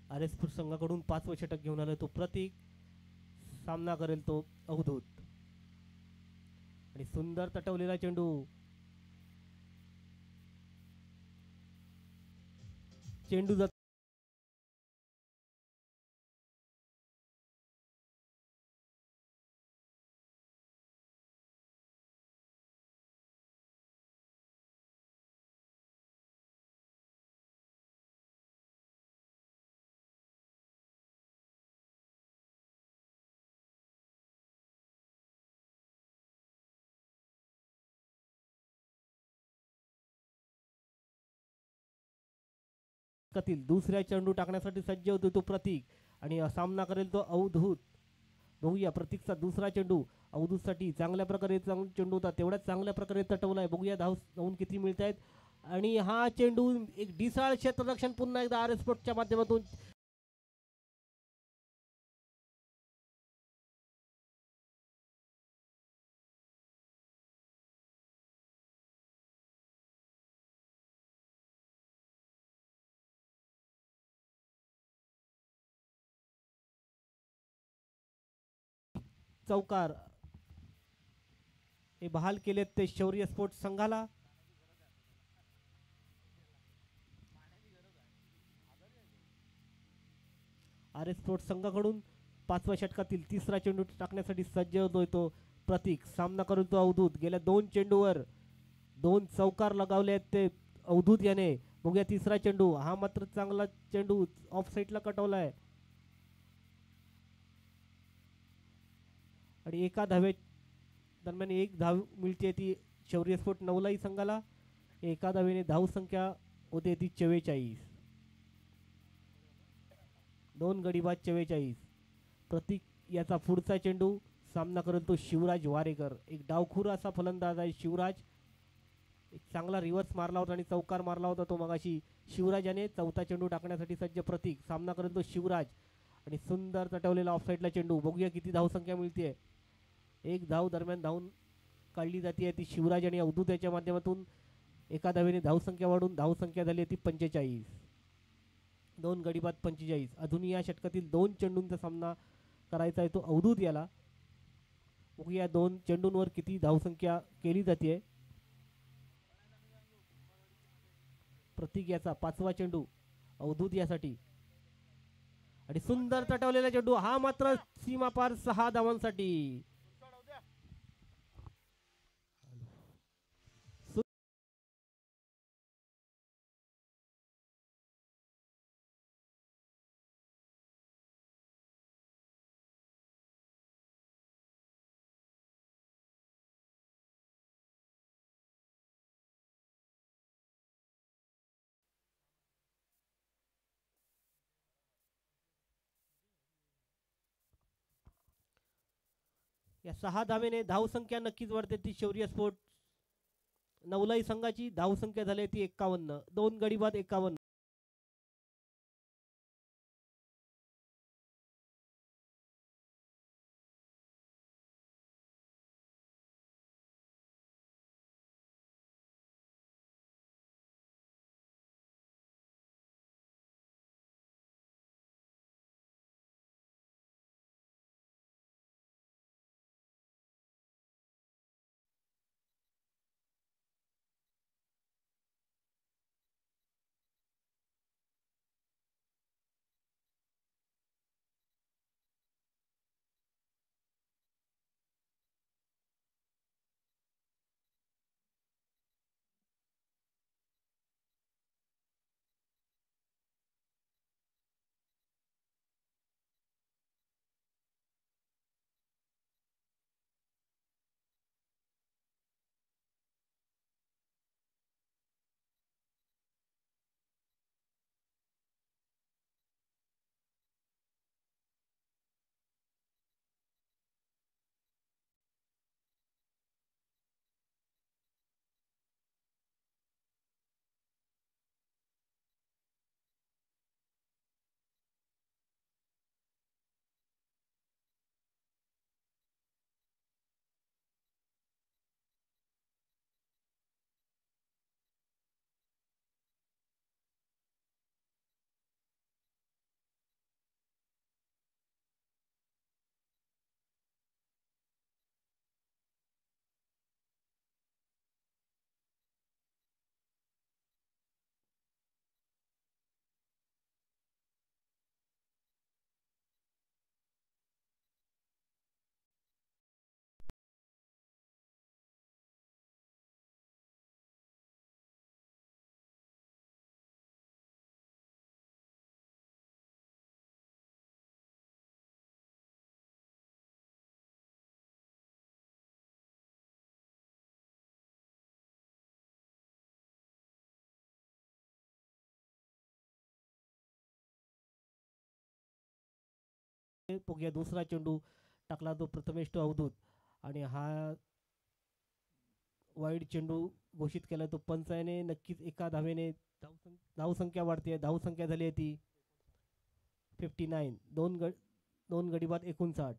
आर एस स्पोर्ट्स संघाकडून 5वं षटक घेऊन आलं तो प्रतीक. सामना करेल तो अवधूत. आणि सुंदर तटवलेला चेंडू. चेंडू जात दुसऱ्या चेंडू टाकण्यासाठी सज्ज होतो तो प्रतीक. आणि सामना करेल तो अवधूत. बघूया प्रतीकचा दुसरा चेंडू अवधूतसाठी चांगल्या प्रकारे चेंडू होता. तेवढ्याच चांगल्या प्रकारे तटवलाय. बघूया धावून किती मिळत आहेत. आणि हा चेंडू एक ढिसाळ क्षेत्ररक्षण पुन्हा एकदा आर एस स्पोर्ट्सच्या माध्यमातून. चौकार हे बहाल केलेत ते शौर्य स्पोर्ट्स संघाला. आर एस स्पोर्ट्स संघाकडून 5व्या षटकातील तिसरा चेंडू टाकण्यासाठी सज्ज होतोय तो प्रतीक. सामना करून तो अवधूत. गेल्या 2 चेंडूवर 2 चौकार लगावले आहेत ते अवधूत याने. बघूया तिसरा चेंडू, हा मात्र चांगला चेंडू ऑफ साईडला कटवला आहे आणि एका धावे दरम्यान एक धाव मिळते ती शौर्य स्पोर्ट नवलाई संघाला. एका धावेने धाव संख्या होते ती 44. 2 गडी बाद 44. प्रतीक याचा पुढचा चेंडू सामना करेल तो शिवराज वारेकर. एक डावखुरा असा फलंदाज आहे शिवराज. एक चांगला रिव्हर्स मारला होता आणि चौकार मारला होता तो मगाशी शिवराजाने. चौथा चेंडू टाकण्यासाठी सज्ज प्रतीक. सामना करेल तो शिवराज आणि सुंदर चटवलेला ऑफसाईडला चेंडू. बघूया किती धावसंख्या मिळते. एक धाव दरम्यान धावून काढली जाते ती शिवराज आणि अवधूत याच्या माध्यमातून. एका धावेने धावसंख्या वाढून धावसंख्या झाली ती 45. 2 गडी बाद 45. अजूनही या षटकातील 2 चेंडूंचा सामना करायचा आहे तो अवधूत याला. बघूया 2 चेंडूंवर किती धावसंख्या केली जाते. प्रतीक याचा 5वा चेंडू अवधूत यासाठी आणि सुंदर तटवलेला चेंडू, हा मात्र सीमापार 6 धावांसाठी. या 6 धावेने धावसंख्या नक्कीच वाढते ती शौर्य स्पोर्ट नवलाई संघाची. धावसंख्या झाली ती 51. 2 गडी बाद 51. बघूया दुसरा चेंडू टाकला तो प्रथमेश तो अवधूत आणि हा वाईड चेंडू घोषित केला तो पंचाने. नक्कीच एका धावेने धावसंख्या वाढते. धावसंख्या झाली आहे ती 59. 2 गडी बाद 59.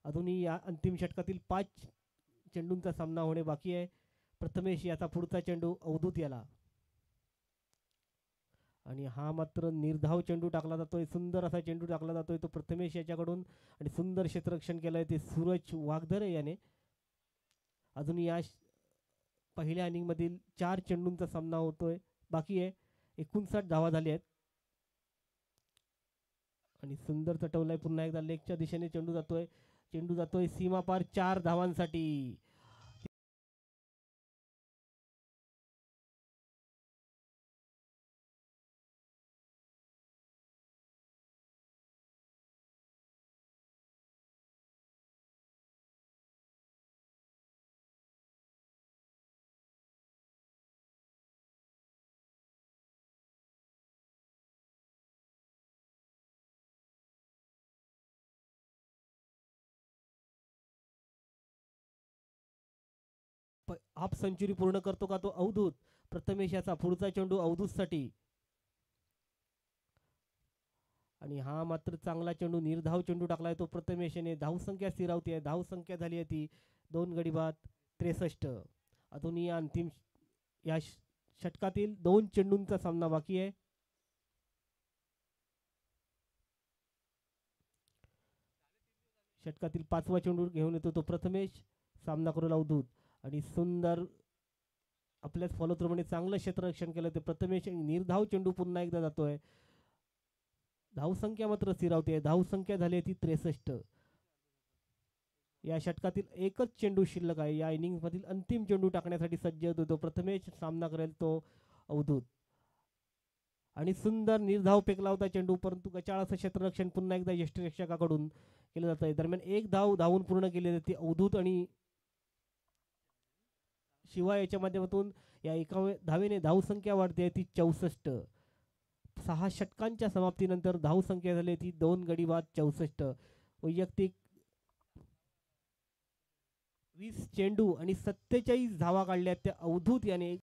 अजूनही या अंतिम षटकातील 5 चेंडूंचा सामना होणे बाकी आहे. प्रथमेश याचा पुढचा चेंडू अवधूत याला आणि हा मात्र निर्धाव चेंडू टाकला जातोय. सुंदर असा चेंडू टाकला जातोय तो प्रथमेश याच्याकडून आणि सुंदर क्षेत्ररक्षण केलंय ते सूरज वाघधरे याने. अजून या पहिल्या इनिंग मधील 4 चेंडूंचा सामना होतोय बाकी आहे. 59 धावा झाली आहेत आणि सुंदर चटवलाय पुन्हा एकदा लेगच्या दिशेने चेंडू जातोय. चेंडू जातोय सीमापार 4 धावांसाठी. हाफ सेंचुरी पूर्ण करतो का तो अवधूत. प्रथमेश याचा पुढचा चेंडू अवधूतसाठी. आणि हा मात्र चांगला चेंडू, निर्धाव चेंडू टाकलाय तो प्रथमेश याने. धावसंख्या स्थिरावती आहे. धावसंख्या झाली आहे ती 2 गडी बाद 63. अजूनही अंतिम या षटकातील 2 चेंडूंचा सामना बाकी आहे. षटकातील 5वा चेंडू घेऊन येतो तो प्रथमेश. सामना करू अवधूत. आणि सुंदर आपल्याच फॉलो थ्रू मध्ये चांगलं क्षेत्ररक्षण केलं ते प्रथमेश. निर्धाव चेंडू पुन्हा एकदा जातोय. धावसंख्या मात्र स्थिरावते. धावसंख्या झाली ती 63. या षटकातील एकच चेंडू शिल्लक आहे. या इनिंग मधील अंतिम चेंडू टाकण्यासाठी सज्ज होतो तो प्रथमेश. सामना करेल तो अवधूत. आणि सुंदर निर्धाव फेकला होता चेंडू, परंतु गचाळ असं क्षेत्ररक्षण पुन्हा एकदा यष्टिरक्षकाकडून केलं जात आहे. दरम्यान एक धाव धावून पूर्ण केली जाते अवधूत आणि शिवाय याच्या माध्यमातून. या एका धावेने धावसंख्या वाढते ती 64. 6 षटकांच्या समाप्तीनंतर धावसंख्या झाली ती 2 गडी बाद 64. वैयक्तिक 20 चेंडू आणि 47 धावा काढल्या त्या अवधूत याने.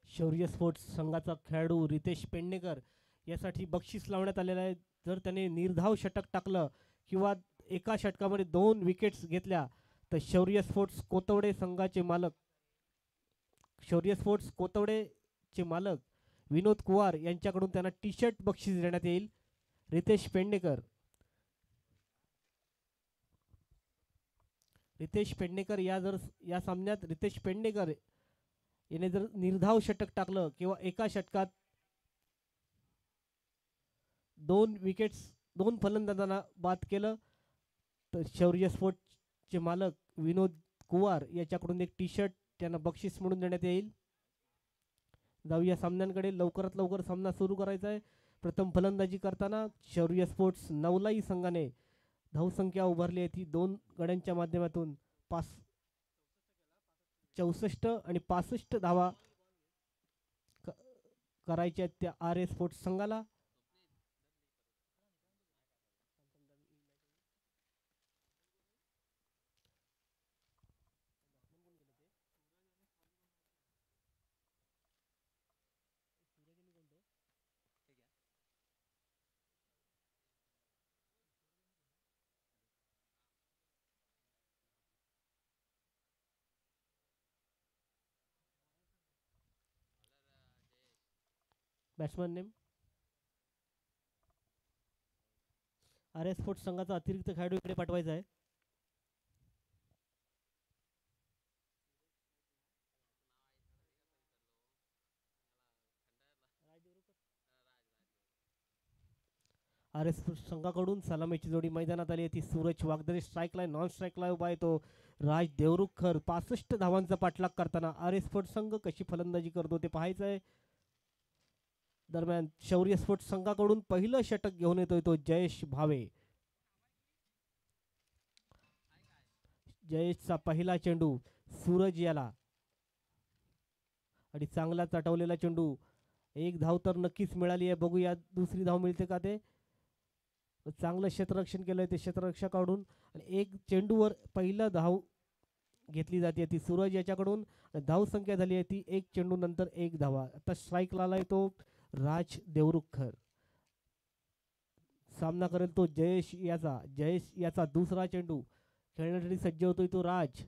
शौर्य स्पोर्ट्स संघाचा खेळाडू रितेश पेडणेकर यासाठी बक्षीस लावण्यात आलेलं आहे. जर त्याने निर्धाव षटक टाकलं किंवा एका षटकामध्ये 2 विकेट्स घेतल्या तर शौर्य स्पोर्ट्स कोतवडेचे मालक विनोद कुवार यांच्याकडून त्यांना टी शर्ट बक्षीस देण्यात येईल. रितेश पेडणेकर या सामन्यात रितेश पेडणेकर याने जर निर्धाव षटक टाकलं किंवा एका षटकात 2 विकेट्स 2 फलंदाजांना बाद केलं तर शौर्य स्पोर्ट्सचे मालक विनोद कुवार याच्याकडून एक टी शर्ट त्यांना बक्षीस म्हणून देण्यात येईल. जाऊया सामन्यांकडे. लवकरात लवकर सामना सुरू करायचा आहे, प्रथम फलंदाजी करताना शौर्य स्पोर्ट्स नवलाई संघाने धावसंख्या उभारली आहे ती 2 गड्यांच्या माध्यमातून 64 आणि 65 धावा करायच्या त्या आर ए स्पोर्ट्स संघाला. Batsman name R S sports संघाचा अतिरिक्त खेळाडू इकडे पाठवायचा आहे. आर एस संघाकडून सलामीची जोडी मैदानात आली आहे ती सूरज वागदरे स्ट्राईकला नॉन स्ट्राईकला उभा आहे तो राज देवरुखकर 65 धावांचा पाठलाग करताना आर एस स्पोर्ट्स संघ कशी फलंदाजी करतो ते पाहायचं आहे. दरम्यान शौर्य स्पोर्ट्स संघाकडून पहिलं षटक घेऊन येतोय तो जयेश भावे. जयेशचा पहिला चेंडू सूरज याला आणि चांगला चटवलेला चेंडू. एक धाव तर नक्कीच मिळाली आहे. बघूया दुसरी धाव मिळते का ते. चांगलं क्षेत्ररक्षण केलंय ते क्षेत्ररक्षकाकडून आणि एक चेंडूवर पहिला धाव घेतली जाते ती सूरज याच्याकडून. धाव संख्या झाली आहे ती एक चेंडू नंतर एक धावा. आता स्ट्राईकला आलाय तो राज देवरुखकर. सामना करेल तो जयेश याचा दुसरा चेंडू. खेळण्यासाठी सज्ज होतोय तो राज.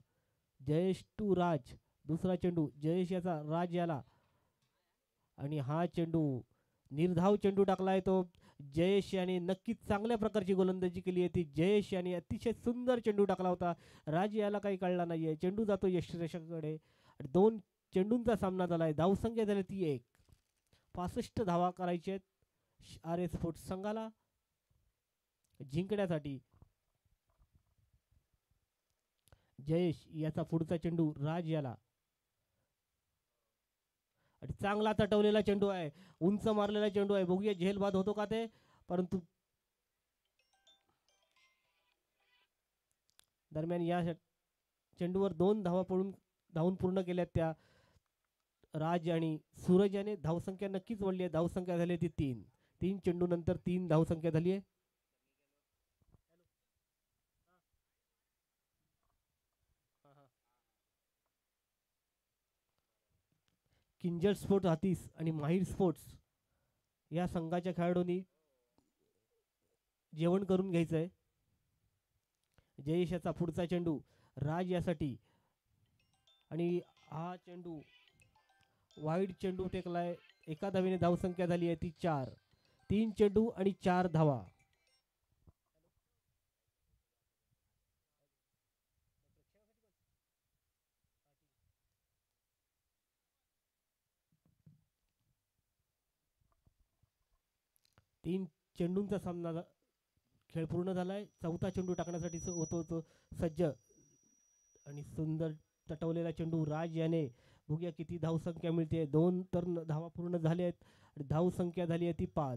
जयेश टू राज. दुसरा चेंडू जयेश याचा राज याला आणि हा चेंडू निर्धाव चेंडू टाकलाय तो जयेश याने. नक्कीच चांगल्या प्रकारची गोलंदाजी केली आहे ती जयेश याने. अतिशय सुंदर चेंडू टाकला होता. राज याला काही कळला नाहीये. चेंडू जातो यष्टीरेषाकडे. 2 चेंडूंचा सामना झालाय. धावसंख्या झाली ती 1. 65 धावा करायचे आहेत आर एस स्पोर्ट्स संघाला जिंकण्यासाठी. जयेश याचा पुढचा चेंडू राज याला आणि चांगला तटवलेला चेंडू आहे. उंच मारलेला चेंडू आहे. बघूया झेलबाद होतो का ते. परंतु दरम्यान या चेंडूवर 2 धावा धावून पूर्ण केल्यात त्या राज आणि सूरज याने. धावसंख्या नक्कीच वाढली आहे. धावसंख्या झाली ती 3 चेंडू नंतर 3 धावसंख्या झाली आहे. किंजल स्पोर्ट्स हातीस आणि माहीर स्पोर्ट्स या संघाच्या खेळाडूंनी जेवण करून घ्यायचंय. जयेश याचा पुढचा चेंडू राज यासाठी आणि हा चेंडू वाईड चेंडू टेकलाय. एका धावेने धावसंख्या झाली आहे ती 4. 3 चेंडू आणि 4 धावा. तीन चेंडूंचा सामना खेळ पूर्ण झालाय. चौथा चेंडू टाकण्यासाठी होतो सज्ज आणि सुंदर तटवलेला चेंडू राज याने. बघूया किती धावसंख्या मिळते. 2 तर धावा पूर्ण झाल्या आहेत आणि धावसंख्या झाली आहे ती 6.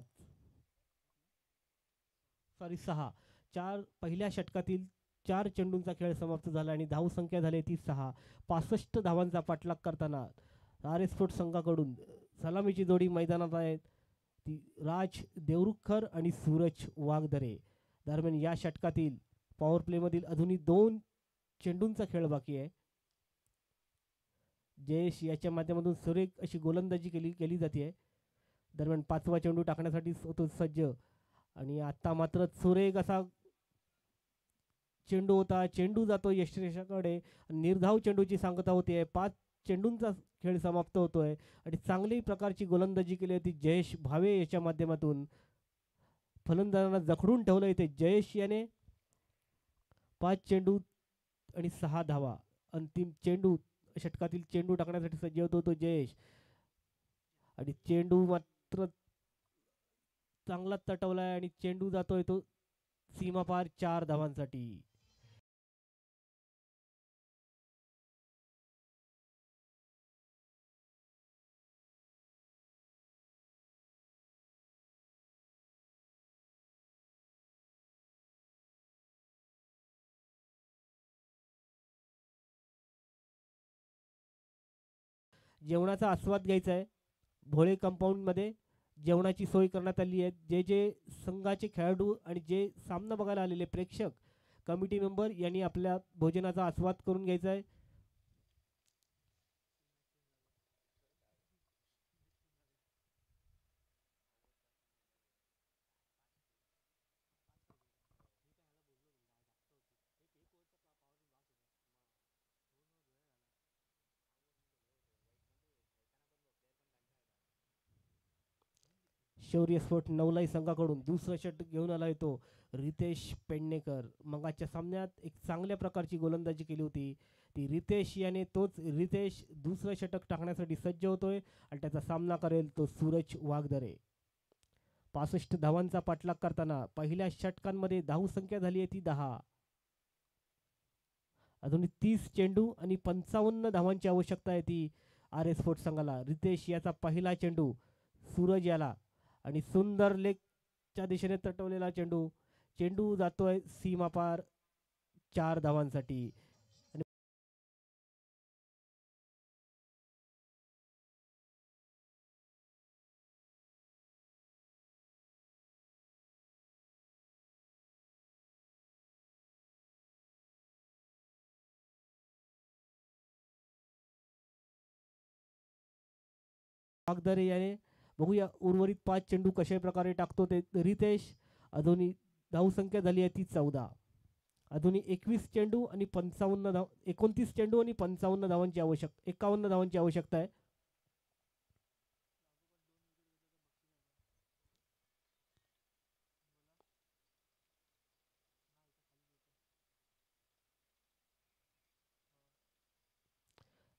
पहिल्या षटकातील 4 चेंडूंचा खेळ समाप्त झाला आणि धावसंख्या झाली ती 6. 65 धावांचा पाठलाग करताना आर एस स्पोर्ट्स संघाकडून सलामीची जोडी मैदानात आहेत ती राज देवरुखकर आणि सूरज वागदरे. दरम्यान या षटकातील पॉवर प्लेमधील अजूनही 2 चेंडूंचा खेळ बाकी आहे. जयेश याच्या माध्यमातून सुरेख अशी गोलंदाजी केली जाते. दरम्यान 5वा चेंडू टाकण्यासाठी होतो सज्ज आणि आता मात्र सुरेख असा चेंडू होता. चेंडू जातो यष्टीरेषाकडे. निर्धाव चेंडूची सांगता होते. 5 चेंडूंचा खेळ समाप्त होतोय आणि चांगली प्रकारची गोलंदाजी केली होती जयेश भावे याच्या माध्यमातून. फलंदाजांना जखडून ठेवलं इथे जयेश याने. 5 चेंडू आणि 6 धावा. अंतिम चेंडू षटकातील चेंडू टाकण्यासाठी सज्ज होतो तो जयेश आणि चेंडू मात्र चांगला तटवलाय आणि चेंडू जातोय तो सीमापार 4 धावांसाठी. जेवणाचा आस्वाद घ्यायचा आहे. भोळे कंपाऊंडमध्ये जेवणाची सोय करण्यात आली आहे. जे जे संघाचे खेळाडू आणि जे सामना बघायला आलेले प्रेक्षक कमिटी मेंबर यांनी आपल्या भोजनाचा आस्वाद करून घ्यायचा आहे. शौर्य स्पोर्ट नवलाई संघाकडून दुसरं षटक घेऊन आला तो रितेश पेडणेकर. मगाच्या सामन्यात एक चांगल्या प्रकारची गोलंदाजी केली होती ती रितेश याने. तोच रितेश दुसरं षटक टाकण्यासाठी सज्ज होतोय आणि त्याचा सामना करेल तो सूरज वाघदरे. 65 धावांचा पाठलाग करताना पहिल्या षटकांमध्ये धावसंख्या झाली आहे ती 10. अजून 30 चेंडू आणि 55 धावांची आवश्यकता आहे ती आर एस स्पोर्ट संघाला. रितेश याचा पहिला चेंडू सूरज याला आणि सुंदर लेगच्या दिशेने तटवलेला चेंडू. चेंडू जातोय सीमापार 4 धावांसाठी. वाघदरे याने बघूया उर्वरित 5 चेंडू कशा प्रकारे टाकतो ते रितेश. अजूनही धावसंख्या झाली आहे ती 14. अजूनही 21 चेंडू आणि 55 धाव 29 चेंडू आणि 55 धावांची 51 धावांची आवश्यकता आहे.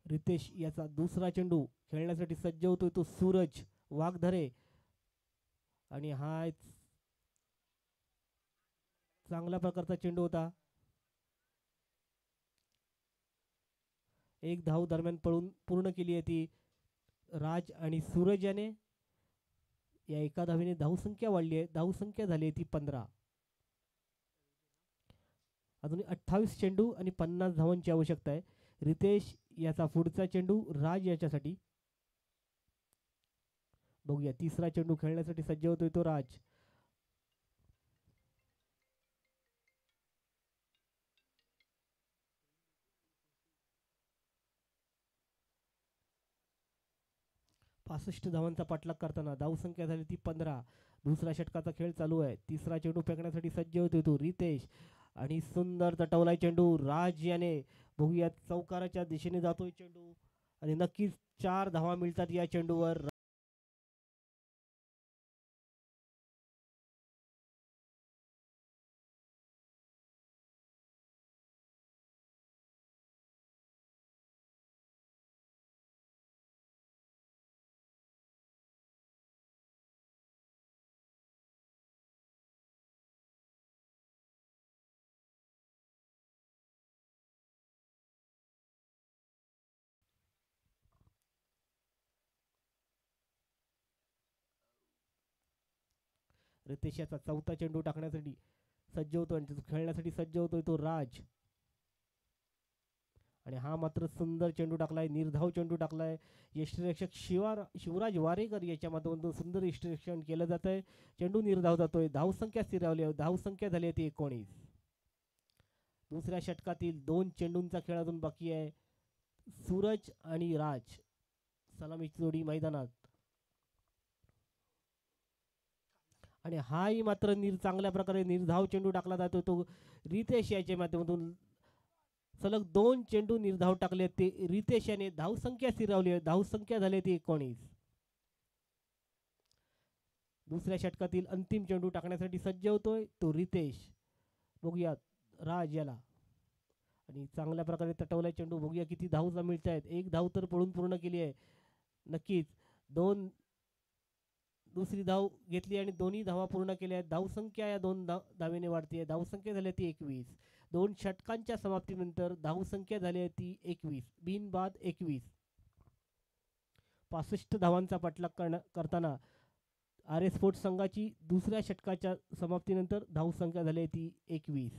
रितेश याचा दुसरा चेंडू खेळण्यासाठी सज्ज होतोय तो सूरज वाघधरे आणि हा चांगल्या प्रकारचा चेंडू होता. एक धाव दरम्यान पळून पूर्ण केली आहे ती राज आणि सूरज याने. या एका धावेने धावसंख्या वाढली आहे. धावसंख्या झाली आहे ती 15. अजून 28 चेंडू आणि 50 धावांची आवश्यकता आहे. रितेश याचा पुढचा चेंडू राज याच्यासाठी. बघूया तिसरा चेंडू खेळण्यासाठी सज्ज होतोय तो राज. पासष्ट धावांचा पाठलाग करताना धावसंख्या झाली ती 15. दुसऱ्या षटकाचा खेळ चालू आहे. तिसरा चेंडू फेकण्यासाठी सज्ज होतोय तो रितेश आणि सुंदर तटवलाय चेंडू राज याने. बघूया चौकाराच्या दिशेने जातोय चेंडू आणि नक्कीच 4 धावा मिळतात या चेंडूवर. रितेश याचा चौथा चेंडू टाकण्यासाठी सज्ज होतो आणि खेळण्यासाठी सज्ज होतोय तो राज आणि हा मात्र सुंदर चेंडू टाकलाय. निर्धाव चेंडू टाकलाय. यष्टिरक्षक शिवराज वारेकर याच्या माध्यमातून सुंदर यष्टिरक्षण केलं जात आहे. चेंडू निर्धाव जातोय. धावसंख्या स्थिरावली आहे. धावसंख्या झाली आहे ती 19. दुसऱ्या षटकातील 2 चेंडूंचा खेळ अजून बाकी आहे. सूरज आणि राज सलामीची जोडी मैदानात आणि हाही मात्र चांगल्या प्रकारे निर्धाव चेंडू टाकला जातो तो रितेश याच्या माध्यमातून. सलग 2 चेंडू निर्धाव टाकले ते रितेश याने. धावसंख्या स्थिरावली आहे. धावसंख्या झाली ती 19. दुसऱ्या षटकातील अंतिम चेंडू टाकण्यासाठी सज्ज होतोय तो रितेश. बघूया राज याला आणि चांगल्या प्रकारे तटवलाय चेंडू. बघूया किती धाव मिळत आहेत. 1 धाव तर पळून पूर्ण केली आहे. नक्कीच 2 दुसरी धाव घेतली आणि दोन्ही धावा पूर्ण केल्या आहेत. धावसंख्या या 2 धावेने वाढते. धावसंख्या झाली ती 21. 2 षटकांच्या समाप्तीनंतर धावसंख्या झाली आहे ती 21. बिनबाद 21. 65 धावांचा पाठलाग करताना आर एस स्पोर्ट्स संघाची दुसऱ्या षटकाच्या समाप्तीनंतर धावसंख्या झाली आहे ती 21.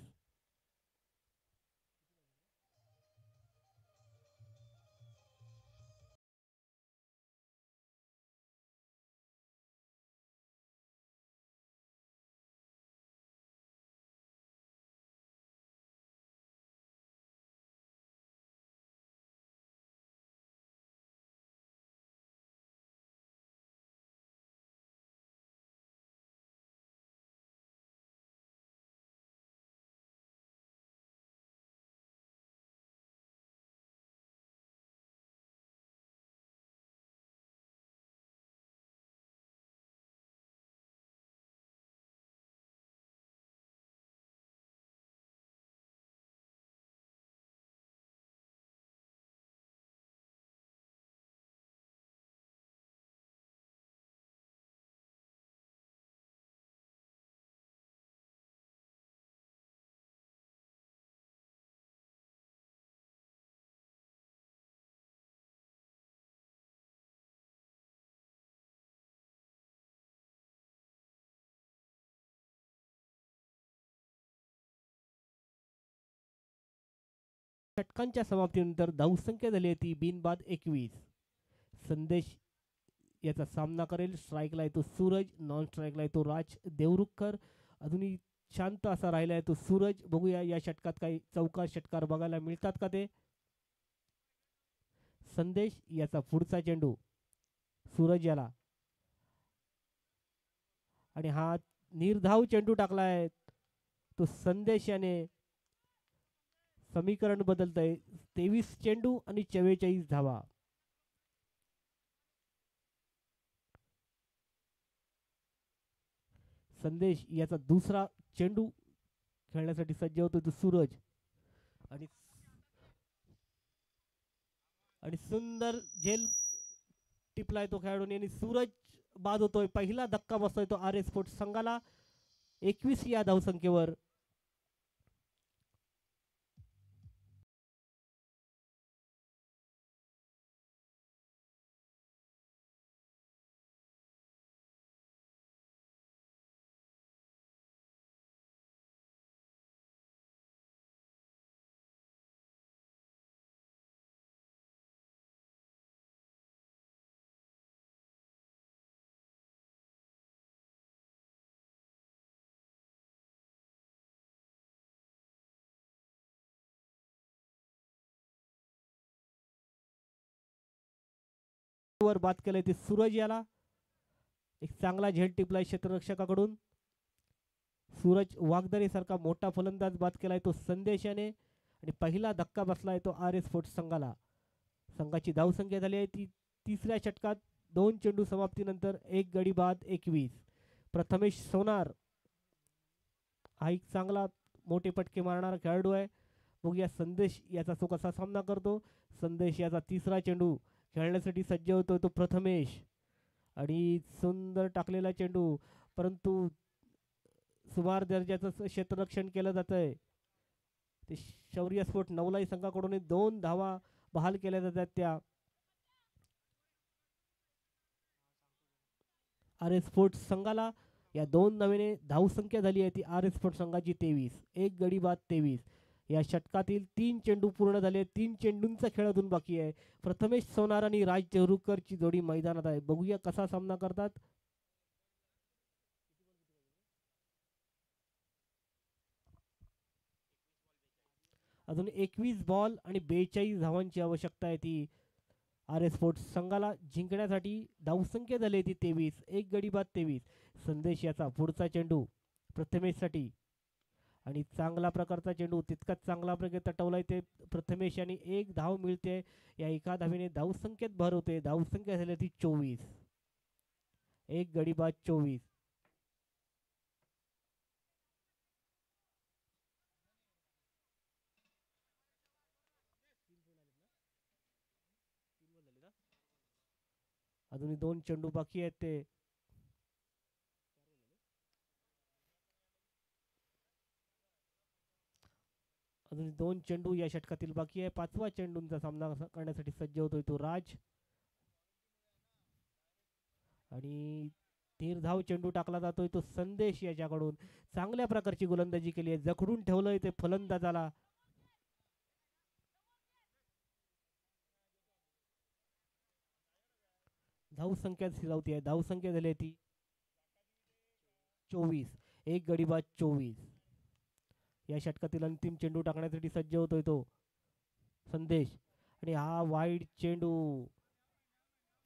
षटकांच्या समाप्तीनंतर धावसंख्या झाली आहे ती बिनबाद 21. संदेश याचा सामना करेल. स्ट्राईकला येतो सूरज, नॉन स्ट्राईकला येतो राज देवरुखकर. अजूनही शांत असा राहिला आहे तो सूरज. बघूया या षटकात काही चौकार षटकार बघायला मिळतात का ते. संदेश याचा पुढचा चेंडू सूरज याला, आणि हा निर्धाव चेंडू टाकलाय तो संदेश याने. समीकरण बदलतंय. 23 चेंडू आणि 44 धावा. संदेश याचा दुसरा चेंडू खेळण्यासाठी सज्ज होतो तो सूरज, आणि सुंदर झेल टिपलाय तो खेळाडूने आणि सूरज बाद होतोय. पहिला धक्का बसतोय तो आर एस स्पोर्ट्स संघाला 21 या धावसंख्येवर. वर बाद केलंय ते सूरज याला. एक चांगला झेल टिपलाय क्षेत्ररक्षकाकडून. सूरज वागदरे सारखा मोठा फलंदाज बाद केलाय तो संदेश याने, आणि पहिला धक्का बसलाय तो आर एस स्पोर्ट्स संघाला. संघाची धावसंख्या झाली आहे ती तिसऱ्या षटकात 2 चेंडू समाप्तीनंतर 1 गडी बाद 21. प्रथमेश सोनार हा एक चांगला मोठे पटके मारणारा खेळाडू आहे. बघूया संदेश याचा तो कसा सामना करतो. संदेश याचा तिसरा चेंडू खेळण्यासाठी सज्ज होतो तो प्रथमेश, आणि सुंदर टाकलेला चेंडू, परंतु सुमार दर्जाचं क्षेत्ररक्षण केलं जात आहे. ते शौर्य स्पोर्ट नवलाई संघाकडून 2 धावा बहाल केल्या जातात त्या आर एस स्पोर्ट्स संघाला. या 2 नव्याने धावसंख्या झाली आहे ती आर एस स्पोर्ट्स संघाची 23. 1 गडी बाद 23. या षटकातील 3 चेंडू पूर्ण झाले. 3 चेंडूंचा खेळ अजून बाकी आहे. प्रथमेश सोनार आणि राज देवरुखकरची जोडी मैदानात आहे. बघूया कसा सामना करतात. अजून 21 बॉल आणि 42 धावांची आवश्यकता आहे ती आर एस स्पोर्ट्स संघाला जिंकण्यासाठी. धावसंख्या झाली ती 23. 1 गडी बाद 23. संदेश याचा पुढचा चेंडू प्रथमेशसाठी, आणि चांगला प्रकारचा चेंडू तितकाच चांगला प्रकारे तटवलाय ते प्रथमेश, आणि 1 धाव मिळते. या एका धावेने धावसंख्येत भर होते. धावसंख्या झाली ती 24. 1 गडी बाद 24. अजून 2 चेंडू बाकी आहेत ते. अजून 2 चेंडू या षटकातील बाकी आहे. 5वा चेंडूंचा सामना करण्यासाठी सज्ज होतोय तो राज, आणि निर्धाव चेंडू टाकला जातोय तो संदेश याच्याकडून. चांगल्या प्रकारची गोलंदाजी केली आहे. जखडून ठेवलंय ते फलंदाजाला. धावसंख्या सिरावती आहे. धावसंख्या झाली ती 24. 1 गडी बाद 24. या षटकातील अंतिम चेंडू टाकण्यासाठी सज्ज होतोय तो संदेश, आणि हा वाईड चेंडू.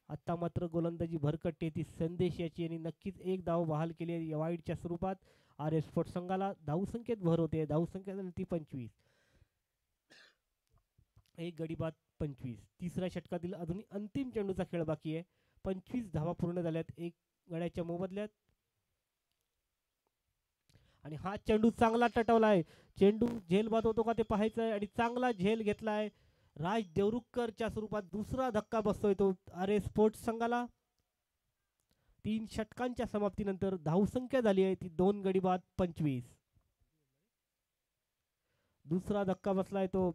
आता मात्र गोलंदाजी भरकटते ती संदेश याची, आणि नक्कीच 1 धाव बहाल केली आहे या वाईडच्या स्वरूपात. आर एस स्पोर्ट्स संघाला धावसंख्येत भर होते. धावसंख्या झाली ती 25. 1 गडी बाद 25. तिसऱ्या षटकातील अजून अंतिम चेंडूचा खेळ बाकी आहे. 25 धावा पूर्ण झाल्यात 1 गड्याच्या मोबदल्यात, आणि हा चेंडू चांगला तटवलाय. चेंडू झेल बाद होतो का ते पाहायचं आहे, आणि चांगला झेल घेतलाय राज देवरुखकरच्या स्वरूपात. दुसरा धक्का बसतोय तो आर एस स्पोर्ट्स संघाला. 3 षटकांच्या समाप्तीनंतर धावसंख्या झाली आहे ती 2 गडी बाद 25. दुसरा धक्का बसलाय तो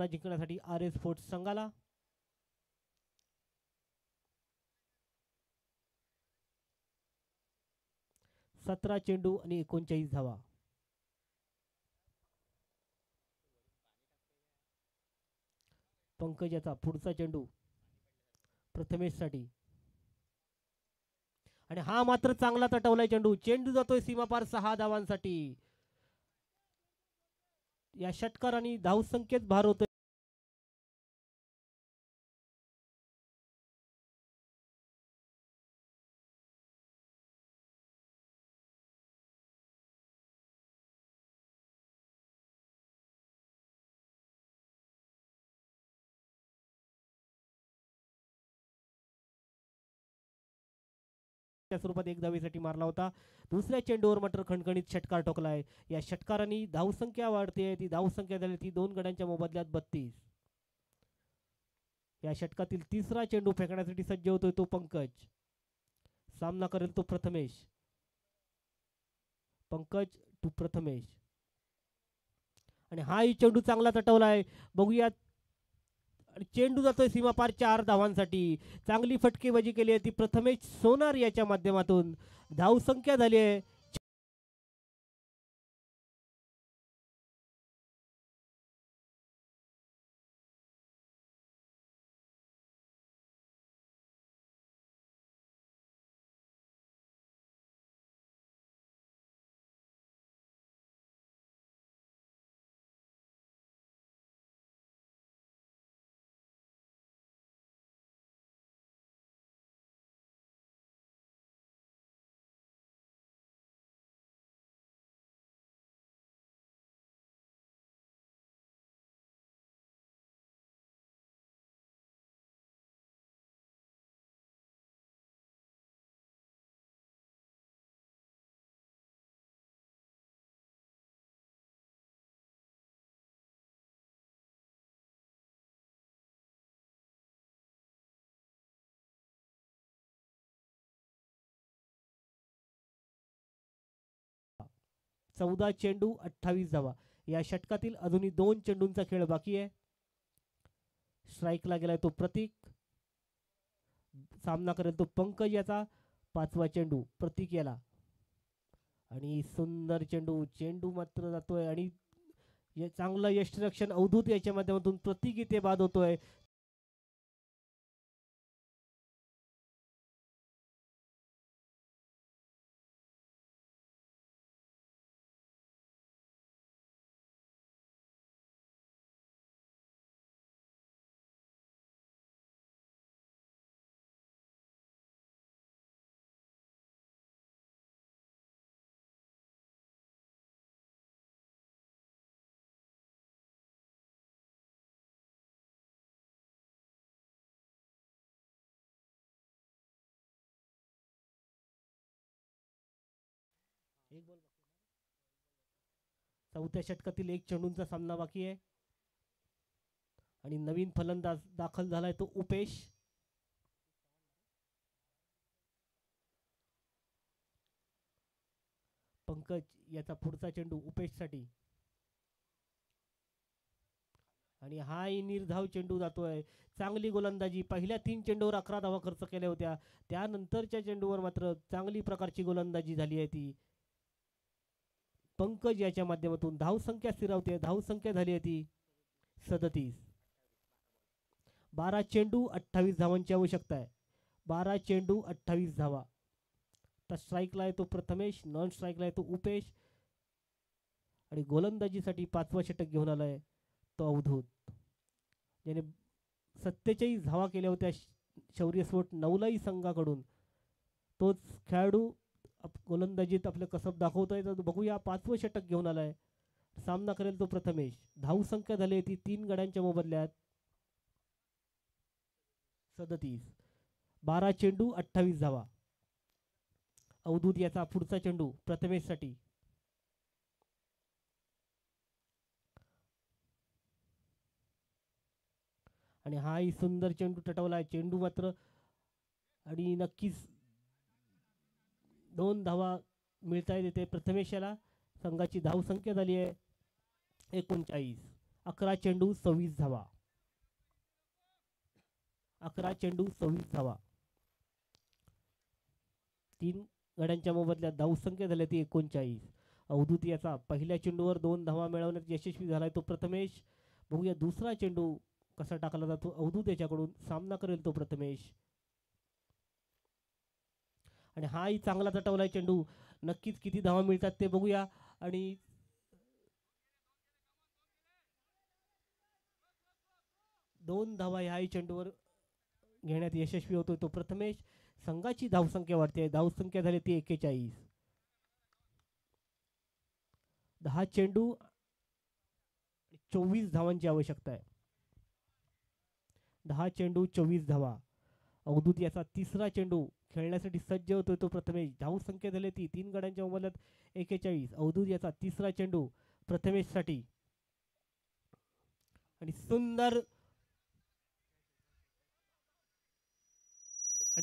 जिंकण्यासाठी आर एस स्पोर्ट्स संघाला. सतरा चेंडू आणि 39 धावा. पंकज याचा पुढचा चेंडू प्रथमेश साठी आणि हा मात्र चांगला तटवलाय चेंडू. चेंडू जातोय सीमापार 6 धावांसाठी. या षटकारांनी धावसंख्येत भार होतोय. त्या स्वरूपात एक धावेसाठी मारला होता. दुसऱ्या चेंडूवर मात्र खणखणीत षटकार ठोकलाय. या षटकारांनी धावसंख्या वाढते. ती धावसंख्या झाली ती 2 गड्यांच्या मोबदल्यात 32. या षटकातील तिसरा चेंडू फेकण्यासाठी सज्ज होतोय तो पंकज. सामना करेल तो प्रथमेश. पंकज टू प्रथमेश आणि हाही चेंडू चांगला तटवलाय. बघूया चेंडू जातोय सीमापार 4 धावांसाठी. चांगली फटकेबाजी केली आहे ती प्रथमेश सोनार याच्या माध्यमातून. धावसंख्या झाली आहे चौदा चेंडू 28 धावा. या षटकातील अजूनही 2 चेंडूंचा खेळ बाकी आहे. स्ट्राईकला गेलाय तो प्रतीक. सामना करेल तो पंकज याचा. 5वा चेंडू प्रतीक याला आणि सुंदर चेंडू. चेंडू मात्र जातोय आणि चांगलं यष्टिरक्षण अवधूत याच्या माध्यमातून प्रतीक इथे बाद होतोय. चौथ्या षटकातील 1 चेंडूंचा सामना बाकी आहे आणि नवीन फलंदाज दाखल झालाय तो उपेश. पंकज याचा पुढचा चेंडू उपेश साठी आणि हाही निर्धाव चेंडू जातोय. चांगली गोलंदाजी. पहिल्या 3 चेंडूवर 11 धावा खर्च केल्या होत्या. त्यानंतरच्या चेंडूवर मात्र चांगली प्रकारची गोलंदाजी झाली आहे ती पंकज याच्या माध्यमातून. धावसंख्या स्थिरावते. धावसंख्या झाली आहे ती 37. 12 चेंडू 28 धावांची आवश्यकता आहे. 12 चेंडू 28 धावा. तर स्ट्राईकला आहे तो प्रथमेश. नॉन स्ट्राईकला आहे तो उपेश आणि गोलंदाजीसाठी 5वा षटक घेऊन आलाय तो अवधूत, ज्याने 47 धावा केल्या होत्या शौर्य स्पोर्ट नवलाई संघाकडून. तोच खेळाडू गोलंदाजीत आपलं कसब दाखवतोय. तर बघूया 5वं षटक घेऊन आलाय. सामना करेल तो प्रथमेश. धावसंख्या झाली ती 3 गड्यांच्या मोबदल्यात 37. 12 चेंडू 28 धावा. अवधूत याचा पुढचा चेंडू प्रथमेश साठी आणि हाही सुंदर चेंडू टटवलाय. चेंडू मात्र आणि नक्कीच 2 धावा मिळता येते प्रथमेश याला. संघाची धावसंख्या झाली आहे 39. 11 चेंडू 26 धावा. 11 चेंडू 26 धावा. 3 गड्यांच्या मोबदल्यात धावसंख्या झाली ती 39. अवधूत याचा पहिल्या चेंडूवर 2 धावा मिळवण्यात यशस्वी झालाय तो प्रथमेश. बघूया दुसरा चेंडू कसा टाकला जातो. अवधूत याच्याकडून सामना करेल तो प्रथमेश. आणि हाही चांगला चटवलाय चेंडू. नक्कीच किती धावा मिळतात ते बघूया. आणि दोन धावा ह्याही चेंडूवर घेण्यात यशस्वी होतोय तो प्रथमेश. संघाची धावसंख्या वाढते. धावसंख्या झाली ती 41. 10 चेंडू 24 धावांची आवश्यकता आहे. 10 चेंडू 24 धावा. अवधूत याचा तिसरा चेंडू खेळण्यासाठी सज्ज होतोय तो प्रथमेश. धावसंख्या झाली ती 3 गड्यांच्या मोबदल्यात 41. अवधूत याचा तिसरा चेंडू प्रथमेश साठी. आणि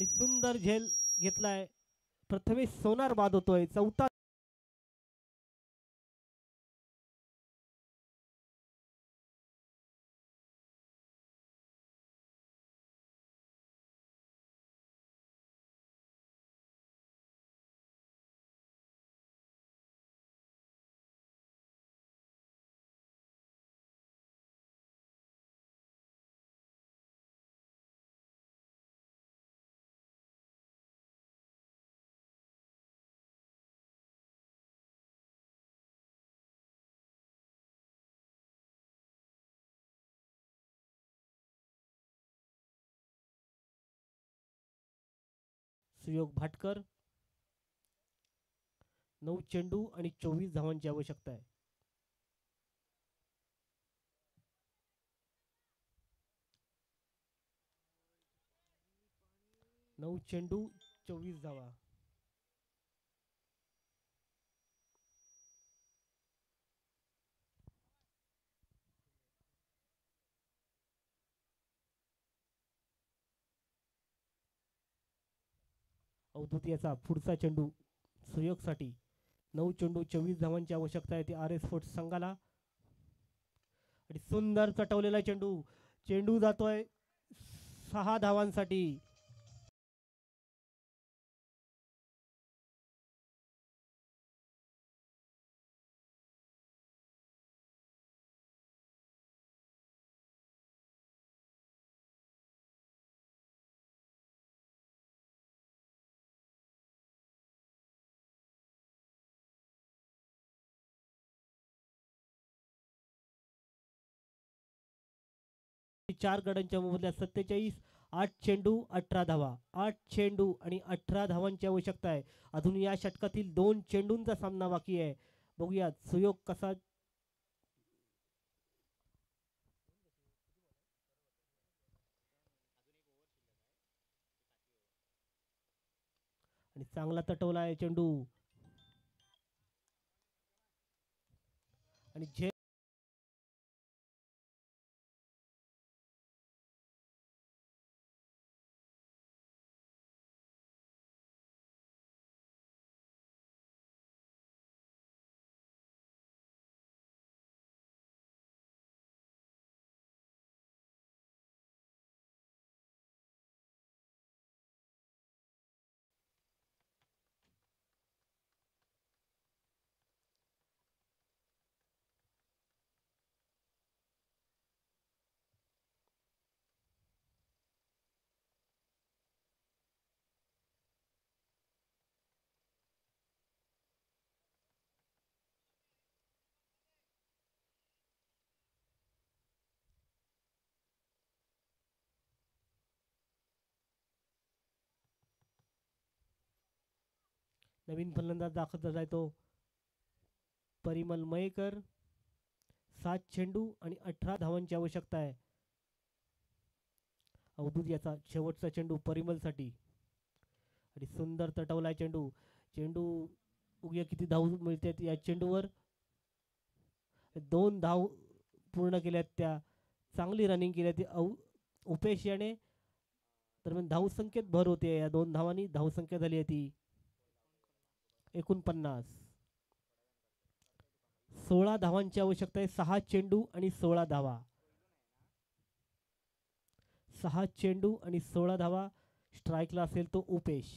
सुंदर झेल घेतलाय प्रथमेश. सोनार बाद होतोय. चौथा सुयोग भाटकर. 9 चेंडू आणि 24 धावांची आवश्यकता आहे. 9 चेंडू 24 धावा. अवधूत याचा पुढचा चेंडू सुयोगसाठी. 9 चेंडू 24 धावांची आवश्यकता आहे ती RS स्पोर्ट्स संघाला. आणि सुंदर चटवलेला चेंडू. चेंडू जातोय 6 धावांसाठी. चार गड्यांच्या मोबदल्यात 47. 8 चेंडू 18 धावा. 8 चेंडू आणि 18 धावांची आवश्यकता आहे. अजून या षटकातील 2 चेंडूंचा सामना बाकी आहे. बघूया सुयोग कसा. आणि चांगला तटवला आहे चेंडू. आणि नवीन फलंदाज दाखल झालाय तो परिमल मयेकर. 7 चेंडू आणि 18 धावांची आवश्यकता आहे. अवधूत याचा शेवटचा चेंडू परिमल साठी. आणि सुंदर तटवलाय चेंडू. चेंडू उग्या किती धाव मिळतात या चेंडूवर. 2 धाव पूर्ण केल्यात त्या. चांगली रनिंग केली ती उपेश याने. दरम्यान धावसंख्येत भर होते. या 2 धावांनी धावसंख्या झाली आहे ती 49. 16 धावांची आवश्यकता आहे. 6 चेंडू आणि 16 धावा. 6 चेंडू आणि 16 धावा. स्ट्राईकला असेल तो उपेश.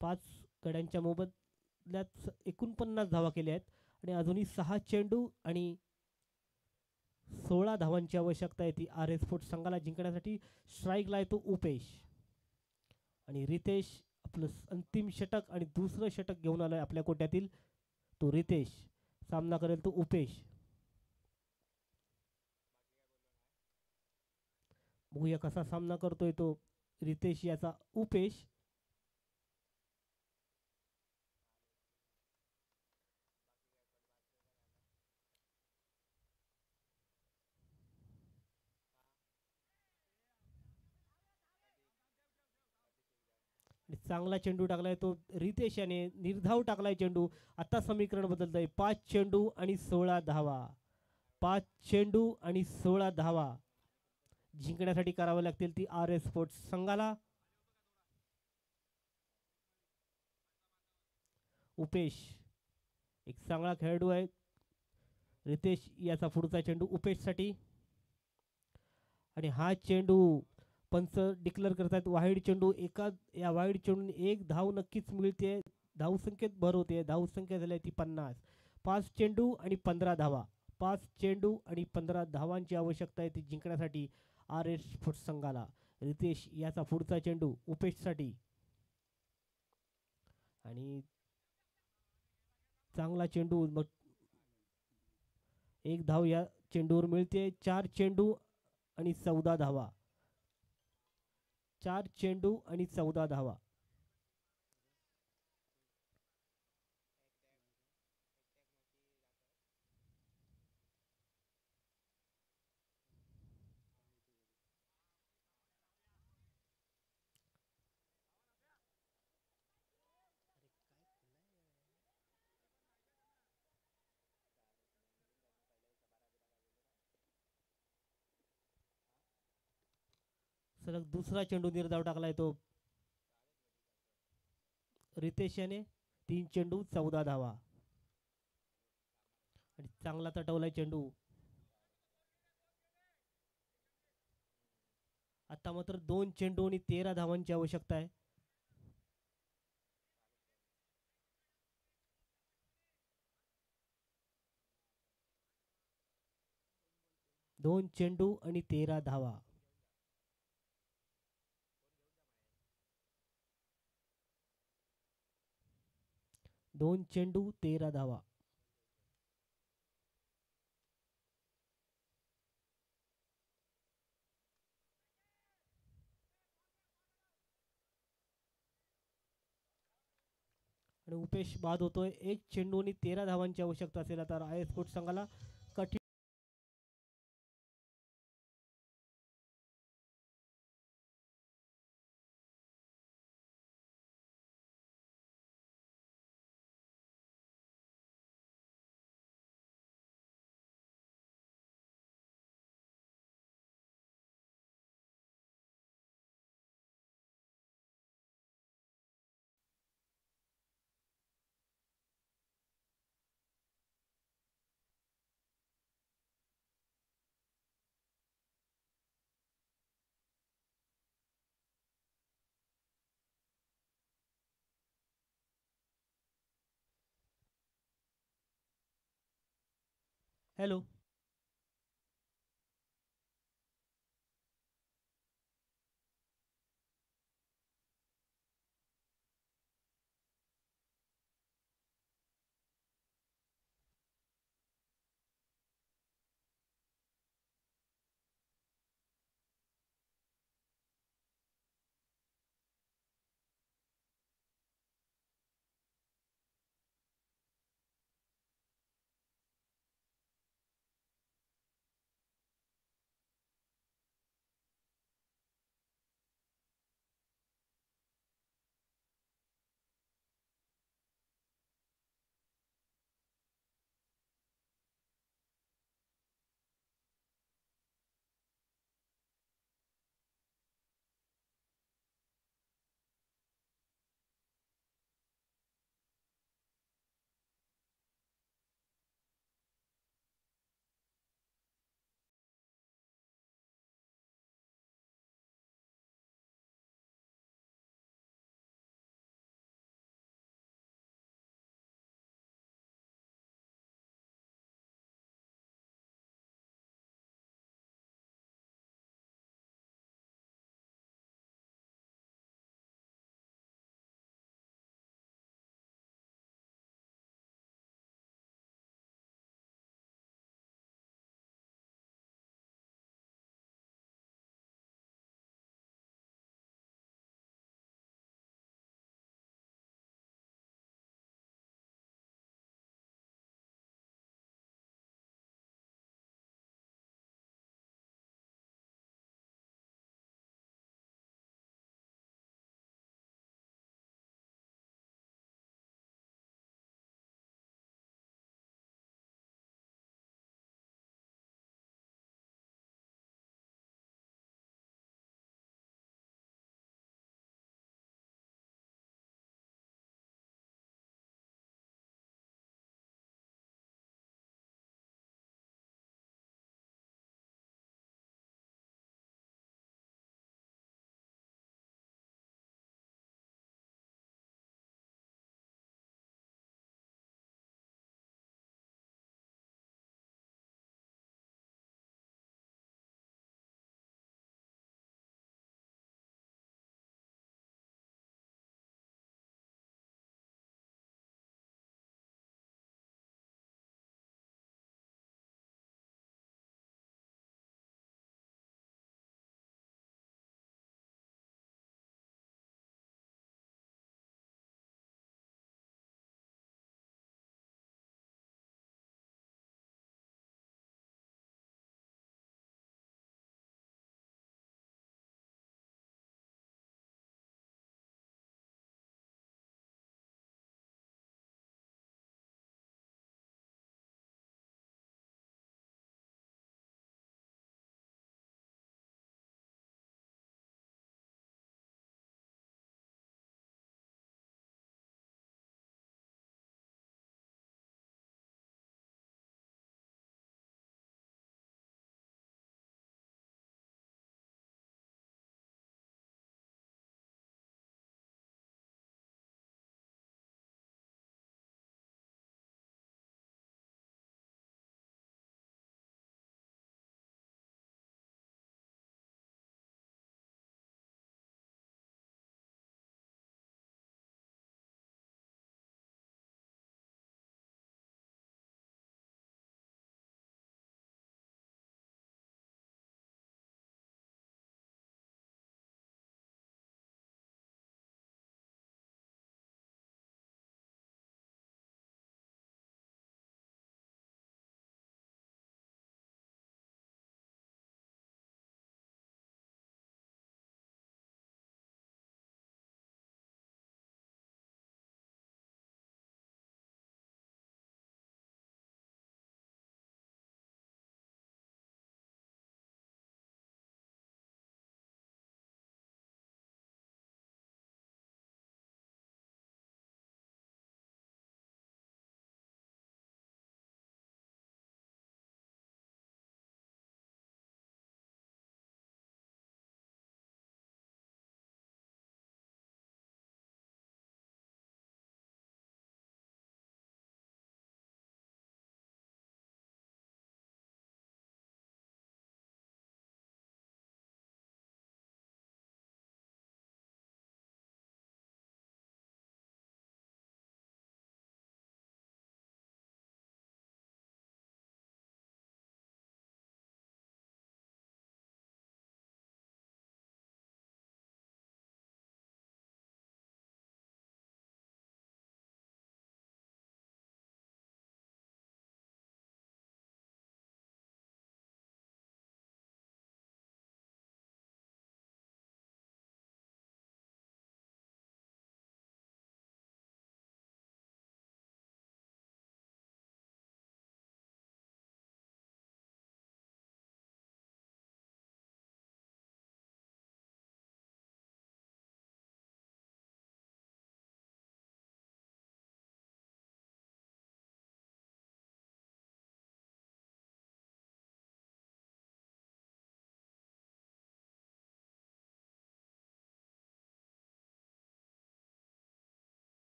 पाच गड्यांच्या मोबदल्यात 49 धावा केल्या आहेत आणि अजूनही 6 चेंडू आणि 16 धावांची आवश्यकता आहे ती आर एस स्पोर्ट्स संघाला जिंकण्यासाठी. स्ट्राईकला येतो उपेश आणि रितेश आपलं अंतिम षटक आणि दुसरं षटक घेऊन आलाय आपल्या कोट्यातील. तो रितेश सामना करेल तो उपेश. बघूया कसा सामना करतोय तो रितेश याचा उपेश. चांगला चेंडू टाकलाय तो रितेश याने. निर्धाव टाकलाय चेंडू. आता समीकरण बदलत आहे. 5 चेंडू आणि 16 धावा. 5 चेंडू आणि 16 धावा जिंकण्यासाठी कराव्या लागतील ती आर एस स्पोर्ट्स संघाला. उपेश एक चांगला खेळाडू आहे. रितेश याचा पुढचा चेंडू उपेशसाठी आणि हा चेंडू पंच डिक्लेअर करतात वाईड चेंडू. एका या वाईड चेंडून एक धाव नक्कीच मिळते. धावसंख्येत भर होते. धावसंख्या झाली ती 50. 5 चेंडू आणि 15 धावा. 5 चेंडू आणि 15 धावांची आवश्यकता आहे ती जिंकण्यासाठी आर एस स्पोर्ट्स संघाला. रितेश याचा पुढचा चेंडू उपेशसाठी आणि चांगला चेंडू. मग एक धाव या चेंडूवर मिळते. 4 चेंडू आणि 14 धावा. 4 चेंडू आणि 14 धावा. सलग दुसरा चेंडू निर्धाव टाकलाय तो रितेश याने. 3 चेंडू 14 धावा आणि चांगला तटवलाय चेंडू. आता मात्र 2 चेंडू आणि 13 धावांची आवश्यकता आहे. 2 चेंडू आणि 13 धावा. 2 चेंडू 13 धावा. आणि उपेश बाद होतोय. 1 चेंडू आणि 13 धावांची आवश्यकता असेल आता आय एस स्पोर्ट्स संघाला. कठीण हॅलो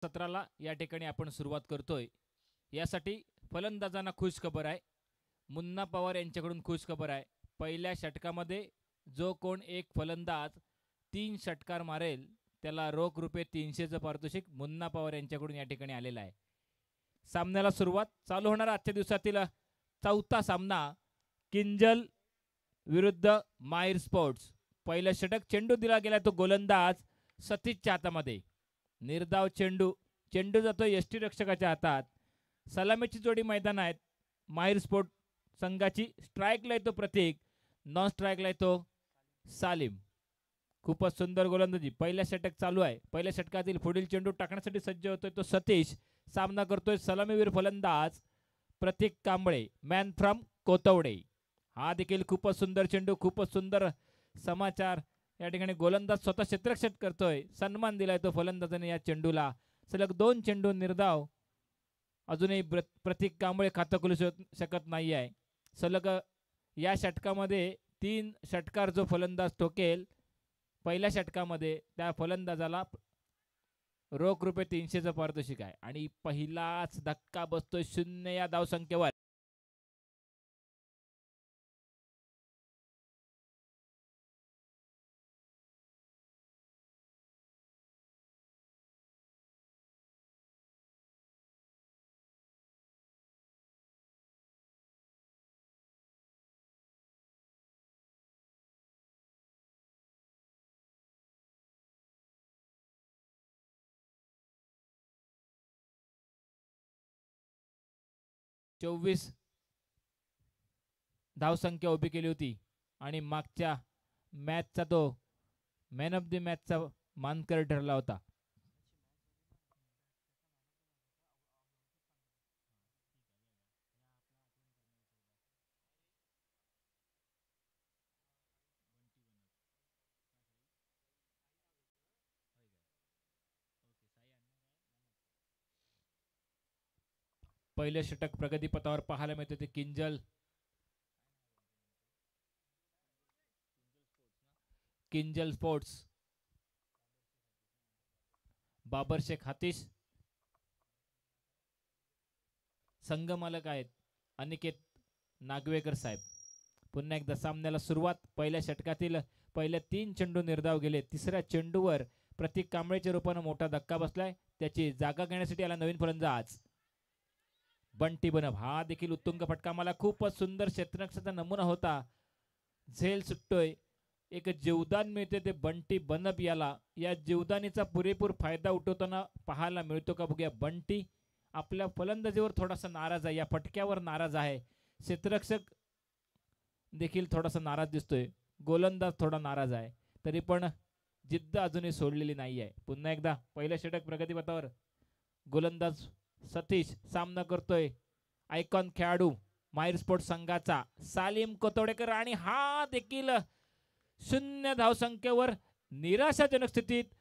सत्राला या ठिकाणी आपण सुरुवात करतोय. यासाठी फलंदाजांना खुश खबर आहे. मुन्ना पवार यांच्याकडून खुश खबर आहे. पहिल्या षटकामध्ये जो कोण एक फलंदाज 3 षटकार मारेल त्याला रोख रुपये 300चं पारितोषिक मुन्ना पवार यांच्याकडून या ठिकाणी आलेलं आहे. सामन्याला सुरुवात चालू होणार आजच्या दिवसातील चौथा सामना किंजल विरुद्ध मायर स्पोर्ट्स. पहिलं षटक चेंडू दिला गेला तो गोलंदाज सतीशच्या हातामध्ये. निर्धाव चेंडू जातो यष्टीरक्षकाच्या हातात. सलामीची जोडी मैदान आहेत. मायर स्पोर्ट संघाची स्ट्राईकला येतो प्रतीक, नॉन स्ट्राईकला येतो सालिम. खूपच सुंदर गोलंदाजी. पहिल्या षटक चालू आहे. पहिल्या षटकातील पुढील चेंडू टाकण्यासाठी सज्ज होतोय तो सतीश. सामना करतोय सलामीवीर फलंदाज प्रतीक कांबळे, मॅन फ्रॉम कोतवडे. हा देखील खूपच सुंदर चेंडू, खूपच सुंदर समाचार. या ठिकाणी गोलंदाज स्वतः क्षेत्ररक्षण करतोय. सन्मान दिलाय तो फलंदाजाने या चेंडूला. सलग 2 चेंडू निर्धाव. अजूनही प्रतीक कांबळे खातं खोलू शकत नाही आहे. सलग या षटकामध्ये 3 षटकार जो फलंदाज ठोकेल पहिल्या षटकामध्ये त्या फलंदाजाला रोख रुपये 300चं पारितोषिक आहे. आणि पहिलाच धक्का बसतोय 0 या धावसंख्येवर. चोवीस धावसंख्या उभी केली होती आणि मागच्या मॅचचा तो मॅन ऑफ द मॅचचा मानकर ठरला होता. पहिले षटक प्रगतीपथावर पाहायला मिळते ते किंजल स्पोर्ट्स. बाबर शेख हातीश संघ मालक आहेत अनिकेत नागवेकर साहेब. पुन्हा एकदा सामन्याला सुरुवात. पहिल्या षटकातील पहिल्या 3 चेंडू निर्धाव गेले. तिसऱ्या चेंडूवर प्रतीक कांबळेच्या रूपानं मोठा धक्का बसलाय. त्याची जागा घेण्यासाठी आला नवीन फलंदाज बंटी बनब. हा देखील उत्तुंग फटका. मला खूपच सुंदर क्षेत्ररक्षणाचा नमुना होता. झेल सुटतोय. एक जीवदान मिळते ते बंटी बनब याला. या जीवदानीचा पुरेपूर फायदा उठवताना पाहायला मिळतो का बघूया. बंटी आपल्या फलंदाजीवर थोडासा नाराज आहे. या फटक्यावर नाराज आहे. क्षेत्ररक्षक देखील थोडासा नाराज दिसतोय. गोलंदाज थोडा नाराज आहे. तरी पण जिद्द अजूनही सोडलेली नाही आहे. पुन्हा एकदा पहिल्या षटक प्रगतीपथावर. गोलंदाज सतीश सामना करतोय आयकॉन खेळाडू मायर स्पोर्ट्स संघाचा सालिम कोतवडेकर. आणि हा देखील 0 धावसंख्येवर निराशाजनक स्थितीत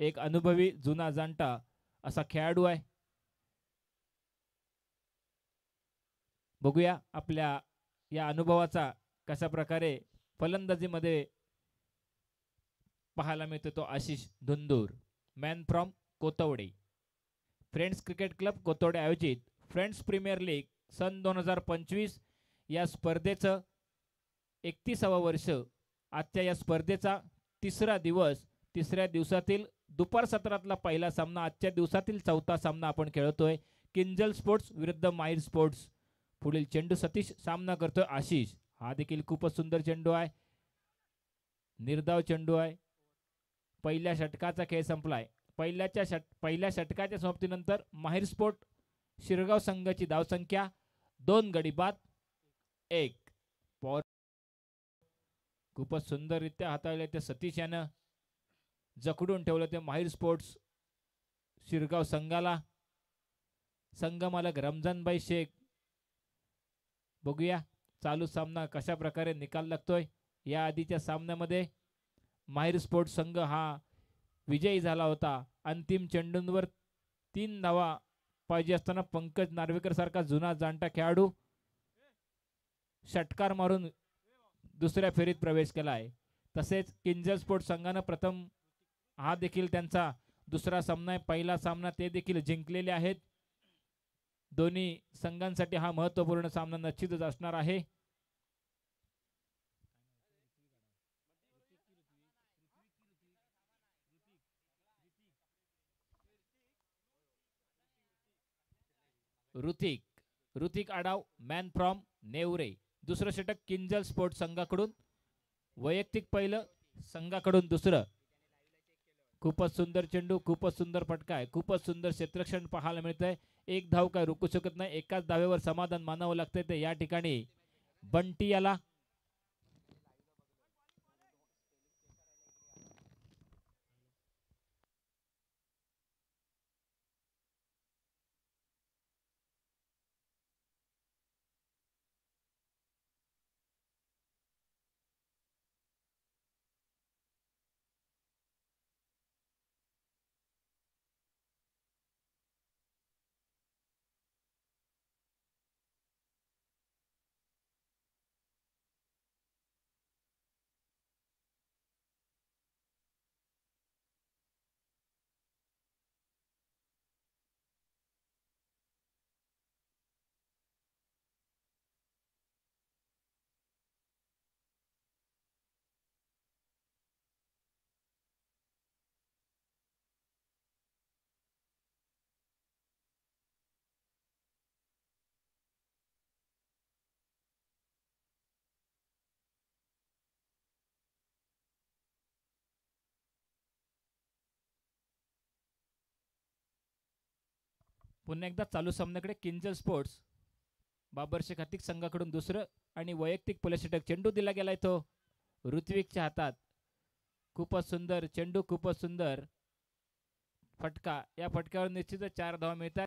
एक अनुभवी जुना जाणता असा खेळाडू आहे. बघूया आपल्या या अनुभवाचा कशा प्रकारे फलंदाजीमध्ये पाहायला मिळतो तो Ashish Dhundur. Man from Kotawade. Friends cricket club Kotawade आयोजित फ्रेंड्स प्रीमियर लीग सन 2025 या स्पर्धेचं 31वं वर्ष. आजच्या या स्पर्धेचा तिसरा दिवस. तिसऱ्या दिवसातील दुपार सत्रातला पहिला सामना. आजच्या दिवसातील चौथा सामना आपण खेळतोय. किंजल स्पोर्ट्स विरुद्ध मायर स्पोर्ट्स. पुढील चेंडू सतीश सामना करतोय आशिष. हा देखील खूपच सुंदर चेंडू आहे. निर्धाव चेंडू आहे. पहिल्या षटकाचा खेळ संपलाय. पहिल्या षटकाच्या समाप्तीनंतर माहीर स्पोर्ट शिरगाव संघाची धावसंख्या 2 गडी बाद 1. पॉवर खूपच सुंदररित्या हाताळले ते सतीश यानं जखडून ठेवलं ते माहीर स्पोर्ट्स शिरगाव संघाला. संघ मालक रमजानभाई शेख. बघूया चालू सामना कशा प्रकारे निकाल लागतोय. या आधीच्या सामन्यामध्ये माहीर स्पोर्ट्स संघ हा विजयी झाला होता. अंतिम चेंडूंवर 3 धावा पाहिजे असताना पंकज नार्वेकर सारखा जुना जाणता खेळाडू षटकार मारून दुसऱ्या फेरीत प्रवेश केला आहे. तसेच किंजल स्पोर्ट्स संघानं प्रथम हा देखील त्यांचा दुसरा सामना आहे. पहिला सामना ते देखील जिंकलेले आहेत. दोन्ही संघांसाठी हा महत्त्वपूर्ण सामना निश्चितच असणार आहे. ऋतिक आडाव मॅन फ्रॉम नेवरे. दुसरं षटक किंजल स्पोर्ट्स संघाकडून. वैयक्तिक पहिलं, संघाकडून दुसरं. खूपच सुंदर चेंडू, खूपच सुंदर फटका आहे, खूपच सुंदर क्षेत्ररक्षण पाहायला मिळतंय. एक धाव काय रोखू शकत नाही. एकाच धावेवर समाधान मानावं लागतंय. ते या ठिकाणी बंटी याला पुन्हा एकदा चालू सामन्याकडे किंजल स्पोर्ट्स बाबर शेख हतिक संघाकडून दुसरं आणि वैयक्तिक पुलषटक चेंडू दिला गेलाय तो ऋत्विकच्या हातात. खूपच सुंदर चेंडू, खूपच सुंदर फटका. या फटक्यावर निश्चितच 4 धावा मिळतात.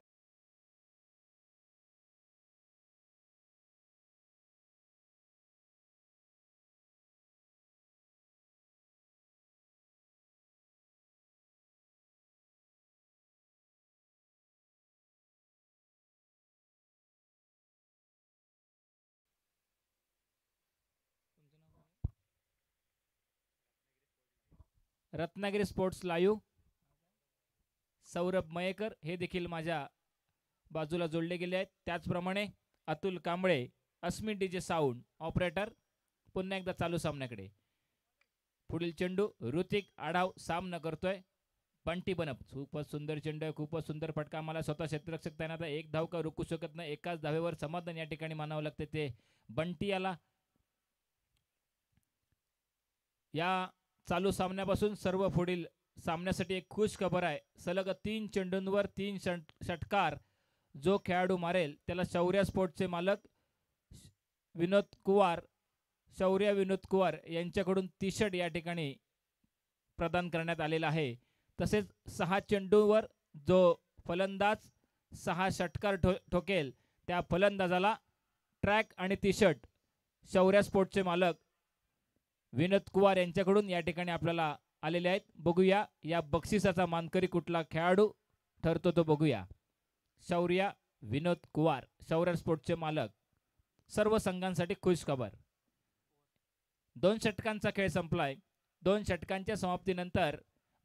रत्नागिरी स्पोर्ट्स लाईव्ह सौरभ मयेकर हे देखील माझ्या बाजूला जोडले गेले आहेत. त्याचप्रमाणे अतुल कांबळे, अस्मिन डीजे साऊंड ऑपरेटर. पुन्हा एकदा चालू सामन्याकडे पुढील चेंडू ऋतिक आढाव सामना करतोय. बंटी बनप. खूपच सुंदर चेंडू आहे, खूपच सुंदर फटका. मला स्वतः क्षेत्ररक्षक तैनात आहे. एक धाव का रोखू शकत नाही. एकाच धावेवर समाधान या ठिकाणी मानावं लागते ते बंटी याला. या चालू सामन्यापासून सर्व पुढील सामन्यासाठी एक खुश खबर आहे. सलग 3 चेंडूंवर 3 षटकार जो खेळाडू मारेल त्याला शौर्य स्पोर्ट्सचे मालक शौर्य विनोद कुवार यांच्याकडून टी शर्ट या ठिकाणी प्रदान करण्यात आलेला आहे. तसेच 6 चेंडूवर जो फलंदाज 6 षटकार ठोकेल त्या फलंदाजाला ट्रॅक आणि टी शर्ट शौर्य स्पोर्ट्सचे मालक विनोद कुवार यांच्याकडून या ठिकाणी आपल्याला आलेले आहेत. बघूया या बक्षिसाचा मानकरी कुठला खेळाडू ठरतो तो बघूया. शौर्य विनोद कुवार, शौर्य स्पोर्ट्सचे मालक. सर्व संघांसाठी खुश खबर. 2 षटकांचा खेळ संपलाय. 2 षटकांच्या समाप्तीनंतर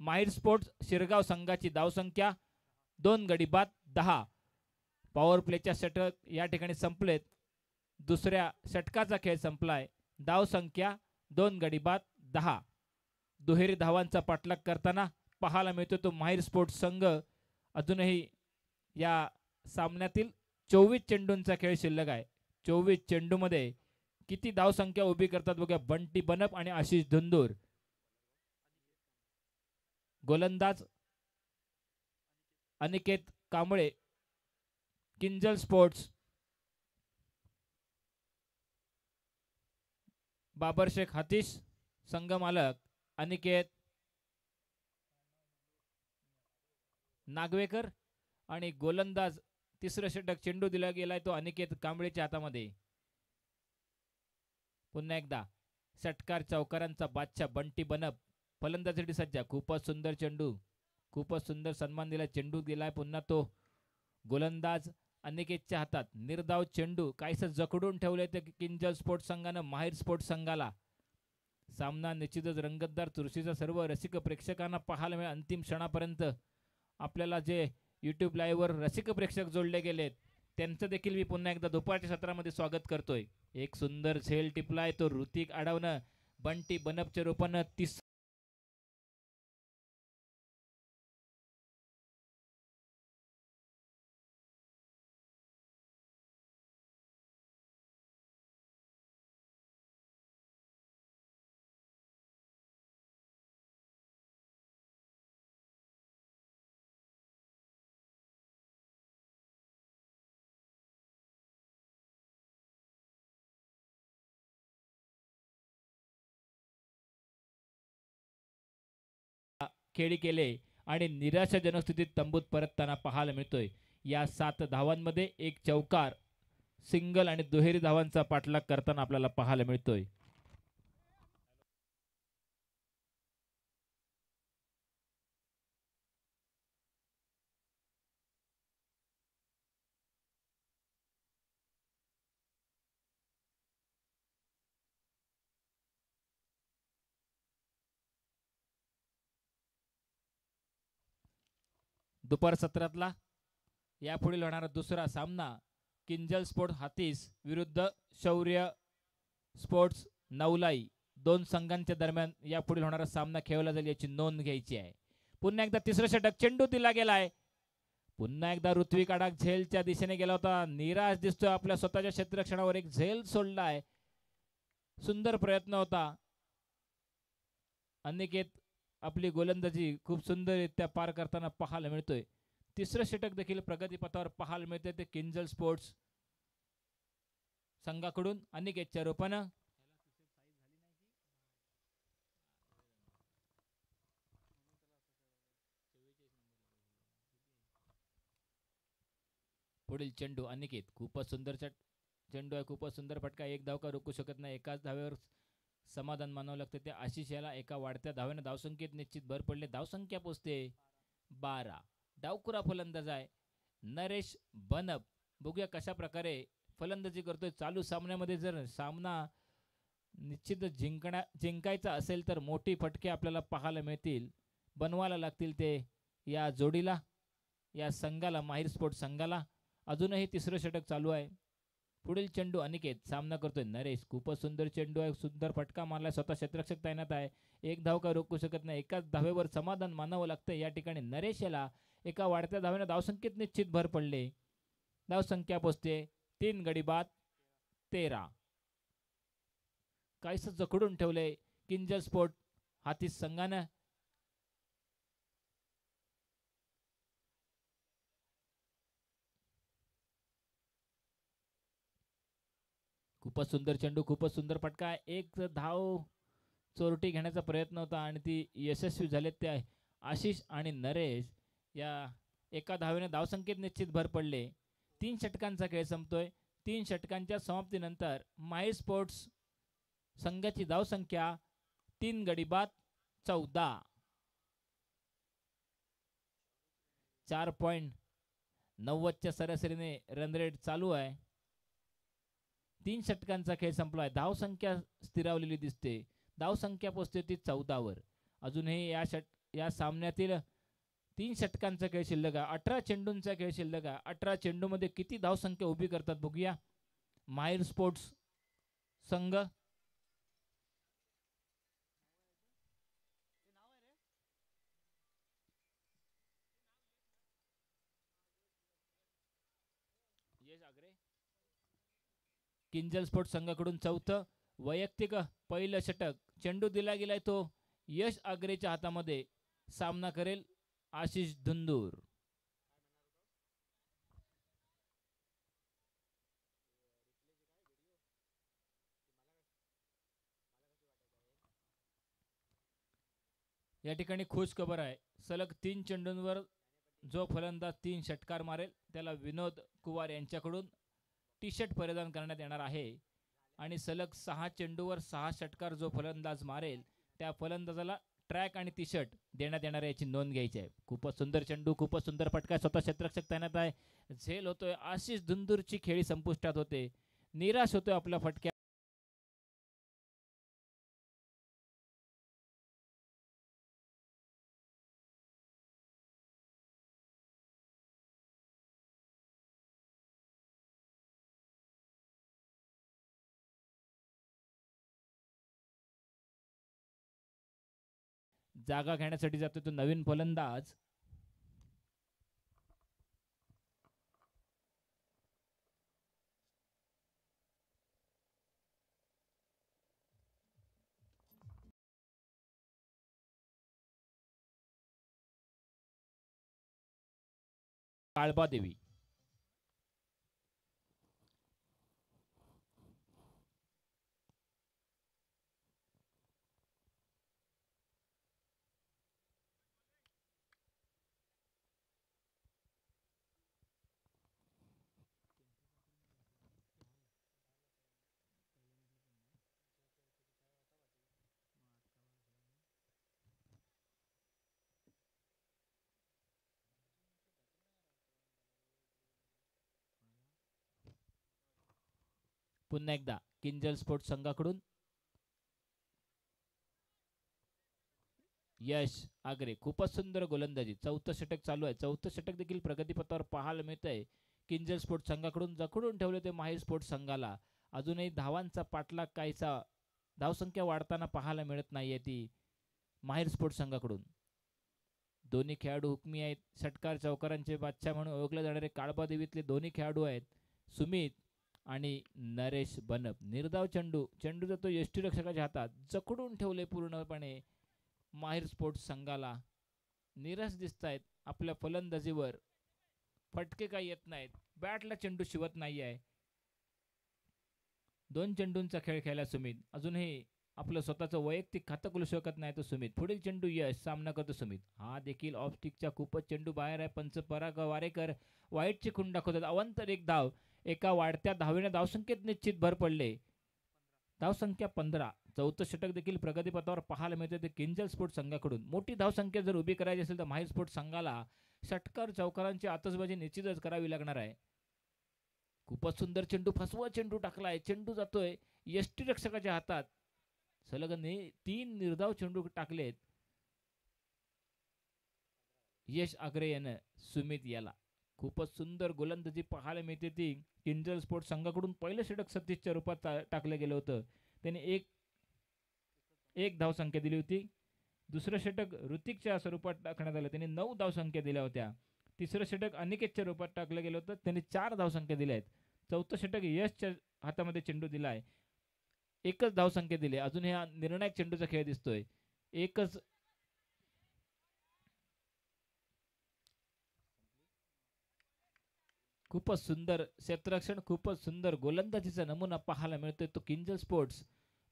माहीर स्पोर्ट्स शिरगाव संघाची धावसंख्या 2 गडी बाद 10. पॉवर प्लेच्या षटक या ठिकाणी संपलेत. दुसऱ्या षटकाचा खेळ संपलाय. धावसंख्या 2 गडी बाद 10. दुहेरी धावांचा पाठलाग करताना पाहायला मिळतो तो माहीर स्पोर्ट्स संघ. अजूनही या सामन्यातील 24 चेंडूंचा खेळ शिल्लक आहे. 24 चेंडूमध्ये किती धावसंख्या उभी करतात बघा बंटी बनप आणि आशिष धुंदूर. गोलंदाज अनिकेत कांबळे किंजल स्पोर्ट्स बाबर शेख हातीश संघ मालक अनिकेत नागवेकर आणि गोलंदाज तिसरं षटक चेंडू दिला गेलाय तो अनिकेत कांबळेच्या हातामध्ये. पुन्हा एकदा षटकार चौकारांचा बादशाह बंटी बनप फलंदाजीसाठी सज्ज. खूपच सुंदर चेंडू, खूपच सुंदर सन्मान दिला. चेंडू दिलाय पुन्हा तो गोलंदाज अनिकेतच्या हातात. निर्धाव चेंडू काहीसं जखडून ठेवले ते किंजल स्पोर्ट्स संघानं माहिर स्पोर्ट्स संघाला. सामना निश्चितच रंगतदार चुरशीचा सर्व रसिक प्रेक्षकांना पाहायला मिळेल. अंतिम क्षणापर्यंत आपल्याला जे यूट्यूब लाईव्हवर रसिक प्रेक्षक जोडले गेलेत त्यांचं देखील मी पुन्हा एकदा दुपारच्या सत्रामध्ये स्वागत करतोय. एक सुंदर झेल टिपलाय तो ऋतिक आडावनं बंटी बनपच्या रूपानं खेळी केले आणि निराशाजनक स्थितीत तंबूत परतताना पाहायला मिळतोय. या 7 धावांमध्ये एक चौकार, सिंगल आणि दुहेरी धावांचा पाठलाग करताना आपल्याला पाहायला मिळतोय. दुपार सत्रातला यापुढील होणारा दुसरा सामना किंजल स्पोर्ट्स हातीस विरुद्ध शौर्य स्पोर्ट्स नवलाई, दोन संघांच्या दरम्यान यापुढील होणारा सामना खेळला जाईल याची नोंद घ्यायची आहे. पुन्हा एकदा तिसरं षटक चेंडू दिला गेलाय. पुन्हा एकदा ऋत्विक आडाग झेलच्या दिशेने गेला होता. निराश दिसतोय, आपल्या स्वतःच्या क्षेत्ररक्षणावर एक झेल सोडलाय. सुंदर प्रयत्न होता. अनिकेत आपली गोलंदाजी खूप सुंदररित्या पार करताना पाहायला मिळतोय. तिसरं षटक देखील प्रगतीपथावर पाहायला मिळते ते किंजल स्पोर्ट्स संघाकडून अनिकेतच्या रूपानं. पुढील चेंडू अनिकेत, खूपच सुंदर चेंडू आहे, खूपच सुंदर फटका. एक धाव का रोखू शकत नाही. एकाच धावेवर समाधान मानावं लागतं. ते आशिष याला एका वाढत्या धावेने धावसंख्येत निश्चित भर पडले. धावसंख्या पोचते 12. डावकुरा फलंदाज आहे नरेश बनप. बघूया कशा प्रकारे फलंदाजी करतोय. चालू सामन्यामध्ये जर सामना निश्चित जिंकायचा असेल तर मोठी फटके आपल्याला पाहायला मिळतील, बनवायला लागतील ते या जोडीला, या संघाला, माहिर स्पोर्ट्स संघाला. अजूनही तिसरं षटक चालू आहे. पुढील चेंडू अनिकेत, सामना करतोय नरेश. खूपच सुंदर चेंडू आहे, सुंदर फटका मारलाय. स्वतः क्षेत्ररक्षक तैनात आहे. एक धाव का रोखू शकत नाही. एकाच धावेवर समाधान मानावं लागतं. या ठिकाणी नरेश याला एका वाढत्या धावेने धावसंख्येत निश्चित भर पडले. धावसंख्या पोचते 3 गडी बाद 13. काहीच जखडून ठेवले किंजल स्पोर्ट हातीस संघानं. खूपच सुंदर चेंडू, खूपच सुंदर फटका. एक धाव चोरटी घेण्याचा प्रयत्न होता आणि ती यशस्वी झाले. ते आशिष आणि नरेश या एका धावेने धावसंख्येत निश्चित भर पडले. 3 षटकांचा खेळ संपतोय. 3 षटकांच्या समाप्तीनंतर माहिर स्पोर्ट्स संघाची धावसंख्या 3 गडी बाद 14. 4.90च्या सरासरीने रन रेट चालू आहे. 3 षटकांचा खेळ संपलाय. धावसंख्या स्थिरावलेली दिसते. धावसंख्या पोचते ती 14वर. अजूनही या सामन्यातील 3 षटकांचा खेळ शिल्लक आहे. 18 चेंडूंचा खेळ शिल्लक आहे. 18 चेंडूमध्ये किती धावसंख्या उभी करतात बघूया माहिर स्पोर्ट्स संघ. किंजल स्पोर्ट्स संघाकडून चौथं वैयक्तिक पहिलं षटक. चेंडू दिला गेलाय तो यश आग्रेच्या हातामध्ये. सामना करेल आशिष धुंदूर. या ठिकाणी खुश खबर आहे, सलग 3 चेंडूंवर जो फलंदाज 3 षटकार मारेल त्याला विनोद कुवार यांच्याकडून टी शर्ट परिधान करण्यात येणार आहे. आणि सलग 6 चेंडूवर 6 षटकार जो फलंदाज मारेल त्या फलंदाजाला ट्रॅक आणि टी शर्ट देण्यात येणार आहे, याची नोंद घ्यायची आहे. खूपच सुंदर चेंडू, खूपच सुंदर फटका, स्वतः क्षेत्ररक्षक तैनात आहे, झेल होतोय. आशिष धुंदूरची खेळी संपुष्टात होते, निराश होतोय आपल्या फटक्या. जागा घेण्यासाठी जातो तो नवीन फलंदाज. काळबा देवी. पुन्हा एकदा किंजल स्पोर्ट्स संघाकडून यश आगरे. खूपच सुंदर गोलंदाजी, 4थं षटक चालू आहे. 4थं षटक देखील प्रगतीपथावर पाहायला मिळतंय. किंजल स्पोर्ट्स संघाकडून जखडून ठेवले ते माहीर स्पोर्ट्स संघाला. अजूनही धावांचा पाठलाग काहीसा धावसंख्या वाढताना पाहायला मिळत नाहीये ती माहीर स्पोर्ट्स संघाकडून. दोन्ही खेळाडू हुकमी आहेत. षटकार चौकारांचे बादशाह म्हणून ओळखले जाणारे काळबा देवीतले दोन्ही खेळाडू आहेत, सुमित आणि नरेश बनप. निर्धाव चेंडू, चेंडू जातो यष्टीरक्षकाच्या हातात, जखडून ठेवले पूर्णपणे माहीर स्पोर्ट्स संघाला. निराश दिसत आहेत आपल्या फलंदाजीवर, फटके काही येत नाहीत, बॅटला चेंडू शिवत नाही आहे. 2 चेंडूंचा खेळ खेळला सुमित. अजूनही आपलं स्वतःचं वैयक्तिक खातं खोलू शकत नाही तो सुमित. पुढील चेंडू यश, सामना करतो सुमित. हा देखील ऑफ स्टिकचा खूपच चेंडू बाहेर आहे. पंच पराग वारेकर वाईटची खूण दाखवतात. अवंतर एक धाव, एका वाढत्या धावेने धावसंख्येत निश्चित भर पडले. धावसंख्या 15. 4थं षटक देखील प्रगतीपथावर पाहायला मिळते ते किंजल स्पोर्ट्स संघाकडून. मोठी धावसंख्या जर उभी करायची असेल तर माहीर स्पोर्ट्स संघाला षटकार चौकारांची आतषबाजी निश्चितच करावी लागणार आहे. खूपच सुंदर चेंडू, फसवा चेंडू टाकलाय, चेंडू जातोय यष्टीरक्षकाच्या हातात. सलग 3 निर्धाव चेंडू टाकलेत यश आगरे यानं सुमित याला. खूपच सुंदर गोलंदाजी पाहायला मिळते ती किंजल स्पोर्ट्स संघाकडून. पहिलं षटक सतीशच्या रूपात टाकलं गेलं होतं, त्याने एक धावसंख्या दिली होती. दुसरं षटक ऋतिकच्या स्वरूपात टाकण्यात आलं, त्याने 9 धावसंख्या दिल्या होत्या. तिसरं षटक अनिकेतच्या रूपात टाकलं गेलं होतं, त्याने 4 धावसंख्या दिल्या आहेत. 4थं षटक यशच्या हातामध्ये चेंडू दिलाय, 1च धावसंख्या दिली. अजून हा निर्णायक चेंडूचा खेळ दिसतोय. एकच खूपच सुंदर क्षेत्ररक्षण, खूपच सुंदर गोलंदाजीचा नमुना पाहायला मिळतोय तो किंजल स्पोर्ट्स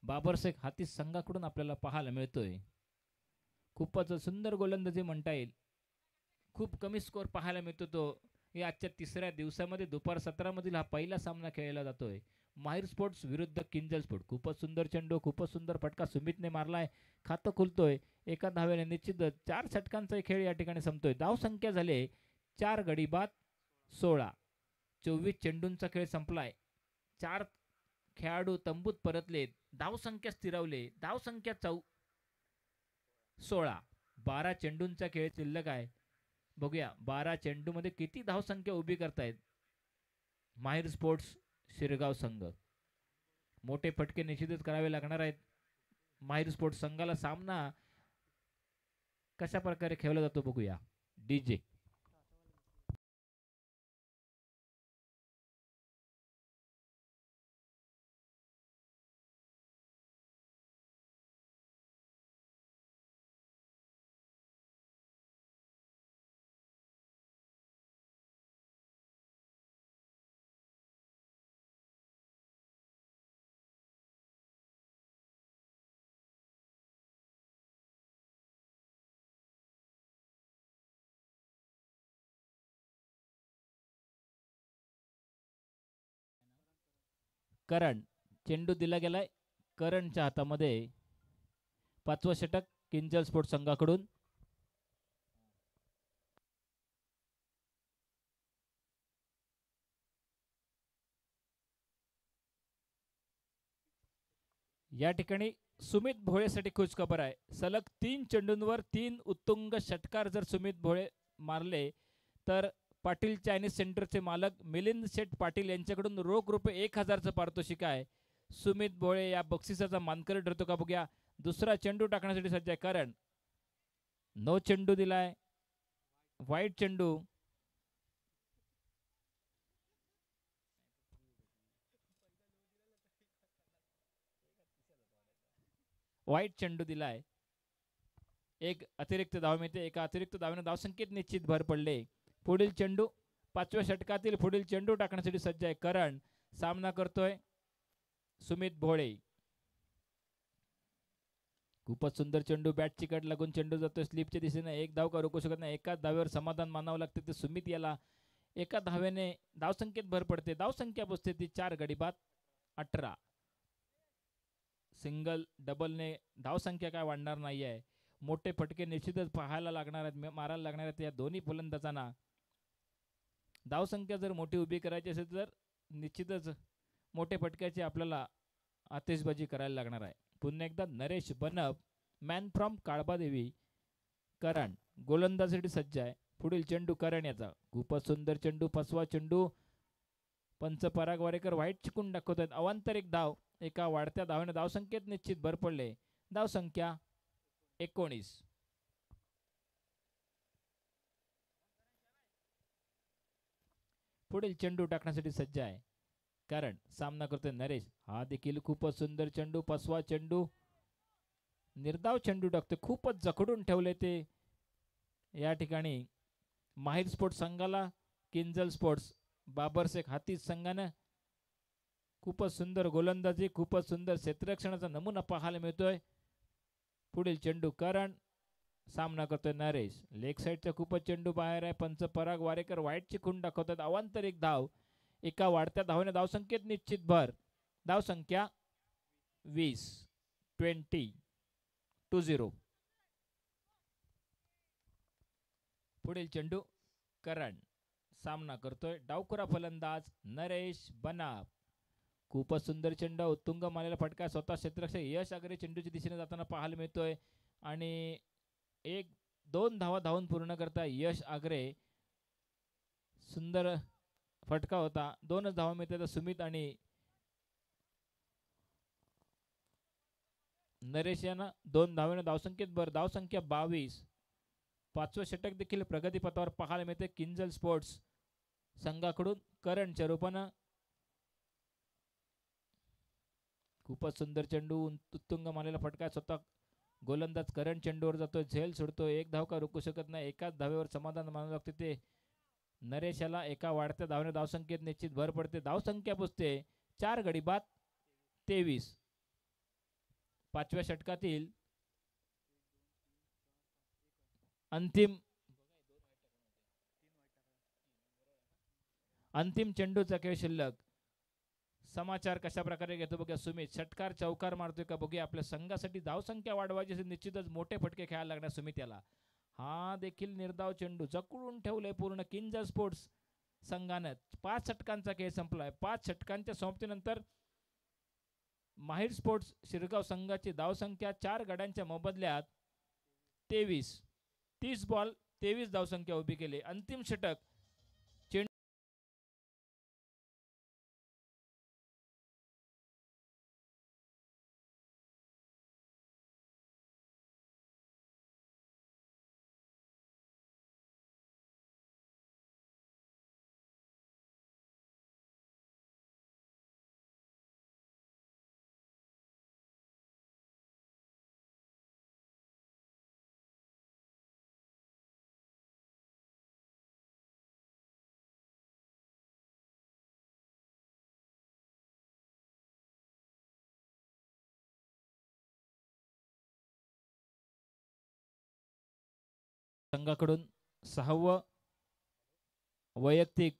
बाबरशेख हातीस संघाकडून आपल्याला पाहायला मिळतोय. खूपच सुंदर गोलंदाजी म्हणता येईल. खूप कमी स्कोर पाहायला मिळतो तो या आजच्या 3ऱ्या दिवसामध्ये. दुपार 17 मधील हा पहिला सामना खेळला जातोय माहीर स्पोर्ट्स विरुद्ध किंजल स्पोर्ट्स. खूपच सुंदर चेंडू, खूपच सुंदर फटका सुमितने मारलाय, खातं खुलतोय. एका धावेने निश्चितच 4 षटकांचा खेळ या ठिकाणी संपतोय. धावसंख्या झाले 4 गडी बाद 16. 24 चेंडूंचा खेळ संपलाय. 4 खेळाडू तंबूत परतलेत, धावसंख्या स्थिरावले. धावसंख्या 16. 12 चेंडूंचा खेळ शिल्लक आहे. बघूया 12 चेंडूमध्ये किती धावसंख्या उभी करतायत माहीर स्पोर्ट्स शिरगाव संघ. मोठे फटके निश्चितच करावे लागणार आहेत माहीर स्पोर्ट्स संघाला. सामना कशा प्रकारे खेळला जातो बघूया. डीजे करण. चेंडू दिला गेलाय करणच्या हातामध्ये. 5वं षटक किंजल स्पोर्ट्स संघाकडून. या ठिकाणी सुमित भोळेसाठी खुश खबर आहे. सलग 3 चेंडूंवर 3 उत्तुंग षटकार जर सुमित भोळे मारले तर पाटील चायनीज सेंटरचे मालक मिलिंद शेठ पाटील यांच्याकडून रोख रुपये 1000चं पारितोषिक आहे. सुमित भोळे या बक्षिसाचा मानकरी ठरतो का बघूया. दुसरा चेंडू टाकण्यासाठी सज्ज आहे करण. नो चेंडू दिलाय. वाईट चेंडू. वाईट चेंडू दिलाय. एक अतिरिक्त धाव मिळते. एका अतिरिक्त धावेने धावसंख्येत निश्चित भर पडले. पुढील चेंडू 5व्या षटकातील पुढील चेंडू टाकण्यासाठी सज्ज आहे करण. सामना करतोय सुमित भोळे. खूपच सुंदर चेंडू. बॅटची कट लागून चेंडू जातोय स्लिपच्या दिशेने. एक धाव का रोखू शकत नाही. एकाच धावेवर समाधान मानावं लागते ते सुमित याला. एका धावेने धावसंख्येत भर पडते. धावसंख्या बसते ती 4 गडी बाद 18. सिंगल डबलने धावसंख्या काय वाढणार नाही आहे. मोठे फटके निश्चितच पाहायला लागणार आहेत, मारायला लागणार आहेत या दोन्ही फलंदाजांना. धावसंख्या जर मोठी उभी करायची असेल तर निश्चितच मोठे फटक्याची आपल्याला आतिषबाजी करायला लागणार आहे. पुन्हा एकदा नरेश बनप मॅन फ्रॉम काळबादेवी करण गोलंदाजीसाठी सज्ज आहे. पुढील चेंडू करण याचा. खूपच सुंदर चेंडू. 5वा चेंडू. पंच पराग वारेकर वाईट चिकून दाखवत आहेत. अवांतर एक धाव. एका वाढत्या धावेने धावसंख्येत निश्चित भर पडले. धावसंख्या 19. पुढील चेंडू टाकण्यासाठी सज्ज आहे कारण सामना करतोय नरेश. हा देखील खूपच सुंदर चेंडू. 5वा चेंडू. निर्धाव चेंडू टाकते. खूपच जखडून ठेवले ते या ठिकाणी माहिर स्पोर्ट्स संघाला. किंजल स्पोर्ट्स बाबरशेख हाती संघानं खूपच सुंदर गोलंदाजी, खूपच सुंदर क्षेत्ररक्षणाचा नमुना पाहायला मिळतोय. पुढील चेंडू करण. सामना करतोय नरेश. लेग साईडचा खूपच चेंडू बाहेर आहे. पंच पराग वारेकर वाईट चिकून दाखवतात. अवांतर एक धाव. एका वाढत्या धावेने धावसंख्येत निश्चित भर. धावसंख्या 20. पुढील चेंडू करण. सामना करतोय डावखुरा फलंदाज नरेश बनाप. खूपच सुंदर चेंडू. उत्तुंग मारलेला फटका. स्वतः क्षेत्ररक्षक यश आगरे चेंडूच्या दिशेने जाताना पाहायला मिळतोय आणि 1-2 धावा धावून पूर्ण करता यश आगरे. सुंदर फटका होता. 2च धावा मिळतात सुमित आणि नरेश यांना. 2 धावेने धावसंख्येत भर. धावसंख्या 22. 5वं षटक देखील प्रगतीपथावर पाहायला मिळते किंजल स्पोर्ट्स संघाकडून करणच्या रूपानं. खूपच सुंदर चेंडू. उत्तुंग मारलेला फटका. स्वतः गोलंदाज करण चेंडूवर जातोय. झेल सोडतोय. एक धाव का रोखू शकत नाही. एकाच धावेवर समाधान मानावं लागते ते नरेशाला. एका वाढत्या धावेने धावसंख्येत निश्चित भर पडते. धावसंख्या पुसते 4 गडी बाद 23. 5व्या षटकातील अंतिम चेंडूचा खेळ शिल्लक. समाचार कशा प्रकारे घेतो बघा सुमित. षटकार चौकार मारतोय का बघूया. आपल्या संघासाठी धावसंख्या वाढवायची असेल निश्चितच मोठे फटके खेळायला लागणार सुमित याला. हा देखील निर्धाव चेंडू. जकडून ठेवलंय पूर्ण किंजल स्पोर्ट्स संघानं. 5 षटकांचा खेळ संपलाय. 5 षटकांच्या समाप्तीनंतर माहिर स्पोर्ट्स शिरगाव संघाची धावसंख्या 4 गड्यांच्या मोबदल्यात 23. 30 बॉल 23 धावसंख्या उभी केली. अंतिम षटक. संघाकडून 6वं वैयक्तिक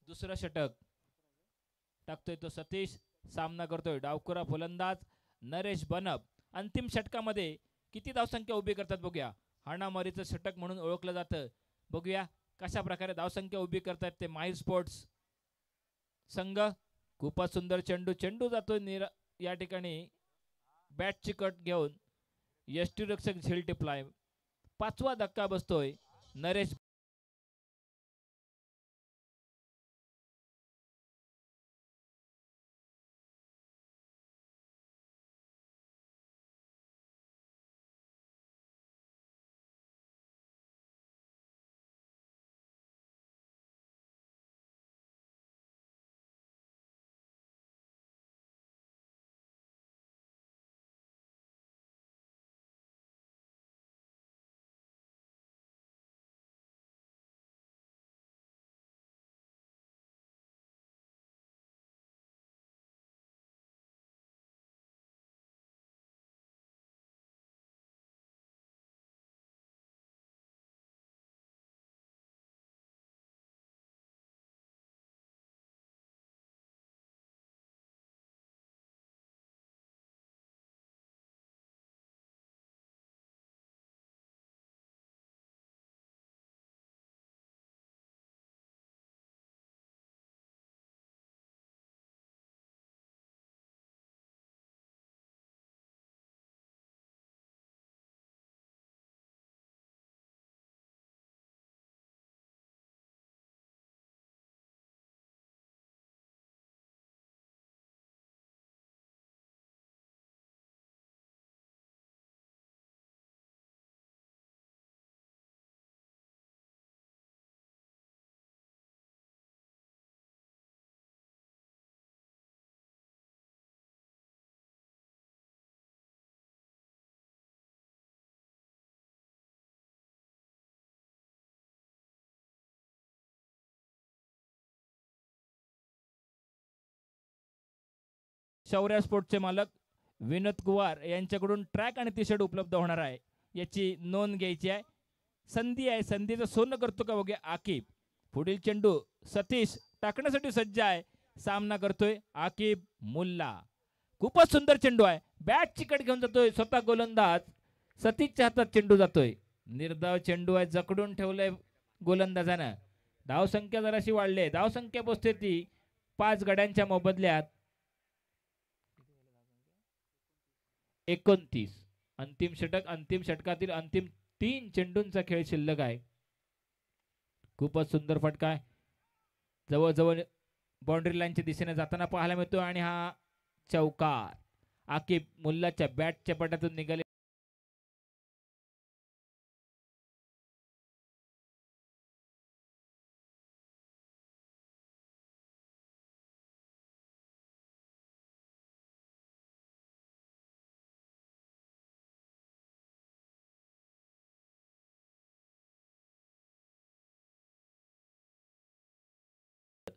दुसरं षटक टाकतोय तो सतीश, सामना करतोय डावखुरा फलंदाज नरेश बनप. अंतिम षटकामध्ये किती धावसंख्या उभी करतात बघूया. हाणामारीचं षटक म्हणून ओळखलं जातं. बघूया कशा प्रकारे धावसंख्या उभी करतात ते माहीर स्पोर्ट्स संघ. खूपच सुंदर चेंडू, चेंडू जातोय या ठिकाणी बॅटची कट घेऊन यष्टीरक्षक झेल टिपलाय. 5वा धक्का बसतोय. नरेश शौर्य स्पोर्टचे मालक विनोद कुवार यांच्याकडून ट्रॅक आणि टी शर्ट उपलब्ध होणार आहे, याची नोंद घ्यायची आहे. संधी आहे, संधीचं सोनं करतो का बघूया आकिब. पुढील चेंडू सतीश टाकण्यासाठी सज्ज आहे. सामना करतोय आकिब मुल्ला. खूपच सुंदर चेंडू आहे. बॅट चिकट घेऊन जातोय स्वतः गोलंदाज. सतीशच्या हातात चेंडू जातोय. निर्धाव चेंडू आहे, जकडून ठेवलंय गोलंदाजानं. धावसंख्या जराशी वाढली. धावसंख्या पोचते ती 5 गड्यांच्या मोबदल्यात 29. अंतिम षटक, अंतिम षटकातील अंतिम 3 चेंडूंचा खेळ शिल्लक आहे. खूपच सुंदर फटका आहे. जवळजवळ बाउंड्री लाईनच्या दिशेने जाताना पाहायला मिळतो आणि हा चौकार आकिब मुल्लाच्या बॅटच्या पटातून निघाले.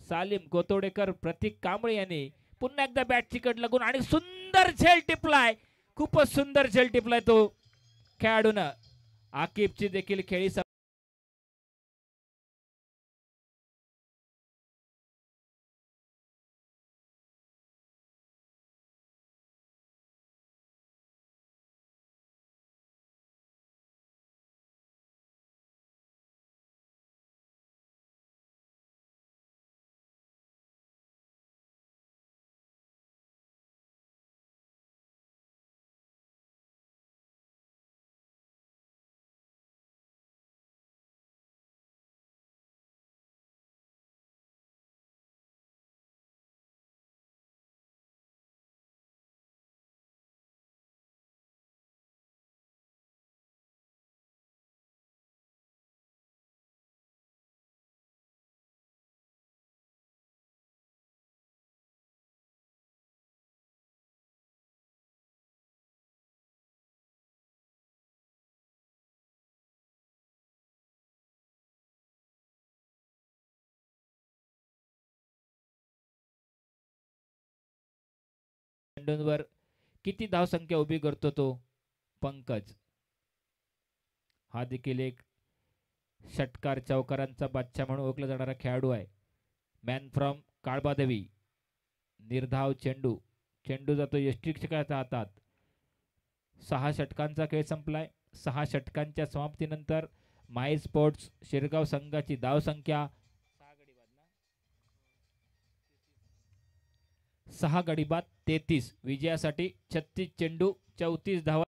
सालीम गोतोडेकर, प्रतीक कांबळे यांनी पुन्हा एकदा बॅट चिकट लागून आणि सुंदर झेल टिपलाय. खूपच सुंदर झेल टिपलाय तो खेळाडूनं. आकिबची देखील खेळी चेंडूंवर किती धावसंख्या उभी करतो तो पंकज. हा देखील एक षटकार चौकारांचा बादशाह म्हणून ओळखला जाणारा खेळाडू आहे. Man from Kalbadevi. निर्धाव चेंडू. चेंडू जातो यष्टिक्षकाच्या हातात. 6 षटकांचा खेळ संपलाय. 6 षटकांच्या समाप्तीनंतर माई स्पोर्ट्स शिरगाव संघाची धावसंख्या 6 गडी बाद 33. विजयासाठी 36 चेंडू 34 धावा.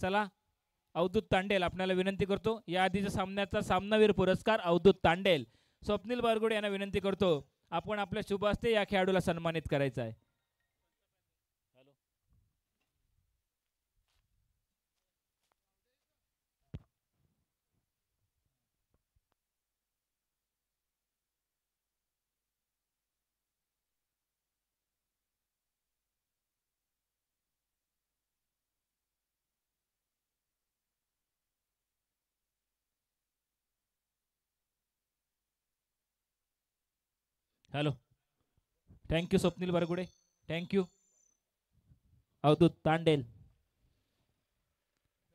चला अवधूत तांडेल आपल्याला विनंती करतो. या आधीच्या सामन्याचा सामनावीर पुरस्कार अवधूत तांडेल. स्वप्नील बारगुडे यांना विनंती करतो आपण आपल्या शुभ हस्ते या खेळाडूला सन्मानित करायचं आहे. Hello. Thank you Swapnil Bargude. Thank you Avdhoot Tandel.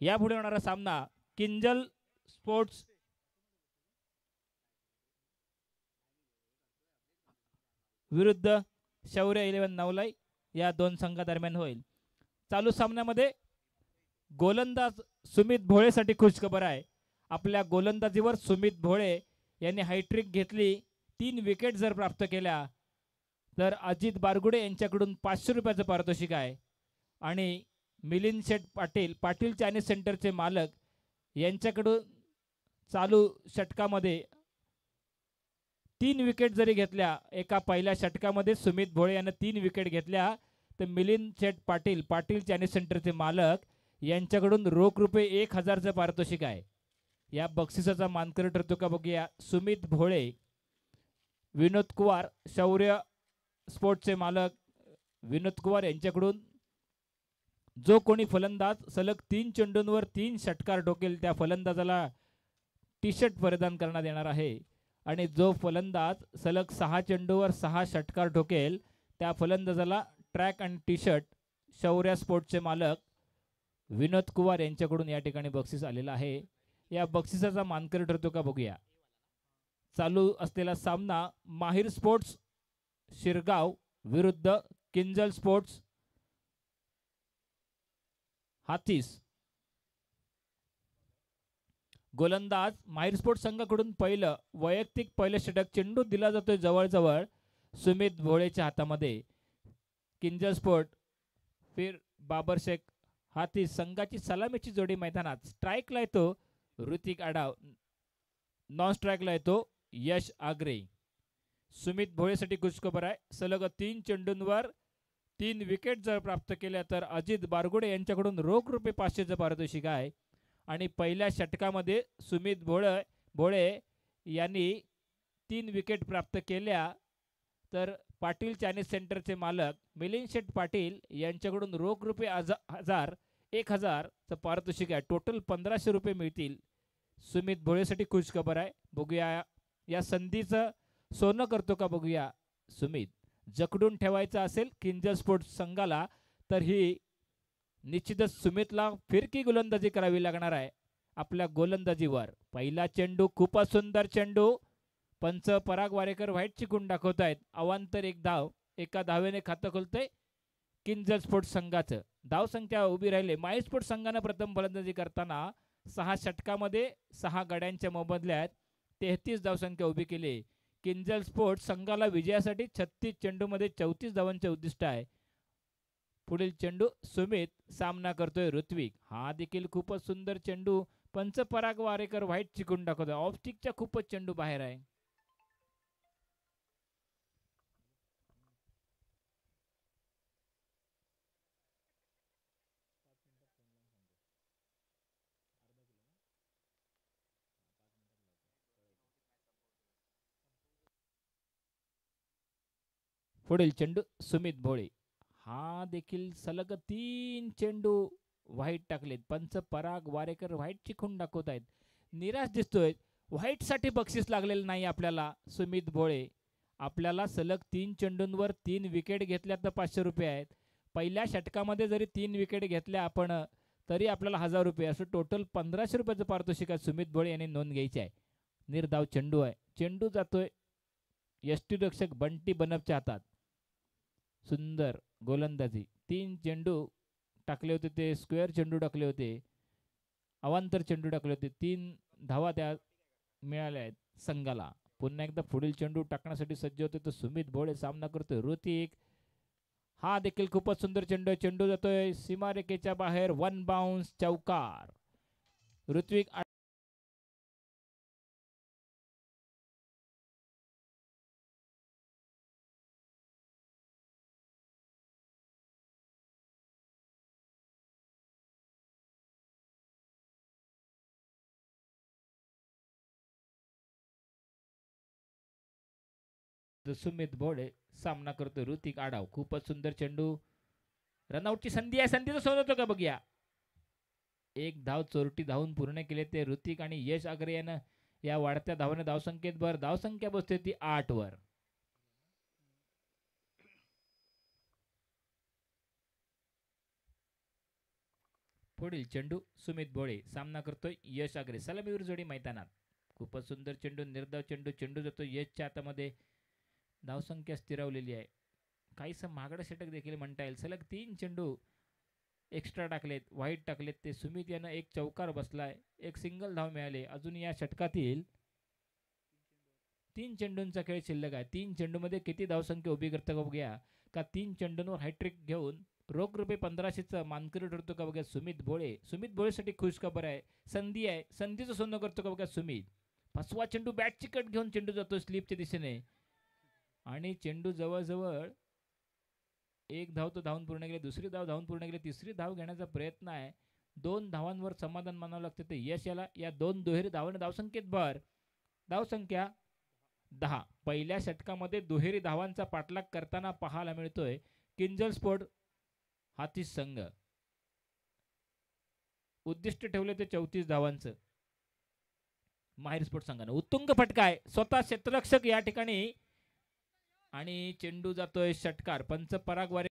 यापुढे होणारा सामना किंजल स्पोर्ट्स विरुद्ध शौर्य 11 नवलाई या दोन संघादरम्यान होईल. चालू सामन्यामध्ये गोलंदाज सुमित भोळेसाठी खुशखबर आहे. आपल्या गोलंदाजीवर सुमित भोळे यांनी हायट्रिक घेतली. 3 विकेट जर प्राप्त केल्या तर अजित बारगुडे यांच्याकडून 500 रुपयाचं पारितोषिक आहे. आणि मिलिंद शेठ पाटील चायनीज सेंटरचे मालक यांच्याकडून चालू षटकामध्ये 3 विकेट जरी घेतल्या, एका पहिल्या षटकामध्ये सुमित भोळे यांना 3 विकेट घेतल्या तर मिलिंद शेठ पाटील चायनीज सेंटरचे मालक यांच्याकडून रोख रुपये 1000चं पारितोषिक आहे. या बक्षिसाचा मानकरी ठरतो का बघूया. सुमित भोळे, विनोद कुमार शौर्य स्पोर्ट्सचे मालक विनोद कुमार यांच्याकडून जो कोणी फलंदाज सलग 3 चेंडूंवर 3 षटकार ठोकेल त्या फलंदाजाला टी शर्ट परिधान करण्यात येणार आहे. आणि जो फलंदाज सलग 6 चेंडूवर 6 षटकार ठोकेल त्या फलंदाजाला ट्रॅक आणि टी शर्ट शौर्य स्पोर्ट्सचे मालक विनोद कुमार यांच्याकडून या ठिकाणी बक्षीस आलेला आहे. या बक्षिसाचा मानकरी ठरतो का बघूया. चालू असलेला सामना माहिर स्पोर्ट्स शिरगाव विरुद्ध किंजल स्पोर्ट्स हातीस. गोलंदाज माहिर स्पोर्ट्स संघाकडून वैयक्तिक पहिलं षटक चेंडू दिला जातोय जवळजवळ सुमित भोळेच्या हातामध्ये. किंजल स्पोर्ट फिर बाबर शेख हातीस संघाची सलामीची जोडी मैदानात. स्ट्राईकला येतो ऋतिक आडाव, नॉन स्ट्राईकला येतो यश आग्रे. सुमित भोळेसाठी खुशखबर आहे. सलग 3 चेंडूंवर 3 विकेट जर प्राप्त केल्या तर अजित बारगुडे यांच्याकडून रोख रुपये 500चं पारितोषिक आहे. आणि पहिल्या षटकामध्ये सुमित भोळे यांनी 3 विकेट प्राप्त केल्या तर पाटील चायनीज सेंटरचे मालक मिलिंद शेठ पाटील यांच्याकडून रोख रुपये 1000चं पारितोषिक आहे. टोटल 1500 रुपये मिळतील. सुमित भोळेसाठी खुशखबर आहे. बघूया या संधीचं सोनं करतो का बघूया सुमित. जकडून ठेवायचा असेल किंजल स्पोर्ट्स संघाला तर ही निश्चितच सुमितला फिरकी गोलंदाजी करावी लागणार आहे आपल्या गोलंदाजीवर. पहिला चेंडू खूपच सुंदर चेंडू. पंच पराग वारेकर व्हाईट चिकून दाखवत आहेत. अवांतर एक धाव, एका धावेने खातं खोलतंय किंजल स्पोर्ट्स संघाचं. धाव संख्या उभी राहिली. माई स्पोर्ट्स संघानं प्रथम फलंदाजी करताना 6 षटकामध्ये 6 गड्यांच्या मोबदल्यात 33 धावसंख्या उभी केली. किंजल स्पोर्ट्स संघाला विजयासाठी 36 चेंडूमध्ये 34 धावांचे उद्दिष्ट आहे. पुढील चेंडू सुमित सामना करतोय ऋत्विक. हा देखील खूपच सुंदर चेंडू. पंच पराग वारेकर व्हाईट चिकून टाकतोय. ऑफ स्टिकच्या खूपच चेंडू बाहेर आहे. पुढील चेंडू सुमित भोळे. हा देखील सलग 3 चेंडू व्हाईट टाकलेत. पंच पराग वारेकर व्हाईट चिकून दाखवत आहेत. निराश दिसतोय. व्हाईट साठी बक्षीस लागलेलं नाही आपल्याला. सुमित भोळे आपल्याला सलग 3 चेंडूंवर 3 विकेट घेतल्या तर 500 रुपये आहेत. पहिल्या षटकामध्ये जरी 3 विकेट घेतल्या आपण तरी आपल्याला 1000 रुपये असं टोटल 1500 रुपयाचं पारितोषिक सुमित भोळे यांनी नोंद घ्यायची आहे. निर्धाव चेंडू आहे. चेंडू जातोय यष्टीरक्षक बंटी बनपच्या हातात. सुंदर गोलंदाजी. 3 चेंडू टाकले होते ते स्क्वेअर चेंडू टाकले होते. अवांतर चेंडू टाकले होते. 3 धावा त्या मिळाल्या आहेत संघाला. पुन्हा एकदा पुढील चेंडू टाकण्यासाठी सज्ज होते तर सुमित भोळे सामना करतोय ऋतिक. हा देखील खूपच सुंदर चेंडू आहे. चेंडू जातोय सीमारेखेच्या बाहेर. 1 बाउन्स चौकार. ऋत्विक सुमित भोळे सामना करतो ऋतिक आडाव. खूपच सुंदर चेंडू. रनआउटची संधी आहे. संधीचं सोन होतो का बघूया. एक धाव चोरटी धावून पूर्ण केले ते ऋतिक आणि यश आगरे यानं. या वाढत्या धावाने धावसंख्येत भर. धावसंख्या बसते ती 8 वर. पुढील चेंडू सुमित भोळे सामना करतोय यश आगरे. सलामीवर जोडी मैदानात. खूपच सुंदर चेंडू. निर्धाव चेंडू. चेंडू जातो यशच्या हातामध्ये. धावसंख्या स्थिरावलेली आहे. काहीसं महागडं षटक देखील म्हणता येईल. सलग 3 चेंडू एक्स्ट्रा टाकलेत, व्हाईट टाकलेत ते सुमित यानं. एक चौकार बसलाय. एक सिंगल धाव मिळाले. अजून या षटकातील 3 चेंडूंचा खेळ शिल्लक आहे. 3 चेंडूमध्ये किती धावसंख्या उभी करतं का बघूया. का 3 चेंडूंवर हॅट्रिक घेऊन रोख रुपये 1500चा मानकरी ठरतो का बघा सुमित भोळे. सुमित भोळेसाठी खुश खबर आहे. संधी आहे. संधीचं सोनं करतो का बघा सुमित. 5वा चेंडू बॅटची कट घेऊन चेंडू जातो स्लिपच्या दिशेने आणि चेंडू जवळजवळ एक धाव तो धावून पूर्ण गेले. दुसरी धाव धावून पूर्ण गेले. तिसरी धाव घेण्याचा प्रयत्न आहे. 2 धावांवर समाधान मानावं लागतं ते यश याला. या 2 दुहेरी धावांनी धावसंख्येत भर. धावसंख्या 10. पहिल्या षटकामध्ये दुहेरी धावांचा पाठलाग करताना पाहायला मिळतोय किंजल स्पोर्ट हाती संघ. उद्दिष्ट ठेवले ते 34 धावांचं. माहिर स्पोर्ट संघानं उत्तुंग फटका आहे. स्वतः क्षेत्ररक्षक या ठिकाणी आणि चेंडू जातोय षटकार. पंच पराग वारे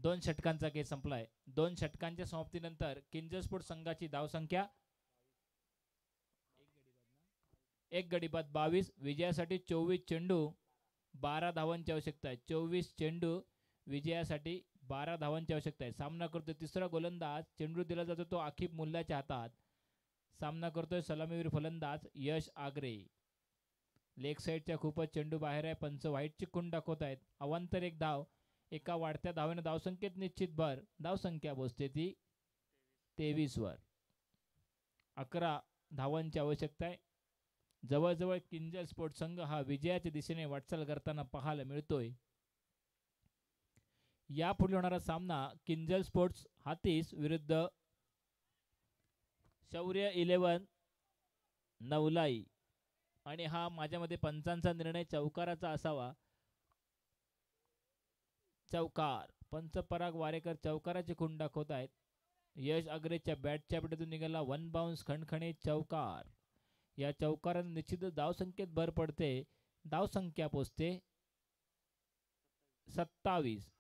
2 षटकांचा खेळ संपलाय. 2 षटकांच्या समाप्तीनंतर किंजल संघाची धावसंख्या 1 गडी बाद 22. विजयासाठी 24 चेंडू 12 धावांची आवश्यकता आहे. 24 चेंडू विजयासाठी 12 धावांची आवश्यकता आहे. सामना करतोय तिसरा गोलंदाज. चेंडू दिला जातो तो आखिब मुल्लाच्या हातात. सामना करतोय सलामीवीर फलंदाज यश आगरे. लेग साईडच्या खूपच चेंडू बाहेर आहे. पंच व्हाईटची खूण दाखवत आहेत. अवांतर एक धाव. एका वाढत्या धावेने धावसंख्येत निश्चित भर. धावसंख्या पोहोचते ती 23 वर. 11 धावांची आवश्यकता आहे. जवळजवळ किंजल स्पोर्ट्स संघ हा विजयाच्या दिशेने वाटचाल करताना पाहायला मिळतोय. यापुढे होणारा सामना किंजल स्पोर्ट्स हातीस विरुद्ध शौर्य 11 नवलाई. आणि हा माझ्या मते पंचांचा निर्णय चौकाराचा असावा. चौकार. पंच पराग वारेकर चौकाराची खूण दाखवत आहेत. यश आगरेच्या बॅटच्या पेटीतून निघाला 1 बाउन्स खणखणीत चौकार. या चौकाराने निश्चितच धावसंख्येत भर पडते. धावसंख्या पोचते 27.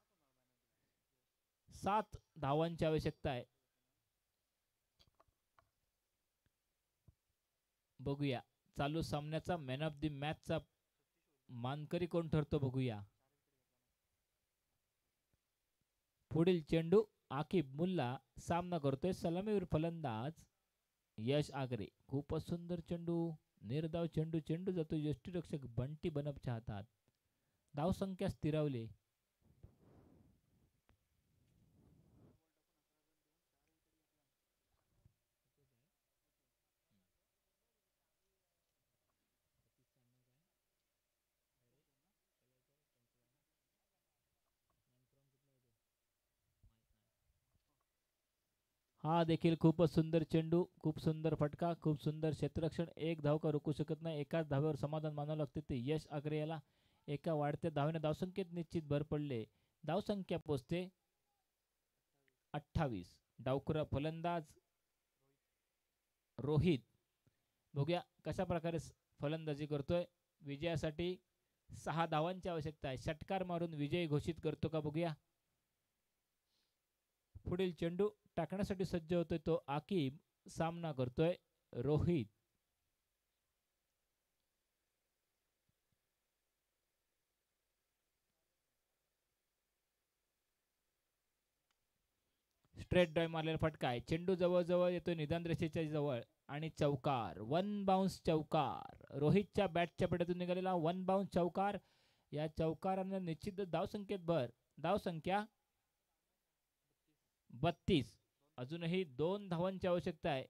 7 धावांची आवश्यकता आहे. बघूया चालू सामन्याचा मॅन ऑफ द मॅचचा मानकरी कोण ठरतो बघूया. पुढील चेंडू आकिब मुल्ला. सामना करतोय सलामीवीर फलंदाज यश आगरे. खूपच सुंदर चेंडू. निर्धाव चेंडू. चेंडू जातो यष्टीरक्षक बंटी बनपच्या हातात. धावसंख्या स्थिरावली. हा देखील खूपच सुंदर चेंडू. खूप सुंदर फटका. खूप सुंदर क्षेत्ररक्षण. एक धाव का रोखू शकत नाही. एकाच धावेवर समाधान मानावं लागते ते यश आगरे याला. एका वाढत्या धावेने धावसंख्येत निश्चित भर पडले. धावसंख्या पोचते 28. डावखुरा फलंदाज रोहित. बघूया कशा प्रकारे फलंदाजी करतोय. विजयासाठी 6 धावांची आवश्यकता आहे. षटकार मारून विजयी घोषित करतो का बघूया. पुढील चेंडू टाकण्यासाठी सज्ज होतोय तो आकिब. सामना करतोय रोहित. स्ट्रेट ड्राइव्ह मारलेला फटका आहे. चेंडू जवळ येतोय निदान रेषेच्या जवळ आणि चौकार. 1 बाउन्स चौकार. रोहितच्या बॅटच्या पेटीतून निघालेला 1 बाउन्स चौकार. या चौकाराने निश्चित धावसंख्येत भर. धावसंख्या 32. अजूनही 2 धावांची आवश्यकता आहे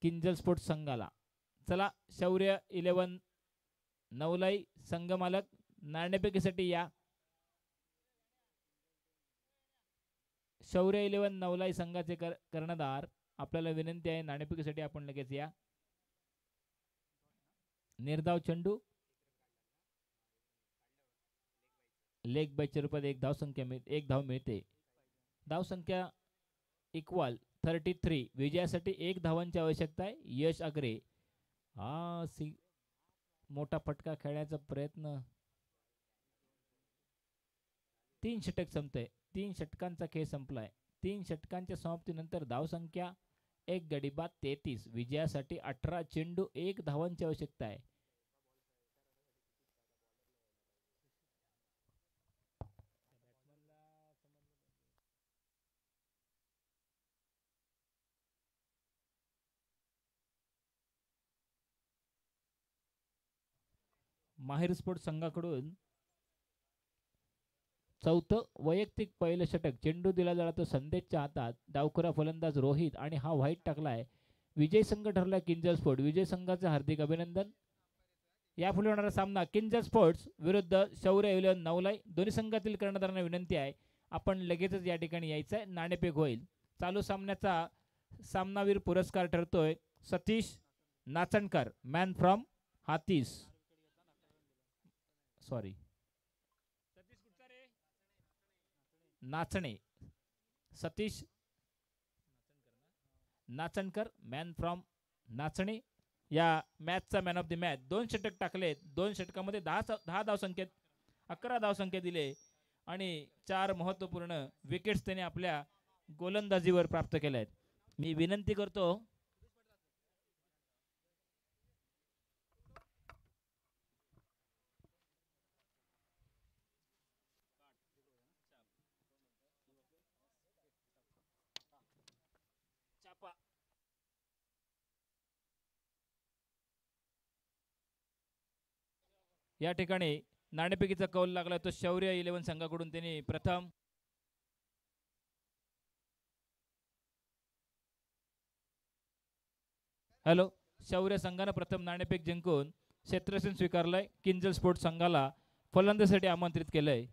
किंजल स्पोर्ट्स संघाला. चला शौर्य 11 नवलाई संघ मालक नाणेफेकीसाठी या. शौर्य 11 नवलाई संघाचे कर्णधार आपल्याला विनंती आहे नाणेफेकीसाठी आपण लगेच या. निर्धाव चेंडू. लेग बायच्या रूपात एक धाव मिळते. धावसंख्या इक्वल 33. विजयासाठी 1 धावांची आवश्यकता आहे. यश आगरे मोठा फटका खेळण्याचा प्रयत्न. 3 षटक संपते. 3 षटकांचा खेळ संपलाय. 3 षटकांच्या समाप्तीनंतर धावसंख्या 1 गडी बाद 33. विजयासाठी 18 चेंडू 1 धावांची आवश्यकता आहे. माहिर स्पोर्ट संघाकडून चौथं वैयक्तिक पहिलं षटक. चेंडू दिला जातो संदेशच्या हातात. डावखुरा फलंदाज रोहित आणि हा व्हाईट टाकलाय. विजय संघ ठरलाय किंजल स्पोर्ट. विजय संघाचे हार्दिक अभिनंदन. यापुढे होणारा सामना किंजल स्पोर्ट्स विरुद्ध शौर्य 11 नवलाई. दोन्ही संघातील कर्णधारांना विनंती आहे आपण लगेचच या ठिकाणी यायचं आहे. नाणेफेक होईल. चालू सामन्याचा सामनावीर पुरस्कार ठरतोय Satish Nachankar man from Hatis. Sorry Nachane. Satish Nachankar man from Nachane या मॅचचा मॅन ऑफ द मॅच. 2 षटक टाकलेत. 2 षटकामध्ये 10 धावसंख्येत 11 धावसंख्या दिले आणि 4 महत्त्वपूर्ण विकेट्स त्याने आपल्या गोलंदाजीवर प्राप्त केल्या आहेत. मी विनंती करतो या ठिकाणी नाणेफेकीचा कौल लागला तो शौर्य 11 संघाकडून त्यांनी प्रथम हॅलो शौर्य संघानं प्रथम नाणेफेक जिंकून क्षेत्ररक्षण स्वीकारलंय. किंजल स्पोर्ट्स संघाला फलंदाजीसाठी आमंत्रित केलंय.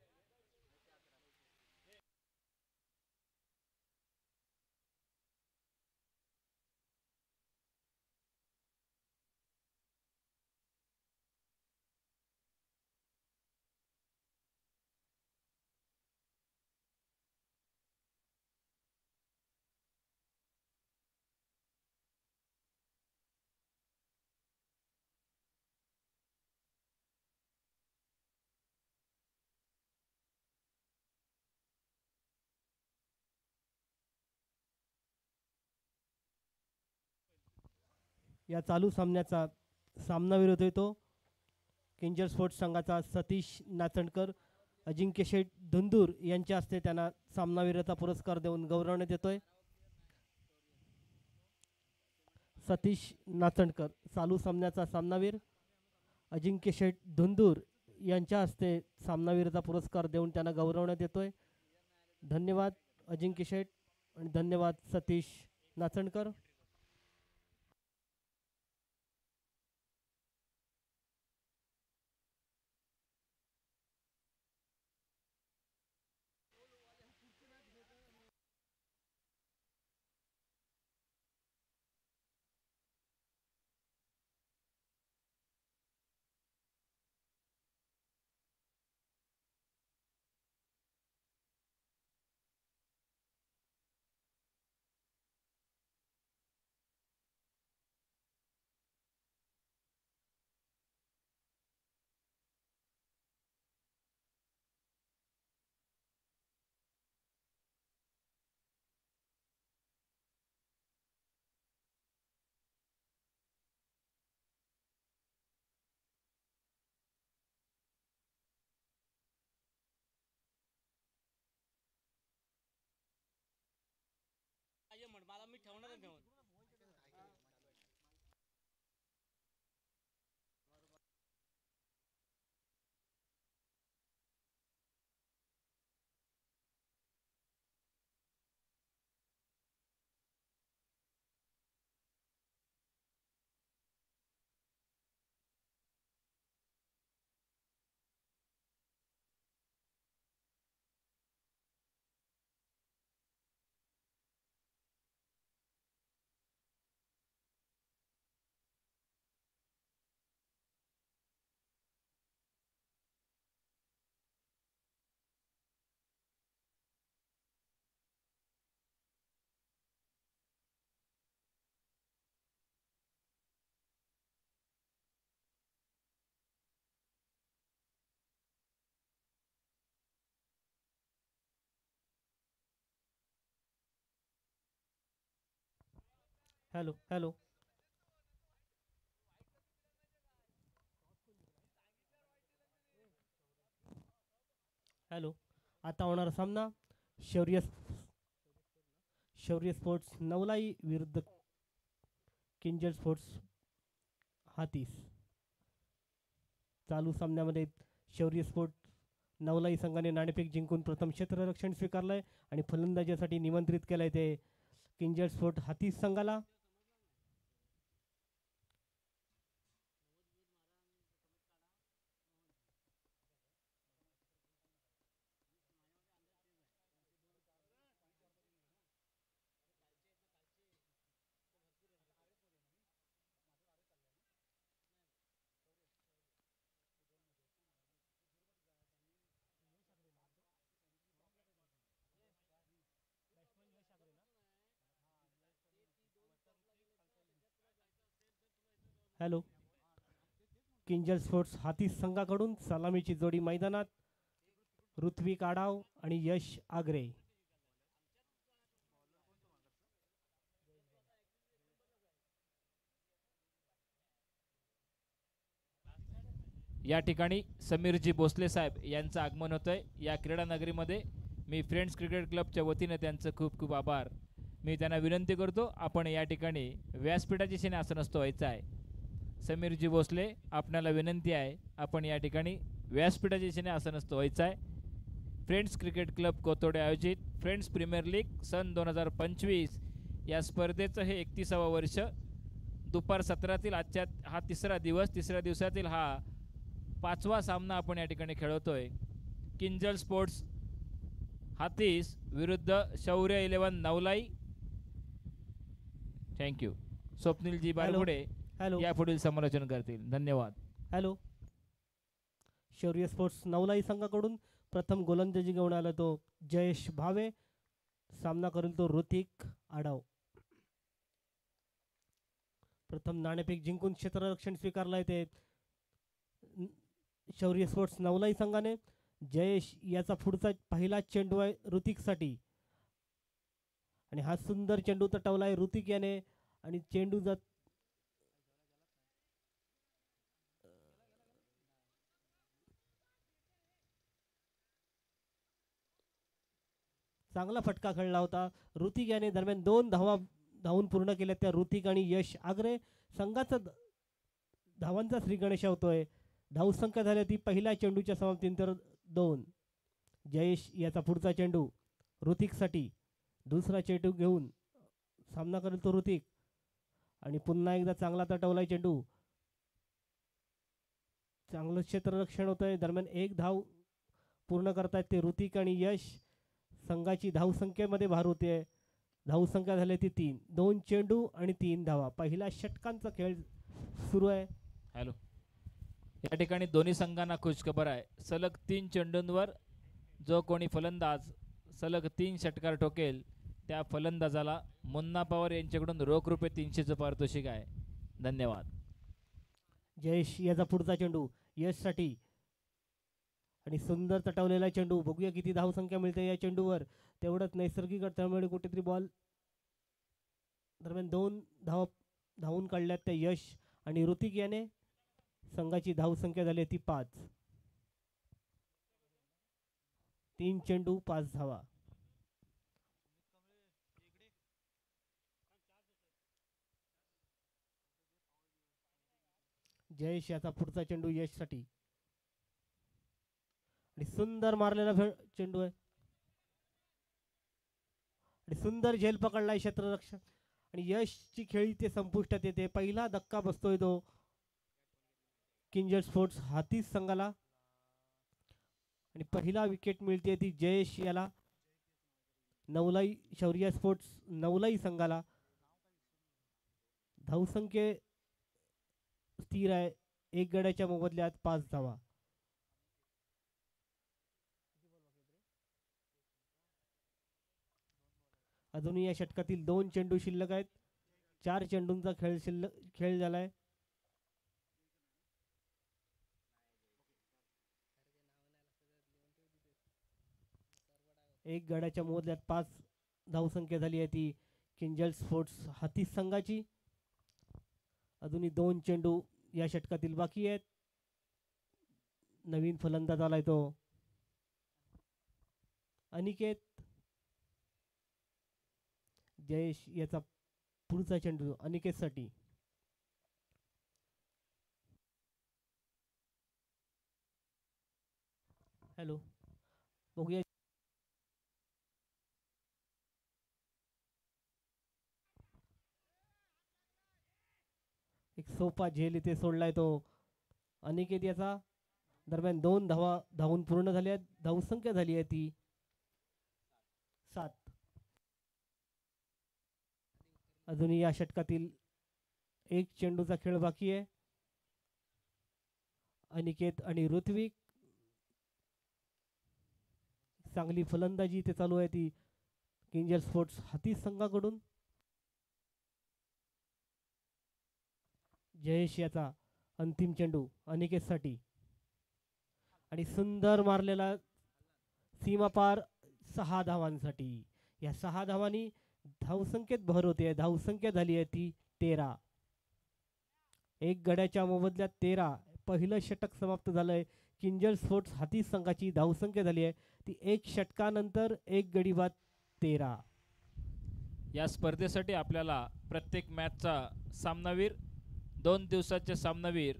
या चालू सामन्याचा सामनावीर होतोय तो किंजल स्पोर्ट्स संघाचा सतीश नाचणकर. अजिंक्य शेठ धुंदूर यांच्या हस्ते त्यांना सामनावीराचा पुरस्कार देऊन गौरवण्यात येतोय. सतीश नाचणकर चालू सामन्याचा सामनावीर. अजिंक्य शेठ धुंदूर यांच्या हस्ते सामनावीराचा पुरस्कार देऊन त्यांना गौरवण्यात येतोय. धन्यवाद अजिंक्य शेठ आणि धन्यवाद सतीश नाचणकर. मला मी ठेवणार घेऊन हॅलो हॅलो हॅलो. आता होणारा सामना शौर्य शौर्य स्पोर्ट्स नवलाई विरुद्ध किंजल स्पोर्ट्स हातीस. चालू सामन्यामध्ये शौर्य स्पोर्ट नवलाई संघाने नाणेफेक जिंकून प्रथम क्षेत्ररक्षण स्वीकारलंय आणि फलंदाजीसाठी निमंत्रित केलंय ते किंजल स्पोर्ट हातीस संघाला. हॅलो. किंजल स्पोर्ट्स हातीस संघाकडून सलामीची जोडी मैदानात. ऋत्विक आडाव आणि यश आगरे. या ठिकाणी समीरजी भोसले साहेब यांचं आगमन होतंय या क्रीडा नगरीमध्ये. मी फ्रेंड्स क्रिकेट क्लबच्या वतीने त्यांचं खूप खूप आभार. मी त्यांना विनंती करतो आपण या ठिकाणी व्यासपीठाची शेने आसनस्थ व्हायचं आहे. समीरजी भोसले आपणाला विनंती आहे आपण या ठिकाणी व्यासपीठाची शेने आसनस्थ व्हायचं आहे. फ्रेंड्स क्रिकेट क्लब कोथोडे आयोजित फ्रेंड्स प्रीमियर लीग सन 2025 या स्पर्धेचं हे 31वा वर्ष. दुपार 17 आजच्या हा तिसरा दिवसातील हा 5वा सामना आपण या ठिकाणी खेळवतोय. किंजल स्पोर्ट्स हातीस विरुद्ध शौर्य 11 नवलाई. थँक्यू. स्वप्नीलजी बारगुडे हॅलो या पुढील समालोचन करतील. धन्यवाद. हॅलो. शौर्य स्पोर्ट्स नवलाई संघाकडून प्रथम गोलंदाजी घेऊन आला तो जयेश भावे. सामना करेल तो ऋतिक आडाव. प्रथम नाणेफेक जिंकून क्षेत्ररक्षण स्वीकारलाय ते शौर्य स्पोर्ट्स नवलाई संघाने. जयेश याचा पुढचा पहिला चेंडू आहे ऋतिकसाठी आणि हा सुंदर चेंडू तटवलाय ऋतिक याने आणि चेंडू जात चांगला फटका खेळला होता ऋतिक याने. दरम्यान 2 धावून पूर्ण केल्या त्या ऋतिक आणि यश आगरे. संघाचा धावांचा श्री गणेश होतोय. धावसंख्या झाली ती पहिल्या चेंडूच्या समाप्तीनंतर 2. जयेश याचा पुढचा चेंडू ऋतिकसाठी. दुसरा चेंडू घेऊन सामना करेल तो ऋतिक आणि पुन्हा एकदा चांगला तटवलाय चेंडू. चांगलं क्षेत्ररक्षण होतंय. दरम्यान 1 धाव पूर्ण करतायत ते ऋतिक आणि यश. संघाची धावसंख्येमध्ये भार होते. धावसंख्या झाली ती 3. 2 चेंडू आणि 3 धावा. पहिला षटकांचा खेळ सुरू आहे. हॅलो. या ठिकाणी दोन्ही संघांना खुशखबर आहे. सलग 3 चेंडूंवर जो कोणी फलंदाज सलग 3 षटकार ठोकेल त्या फलंदाजाला मुन्ना पवार यांच्याकडून रोख रुपये 300चं पारितोषिक आहे. धन्यवाद. जयेश याचा पुढचा चेंडू यशसाठी आणि सुंदर तटवलेला चेंडू. बघूया किती धावसंख्या मिळते या चेंडूवर. तेवढंच नैसर्गिक त्यामुळे कुठेतरी बॉल. दरम्यान 2 धावून काढल्यात त्या यश आणि ऋतिक याने. संघाची धावसंख्या झाली ती 5. 3 चेंडू 5 धावा. जयेश याचा पुढचा चेंडू यशसाठी आणि सुंदर मारलेला चेंडू आहे आणि सुंदर झेल पकडलाय क्षेत्ररक्षण आणि यशची खेळी ते संपुष्टात येते. पहिला धक्का बसतोय तो किंजल स्पोर्ट्स हातीस संघाला आणि पहिला विकेट मिळते ती जयेश याला. नवलाई शौर्य स्पोर्ट्स नवलाई संघाला. धावसंख्ये स्थिर आहे. 1 गड्याच्या मोबदल्यात 5 धावा. अजूनही या षटकातील 2 चेंडू शिल्लक आहेत. 4 चेंडूंचा खेळ झालाय. एक गड्याच्या मोबदल्यात 5 धावसंख्या झाली आहे ती किंजल स्पोर्ट्स हातीस संघाची. अजूनही 2 चेंडू या षटकातील बाकी आहेत. नवीन फलंदाज आलाय तो अनिकेत. जयेश याचा पुढचा चेंडू अनिकेतसाठी. हॅलो. बघूया एक सोपा झेल इथे सोडलाय तो अनिकेत याचा. दरम्यान 2 धावून पूर्ण झाल्या. धावसंख्या झाली आहे ती 7. अजूनही या षटकातील 1 चेंडूचा खेळ बाकी आहे. अनिकेत आणि ऋत्विक. चांगली फलंदाजी इथे चालू आहे ती किंजल स्पोर्ट्स हातीस संघाकडून. जयेश याचा अंतिम चेंडू अनिकेतसाठी आणि सुंदर मारलेला सीमापार 6 धावांसाठी. या 6 धावांनी धावसंख्येत भर होते. धावसंख्या झाली आहे ती 13. एक गड्याच्या मोबदल्यात 13. पहिलं षटक समाप्त झालंय. किंजल स्पोर्ट्स हाती संघाची धावसंख्या झाली आहे ती 1 षटकानंतर 1 गडी बाद 13. या स्पर्धेसाठी आपल्याला प्रत्येक मॅचचा सामनावीर, 2 दिवसाचे सामनावीर,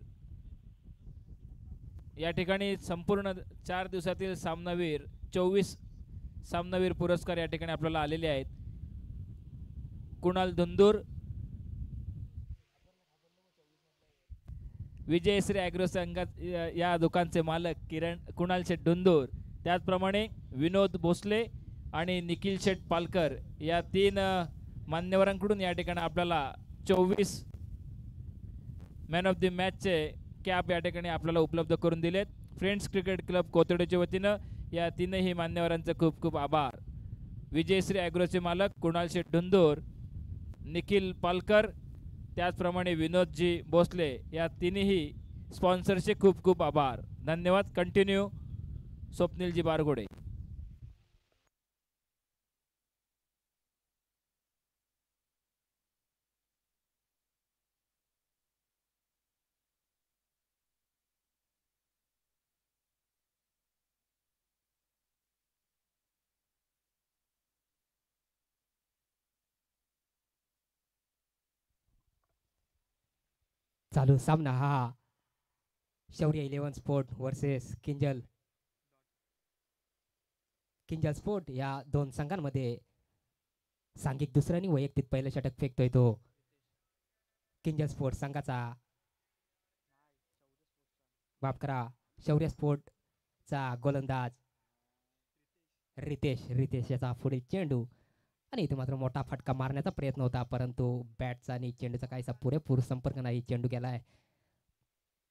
या ठिकाणी संपूर्ण 4 दिवसातील सामनावीर 24 सामनावीर पुरस्कार या ठिकाणी आपल्याला आलेले आहेत. कुणाल धुंदूर, विजयश्री ॲग्रो संघात या दुकानचे मालक कुणाल शेठ धुंदूर, त्याचप्रमाणे विनोद भोसले आणि निखिल शेठ पालकर या 3 मान्यवरांकडून या ठिकाणी आपल्याला 24 मॅन ऑफ द मॅचचे कॅप या ठिकाणी आपल्याला उपलब्ध करून दिलेत. फ्रेंड्स क्रिकेट क्लब कोथोडेच्या वतीनं या 3ही मान्यवरांचे खूप खूप आभार. विजयश्री ॲग्रोचे मालक कुणाल शेठ धुंदूर, निखिल पालकर, त्याचप्रमाणे विनोदजी भोसले या 3ही स्पॉन्सरचे खूप खूप आभार. धन्यवाद. कंटिन्यू स्वप्नीलजी बारगोडे. चालू सामना हा शौर्य 11 स्पोर्ट वर्सेस किंजल स्पोर्ट या 2 संघांमध्ये सांघिक दुसऱ्याने वैयक्तिक पहिलं षटक फेकतोय तो किंजल स्पोर्ट संघाचा, माफ करा, शौर्य स्पोर्टचा गोलंदाज रितेश याचा पुढील चेंडू आणि इथे मात्र मोठा फटका मारण्याचा प्रयत्न होता, परंतु बॅटचा आणि चेंडूचा काहीसा पुरेपूर संपर्क नाही. चेंडू गेलाय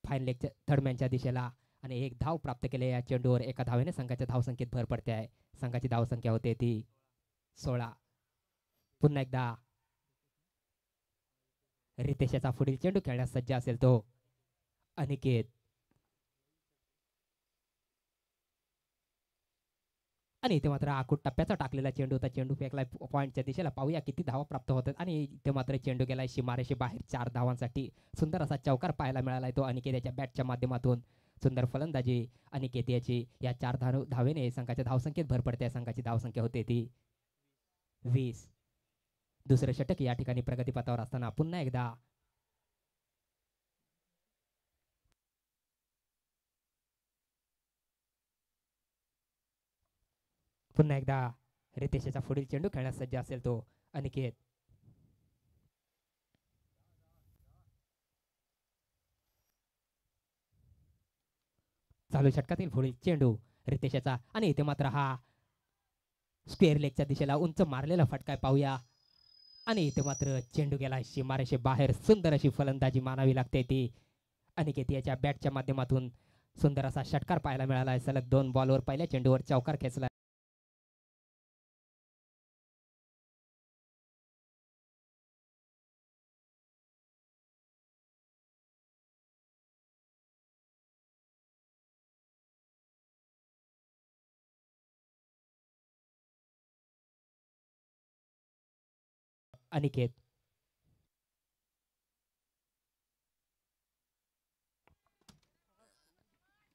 फाईन लेगच्या थर्डमॅनच्या दिशेला आणि 1 धाव प्राप्त केले या चेंडूवर. 1 धावेने संघाच्या धावसंख्येत भर पडते आहे. संघाची धावसंख्या होते ती 16. पुन्हा एकदा रितेश याचा पुढील चेंडू खेळण्यास सज्ज असेल तो अनिकेत आणि इथे मात्र आखूड टप्प्याचा टाकलेला चेंडू होता. चेंडू फेकलाय पॉईंटच्या दिशेला. पाहूया किती धावा प्राप्त होतात आणि इथे मात्र चेंडू गेलाय सीमारेषे बाहेर 4 धावांसाठी. सुंदर असा चौकार पाहायला मिळालाय तो अनिकेत याच्या बॅटच्या माध्यमातून. सुंदर फलंदाजी अनिकेत याची. या 4 धावेने संघाच्या धावसंख्येत भर पडते. संघाची धावसंख्या होते ती 20. दुसरं षटक या ठिकाणी प्रगतीपथावर असताना पुन्हा एकदा रितेशचा पुढील चेंडू खेळण्यास सज्ज असेल तो अनिकेत. चालू षटकातील पुढील चेंडू रितेशचा आणि इथे मात्र हा स्क्वेअर लेगच्या दिशेला उंच मारलेला फटका पाहूया आणि इथे मात्र चेंडू गेला सीमारेषे बाहेर. सुंदर अशी फलंदाजी मानावी लागते ती अनिकेत याच्या बॅटच्या माध्यमातून. सुंदर असा षटकार पाहायला मिळाला आहे. सलग 2 बॉलवर पहिल्या चेंडूवर चौकार खेचला. अनिकेत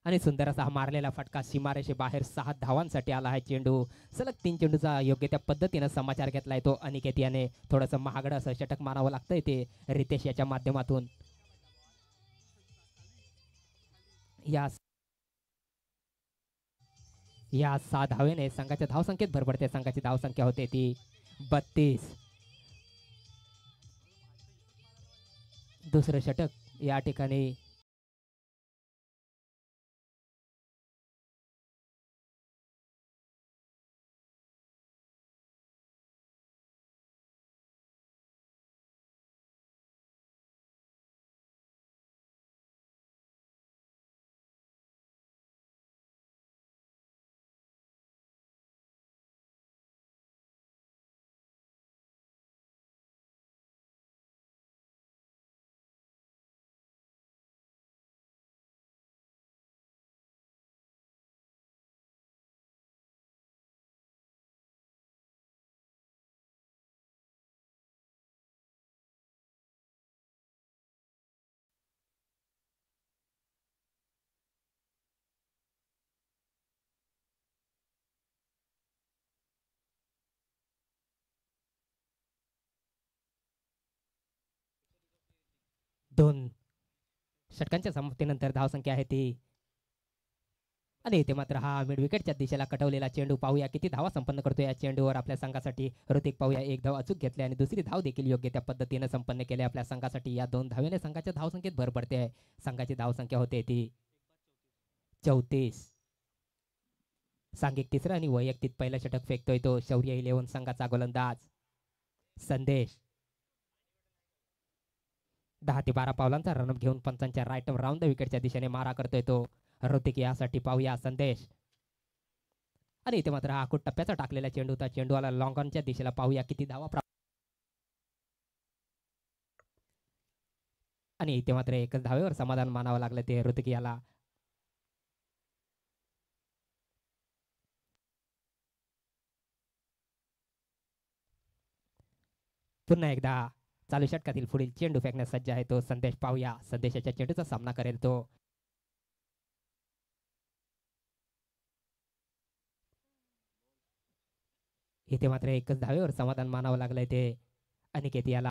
आणि सुंदर असा मारलेला फटका सीमारेषे बाहेर 6 धावांसाठी आला आहे चेंडू. सलग 3 चेंडूचा योग्य त्या पद्धतीनं समाचार घेतलाय तो अनिकेत याने. थोडंसं महागडं असं षटक मानावं लागतंय ते रितेश याच्या माध्यमातून. या 6 धावेने संघाच्या धावसंख्येत भर पडते. संघाची धावसंख्या होते ती 32. दुसरं षटक या ठिकाणी 2 षटकांच्या समाप्तीनंतर धावसंख्या आहे ती आणि इथे मात्र हा मिड विकेटच्या दिशेला कटवलेला चेंडू पाहूया किती धावा संपन्न करतो या चेंडूवर आपल्या संघासाठी ऋतिक पाहूया एक धाव अचूक घेतली आणि दुसरी धाव देखील योग्य त्या पद्धतीने संपन्न केली आपल्या संघासाठी या 2 धावेने संघाच्या धावसंख्येत भर पडते आहे संघाची धावसंख्या होते ती 34 सांघिक तिसरा आणि वैयक्तिक पहिला षटक फेकतोय तो शौर्य 11 संघाचा गोलंदाज संदेश 10 ते 12 पावलांचा रनअप घेऊन पंचांच्या राईट राऊंड द विकेटच्या दिशेने मारा करतोय तो ऋतिक यासाठी पाहूया संदेश आणि इथे मात्र हा आखूड टप्प्याचा टाकलेला चेंडू होता चेंडूला लॉंग ऑनच्या दिशेला पाहूया किती धावा आणि इथे मात्र एकच धावेवर समाधान मानावं लागलं ते ऋतिक याला पुन्हा एकदा चालू षटकातील पुढील चेंडू फेकण्यास सज्ज आहे तो संदेश पाहूया संदेशाच्या चेंडूचा सामना करेल तो इथे मात्र एकच धावेवर समाधान मानावं लागलंय ते अनिकेत याला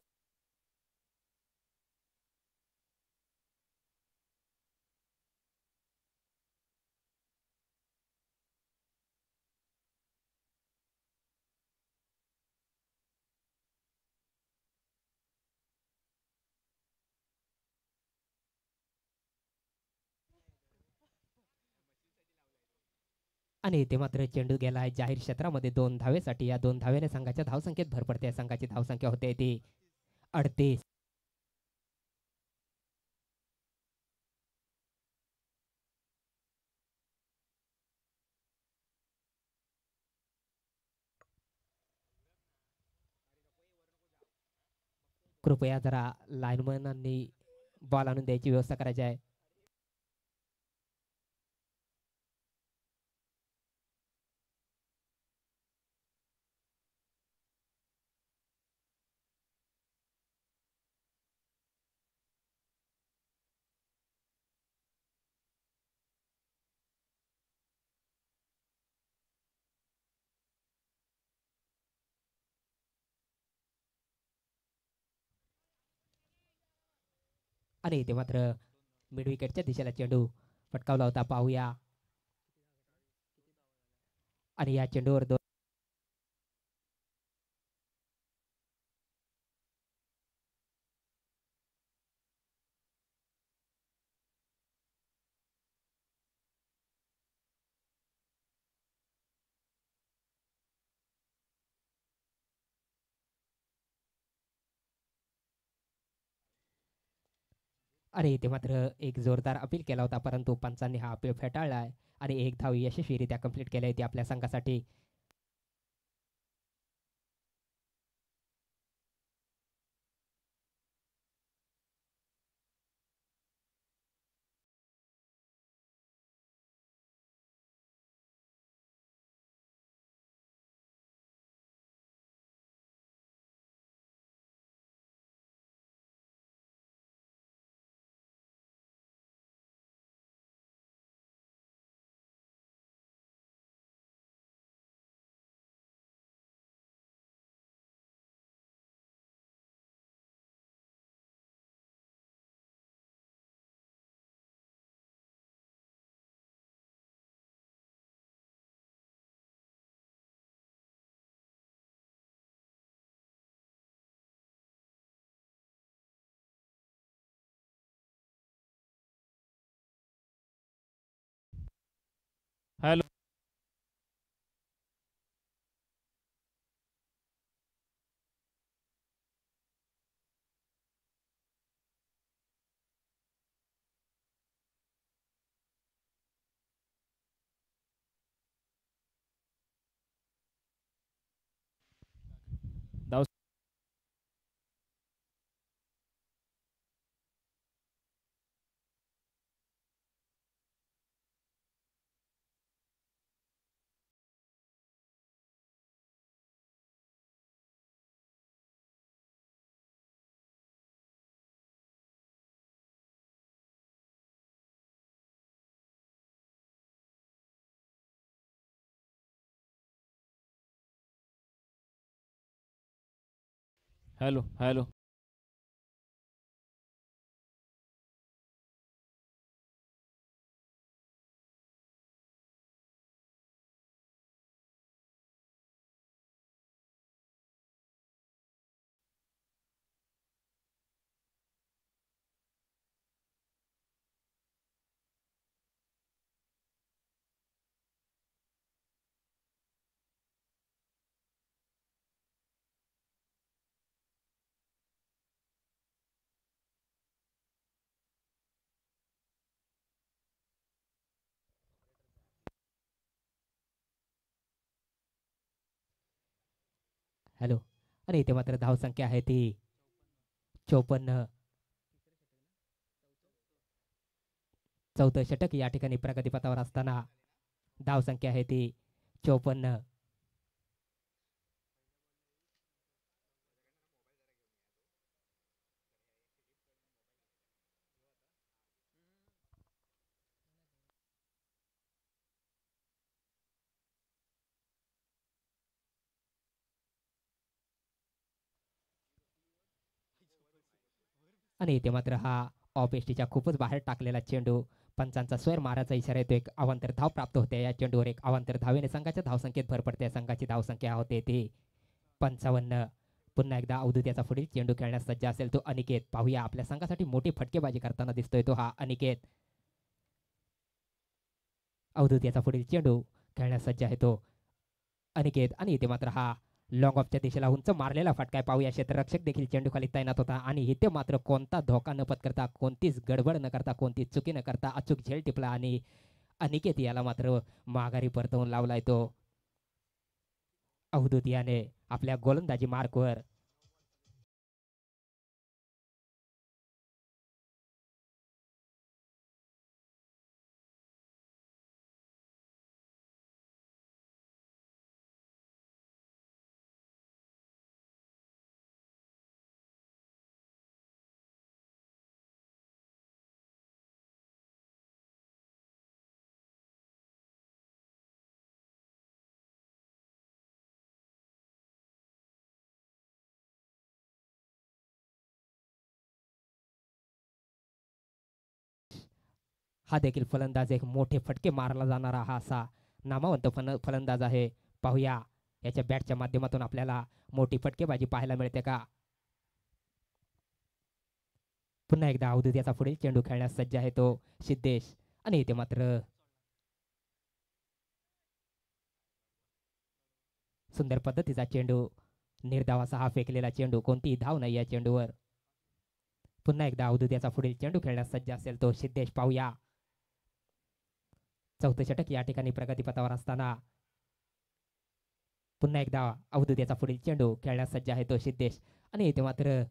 आणि इथे मात्र चेंडू गेला आहे जाहीर क्षेत्रामध्ये 2 धावेसाठी या 2 धावेने संघाच्या धावसंख्येत भर पडते संघाची धावसंख्या होते ती 38 कृपया जरा लाईनमॅनांनी बॉल आणून द्यायची व्यवस्था करायची आहे आणि इथे मात्र मिड विकेटच्या दिशेला चेंडू फटकावला होता पाहूया आणि या चेंडूवर आणि इथे मात्र एक जोरदार अपील केला होता परंतु पंचांनी हा अपील फेटाळला आहे आणि एक धाव यशस्वीरित्या कंप्लीट केली आहे ती आपल्या संघासाठी हॅलो धाव हॅलो हॅलो हॅलो. आणि इथे मात्र धावसंख्या आहे ती 54. चौथं षटक या ठिकाणी प्रगतीपथावर असताना धावसंख्या आहे ती 54. आणि इथे मात्र हा ऑफ एसटीच्या खूपच बाहेर टाकलेला चेंडू पंचांचा स्वर मारायचा इशारा येतो. एक अवांतर धाव प्राप्त होते या चेंडूवर. एक अवांतर धावेने संघाच्या धावसंख्येत भर पडते. संघाची धावसंख्या होते ती 55. पुन्हा एकदा अवधूत याचा पुढील चेंडू खेळण्यास सज्ज असेल तो अनिकेत. पाहूया आपल्या संघासाठी मोठी फटकेबाजी करताना दिसतोय तो हा अनिकेत. अवधूत याचा पुढील चेंडू खेळण्यास सज्ज आहे तो अनिकेत. आणि इथे मात्र हा लॉंग ऑफच्या दिशेला उंच मारलेला फटका आहे. पाहूया क्षेत्ररक्षक देखील चेंडू खाली तैनात होता आणि इथे मात्र कोणता धोका न पत्करता, कोणतीच गडबड न करता, कोणतीच चुकी न करता अचूक झेल टिपला आणि अनिकेत याला मात्र माघारी परतवून लावलाय तो अवधूत याने आपल्या गोलंदाजी मार्कवर. हा देखील फलंदाज एक मोठे फटके मारला जाणारा हा असा नामवंत फलंदाज आहे. पाहूया याच्या बॅटच्या माध्यमातून आपल्याला मोठी फटकेबाजी पाहायला मिळते का. पुन्हा एकदा अवधूत याचा पुढील चेंडू खेळण्यास सज्ज आहे तो सिद्धेश. आणि इथे मात्र सुंदर पद्धतीचा चेंडू, निर्धाव असा हा फेकलेला चेंडू, कोणतीही धाव नाही या चेंडूवर. पुन्हा एकदा अवधूत याचा पुढील चेंडू खेळण्यास सज्ज असेल तो सिद्धेश. पाहूया चौथं षटक या ठिकाणी प्रगतीपथावर असताना पुन्हा एकदा अवधूत याचा पुढील चेंडू खेळण्यास सज्ज आहे तो सिद्धेश. आणि इथे मात्र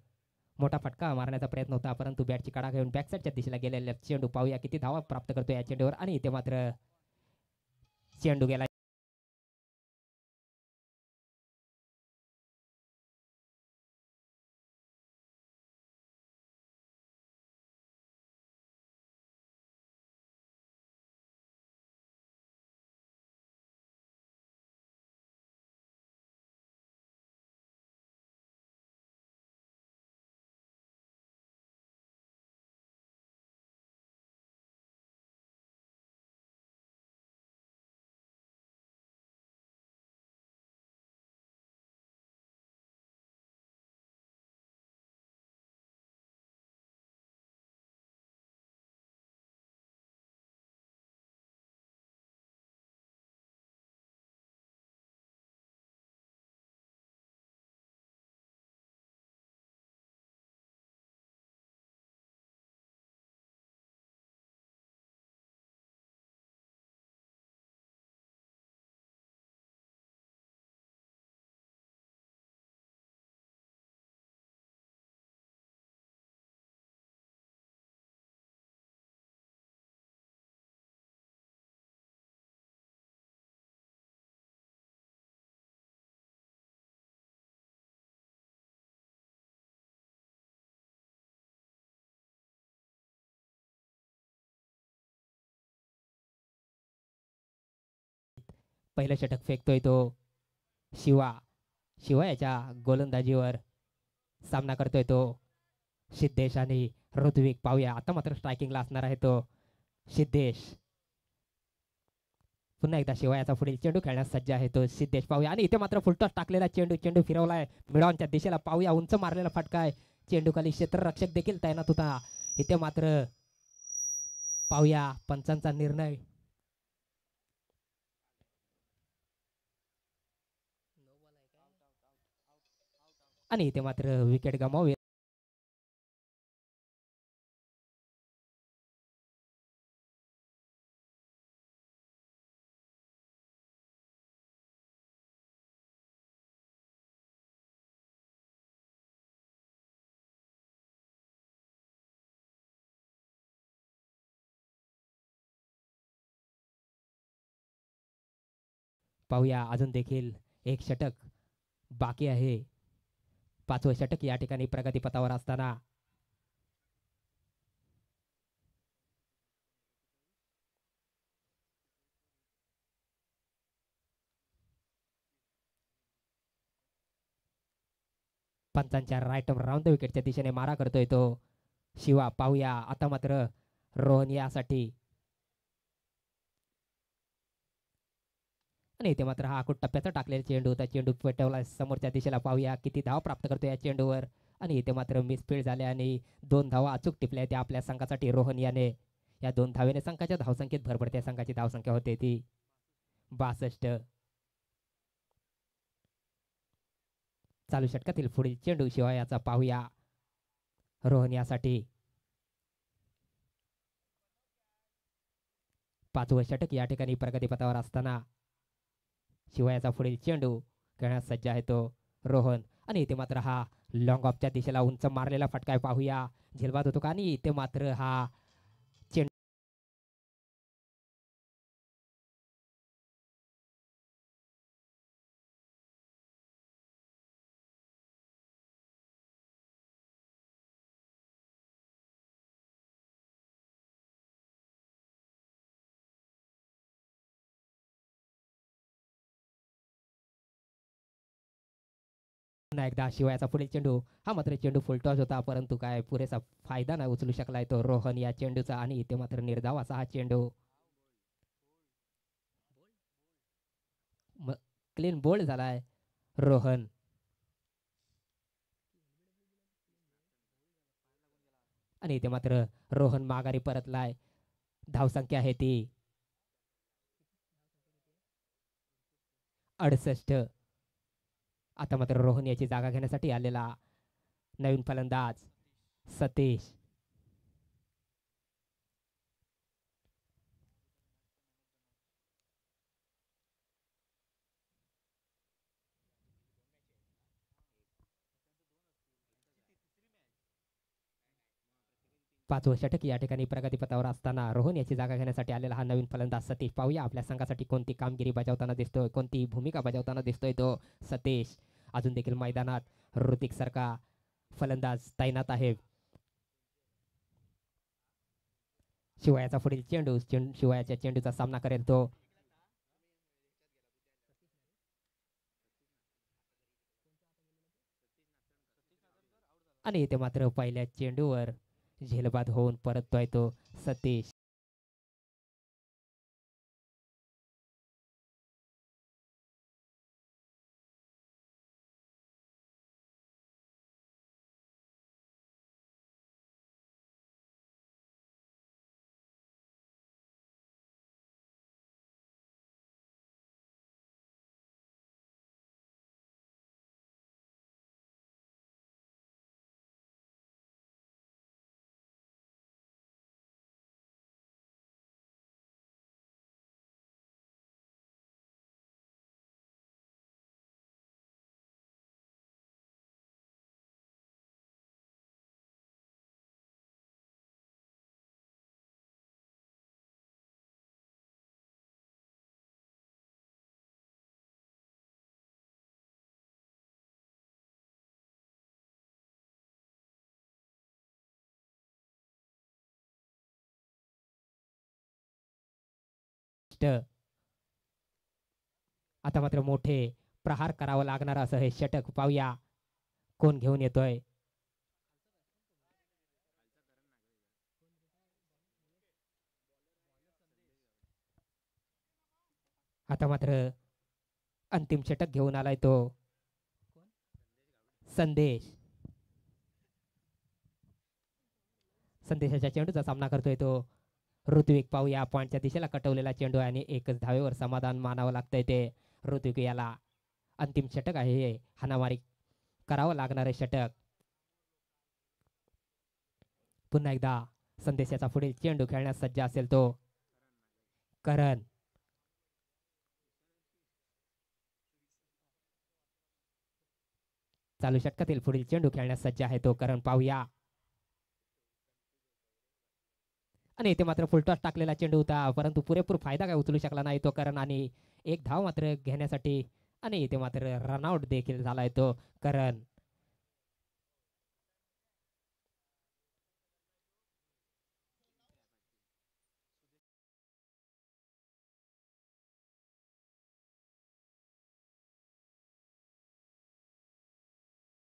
मोठा फटका मारण्याचा प्रयत्न होता परंतु बॅटची कडा घेऊन बॅकसाईडच्या दिशेला गेलेला चेंडू. पाहूया किती धावा प्राप्त करतो या चेंडूवर. आणि इथे मात्र चेंडू गेला. पहिलं षटक फेकतोय तो शिवा. शिवा याच्या गोलंदाजीवर सामना करतोय तो सिद्धेश आणि ऋत्विक. पाहूया आता मात्र स्ट्रायकिंगला असणार आहे तो सिद्धेश. पुन्हा एकदा शिवा याचा पुढील चेंडू खेळण्यास सज्ज आहे तो सिद्धेश. पाहूया आणि इथे मात्र फुलटॉस टाकलेला चेंडू, चेंडू फिरवलाय मिडॉनच्या दिशेला. पाहूया उंच मारलेला फटका आहे. चेंडू खाली क्षेत्ररक्षक देखील तैनात होता. इथे मात्र पाहूया पंचांचा निर्णय. आणि इथे मात्र विकेट गमावूया. पाहूया अजून देखील एक षटक बाकी आहे. 5वं षटक या ठिकाणी प्रगतीपथावर असताना पंचांच्या राईट राऊंड द विकेटच्या दिशेने मारा करतोय तो शिवा. पाहूया आता मात्र रोहन यासाठी आणि इथे मात्र हा आखूड टप्प्याचा टाकलेला चेंडू होता. चेंडू पेटवला समोरच्या दिशेला. पाहूया किती धाव प्राप्त करतो या चेंडूवर आणि इथे मात्र मिसफील्ड झाले आणि 2 धावा अचूक टिपल्या त्या आपल्या संघासाठी रोहन याने. या 2 धावेने संघाच्या धावसंख्येत भर पडते. संघाची धावसंख्या होते ती 62. चालू षटकातील पुढील चेंडू शिवाय याचा पाहूया रोहन यासाठी. 5वं षटक या ठिकाणी प्रगतीपथावर असताना शिवायाचा पुढील चेंडू खेळण्यास सज्ज आहे तो रोहन आणि इथे मात्र हा लॉंग ऑफच्या दिशेला उंच मारलेला फटका पाहूया झेलबाद होतो का. आणि इथे मात्र हा चेंडू पुन्हा एकदा शिवायाचा पुढील चेंडू. हा मात्र चेंडू फुलटॉस होता परंतु काय पुरेसा फायदा नाही उचलू शकलाय तो रोहन या चेंडूचा आणि इथे मात्र निर्धाव असा हा चेंडू क्लीन बोल्ड झालाय रोहन. आणि इथे मात्र रोहन माघारी परतलाय. धावसंख्या आहे ती 68. आता मात्र रोहन याची जागा घेण्यासाठी आलेला नवीन फलंदाज सतीश. पाचवं षटक या ठिकाणी प्रगतीपथावर असताना रोहन याची जागा घेण्यासाठी आलेला हा नवीन फलंदाज सतीश. पाहूया आपल्या संघासाठी कोणती कामगिरी बजावताना दिसतोय, कोणती भूमिका बजावताना दिसतोय तो सतीश. अजून देखील मैदानात ऋतिक सारखा फलंदाज तैनात आहे. शिवायाचा पुढील चेंडू. शिवायाच्या चेंडूचा सामना करेल तो आणि इथे मात्र पहिल्या चेंडूवर झेलबाद होऊन परततोय तो सतीश. आता मात्र मोठे प्रहार करावं लागणार असं हे षटक. पाहूया कोण घेऊन येतोय. आता मात्र अंतिम षटक घेऊन आलाय तो संदेश. संदेशाच्या चेंडूचा सामना करतोय तो ऋत्विक. पाहूया पॉईंटच्या दिशेला कटवलेला चेंडू आणि एकच धावेवर समाधान मानावं लागतंय ते ऋत्विक याला. अंतिम षटक आहे हे, हाणामारी करावं लागणारं षटक. पुन्हा एकदा संदेशाचा पुढील चेंडू खेळण्यास सज्ज असेल तो करण. चालू षटकातील पुढील चेंडू खेळण्यास सज्ज आहे तो करण. पाहूया आणि इथे मात्र फुलटॉस टाकलेला चेंडू होता, परंतु पुरेपूर फायदा काय उचलू शकला नाही तो करण, आणि एक धाव मात्र घेण्यासाठी आणि इथे मात्र रनआउट देखील झालाय तो करण.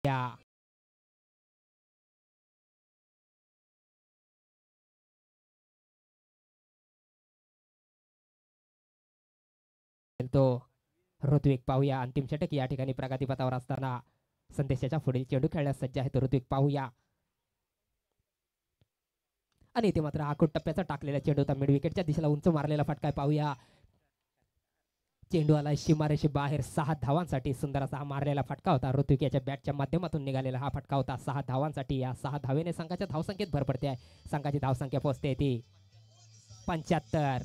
या तो ऋत्विक पाहूया. अंतिम षटक या ठिकाणी प्रगतीपथावर असताना संदेशाच्या पुढील चेंडू खेळण्यास सज्ज आहे तो ऋत्विक पाहूया. आणि इथे मात्र आखूड टप्प्याचा टाकलेला चेंडू होता, मिड विकेटच्या दिशेला उंच मारलेला फटका पाहूया. चेंडू आला सीमारेषे बाहेर 6 धावांसाठी. सुंदर असा हा मारलेला फटका होता, ऋत्विक याच्या बॅटच्या माध्यमातून निघालेला हा फटका होता 6 धावांसाठी. या 6 धावेने संघाच्या धावसंख्येत भर पडते आहे. संघाची धावसंख्या पोहोचते ती 75.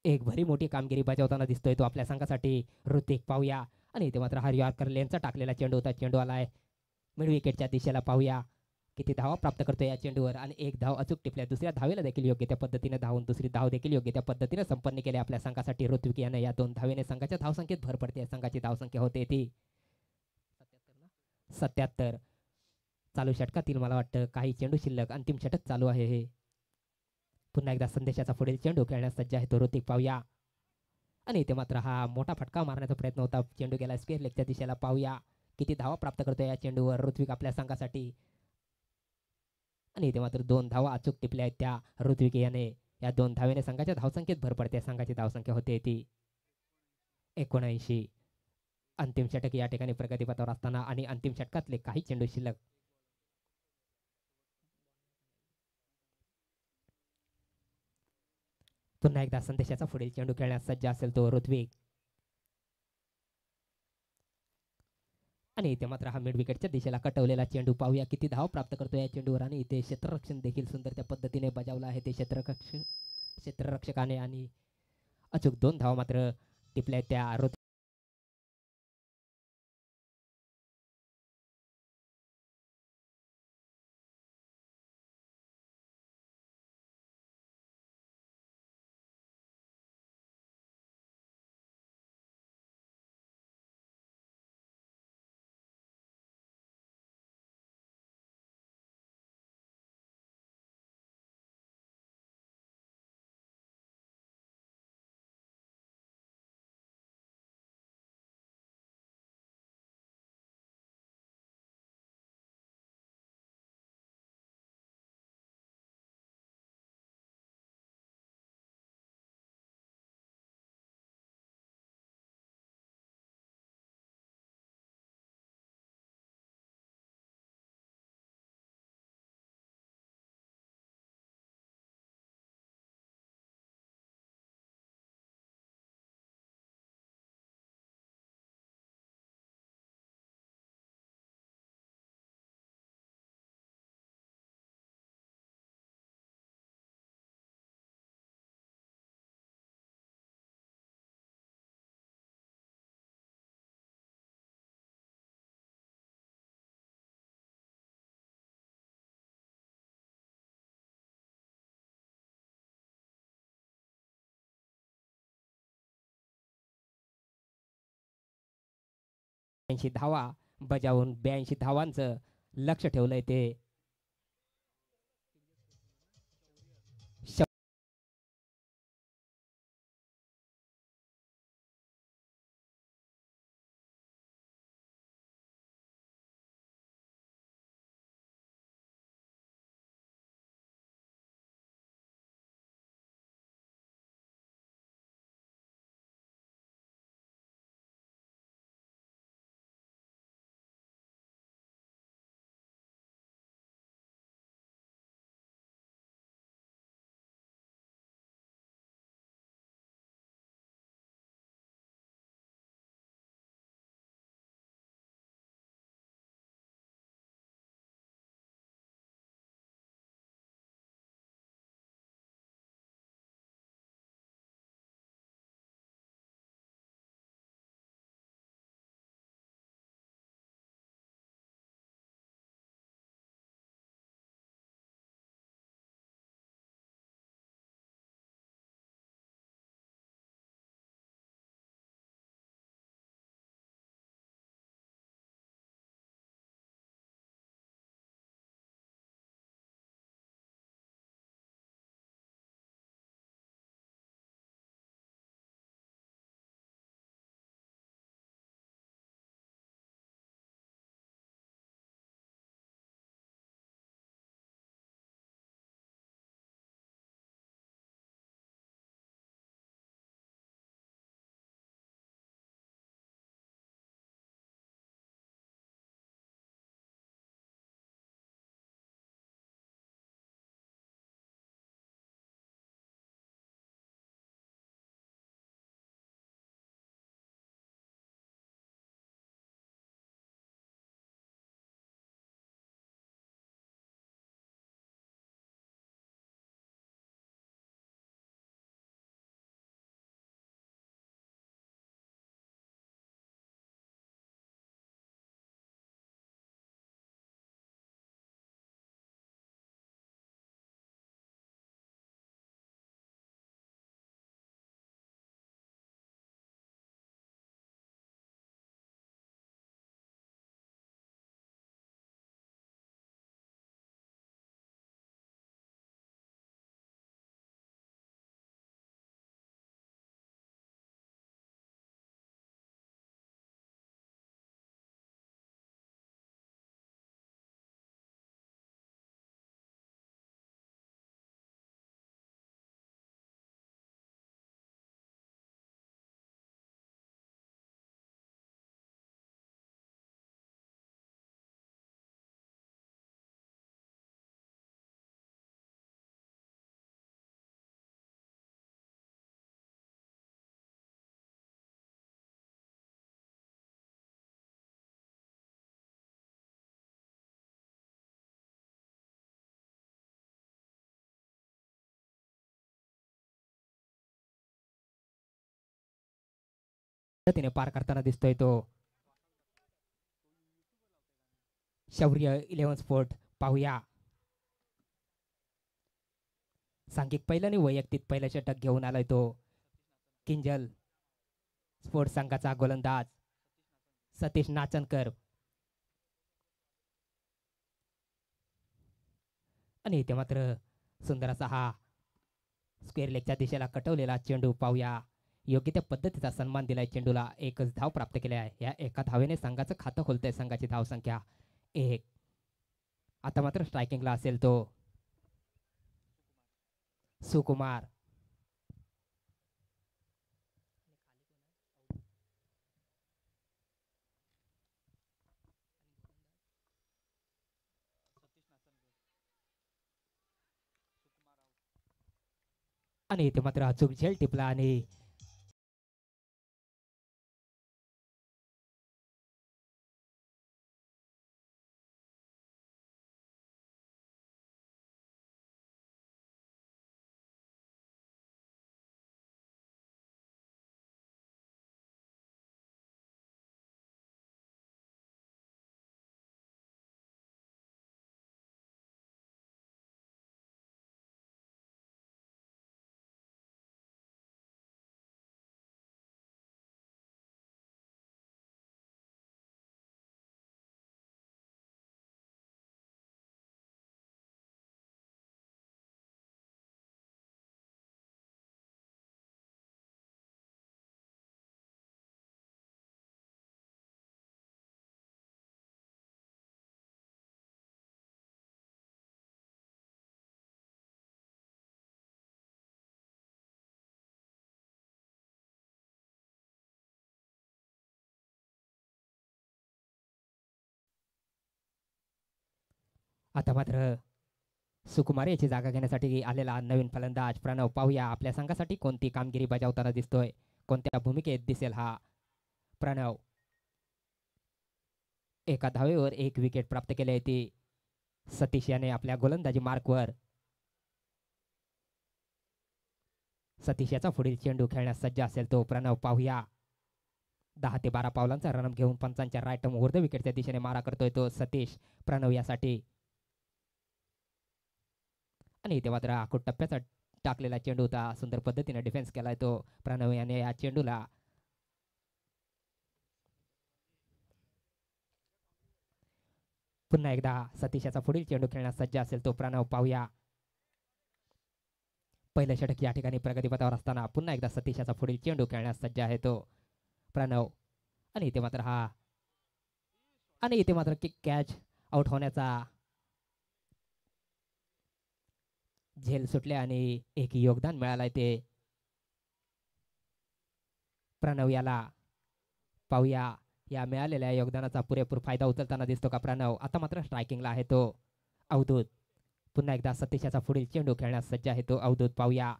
एक भरी मोठी कामगिरी बजावताना दिसतोय तो आपल्या संघासाठी ऋतिक पाहूया. आणि इथे मात्र हा यॉर्कर लेनचा टाकलेला चेंडू होता, चेंडू आलाय मिड विकेटच्या दिशेला. पाहूया किती धावा प्राप्त करतोय या चेंडूवर, आणि एक धाव अचूक टिपल्या. दुसऱ्या धावेला देखील योग्य त्या पद्धतीने धावून दुसरी धाव देखील योग्य त्या पद्धतीने संपन्न केली आपल्या संघासाठी ऋत्विक याने. या 2 धावेने संघाच्या धावसंख्येत भर पडते. संघाची धावसंख्या होते ती 77. चालू षटकातील मला वाटतं काही चेंडू शिल्लक, अंतिम षटक चालू आहे हे. पुन्हा एकदा संदेशाचा पुढील चेंडू खेळण्यास सज्ज आहे तो ऋतिक पाहूया. आणि इथे मात्र हा मोठा फटका मारण्याचा प्रयत्न होता, चेंडू गेला स्क्वेअर लेगच्या दिशेला. पाहूया किती धावा प्राप्त करतोय या चेंडूवर ऋत्विक आपल्या संघासाठी. आणि इथे मात्र 2 धावा अचूक टिपल्या आहेत त्या ऋत्विक याने. या 2 धावेने संघाच्या धावसंख्येत भर पडते. संघाची धावसंख्या होते ती 79. अंतिम षटक या ठिकाणी प्रगतीपथावर असताना आणि अंतिम षटकातले काही चेंडू शिल्लक. पुन्हा एकदा संदेशाचा पुढील चेंडू खेळण्यास सज्ज असेल तो ऋत्विक. आणि इथे मात्र हा मिड विकेटच्या दिशेला कटवलेला चेंडू. पाहूया किती धाव प्राप्त करतो या चेंडूवर, आणि इथे क्षेत्ररक्षण देखील सुंदर त्या पद्धतीने बजावलं आहे ते क्षेत्ररक्षकाने, आणि अचूक 2 धावा मात्र टिपल्या त्या धावा बजावून 82 धावांचं लक्ष ठेवलंय ते पद्धतीने पार करताना दिसतोय तो शौर्य 11 स्पोर्ट. पाहूया सांघिक पहिलं आणि वैयक्तिक पहिलं षटक घेऊन आलाय तो किंजल स्पोर्ट्स संघाचा गोलंदाज सतीश नाचनकर. आणि इथे मात्र सुंदर असा हा स्क्वेअर लेगच्या दिशेला कटवलेला चेंडू. पाहूया योग्य त्या पद्धतीचा सन्मान दिलाय चेंडूला. एकच धाव प्राप्त केली आहे. या एका धावेने संघाचं खातं खोलतंय. संघाची धाव संख्या 1. आता मात्र स्ट्रायकिंगला असेल तो सुकुमार. आणि इथे मात्र अचूक झेल टिपला आणि आता मात्र सुकुमार याची जागा घेण्यासाठी आलेला नवीन फलंदाज प्रणव. पाहूया आपल्या संघासाठी कोणती कामगिरी बजावताना दिसतोय, कोणत्या भूमिकेत दिसेल हा प्रणव. एका धावेवर 1 विकेट प्राप्त केली आहे ती सतीश याने आपल्या गोलंदाजी मार्कवर. सतीश याचा पुढील चेंडू खेळण्यास सज्ज असेल तो प्रणव. पाहूया 10 ते 12 पावलांचा रनअप घेऊन पंचांच्या राईट मुहूर्त विकेटच्या दिशेने मारा करतोय तो सतीश प्रणव यासाठी. आणि इथे मात्र आखूड टप्प्याचा टाकलेला चेंडू होता. सुंदर पद्धतीने डिफेन्स केलाय तो प्रणव याने या चेंडूला. पुन्हा एकदा सतीश याचा पुढील चेंडू खेळण्यास सज्ज असेल तो प्रणव. पाहूया पहिलं षटक या ठिकाणी प्रगतीपथावर असताना पुन्हा एकदा सतीश याचा पुढील चेंडू खेळण्यास सज्ज आहे तो प्रणव. आणि इथे मात्र कॅच आउट होण्याचा झेल सुटले आणि एक योगदान मिळालंय ते प्रणव याला. पाहूया या मिळालेल्या योगदानाचा पुरेपूर फायदा उचलताना दिसतो का प्रणव. आता मात्र स्ट्रायकिंगला आहे तो अवधूत. पुन्हा एकदा सतीश याचा पुढील चेंडू खेळण्यास सज्ज आहे तो अवधूत. पाहूया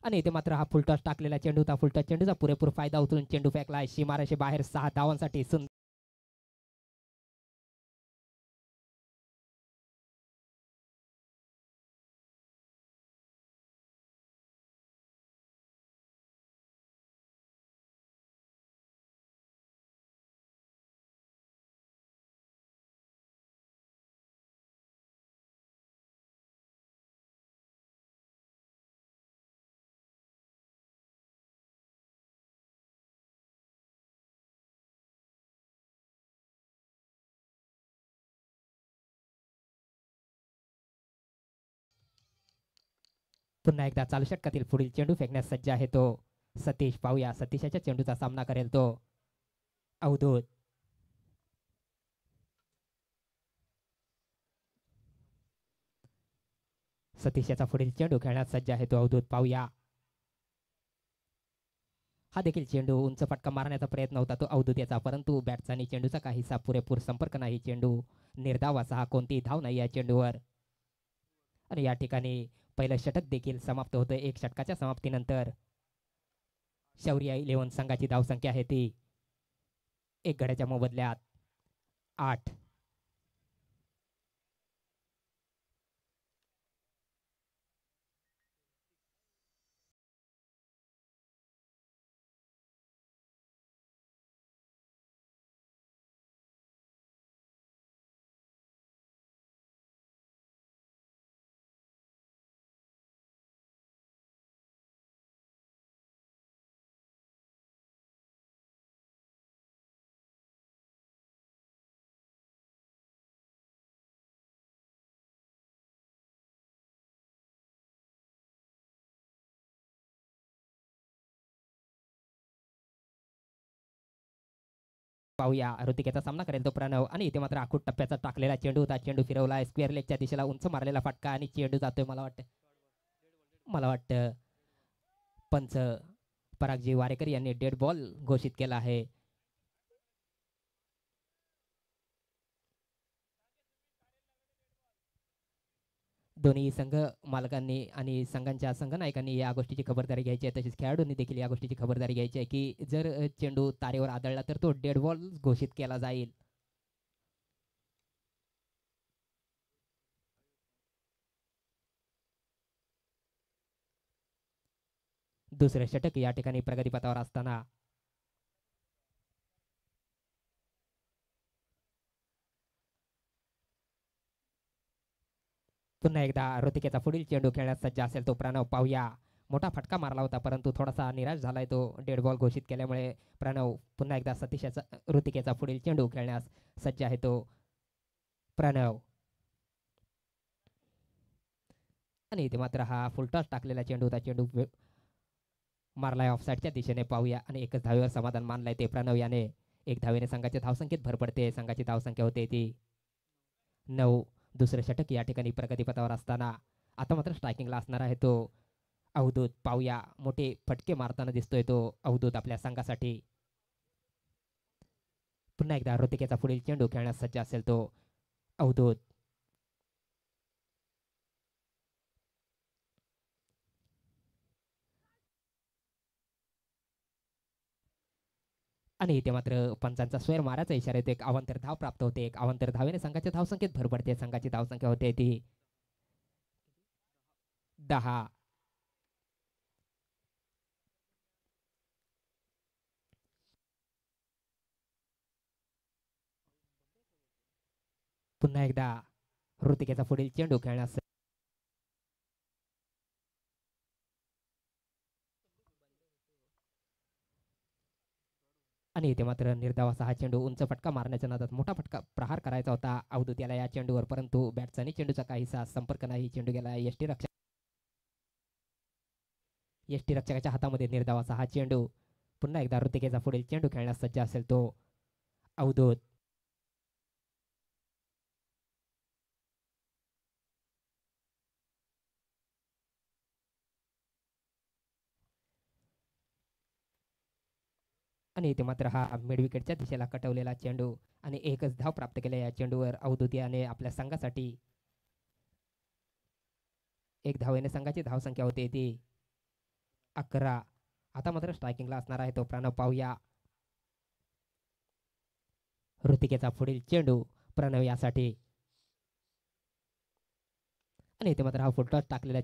आणि इथे मात्र हा फुलटॉस टाकलेला चेंडू होता. फुलटॉस चेंडूचा पुरेपूर फायदा उचलून चेंडू फेकलाय सीमारेषे बाहेर 6 धावांसाठी. पुन्हा एकदा चालू षटकातील पुढील चेंडू फेकण्यास सज्ज आहे तो सतीश. पाहूया सतीशाच्या चेंडूचा सामना करेल तो अवधूत. सतीश याचा पुढील चेंडू खेळण्यास सज्ज आहे तो अवधूत. पाहूया हा देखील चेंडू उंच फटका मारण्याचा प्रयत्न होता तो अवधूत याचा, परंतु बॅटचा आणि चेंडूचा काहीसा पुरेपूर संपर्क नाही. चेंडू निर्धाव असा, कोणतीही धाव नाही या चेंडूवर. आणि या ठिकाणी पहिलं षटक देखील समाप्त होतं. 1 षटकाच्या समाप्तीनंतर शौर्य 11 संघाची धावसंख्या आहे ती 1 गड्याच्या मोबदल्यात 8. पाहूया ऋतिकेचा सामना करेल तो प्रणव आणि इथे मात्र आखूड टप्प्याचा टाकलेला चेंडू होता. चेंडू फिरवला स्क्वेअर लेगच्या दिशेला उंच मारलेला फटका आणि चेंडू जातोय. मला वाटतं पंच परागजी वारेकर यांनी डेड बॉल घोषित केला आहे. दोन्ही संघ मालकांनी आणि संघांच्या संघनायकांनी या गोष्टीची खबरदारी घ्यायची आहे. तसेच खेळाडूंनी देखील या गोष्टीची खबरदारी घ्यायची आहे की जर चेंडू तारेवर आदळला तर तो डेड बॉल घोषित केला जाईल. दुसरे षटक या ठिकाणी प्रगतीपथावर असताना पुन्हा एकदा ऋतिकेचा पुढील चेंडू खेळण्यास सज्ज असेल तो प्रणव. पाहूया मोठा फटका मारला होता परंतु थोडासा निराश झालाय तो डेड बॉल घोषित केल्यामुळे. प्रणव पुन्हा एकदा सतीशाचा ऋतिकेचा पुढील चेंडू खेळण्यास सज्ज आहे तो प्रणव आणि इथे मात्र हा फुलटॉस टाकलेला चेंडू होता. चेंडू मारलाय ऑफसाईडच्या दिशेने. पाहूया आणि एकच धावेवर समाधान मानलाय ते प्रणव याने. एक धावेने संघाच्या धावसंख्येत भर पडते. संघाची धावसंख्या होते ती 9. दुसरं षटक या ठिकाणी प्रगतीपथावर असताना आता मात्र स्ट्रायकिंगला असणार आहे तो अवधूत. पाहूया मोठे फटके मारताना दिसतोय तो अवधूत आपल्या संघासाठी. पुन्हा एकदा ऋतिकेचा पुढील चेंडू खेळण्यास सज्ज असेल तो अवधूत आणि इथे मात्र पंचांचा स्वेर मारायचा इशारा येतो. एक अवांतर धाव प्राप्त होते. एक अवांतर धावेने संघाच्या धावसंख्येत भर पडते. संघाची धावसंख्या होते ती 10. पुन्हा एकदा ऋतिकेचा पुढील चेंडू खेळण्यास आणि इथे मात्र निर्धाव असा हा चेंडू उंच फटका मारण्याच्या नादात मोठा फटका प्रहार करायचा होता अवधूत याला या चेंडूवर परंतु बॅटचा आणि चेंडूचा काहीसा संपर्क नाही. चेंडू गेला यष्टीरक्षकाच्या हातामध्ये. निर्धाव असा हा चेंडू. पुन्हा एकदा ऋतिकेचा पुढील चेंडू खेळण्यास सज्ज असेल तो अवधूत आणि इथे मात्र हा मिडविकेटच्या दिशेला कटवलेला चेंडू आणि एकच धाव प्राप्त केल्या या चेंडूवर अवधूत याने आपल्या संघासाठी. एक धावेने संघाची धावसंख्या होते ती 11. आता मात्र स्ट्रायकिंगला असणार आहे तो प्रणव. पाहूया ऋतिकेचा पुढील चेंडू प्रणव यासाठी आणि इथे मात्र हा फुलटॉस टाकलेला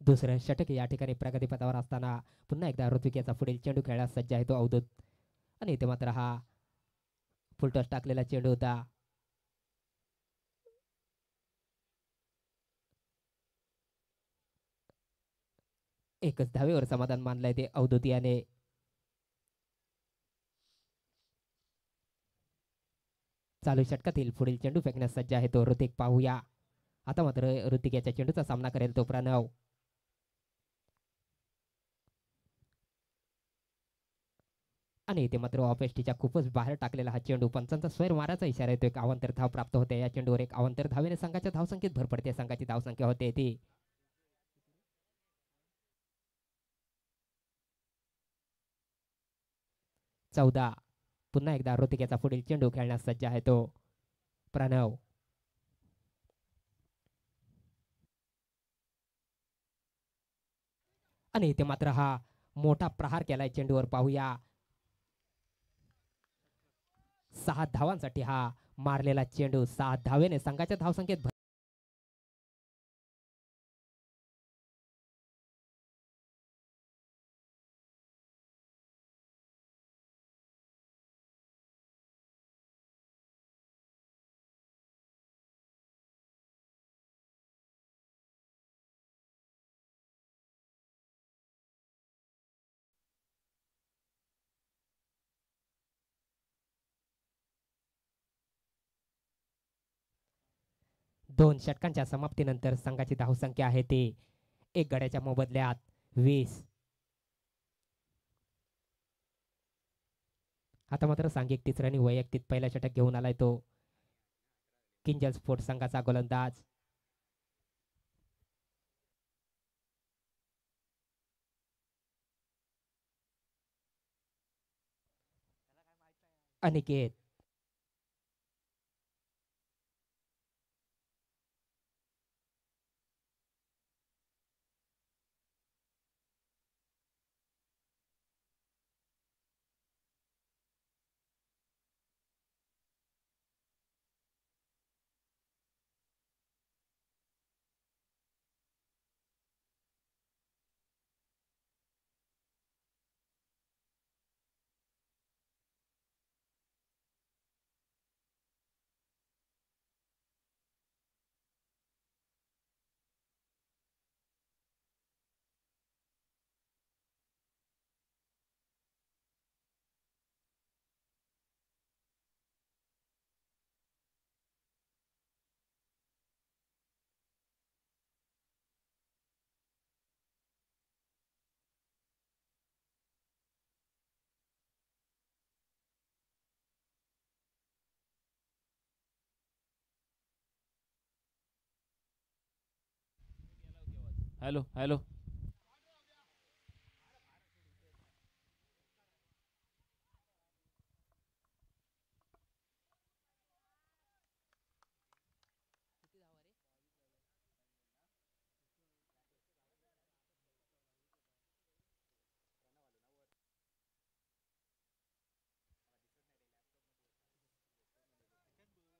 दुसरं षटक या ठिकाणी प्रगतीपथावर असताना पुन्हा एकदा ऋत्विकेचा पुढील चेंडू खेळण्यास सज्ज आहे तो अवधूत आणि इथे मात्र हा फुलटॉस टाकलेला चेंडू होता. एकच धावेवर समाधान मानलंय ते अवधूत याने. चालू षटकातील पुढील चेंडू फेकण्यास सज्ज आहे तो ऋतिक. पाहूया आता मात्र ऋतिक याच्या चेंडूचा सामना करेल तो प्रणव आणि इथे मात्र ऑफेस्टीच्या खूपच बाहेर टाकलेला हा चेंडू. पंचांचा स्वर मारायचा इशारा येतो. एक अवांतर धाव प्राप्त होते या चेंडूवर. एक अवांतर धावेने संघाच्या धावसंख्येत भर पडते. संघाची धावसंख्या होते ती 14. पुन्हा एकदा ऋतिकेचा पुढील चेंडू खेळण्यास सज्ज आहे तो प्रणव आणि इथे मात्र हा मोठा प्रहार केलाय चेंडूवर. पाहूया 6 धावांसाठी हा मारलेला चेंडू. 6 धावेने संघाच्या धावसंख्येत 2 षटकांच्या समाप्तीनंतर संघाची धावसंख्या आहे ती 1 गड्याच्या मोबदल्यात 20. आता मात्र सांघिक तिसरा आणि वैयक्तिक पहिला षटक घेऊन आलाय तो किंजल स्पोर्ट्स संघाचा गोलंदाज अनिकेत. Hello hello.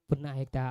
पुन्हा एकदा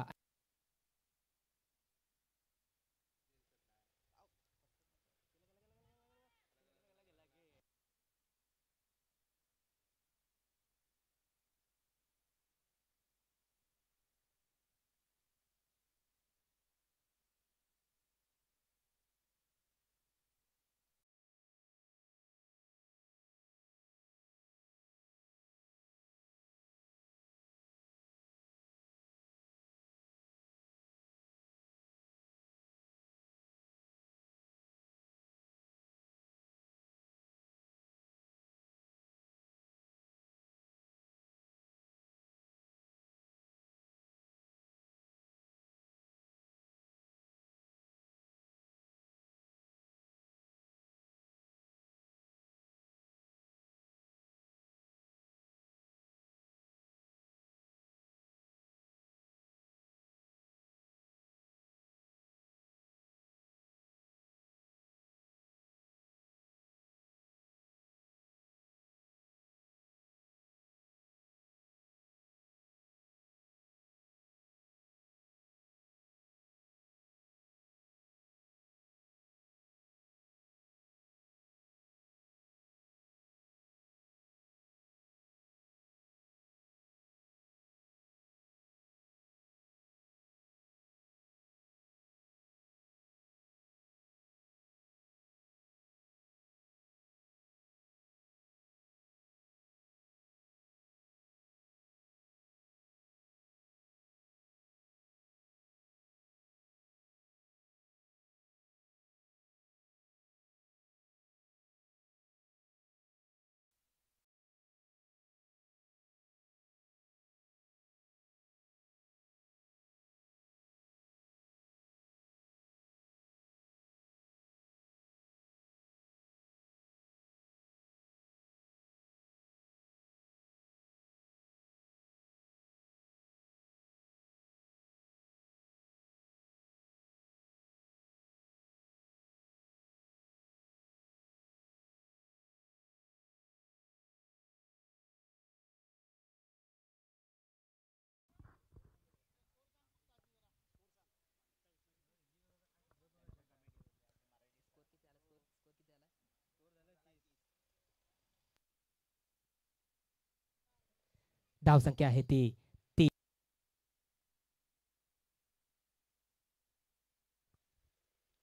धावसंख्या आहे ती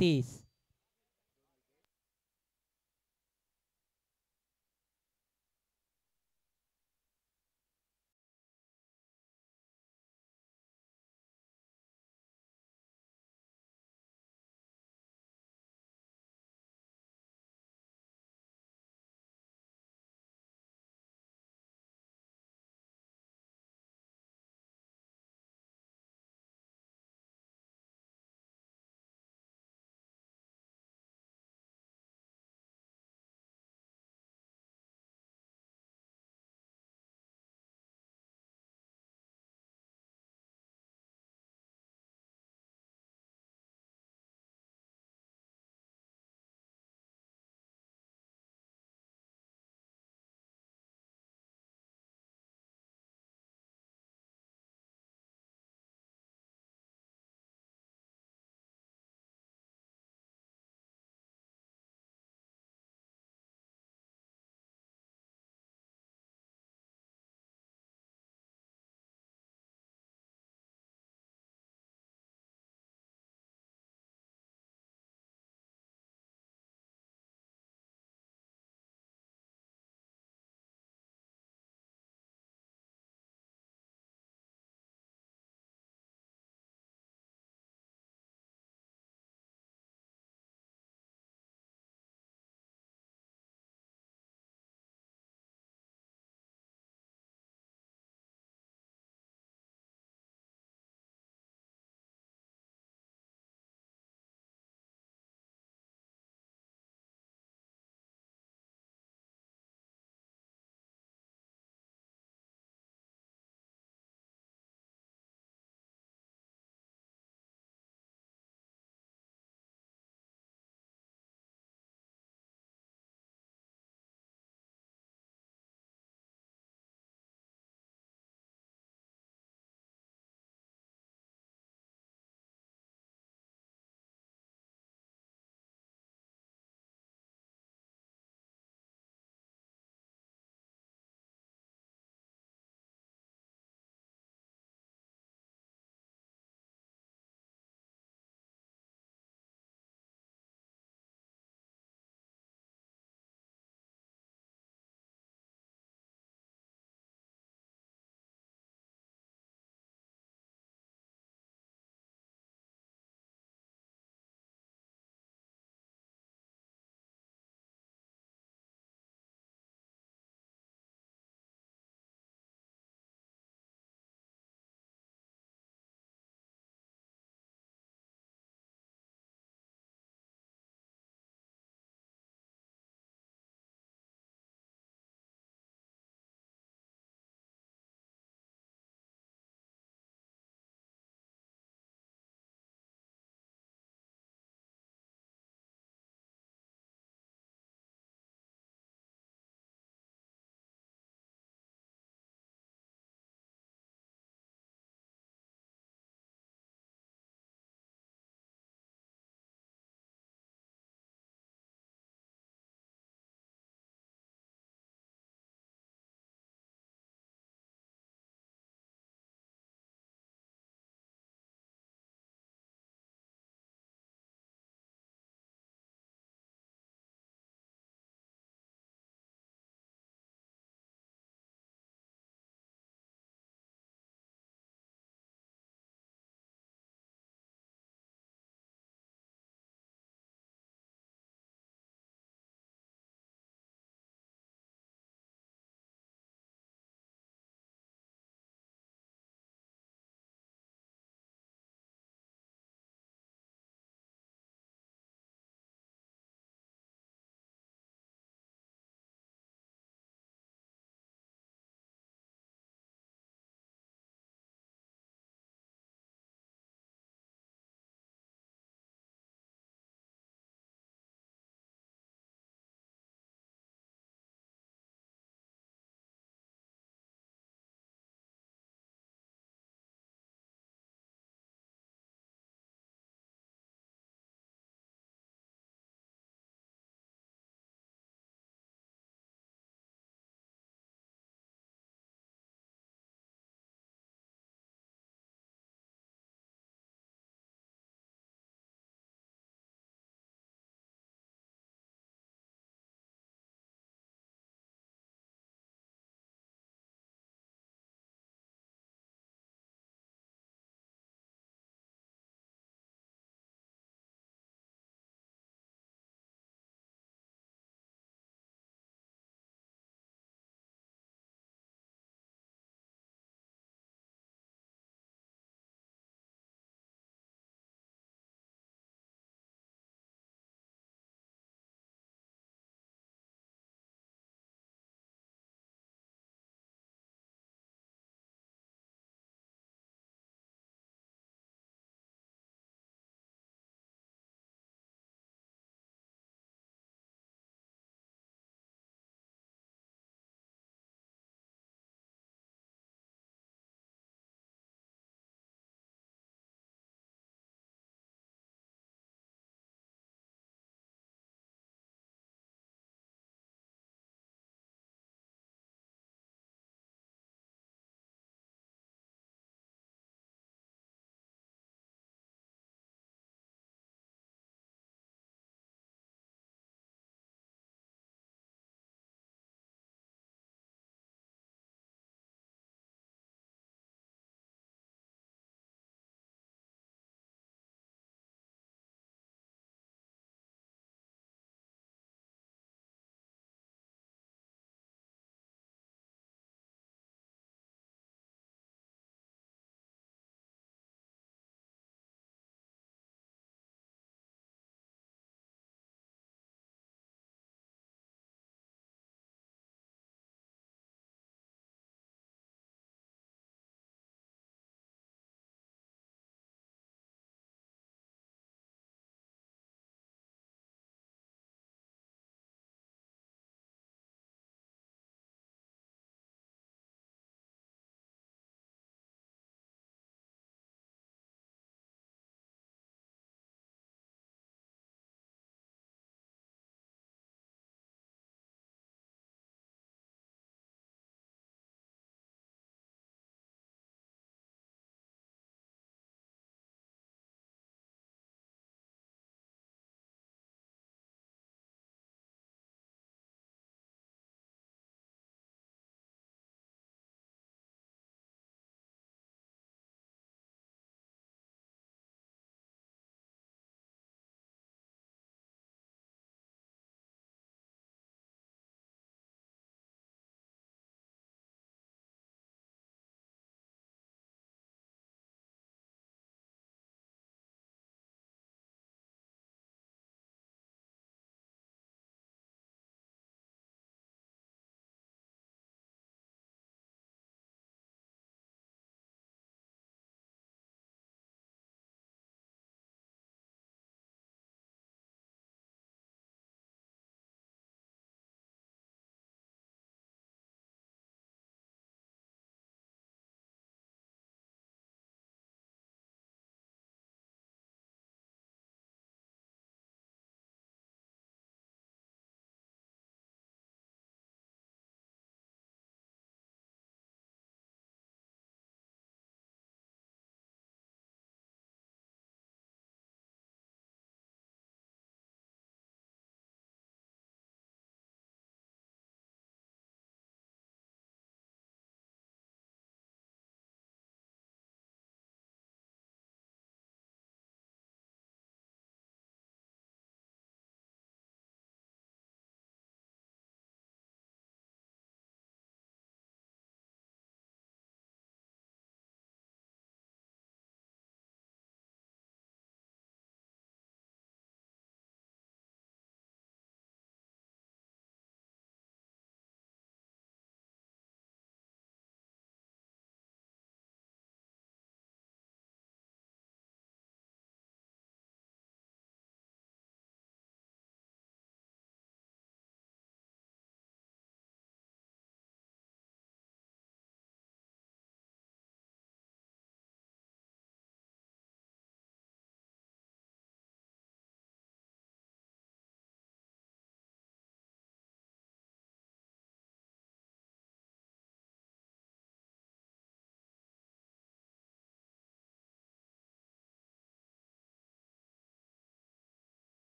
30.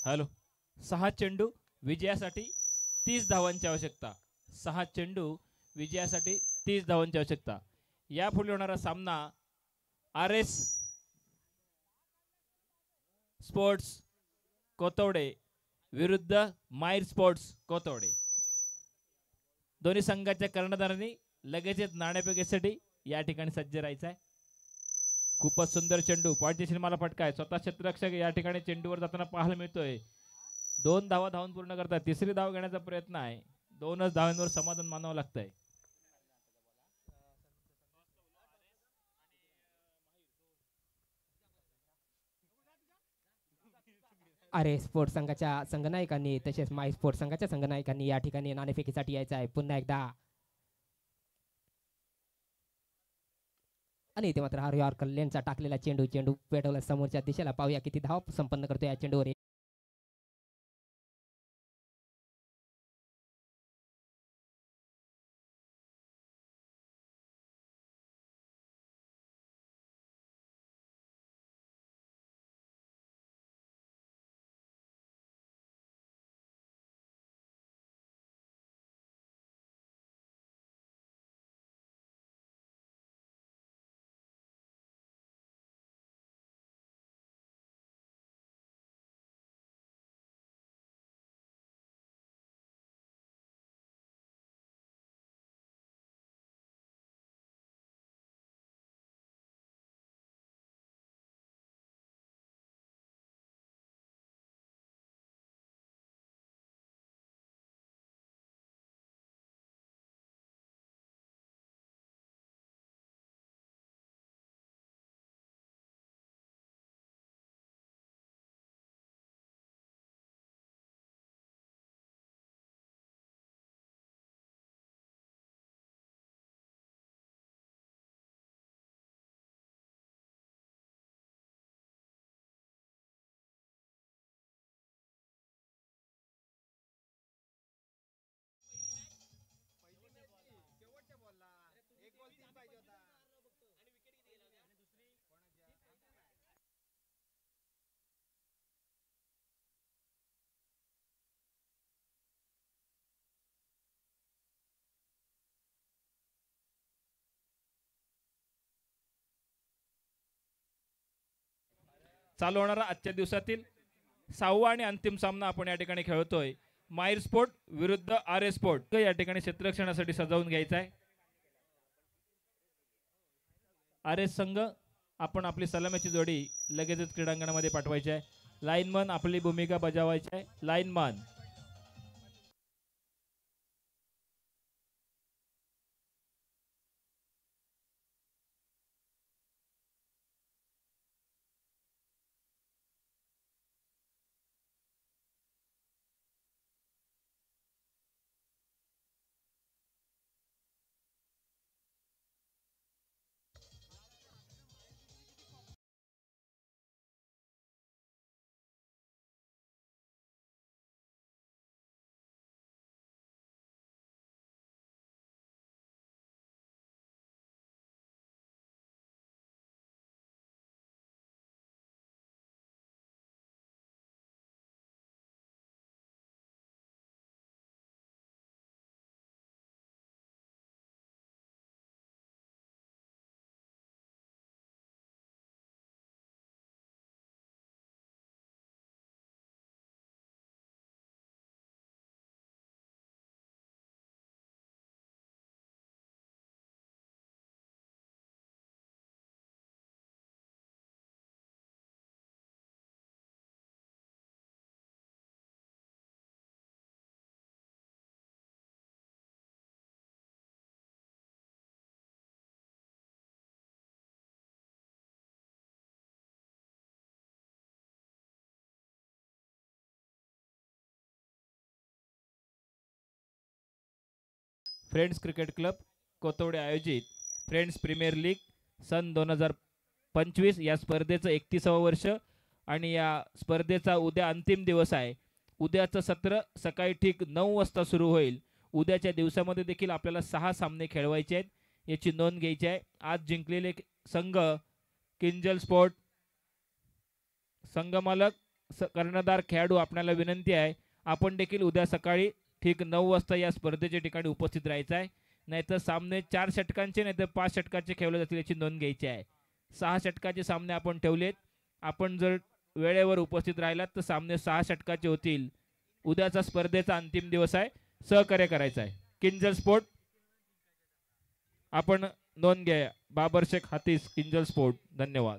हॅलो 6 चेंडू विजयासाठी 30 धावांची आवश्यकता. 6 चेंडू विजयासाठी 30 धावांची आवश्यकता. यापुढे होणारा सामना आर एस स्पोर्ट्स कोतवडे विरुद्ध मायर स्पोर्ट्स कोतवडे. दोन्ही संघाच्या कर्णधारांनी लगेचच नाणेफेकीसाठी या ठिकाणी सज्ज राहायचं आहे. खूपच सुंदर चेंडू पॉईंटच्या मला फटका आहे. स्वतः क्षेत्ररक्षक या ठिकाणी चेंडूवर जाताना पाहायला मिळतोय. 2 धावा धावून पूर्ण करतात. तिसरी धाव घेण्याचा प्रयत्न आहे. 2च धावांवर समाधान मानावं लागतंय. अरे स्पोर्ट्स संघाच्या संघनायकांनी तसेच माय स्पोर्ट्स संघाच्या संघनायकांनी या ठिकाणी नाणेफेकीसाठी यायचं आहे पुन्हा एकदा. आणि इथे मात्र हा यॉर्कर लेनचा टाकलेला चेंडू पेटवला समोरच्या दिशेला. पाहूया किती धाव संपन्न करतो या चेंडूवर. चालू होणारा आजच्या दिवसातील 6वा आणि अंतिम सामना आपण या ठिकाणी खेळतोय. मायर स्पोर्ट विरुद्ध आर एस स्पोर्ट. या ठिकाणी क्षेत्ररक्षणासाठी सजावून घ्यायचा आहे. आर एस संघ आपण आपली सलामीची जोडी लगेचच क्रीडांगणामध्ये पाठवायची आहे. लाईनमन आपली भूमिका बजावायची आहे. Lineman friends cricket club Kotawade आयोजित फ्रेंड्स प्रीमियर लीग सन 2025 या स्पर्धेचं 31वं वर्ष आणि या स्पर्धेचा उद्या अंतिम दिवस आहे. उद्याचं सत्र सकाळी ठीक 9 वाजता सुरू होईल. उद्याच्या दिवसामध्ये देखील आपल्याला 6 सामने खेळवायचे आहेत, याची नोंद घ्यायची आहे. आज जिंकलेले संघ किंजल स्पोर्ट, संघमालक कर्णधार खेळाडू आपल्याला विनंती आहे, आपण देखील उद्या सकाळी ठीक 9 वाजता या स्पर्धेच्या ठिकाणी उपस्थित राहायचं आहे. नाहीतर सामने 4 षटकांचे नाहीतर 5 षटकाचे खेळले जातील याची नोंद घ्यायची आहे. 6 षटकाचे सामने आपण ठेवलेत. आपण जर वेळेवर उपस्थित राहिलात तर सामने 6 षटकाचे होतील. उद्याचा स्पर्धेचा अंतिम दिवस आहे. सहकार्य करायचं आहे. किंजल स्पोर्ट आपण नोंद घ्या. बाबर शेख हातीस, किंजल स्पोर्ट. धन्यवाद.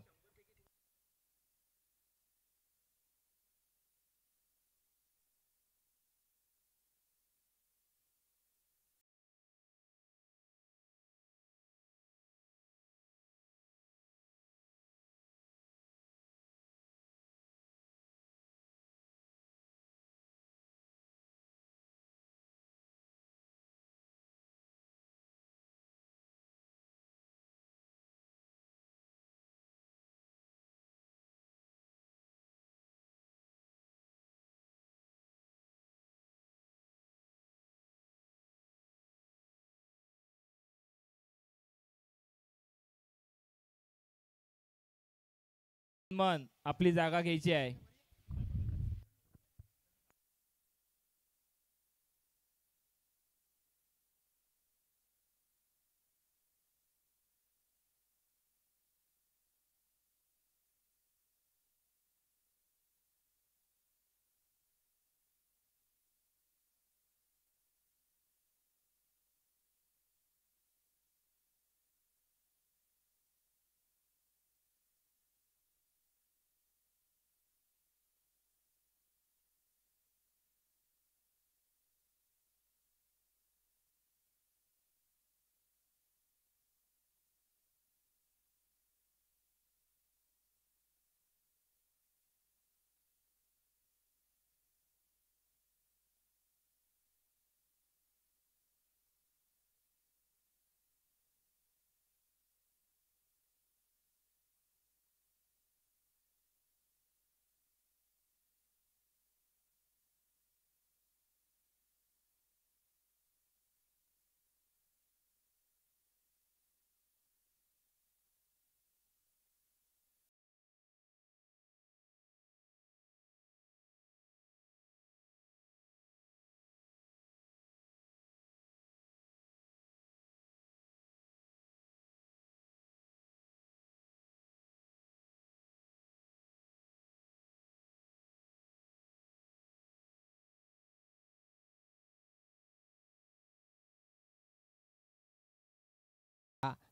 मन आपली जागा घ्यायची आहे.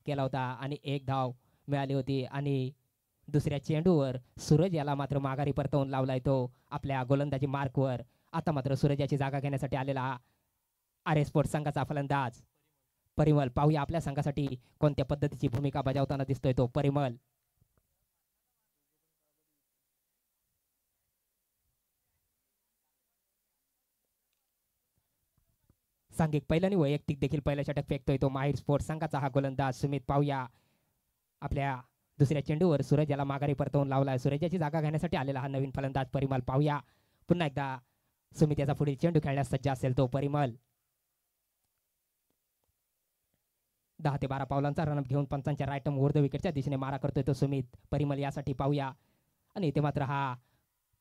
केला होता आणि एक धाव मिळाली होती आणि दुसऱ्या चेंडूवर सूरज याला मात्र माघारी परतवून लावलाय तो आपल्या गोलंदाजी मार्कवर. आता मात्र सूरज याची जागा घेण्यासाठी आलेला आर स्पोर्ट्स संघाचा फलंदाज परिमल. पाहूया आपल्या संघासाठी कोणत्या पद्धतीची भूमिका बजावताना दिसतोय तो परिमल. सांघिक पहिलं आणि वैयक्तिक देखील पहिलं षटक फेकतोय तो माहीर स्पोर्ट्स संघाचा हा गोलंदाज सुमित. पाहूया आपल्या दुसऱ्या चेंडूवर सूरज याला माघारी परतवून लावलाय. सूरजाची जागा घेण्यासाठी आलेला हा नवीन फलंदाज परिमल. पाहूया पुन्हा एकदा सुमित याचा पुढील चेंडू खेळण्यास सज्ज असेल तो परिमल. 10 ते 12 पावलांचा रनअप घेऊन पंचांच्या राईट ओव्हर द विकेटच्या दिशेने मारा करतोय तो सुमित. परिमल यासाठी पाहूया आणि इथे मात्र हा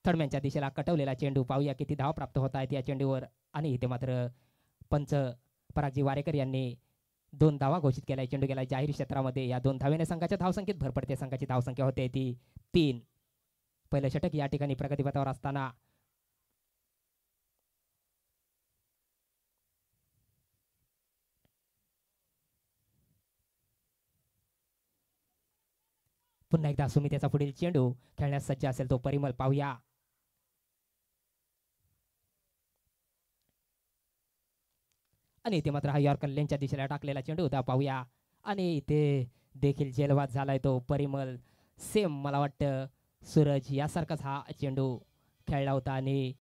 थर्डमॅनच्या दिशेला कटवलेला चेंडू. पाहूया किती धाव प्राप्त होत आहेत या चेंडूवर आणि इथे मात्र पंच परागजी वारेकर यांनी 2 धावा घोषित केल्या. चेंडू गेला जाहीर क्षेत्रामध्ये. या 2 धावेने संघाच्या धावसंख्येत भर पडते. संघाची धावसंख्या होते ती 3. पहिलं षटक या ठिकाणी प्रगतीपथावर असताना पुन्हा एकदा सुमित याचा पुढील चेंडू खेळण्यास सज्ज असेल तो परिमल. पाहूया आणि इथे मात्र हा यॉर्कर लेनच्या दिशेला टाकलेला चेंडू होता. पाहूया आणि इथे देखील जेलवाद झालाय तो परिमल. सेम मला वाटतं सूरज यासारखाच हा चेंडू खेळला होता आणि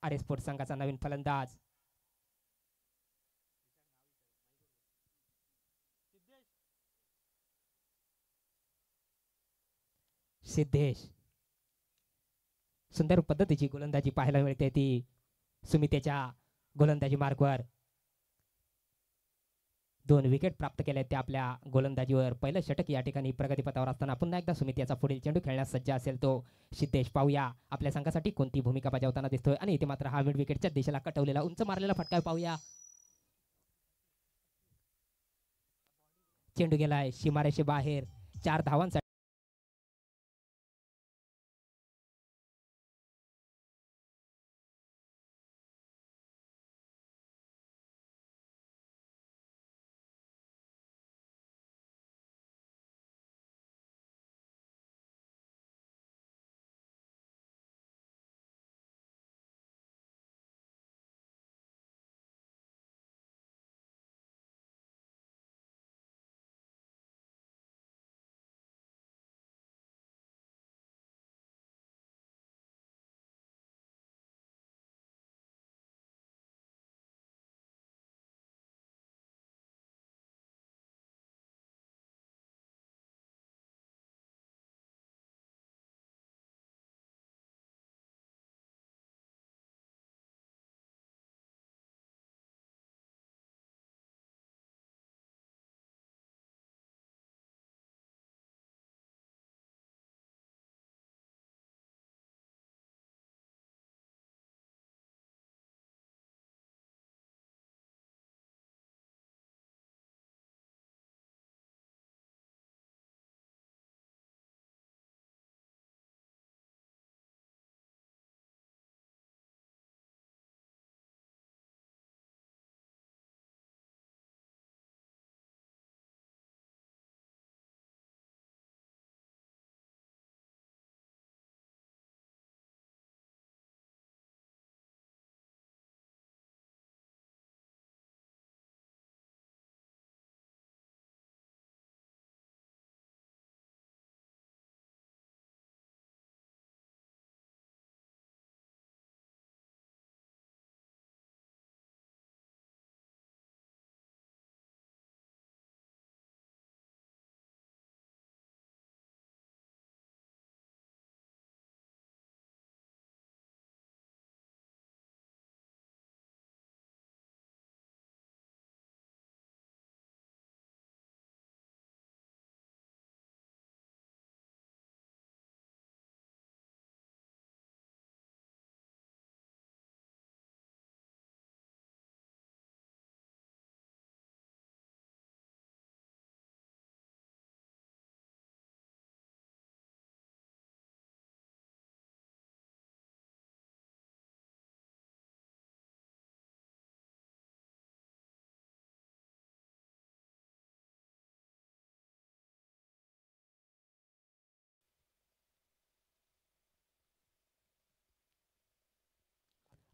आर स्पोर्ट्स संघाचा नवीन फलंदाज सिद्धेश. सुंदर पद्धतीची गोलंदाजी पाहायला मिळते ती सुमितेच्या गोलंदाजी मार्कवर. 2 विकेट प्राप्त केल्या त्या आपल्या गोलंदाजीवर. पहिलं षटक या ठिकाणी प्रगतीपथावर असताना पुन्हा एकदा सुमित याचा पुढील चेंडू खेळण्यास सज्ज असेल तो सिद्धेश. पाहूया आपल्या संघासाठी कोणती भूमिका बजावताना दिसतोय आणि इथे मात्र हा मिड विकेटच्या दिशेला कटवलेला उंच मारलेला फटका पाहूया. चेंडू गेलाय सीमारेषे बाहेर. 4 धावांसाठी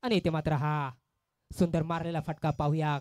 आणि इथे मात्र हा सुंदर मारलेला फटका पाहूया.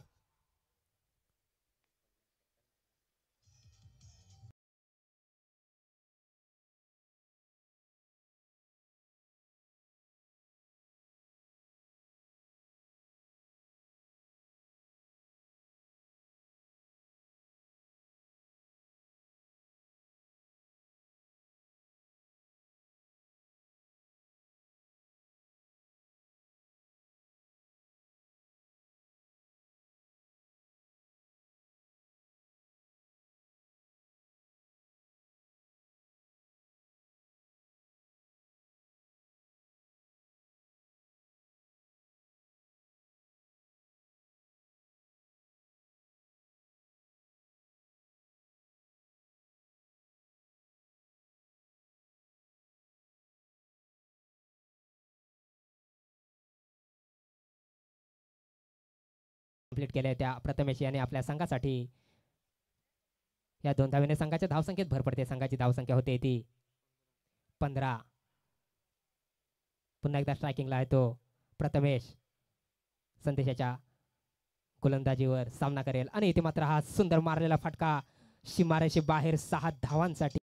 कंप्लीट केल्या त्या प्रथमेश याने आपल्या संघासाठी. या 2 धावेने संघाच्या धावसंख्येत भर पडते. संघाची धावसंख्या होते ती 15. पुन्हा एकदा स्ट्रायकिंगला आहे तो प्रथमेश. संदेशाच्या गोलंदाजीवर सामना करेल आणि इथे मात्र हा सुंदर मारलेला फटका सीमारेषे बाहेर 6 धावांसाठी.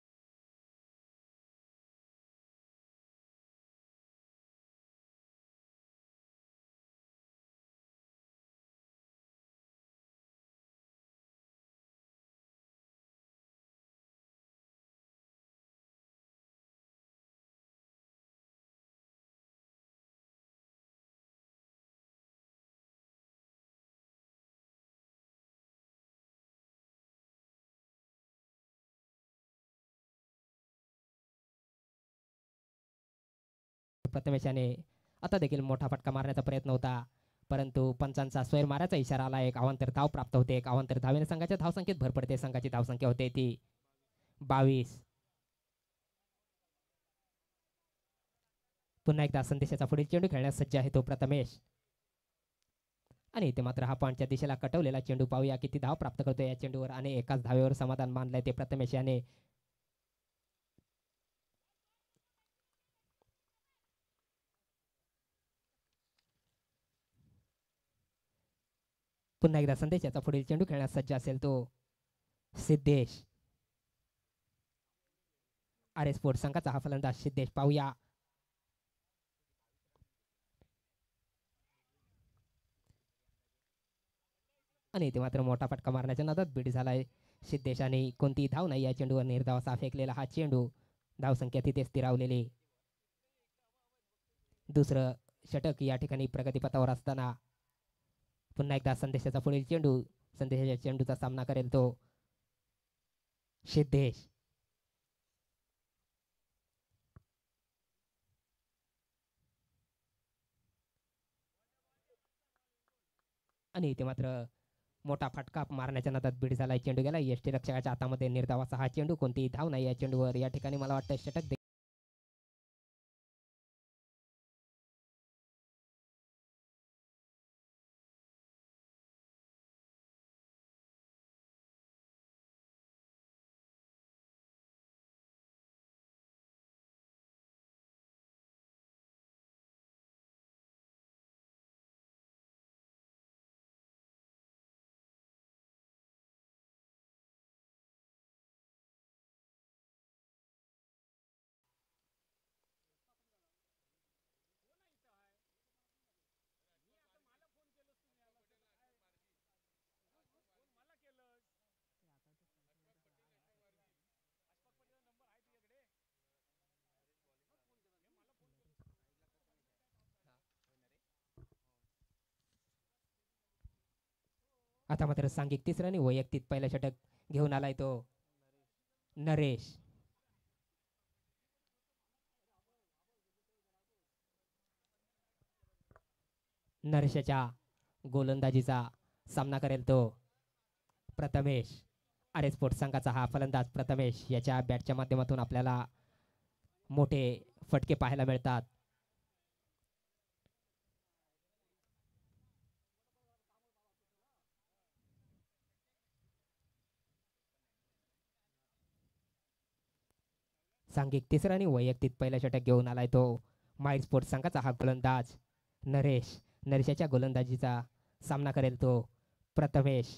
प्रथमेश याने आता देखील मोठा फटका मारण्याचा प्रयत्न होता, परंतु पंचांचा स्वैर मारायचा इशारा आला. एक अवांतर धाव प्राप्त होते. एक अवांतर धावेने संघाच्या धावसंख्येत भर पडते. संघाची धावसंख्या होते ती 22. पुन्हा एकदा संदेशाचा पुढील चेंडू खेळण्यास सज्ज आहे तो प्रथमेश. आणि इथे मात्र हा पॉईंटच्या दिशेला कटवलेला चेंडू पाहूया किती धाव प्राप्त करतो या चेंडूवर. आणि एकाच धावेवर समाधान मानलंय ते प्रथमेश याने. पुन्हा एकदा संदेशाचा पुढील चेंडू खेळण्यास सज्ज असेल तो सिद्धेश. आर स्पोर्ट्स संघाचा हा फलंदाज सिद्धेश पाहूया. आणि इथे मात्र मोठा फटका मारण्याच्या नादात बीट झालाय सिद्धेश आणि कोणतीही धाव नाही या चेंडूवर. निर्धाव असा फेकलेला हा चेंडू. धावसंख्या तिथे स्थिरावलेली. दुसरं षटक या ठिकाणी प्रगतीपथावर असताना पुन्हा एकदा संदेशाचा पुढील चेंडू. संदेशाच्या चेंडूचा सामना करेल तो सिद्धेश. आणि इथे मात्र मोठा फटका मारण्याच्या नादात बीड झालाय. चेंडू गेला यष्टी रक्षकाच्या हातामध्ये. निर्धावाचा हा चेंडू. कोणतीही धाव नाही या चेंडूवर. या ठिकाणी मला वाटतं षटक आता मात्र सांघिक तिसरं आणि वैयक्तिक पहिलं षटक घेऊन आलाय तो नरेश. नरेशच्या गोलंदाजीचा सामना करेल तो प्रथमेश. आर स्पोर्ट्स संघाचा हा फलंदाज प्रथमेश. याच्या बॅटच्या माध्यमातून आपल्याला मोठे फटके पाहायला मिळतात. सांघिक तिसरा आणि वैयक्तिक पहिला षटक घेऊन आलाय तो माइल स्पोर्ट्स संघाचा हा गोलंदाज नरेश. नरेशच्या गोलंदाजीचा सामना करेल तो प्रथमेश.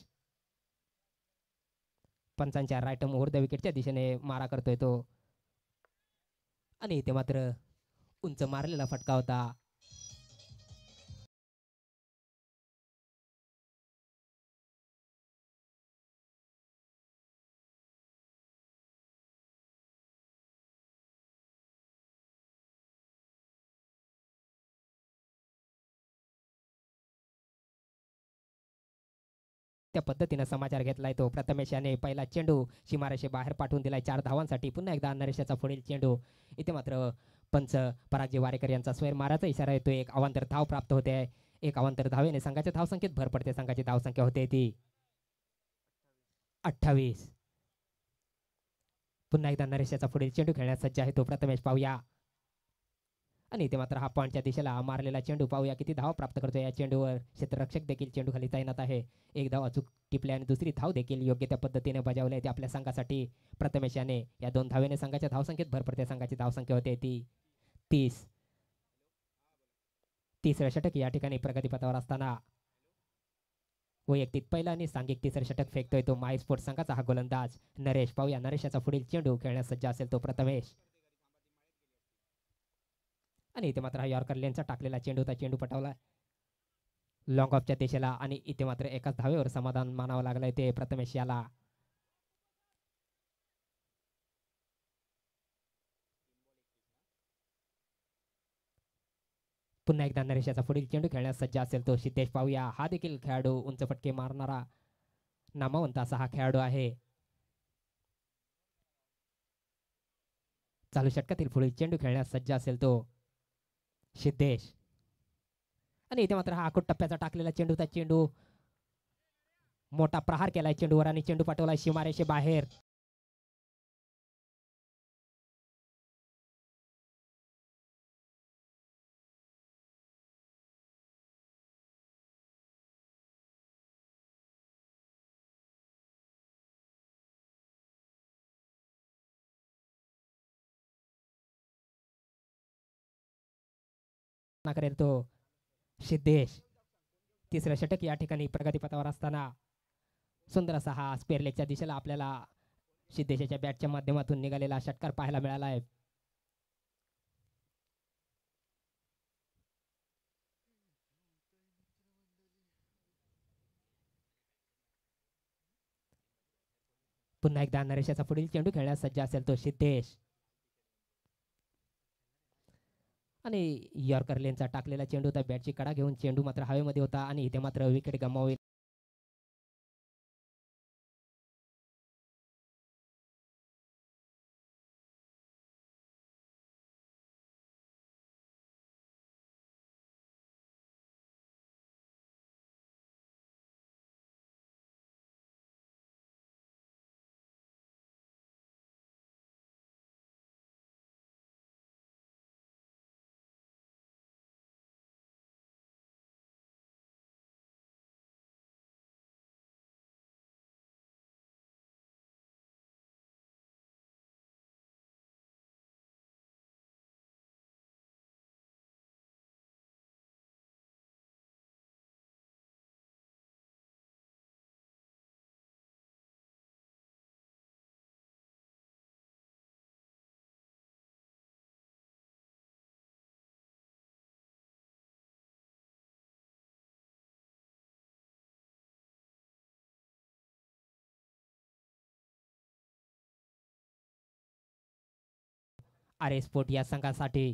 पंचांच्या राईट ओव्हर द विकेटच्या दिशेने मारा करतोय तो. आणि इथे मात्र उंच मारलेला फटका होता. त्या पद्धतीनं समाचार घेतलाय तो प्रथमेश याने. पहिला चेंडू सीमारेषे बाहेर पाठवून दिलाय 4 धावांसाठी. पुन्हा एकदा नरेशाचा पुढील चेंडू. इथे मात्र पंच परागजी वारेकर यांचा स्वैर माराचा इशारा येतो. एक अवांतर धाव प्राप्त होते. एक अवांतर धावेने संघाच्या धावसंख्येत भर पडते. संघाची धावसंख्या होते ती 28. पुन्हा एकदा नरेशाचा पुढील चेंडू खेळण्यास सज्ज आहे तो प्रथमेश पाहूया. आणि इथे मात्र हा पॉईंटच्या दिशेला मारलेला चेंडू पाहूया किती धाव प्राप्त करतो या चेंडूवर. क्षेत्ररक्षक देखील चेंडू खाली तैनात आहे. एक धाव अचूक टिपली आणि दुसरी धाव देखील योग्य त्या पद्धतीने बजावली आहे आपल्या संघासाठी प्रथमेश याने. या 2 धावेने संघाच्या धावसंख्येत भर पडते. संघाची धावसंख्या होते ती 30. तिसरं षटक या ठिकाणी प्रगतीपथावर असताना वैयक्तिक पहिला आणि सांघिक तिसरं षटक फेकतोय तो माय स्पोर्ट्स संघाचा हा गोलंदाज नरेश पाहूया. नरेशाचा पुढील चेंडू खेळण्यास सज्ज असेल तो प्रथमेश. आणि इथे मात्र हा यॉर्कर लेनचा टाकलेला चेंडू होता. चेंडू पटावला लॉंग ऑफच्या दिशेला. आणि इथे मात्र एकाच धावेवर समाधान मानावं लागलंय ते प्रथमेश याला. पुन्हा एकदा नरेशाचा पुढील चेंडू खेळण्यास सज्ज असेल तो सिद्धेश पाहूया. हा देखील खेळाडू उंच फटके मारणारा नामवंत असा हा खेळाडू आहे. चालू षटकातील पुढील चेंडू खेळण्यास सज्ज असेल तो सिद्धेश. आणि इथे मात्र हा आखूड टप्प्याचा टाकलेला चेंडूचा चेंडू मोठा प्रहार केलाय चेंडूवर आणि चेंडू पाठवलाय सीमारेषे बाहेर. करेल तो सिद्धेश. तिसरं षटक या ठिकाणी प्रगतीपथावर असताना सुंदर असा हा स्पेअरलेगच्या दिशेला आपल्याला सिद्धेशाच्या बॅटच्या माध्यमातून निघालेला षटकार पाहायला मिळाला आहे. पुन्हा एकदा नरेशाचा पुढील चेंडू खेळण्यास सज्ज असेल तो सिद्धेश. आणि यॉर्कर लेनचा टाकलेला चेंडू त्या बॅटची कडा घेऊन चेंडू मात्र हवेमध्ये होता आणि इथे मात्र विकेट गमावली. आर स्पोर्ट या संघासाठी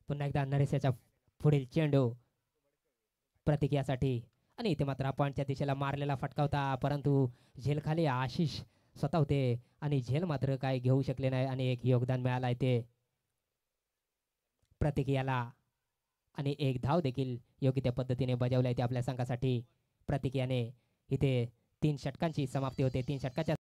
पुन्हा एकदा नरेशाच्या पुढील चेंडू प्रतिक्रियासाठी आणि इथे मात्र पॉईंटच्या दिशेला मारलेला फटका होता परंतु झेलखाली आशिष स्वतः होते आणि झेल मात्र काय घेऊ शकले नाही आणि एक योगदान मिळालंय ते प्रतिक्रियाला आणि एक धाव देखील योग्य त्या पद्धतीने बजावले ते आपल्या संघासाठी. प्रतिक्रियाने इथे 3 षटकांची समाप्ती होते. 3 षटकाच्या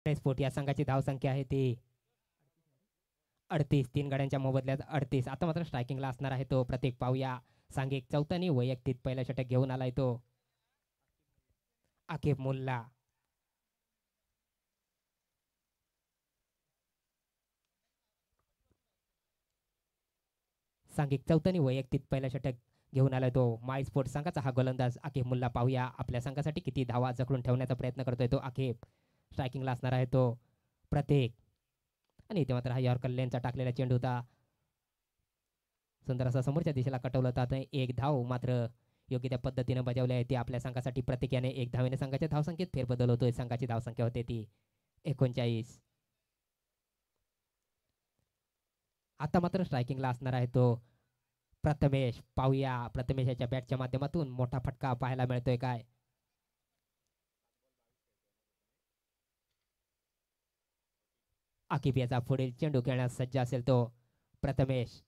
स्पोर्ट या संघाची धावसंख्या आहे ती 38. 3 गाड्यांच्या मोबदल्यात 38. आता मात्र स्ट्रायकिंगला असणार आहे तो प्रतीक. पाहूया सांघिक चौथ्यानी वैयक्तिक पहिला षटक घेऊन आलाय तो आकिब मुल्ला. सांघिक चौथ्यानी वैयक्तिक पहिला षटक घेऊन आलाय तो माय स्पोर्ट संघाचा हा गोलंदाज आकिब मुल्ला. पाहूया आपल्या संघासाठी किती धावा जखडून ठेवण्याचा प्रयत्न करतोय तो आकिब. स्ट्रायकिंगला असणार आहे तो प्रतीक आणि इथे मात्र हा यॉर्कर लेनचा टाकलेला चेंडू होता सुंदर असा समोरच्या दिशेला कटवलं होता. एक धाव मात्र योग्य त्या पद्धतीने बजावली आहे ती आपल्या संघासाठी. प्रतिक्रियाने 1 धावेने संघाच्या धावसंख्येत फेरबदल होतोय. संघाची धावसंख्या होते ती 39. आता मात्र स्ट्रायकिंगला असणार आहे तो प्रथमेश. पाहूया प्रथमेशाच्या बॅटच्या माध्यमातून मोठा फटका पाहायला मिळतोय काय. आकिब याचा पुढील चेंडू खेळण्यास सज्ज असेल तो प्रथमेश.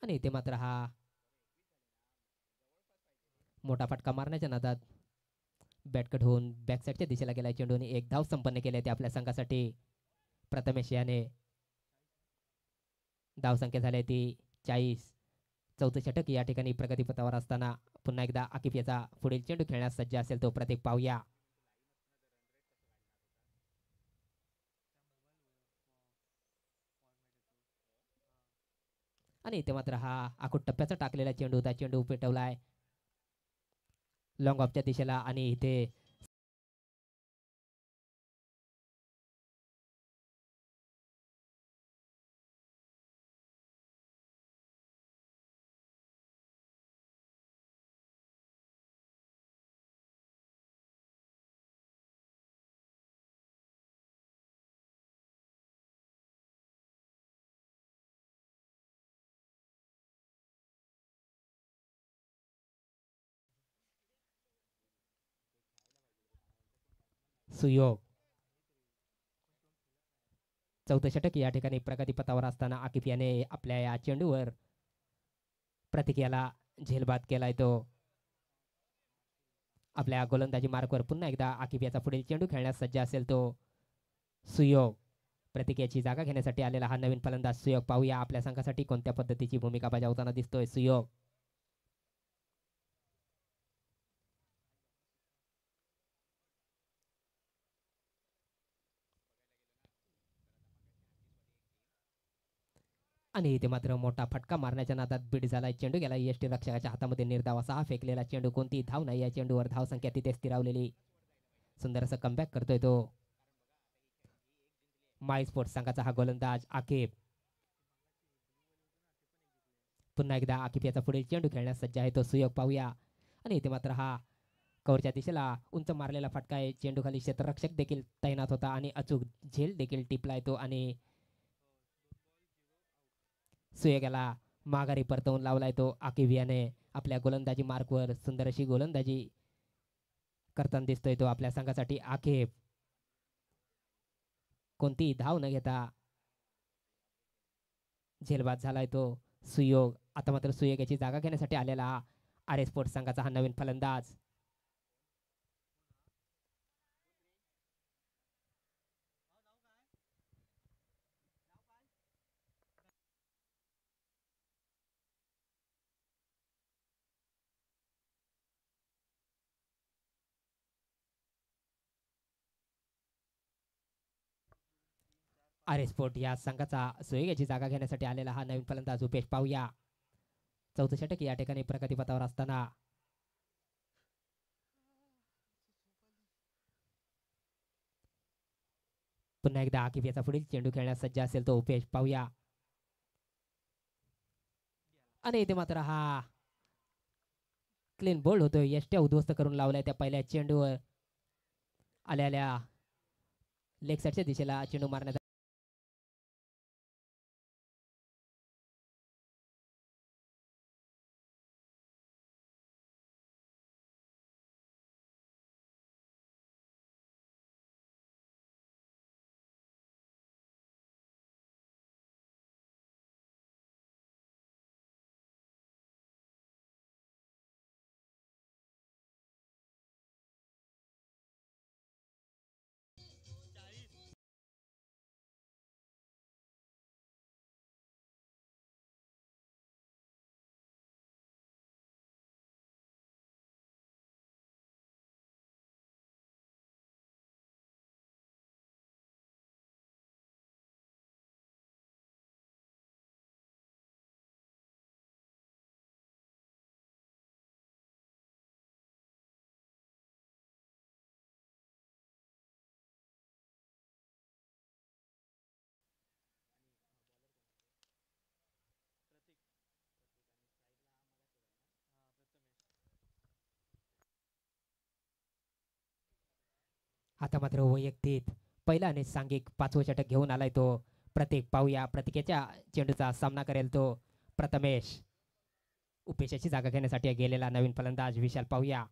आणि इथे मात्र हा मोठा फटका मारण्याच्या नादात बॅटकट होऊन बॅक साईडच्या दिशेला गेला चेंडूने 1 धाव संपन्न केले ते आपल्या संघासाठी. प्रथमेश याने धावसंख्या झाली ती 40. चौथं षटक या ठिकाणी प्रगतीपथावर असताना पुन्हा एकदा आकिफ याचा पुढील चेंडू खेळण्यास सज्ज असेल तो प्रतीक पाहूया. आणि इथे मात्र हा आखूड टप्प्याचा टाकलेला चेंडू होता. चेंडू पेटवलाय लॉंग ऑफच्या दिशेला आणि इथे सुयोग. चौथं षटक या ठिकाणी प्रगतीपथावर असताना आकिफ याने आपल्या या चेंडूवर प्रतीक याला झेलबाद केलाय तो. आपल्या गोलंदाजी मार्कवर पुन्हा एकदा आकिफ याचा पुढील चेंडू खेळण्यास सज्ज असेल तो सुयोग. प्रतीक याची जागा घेण्यासाठी आलेला हा नवीन फलंदाज सुयोग. पाहूया आपल्या संघासाठी कोणत्या पद्धतीची भूमिका बजावताना दिसतोय सुयोग. आणि इथे मात्र मोठा फटका मारण्याच्या नादात बीड झालाय. चेंडू गेला यष्टी रक्षकाच्या हातामध्ये. निर्धाव असा हा फेकलेला चेंडू. कोणती धाव नाही या चेंडूवर. धाव संख्या तिथे स्थिरावलेली. सुंदर असं कमबॅक करतोय तो माय स्पोर्ट्स संघाचा हा गोलंदाज आकिफ. पुन्हा एकदा आकिफ याचा पुढील चेंडू खेळण्यास सज्ज आहे तो सुयोग. पाहूया. आणि इथे मात्र हा कव्हरच्या दिशेला उंच मारलेला फटका आहे. चेंडू खाली क्षेत्ररक्षक देखील तैनात होता आणि अचूक झेल देखील टिपलाय तो आणि सुयोगाला माघारी परतवून लावलाय तो आकिफ याने. आपल्या गोलंदाजी मार्कवर सुंदर अशी गोलंदाजी करताना दिसतोय तो आपल्या संघासाठी आकिफ. कोणतीही धाव न घेता झेलबाद झालाय तो सुयोग. आता मात्र सुयोग याची जागा घेण्यासाठी आलेला आर एस स्पोर्ट्स संघाचा हा नवीन फलंदाज. आर एस स्पोर्ट या संघाचा सुयोग याची जागा घेण्यासाठी आलेला हा नवीन फलंदाज उपेश. पाहूया. चौथं षटक या ठिकाणी प्रगतीपथावर असताना पुन्हा एकदा आकिफ याचा पुढील चेंडू खेळण्यास सज्ज असेल तो उपेश. पाहूया. आणि इथे मात्र हा क्लीन बोल्ड होतोय. यष्ट्या उद्ध्वस्त करून लावलाय त्या पहिल्या चेंडूवर. आल्या लेग साईडच्या दिशेला चेंडू मारण्याचा आता मात्र वैयक्तिक पहिला आणि सांघिक 5वं षटक घेऊन आलाय तो प्रतीक. पाहूया प्रतीकेच्या चेंडूचा सामना करेल तो प्रथमेश. उपेशाची जागा घेण्यासाठी गेलेला नवीन फलंदाज विशाल. पाहूया.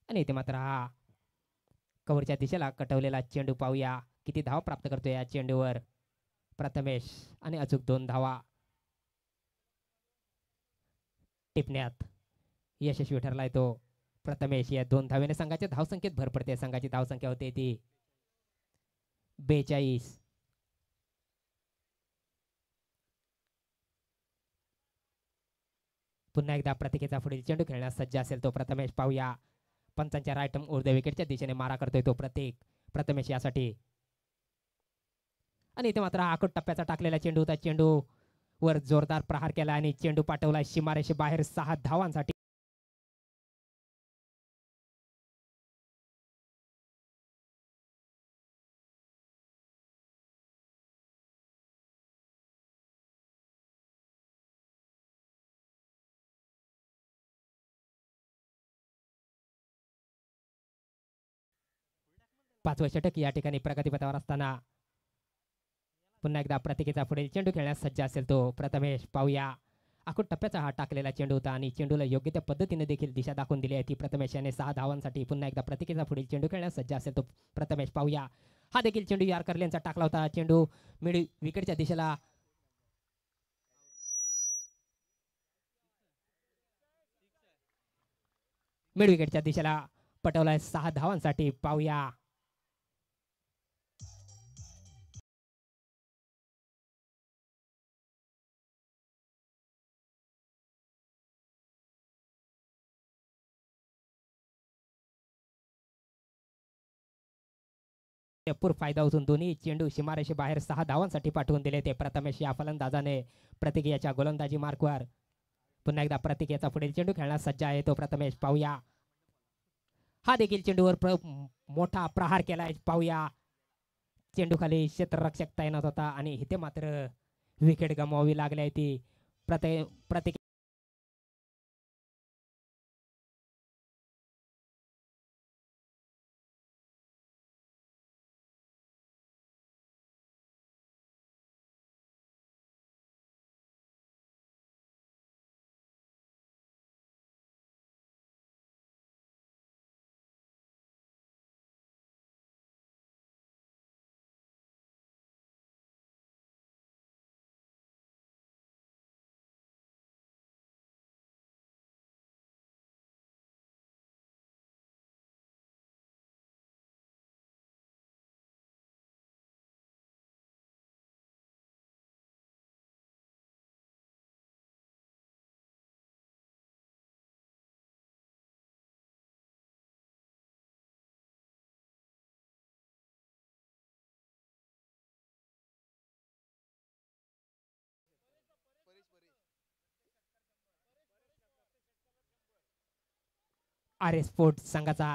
आणि इथे मात्र हा कव्हरच्या दिशेला कटवलेला चेंडू. पाहूया किती धावा प्राप्त करतो या चेंडूवर प्रथमेश. आणि अचूक 2 धावा टिपण्यात यशस्वी ठरलाय तो प्रथमेश. या 2 धावेने संघाच्या धावसंख्येत भर पडते. संघाची धावसंख्या होते ती 42. पुन्हा एकदा प्रतिकेचा पुढील चेंडू खेळण्यास सज्ज असेल तो प्रथमेश. पाहूया पंचांच्या राईट ऊर्ध्व विकेटच्या दिशेने मारा करतोय तो प्रथमेश यासाठी. आणि इथे मात्र आखूड टप्प्याचा टाकलेला चेंडू होता. चेंडू वर जोरदार प्रहार केला आणि चेंडू पाठवला सीमारेषे बाहेर 6 धावांसाठी. पाचवं षटक या ठिकाणी प्रगतीपथावर असताना पुन्हा एकदा प्रतिकेचा पुढील चेंडू खेळण्यास सज्ज असेल तो प्रथमेश. पाहूया आखूड टप्प्याचा हा टाकलेला चेंडू होता आणि चेंडूला योग्य त्या पद्धतीने देखील दिशा दाखवून दिली आहे ती प्रथमेश याने 6 धावांसाठी. पुन्हा एकदा प्रतिकेचा पुढील चेंडू खेळण्यास सज्ज असेल तो प्रथमेश. पाहूया हा देखील चेंडू यारकर यांचा टाकला होता. चेंडू मिड विकेटच्या दिशेला मिड विकेटच्या दिशेला पटवलाय 6 धावांसाठी. पाहूया भरपूर फायदा उचलून दोन्ही चेंडू सीमारेषे बाहेर 6 धावांसाठी पाठवून दिले ते प्रथमेश या फलंदाजाने प्रतिक्रियाच्या गोलंदाजी मार्कवर. पुन्हा एकदा प्रतिक्रियाचा पुढील चेंडू खेळण्यास सज्ज आहे तो प्रथमेश. पाहूया हा देखील चेंडूवर मोठा प्रहार केलाय. पाहूया चेंडू खाली क्षेत्ररक्षक तैनात होता आणि इथे मात्र विकेट गमवावी लागली आहे ती प्रति आर एस स्पोर्ट्स संघाचा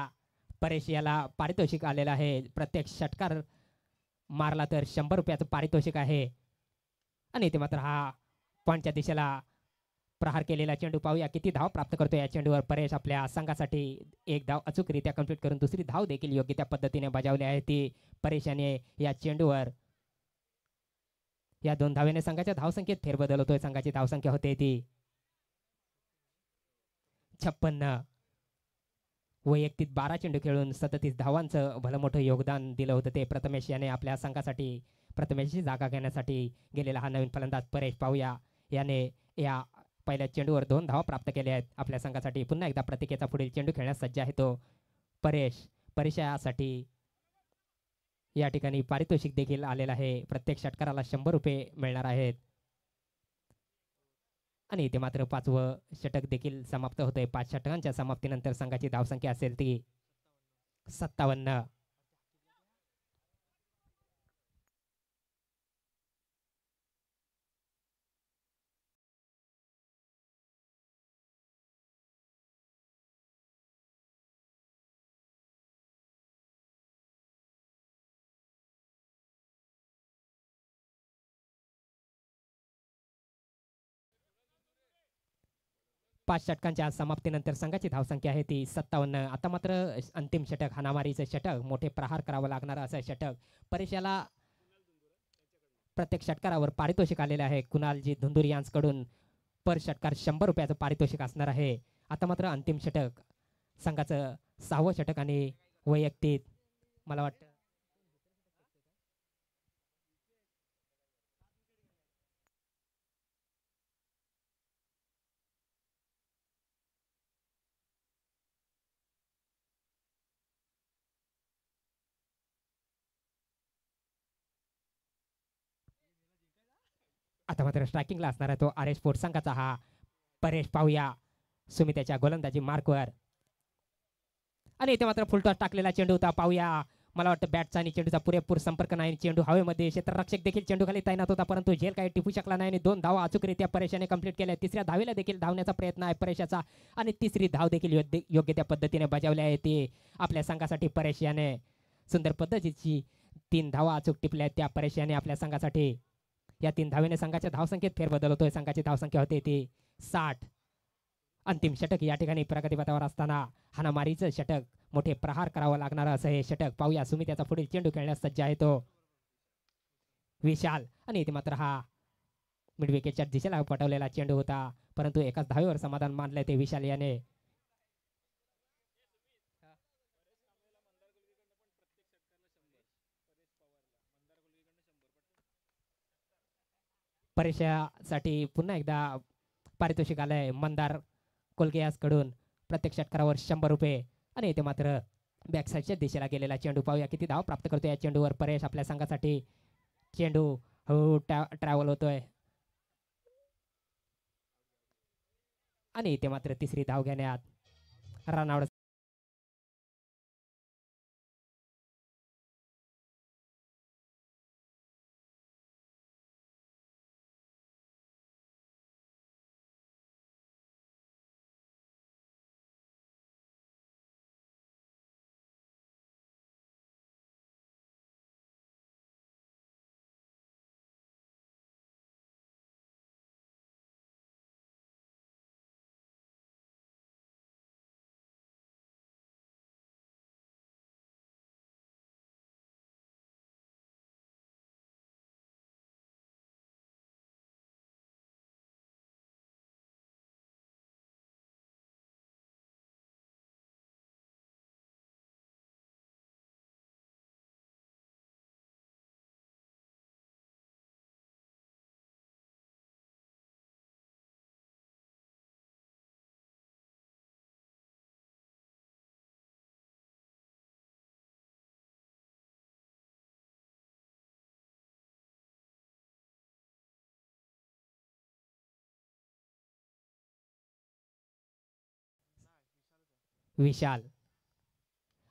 परेश याला पारितोषिक आलेला आहे. प्रत्येक षटकार मारला तर 100 रुपयाचं पारितोषिक आहे. आणि इथे मात्र हा पॉईंटच्या दिशेला प्रहार केलेला चेंडू. पाहूया किती धाव प्राप्त करतो या चेंडूवर परेश. आपल्या संघासाठी एक धाव अचूकरित्या कंप्लीट करून दुसरी धाव देखील योग्य त्या पद्धतीने बजावली आहे ती परेश याने या चेंडूवर. या 2 धावेने संघाच्या धावसंख्येत फेरबदल होतोय. संघाची धावसंख्या होते ती 56. वैयक्तिक 12 चेंडू खेळून 37 धावांचं भलं मोठं योगदान दिलं होतं ते प्रथमेश याने आपल्या संघासाठी. प्रथमेशची जागा घेण्यासाठी गेलेला हा नवीन फलंदाज परेश. पाहूया याने या पहिल्या चेंडूवर 2 धावा प्राप्त केल्या आहेत आपल्या संघासाठी. पुन्हा एकदा प्रतिकेचा पुढील चेंडू खेळण्यास सज्ज आहे तो परेश. परेशासाठी या ठिकाणी पारितोषिक देखील आलेलं आहे. प्रत्येक षटकाराला 100 रुपये मिळणार आहेत. आणि इथे मात्र 5वं षटक देखील समाप्त होतंय. 5 षटकांच्या समाप्तीनंतर संघाची धावसंख्या असेल ती 57. पाच षटकांच्या समाप्तीनंतर संघाची धावसंख्या आहे ती 57. आता मात्र अंतिम षटक हाणामारीचं षटक. मोठे प्रहार करावं लागणारं असं षटक. परेशाला प्रत्येक षटकारावर पारितोषिक आलेले आहे. कुणालजी धुंदुरी यांच्याकडून पर षटकार 100 रुपयाचं पारितोषिक असणार आहे. आता मात्र अंतिम षटक संघाचं 6वं षटक आणि वैयक्तिक मला वाटतं आता मात्र स्ट्रायकिंगला असणार आहे तो आर एस स्पोर्ट्स संघाचा हा परेश पाहूया सुमितेच्या गोलंदाजी मार्कवर आणि इथे मात्र फुलटॉस टाकलेला चेंडू होता. पाहूया मला वाटतं बॅटचा आणि चेंडूचा पुरेपूर संपर्क नाही. चेंडू हवेमध्ये क्षेत्ररक्षक देखील चेंडू खाली तैनात होता परंतु झेल काही टिपू शकला नाही आणि 2 धावा अचूकरित्या परेशाने कंप्लीट केल्या. तिसऱ्या धावेला देखील धावण्याचा प्रयत्न आहे परेशाचा आणि तिसरी धाव देखील योग्य त्या पद्धतीने बजावली आहे. ते आपल्या संघासाठी परेश याने सुंदर पद्धतीची 3 धावा अचूक टिपल्या त्या परेश याने आपल्या संघासाठी. या 3 धावेने संघाच्या धावसंख्येत फेरबदल होतोय. संघाची धावसंख्या होते ती 60. अंतिम षटक या ठिकाणी प्रगतीपथावर असताना हाणामारीचं षटक मोठे प्रहार करावं लागणार असं हे षटक. पाहूया सुमित याचा पुढील चेंडू खेळण्यास सज्ज आहे तो विशाल आणि इथे मात्र हा मिड विकेटच्या दिशेला पटवलेला चेंडू होता परंतु एकाच धावेवर समाधान मानलंय ते विशाल याने. परेशासाठी पुन्हा एकदा पारितोषिक आलंय मंदार कोलगे कडून. प्रत्येक षटकारावर 100 रुपये आणि इथे मात्र बॅकसाईडच्या दिशेला गेलेला चेंडू. पाहूया किती धाव प्राप्त करतोय या चेंडूवर परेश आपल्या संघासाठी. चेंडू हळूहळू ट्रॅव्हल होतोय आणि इथे मात्र तिसरी धाव घेण्यात रनआउट. विशाल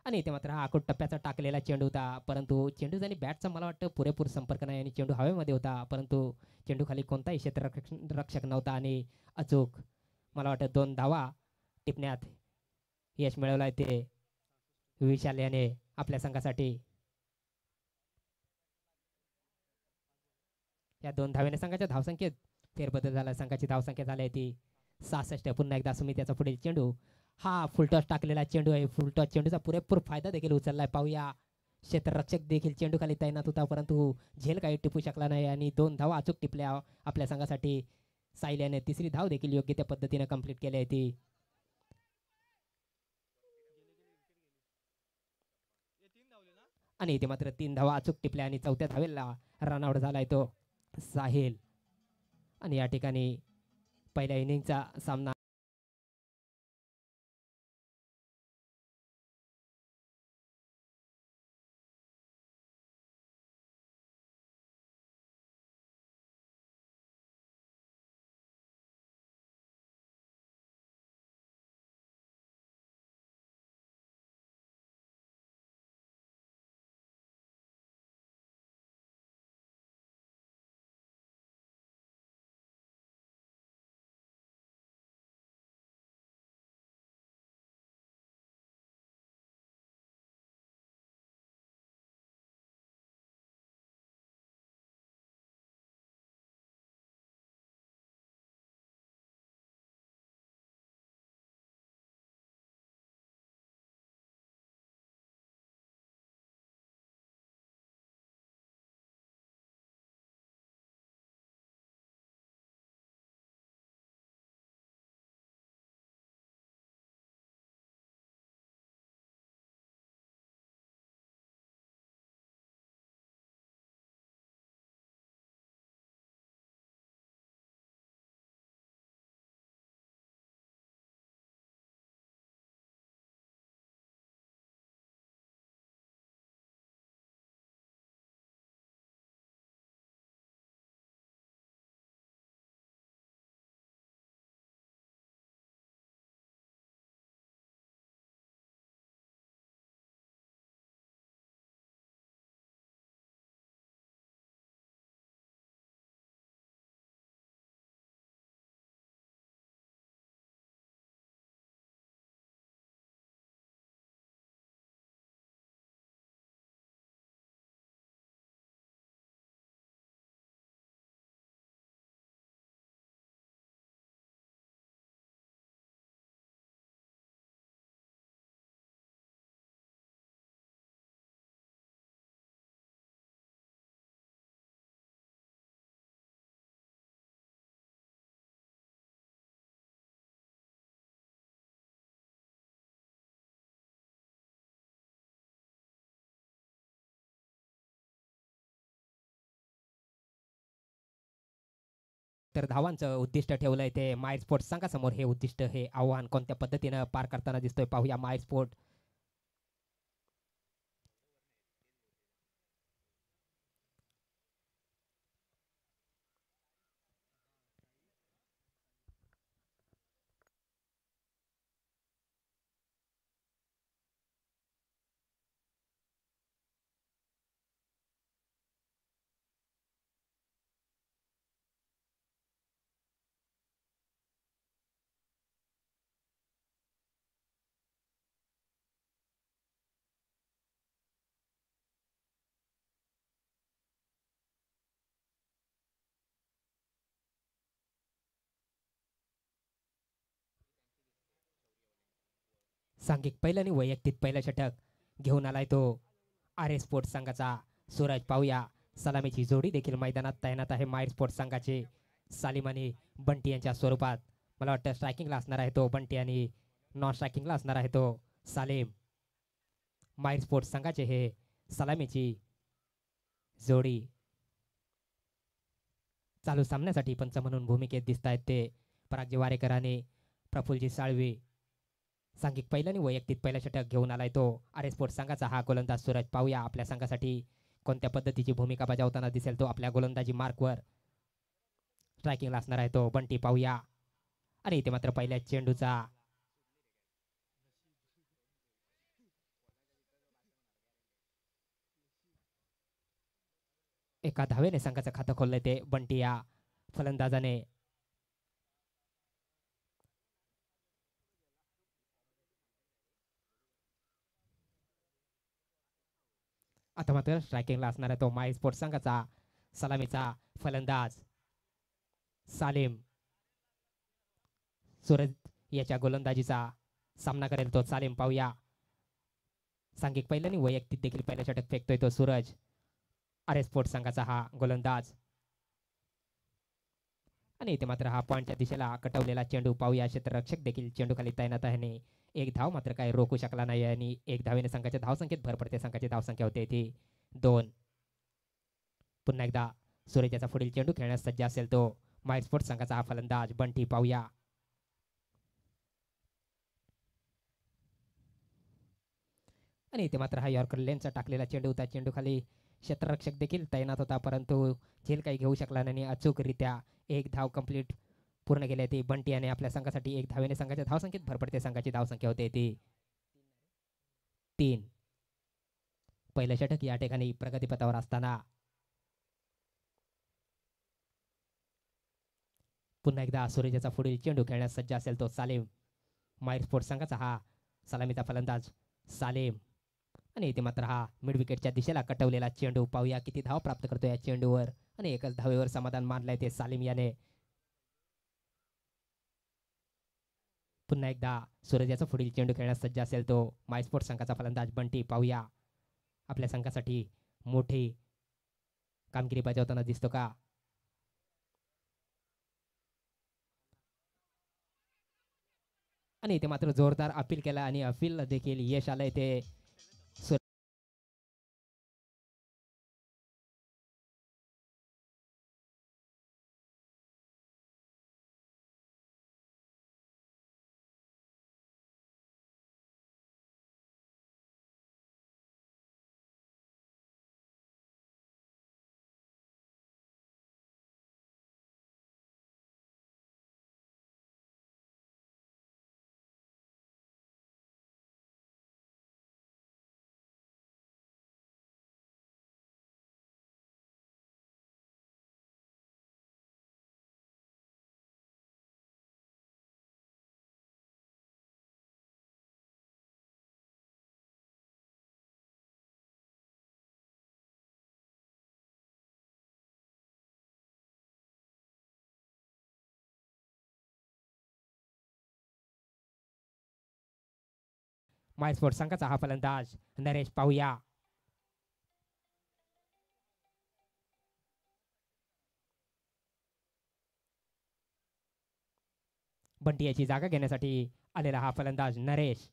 आणि इथे मात्र हा आखूड टप्प्याचा टाकलेला चेंडू होता परंतु चेंडू आणि बॅटचा मला वाटतं पुरेपूर संपर्क नाही आणि चेंडू हवेमध्ये होता परंतु चेंडू खाली कोणताही क्षेत्ररक्षक नव्हता आणि अचूक मला वाटतं 2 धावा टिपण्यात यश मिळवलं आहे ते विशाल याने आपल्या संघासाठी. या 2 धावेने संघाच्या धावसंख्येत फेरबदल झाला. संघाची धावसंख्या झाली आहे ती 66. पुन्हा एकदा सुमित याचा पुढील चेंडू. हा फुलटॉस टाकलेला चेंडू आहे. फुलटॉस चेंडूचा पुरेपूर फायदा देखील उचललाय. पाहूया क्षेत्ररक्षक देखील चेंडू खाली तैनात होता परंतु झेल काही टिपू शकला नाही आणि 2 धावा अचूक टिपल्या आपल्या संघासाठी. साहिल याने तिसरी धाव देखील योग्य त्या पद्धतीने कंप्लीट केली आहे ती. आणि इथे मात्र 3 धावा अचूक टिपल्या आणि 4थ्या धावेला रनआउट झालाय तो साहिल. आणि या ठिकाणी पहिल्या इनिंगचा सामना तर धावांचं उद्दिष्ट ठेवलंय ते माय स्पोर्ट संघासमोर. हे उद्दिष्ट, हे आव्हान कोणत्या पद्धतीनं पार करताना दिसतोय पाहूया माय स्पोर्ट. सांघिक पहिलं आणि वैयक्तिक पहिलं षटक घेऊन आलाय तो आर एस स्पोर्ट्स संघाचा सूरज. पाहूया सलामीची जोडी देखील मैदानात तैनात आहे माय स्पोर्ट्स संघाचे. सालिम आणि बंटी यांच्या स्वरूपात. मला वाटतं स्ट्रायकिंगला असणार आहे तो बंटी आणि नॉन स्ट्रायकिंगला असणार आहे तो सालिम. माय स्पोर्ट्स संघाचे हे सलामीची जोडी. चालू सामन्यासाठी पंच म्हणून भूमिकेत दिसत आहेत ते परागजी वारेकर आणि प्रफुल्लजी साळवे. सांघिक पहिलं आणि वैयक्तिक पहिलं षटक घेऊन आलाय तो आर एस स्पोर्ट्स संघाचा हा गोलंदाज सूरज. पाहूया आपल्या संघासाठी कोणत्या पद्धतीची भूमिका बजावताना दिसेल तो आपल्या गोलंदाजी मार्कवर. स्ट्रायकिंगला असणार आहे तो बंटी. पाहूया. आणि इथे मात्र पहिल्या चेंडूचा एका धावेने संघाचं खातं खोललंय ते बंटी या फलंदाजाने. आता मात्र स्ट्रायकिंगला असणार आहे तो माय स्पोर्ट्स संघाचा सलामीचा फलंदाज सालिम. सूरज याच्या गोलंदाजीचा सामना करेल तो सालिम. पाहूया. सांघिक पहिलं आणि वैयक्तिक देखील पहिलं षटक फेकतोय तो सूरज. आर एस स्पोर्ट्स संघाचा हा गोलंदाज. आणि इथे मात्र हा पॉईंटच्या दिशेला कटवलेला चेंडू. पाहूया. क्षेत्ररक्षक देखील चेंडू खाली तैनात आहे. एक धाव मात्र काही रोखू शकला नाही आणि एक धावेने संघाच्या धावसंख्येत भर पडते. संघाची धावसंख्या होते ती 2. पुन्हा एकदा सूरज याचा पुढील चेंडू खेळण्यास सज्ज असेल तो माय स्पोर्ट्स संघाचा हा फलंदाज बंटी. पाहूया. आणि इथे मात्र हा यॉर्कर लेनचा टाकलेला चेंडू होता. चेंडू खाली क्षेत्ररक्षक देखील तैनात होता परंतु झेल काही घेऊ शकला नाही. अचूकरित्या एक धाव कंप्लीट पूर्ण केली ती बंटी आणि आपल्या संघासाठी एक धावेने संघाच्या धावसंख्येत भर पडते. संघाची धावसंख्या होते ती 3. पहिलं षटक या ठिकाणी प्रगतीपथावर असताना पुन्हा एकदा सूरजाचा पुढील चेंडू खेळण्यास सज्ज असेल तो सालिम. माय स्पोर्ट्स संघाचा हा सलामीचा फलंदाज सालिम. आणि इथे मात्र हा मिड विकेटच्या दिशेला कटवलेला चेंडू. पाहूया किती धाव प्राप्त करतो या चेंडूवर. आणि एकच धावेवर समाधान मानलंय ते सालिम याने. पुन्हा एकदा सूरज याचा पुढील चेंडू खेळण्यास सज्ज असेल तो माय स्पोर्ट्स संघाचा फलंदाज बंटी. पाहूया. आपल्या संघासाठी मोठी कामगिरी बजावताना दिसतो का. आणि इथे मात्र जोरदार अपील केला आणि अपील देखील यश आलंय ते माय स्पोर्ट्स संघाचा हा फलंदाज नरेश. पाहूया. बंटी याची जागा घेण्यासाठी आलेला हा फलंदाज नरेश.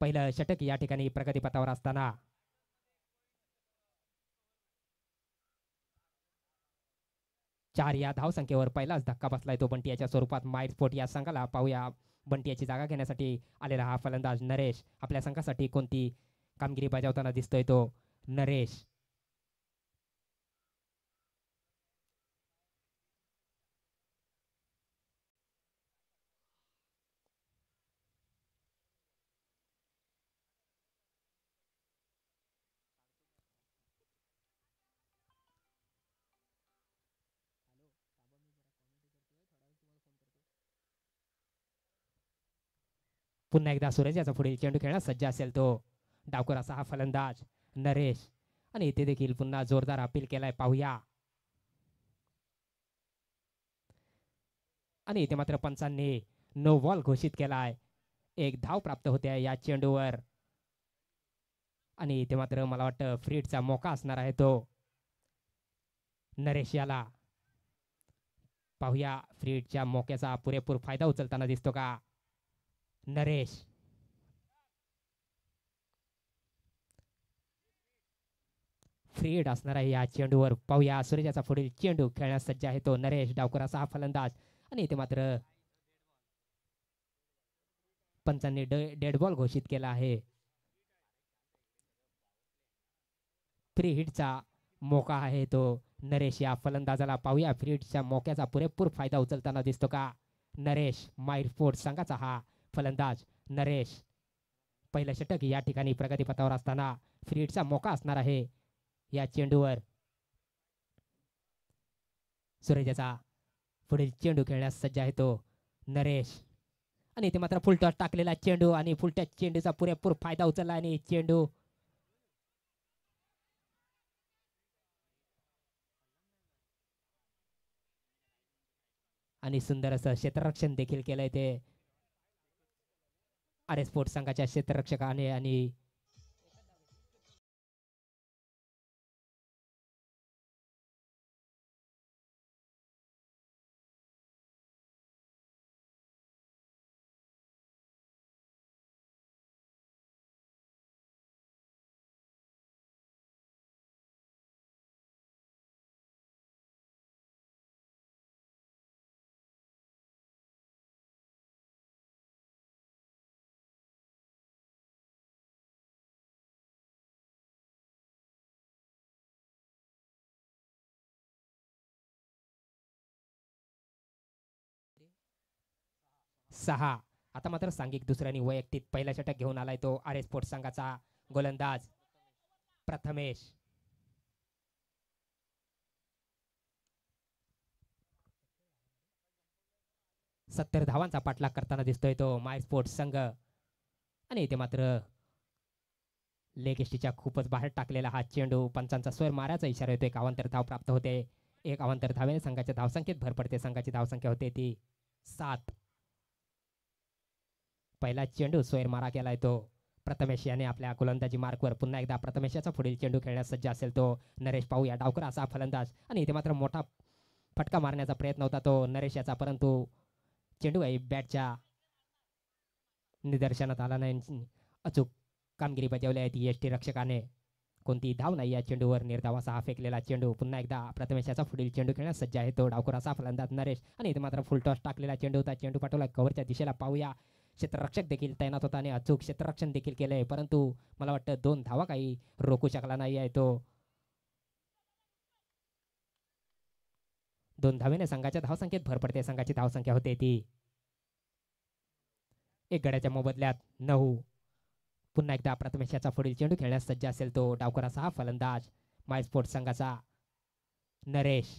पहिलं षटक या ठिकाणी प्रगतीपथावर असताना 4 या धावसंख्येवर पहिलाच धक्का बसलाय तो बंटियाच्या स्वरूपात माइर स्पोर्ट या संघाला. पाहूया बंटियाची जागा घेण्यासाठी आलेला हा फलंदाज नरेश आपल्या संघासाठी कोणती कामगिरी बजावताना दिसतोय तो नरेश. पुन्हा एकदा सूरज याचा पुढील चेंडू खेळण्यास सज्ज असेल तो डावकर असा हा फलंदाज नरेश. आणि इथे देखील पुन्हा जोरदार अपील केलाय. पाहूया. आणि इथे मात्र पंचांनी नो बॉल घोषित केलाय. एक धाव प्राप्त होते या चेंडूवर. आणि इथे मात्र मला वाटतं फ्रीडचा मोका असणार आहे तो नरेश याला. पाहूया फ्रीडच्या मोक्याचा पुरेपूर फायदा उचलताना दिसतो का नरेश. फ्रीड असणार आहे या चेंडूवर. पाहूया सूर्याचा पुढील चेंडू खेळण्यास सज्ज आहे तो नरेश. डावकर असा हा फलंदाज. आणि इथे मात्र पंचांनी डेड बॉल घोषित केला आहे. फ्री हिटचा मोका आहे तो नरेश या फलंदाजाला. पाहूया फ्रीडच्या मोक्याचा पुरेपूर फायदा उचलताना दिसतो का नरेश. माइर स्पोर्ट संघाचा हा फलंदाज नरेश. पहिलं षटक या ठिकाणी प्रगतीपथावर असताना फ्रीडचा मोका असणार आहे या चेंडूवर. सूर्याचा पुढील चेंडू खेळण्यास सज्ज आहे तो नरेश. आणि इथे मात्र फुलटॉस टाकलेला चेंडू आणि फुलटॉस चेंडूचा पुरेपूर फायदा उचलला आणि चेंडू आणि सुंदर असं क्षेत्ररक्षण देखील केलंय ते आर स्पोर्ट संघाच्या क्षेत्ररक्षकाने. आणि सहा. आता मात्र सांघिक दुसऱ्याने वैयक्तिक पहिला षटक घेऊन आलाय तो आर स्पोर्ट संघाचा गोलंदाज प्रथमेश. सत्तर धावांचा पाठलाग करताना दिसतोय तो माय स्पोर्ट संघ. आणि इथे मात्र लेग एस्टीच्या खूपच बाहेर टाकलेला हा चेंडू. पंचांचा स्वर मारायचा इशारा येतो. एक अवांतर धाव प्राप्त होते. एक अवांतर धावेने संघाच्या धावसंख्येत भर पडते. संघाची धावसंख्या होते ती 7. पहिला चेंडू स्वैर मारा केलाय तो प्रथमेश याने आपल्या गोलंदाजी मार्कवर. पुन्हा एकदा प्रथमेशाचा पुढील चेंडू खेळण्यास सज्ज असेल तो नरेश. पाहूया डावकर असा फलंदाज. आणि इथे मात्र मोठा फटका मारण्याचा प्रयत्न होता तो नरेश याचा, परंतु चेंडू आहे बॅटच्या निदर्शनात आला नाही. अचूक कामगिरी बजावली आहे ती एसटी रक्षकाने. कोणती धाव नाही या चेंडूवर. निर्धाव असा हा फेकलेला चेंडू. पुन्हा एकदा प्रथमेशाचा पुढील चेंडू खेळण्यास सज्ज आहे तो डावकर असा फलंदाज नरेश. आणि इथे मात्र फुलटॉस टाकलेला चेंडू होता. चेंडू पाठवला कव्हरच्या दिशेला. पाहूया क्षेत्ररक्षक देखील तैनात होता आणि अचूक क्षेत्ररक्षण देखील केलंय, परंतु मला वाटतं 2 धावा काही रोखू शकला नाही आहे तो. 2 धावेने संघाच्या धावसंख्येत भर पडते. संघाची धावसंख्या होते ती 1 गड्याच्या मोबदल्यात 9. पुन्हा एकदा प्रथमेशाचा पुढील चेंडू खेळण्यास सज्ज असेल तो डावकर असा हा फलंदाज माय स्पोर्ट संघाचा नरेश.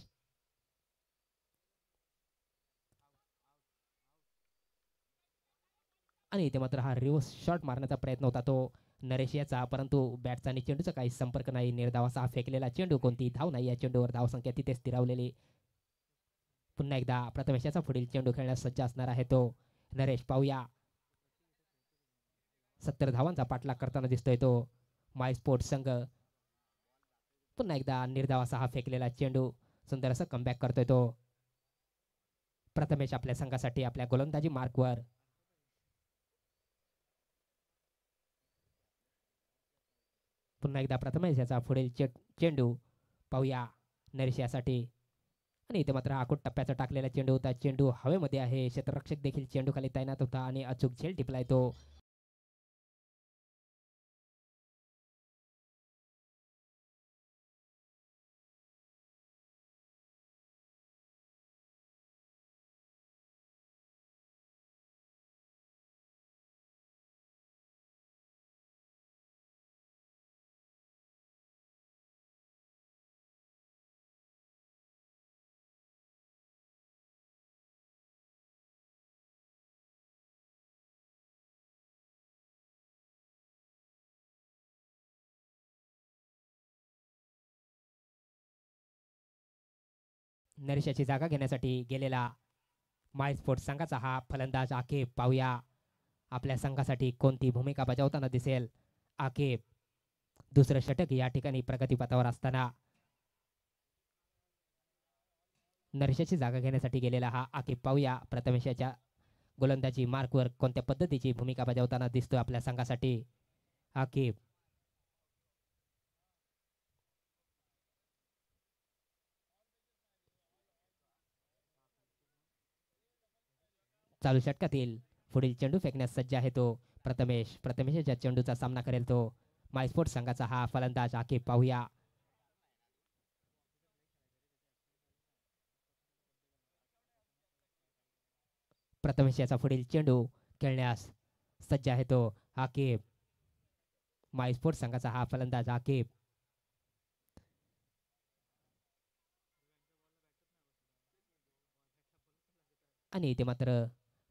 आणि इथे मात्र हा रिव्हर्स शॉट मारण्याचा प्रयत्न होता तो नरेश याचा, परंतु बॅटचा आणि चेंडूचा काही संपर्क नाही. निर्धाव असा हा फेकलेला चेंडू. कोणती धाव नाही या चेंडूवर. धावसंख्या तिथे स्थिरावलेली. पुन्हा एकदा प्रथमेशाचा पुढील चेंडू खेळण्यास सज्ज असणार आहे तो नरेश. पाहूया 70 धावांचा पाठलाग करताना दिसतोय तो माय स्पोर्ट संघ. पुन्हा एकदा निर्धाव असा हा फेकलेला चेंडू. सुंदर असं कमबॅक करतोय तो प्रथमेश आपल्या संघासाठी आपल्या गोलंदाजी मार्कवर. पुन्हा एकदा प्रथमेश याचा पुढील चेंडू. पाहूया नरेश यासाठी आणि इथे मात्र आखूड टप्प्याचा टाकलेला चेंडू होता. चेंडू हवेमध्ये आहे. क्षेत्ररक्षक देखील चेंडू खाली तैनात होता आणि अचूक झेल टिपलाय तो. नरेशाची जागा घेण्यासाठी गेलेला माय स्पोर्ट्स संघाचा हा फलंदाज आकेब. पाहूया आपल्या संघासाठी कोणती भूमिका बजावताना दिसेल आकेब. दुसरं षटक या ठिकाणी प्रगतीपथावर असताना नरेशाची जागा घेण्यासाठी गेलेला हा आकेब. पाहूया प्रथमेशाच्या गोलंदाजी मार्कवर कोणत्या पद्धतीची भूमिका बजावताना दिसतोय आपल्या संघासाठी आकेब. चालू षटकातील पुढील चेंडू फेकण्यास सज्ज आहे तो प्रथमेश. प्रथमेशाच्या चेंडूचा सामना करेल तो माय स्पोर्ट्स संघाचा हा फलंदाज आकेब. पाहूया प्रथमेशाचा पुढील चेंडू खेळण्यास सज्ज आहे तो आकेब. माय स्पोर्ट्स संघाचा हा फलंदाज आकेब. आणि इथे मात्र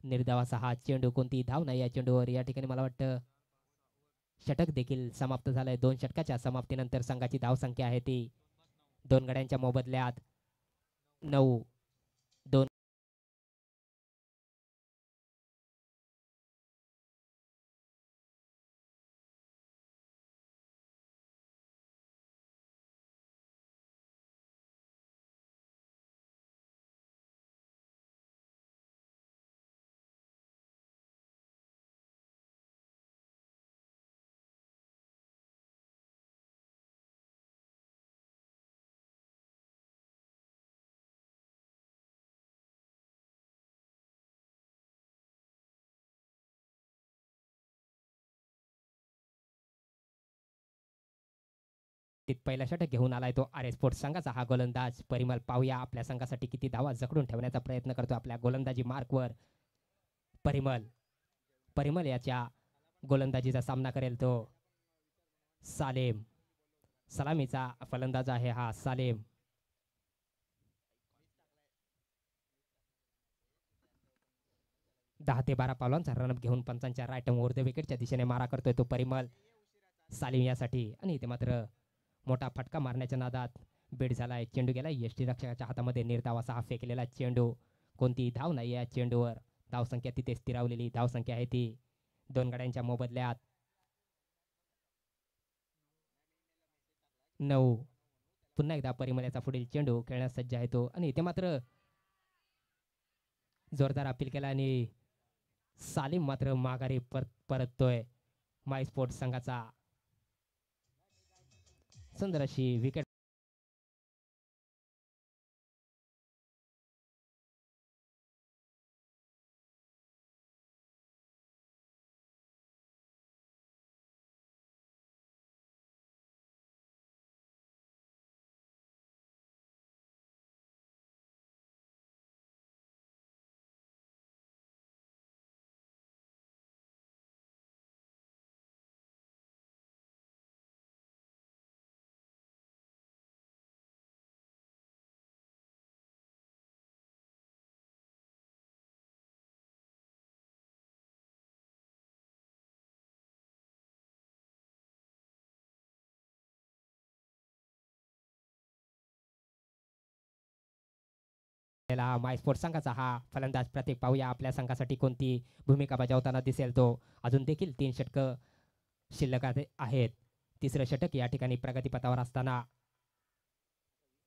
निर्धावाचा हा चेंडू, कोणती धाव नाही या चेंडूवर. या ठिकाणी मला वाटतं षटक देखील समाप्त झालंय. 2 षटकाच्या समाप्तीनंतर संघाची धावसंख्या आहे ती 2 गड्यांच्या मोबदल्यात 9. 2 पहिला षटक घेऊन आलाय तो आर एस स्पोर्ट्स संघाचा हा गोलंदाज परिमल. पाहूया आपल्या संघासाठी किती धावा जखडून ठेवण्याचा प्रयत्न करतो आपल्या गोलंदाजी मार्कवर परिमल. परिमल याच्या गोलंदाजीचा सामना करेल तो सालेम. सलामीचा फलंदाज आहे हा सालेम. दहा ते 12 पावलांचा रनअप घेऊन पंचांच्या राईट ओव्हर द विकेटच्या दिशेने मारा करतोय तो परिमल सालेम यासाठी. आणि इथे मात्र मोठा फटका मारण्याच्या नादात बेड झालाय. चेंडू गेला यष्टी रक्षकाच्या हातामध्ये. निर्धावाचा हा फेकलेला चेंडू, कोणती धाव नाही या चेंडूवर. धावसंख्या तिथे स्थिरावलेली धावसंख्या आहे ती 2 गड्यांच्या मोबदल्यात 9. पुन्हा एकदा परिमल याचा पुढील चेंडू खेळण्यास सज्ज आहे तो. आणि इथे मात्र जोरदार अपील केला आणि सालिम मात्र माघारी परततोय. माय स्पोर्ट्स संघाचा सुंदर अशी विकेट. माय स्पोर्ट्स संघाचा हा फलंदाज प्रतीक. पाहूया आपल्या संघासाठी कोणती भूमिका बजावताना दिसेल तो. अजून देखील 3 षटकं शिल्लक आहेत. तिसरं षटक या ठिकाणी प्रगतीपथावर असताना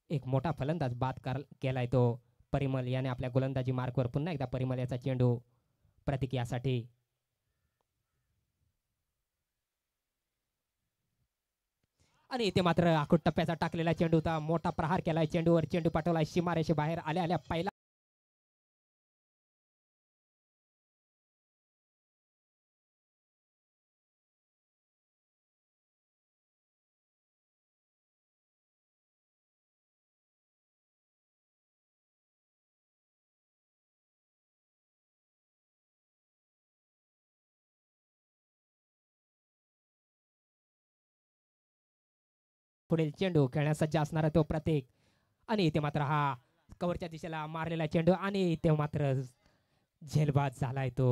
एक मोठा फलंदाज बाद केलाय तो परिमल याने आपल्या गोलंदाजी मार्कवर. पुन्हा एकदा परिमल याचा चेंडू प्रतीक यासाठी. आणि इथे मात्र आखूड टप्प्याचा टाकलेला चेंडू होता, मोठा प्रहार केलाय चेंडूवर, चेंडू पाठवलाय सीमारेषे बाहेर आल्या आल्या पहिला पुढील चेंडू खेळण्यास सज्ज असणारा तो प्रतीक आणि इथे मात्र हा कव्हरच्या दिशेला मारलेला चेंडू आणि इथे मात्र झेलबाद झालाय तो.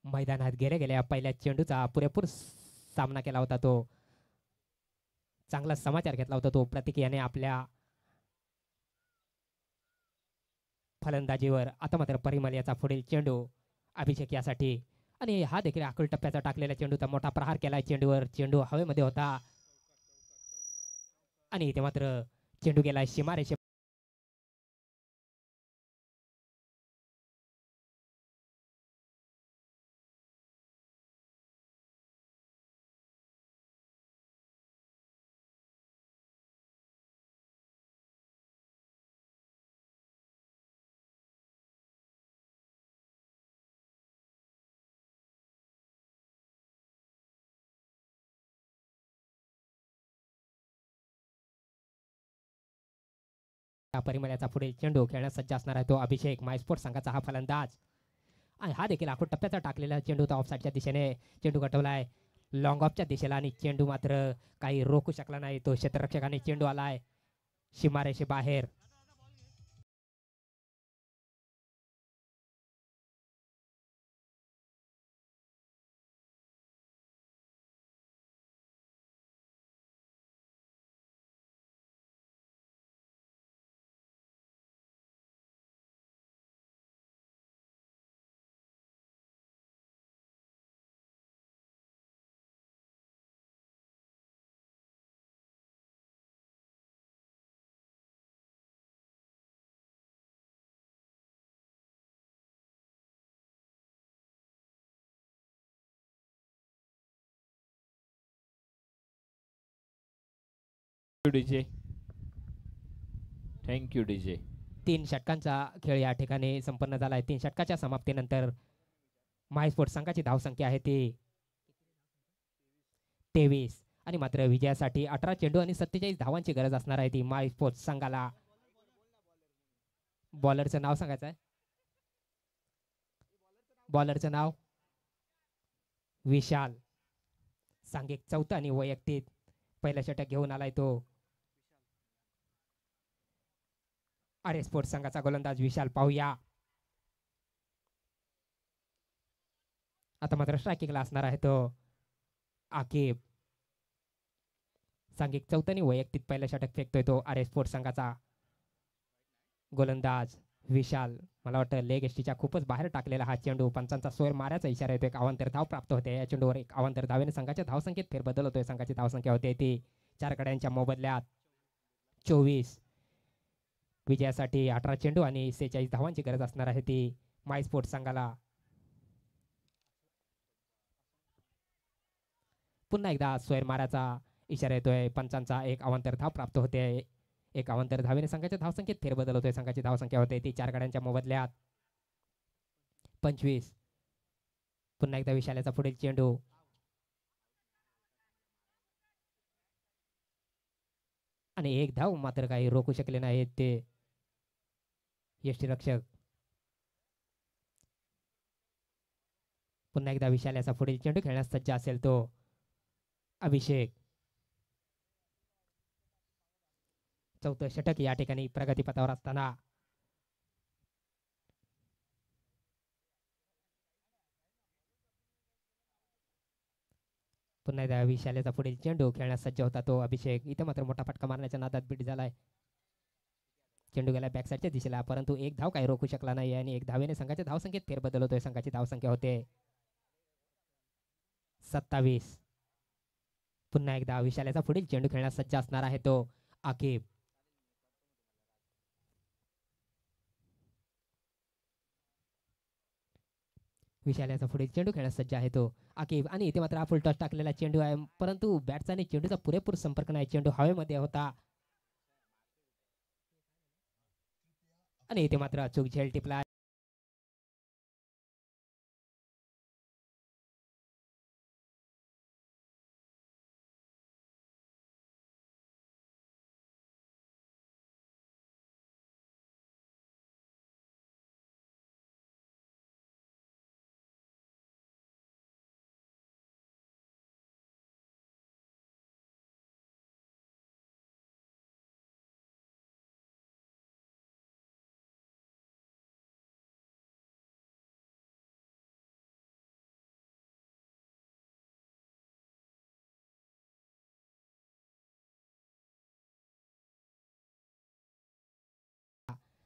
मैदानात गेल्या गेल्या पहिल्या चेंडूचा पुरेपूर सामना केला होता तो, चांगला समाचार घेतला होता तो प्रतीक याने आपल्या फलंदाजीवर. आता मात्र परिमल याचा पुढील चेंडू अभिषेक यासाठी आणि हा देखील आखूड टप्प्याचा टाकलेला चेंडूचा मोठा प्रहार केलाय चेंडूवर, चेंडू हवेमध्ये होता आणि इथे मात्र चेंडू गेलाय सीमारेषे परिमल्याचा पुढील चेंडू खेळण्यास सज्ज असणार आहे तो अभिषेक, मायस्पोर्ट संघाचा हा फलंदाज आणि हा देखील आखूड टप्प्याचा टाकलेला चेंडू होता ऑफसाईडच्या दिशेने, चेंडू गटवलाय लॉंग ऑफच्या दिशेला आणि चेंडू मात्र काही रोखू शकला नाही तो क्षेत्ररक्षकाने, चेंडू आलाय सीमारेषे बाहेर. DJ, thank you DJ. 3 षटकांचा खेळ या ठिकाणी संपन्न झालाय. 3 षटकाच्या समाप्तीनंतर मायस्पोर्ट संघाची धावसंख्या आहे ती 23 आणि मात्र विजयासाठी 18 चेंडू आणि 47 धावांची गरज असणार आहे ती मायस्पोर्ट संघाला. बॉलरचं नाव सांगायचं आहे, बॉलरचं नाव विशाल, सांघिक 4 आणि वैयक्तिक पहिलं षटक घेऊन आलाय तो आर स्पोर्ट्स संघाचा गोलंदाज विशाल. पाहूया आता मात्र स्ट्रायकिंगला असणार आहे तो आकिब, सांघिक 4 आणि वैयक्तिक पहिलं षटक फेकतोय तो आर स्पोर्ट्स संघाचा गोलंदाज विशाल. मला वाटतं लेग एसटीच्या खूपच बाहेर टाकलेला हा चेंडू, पंचांचा सोयर मारायचा इशारा येतो. एक अवांतर धाव प्राप्त होते या चेंडूवर, एक अवांतर धावेने संघाच्या धावसंख्येत फेरबदल होतोय. संघाची धावसंख्या होते ती 4 गड्यांच्या मोबदल्यात 24. विजयासाठी 18 चेंडू आणि 46 धावांची गरज असणार आहे ती माय स्पोर्ट्स संघाला. पुन्हा एकदा सोयर मारायचा इशारा येतोय. पंचांचा एक अवांतर धाव प्राप्त होते. एक अवांतर धावेने संघाच्या धावसंख्येत फेरबदल होतोय. संघाची धावसंख्या होते ती 4 गड्यांच्या मोबदल्यात 25. पुन्हा एकदा विशाल्याचा पुढील चेंडू आणि एक धाव मात्र काही रोखू शकले नाहीत ते यष्टीरक्षक. पुन्हा एकदा विशाल्याचा पुढील चेंडू खेळण्यास सज्ज असेल तो अभिषेक. चौथं षटक या ठिकाणी प्रगतीपथावर असताना पुन्हा एकदा विशाल्याचा पुढील चेंडू खेळण्यास सज्ज होता तो अभिषेक. इथं मात्र मोठा फटका मारण्याच्या नादात बीट झालाय. चेंडू गेला बॅकसाईडच्या दिशेला, परंतु एक धाव काही रोखू शकला नाही आणि एक धावेने संघाच्या धावसंख्येत फेरबदल होतोय. संघाची धावसंख्या होते 27. पुन्हा एकदा विशाल्याचा पुढील चेंडू खेळण्यास सज्ज असणार आहे तो आकिब. विशाल्याचा पुढील चेंडू खेळण्यास सज्ज आहे तो आकिब आणि इथे मात्र फुल टॉस टाकलेला चेंडू आहे, परंतु बॅटचा आणि चेंडूचा पुरेपूर संपर्क नाही. चेंडू हवेमध्ये होता आणि इथे मात्र अचूक झेल टिपला.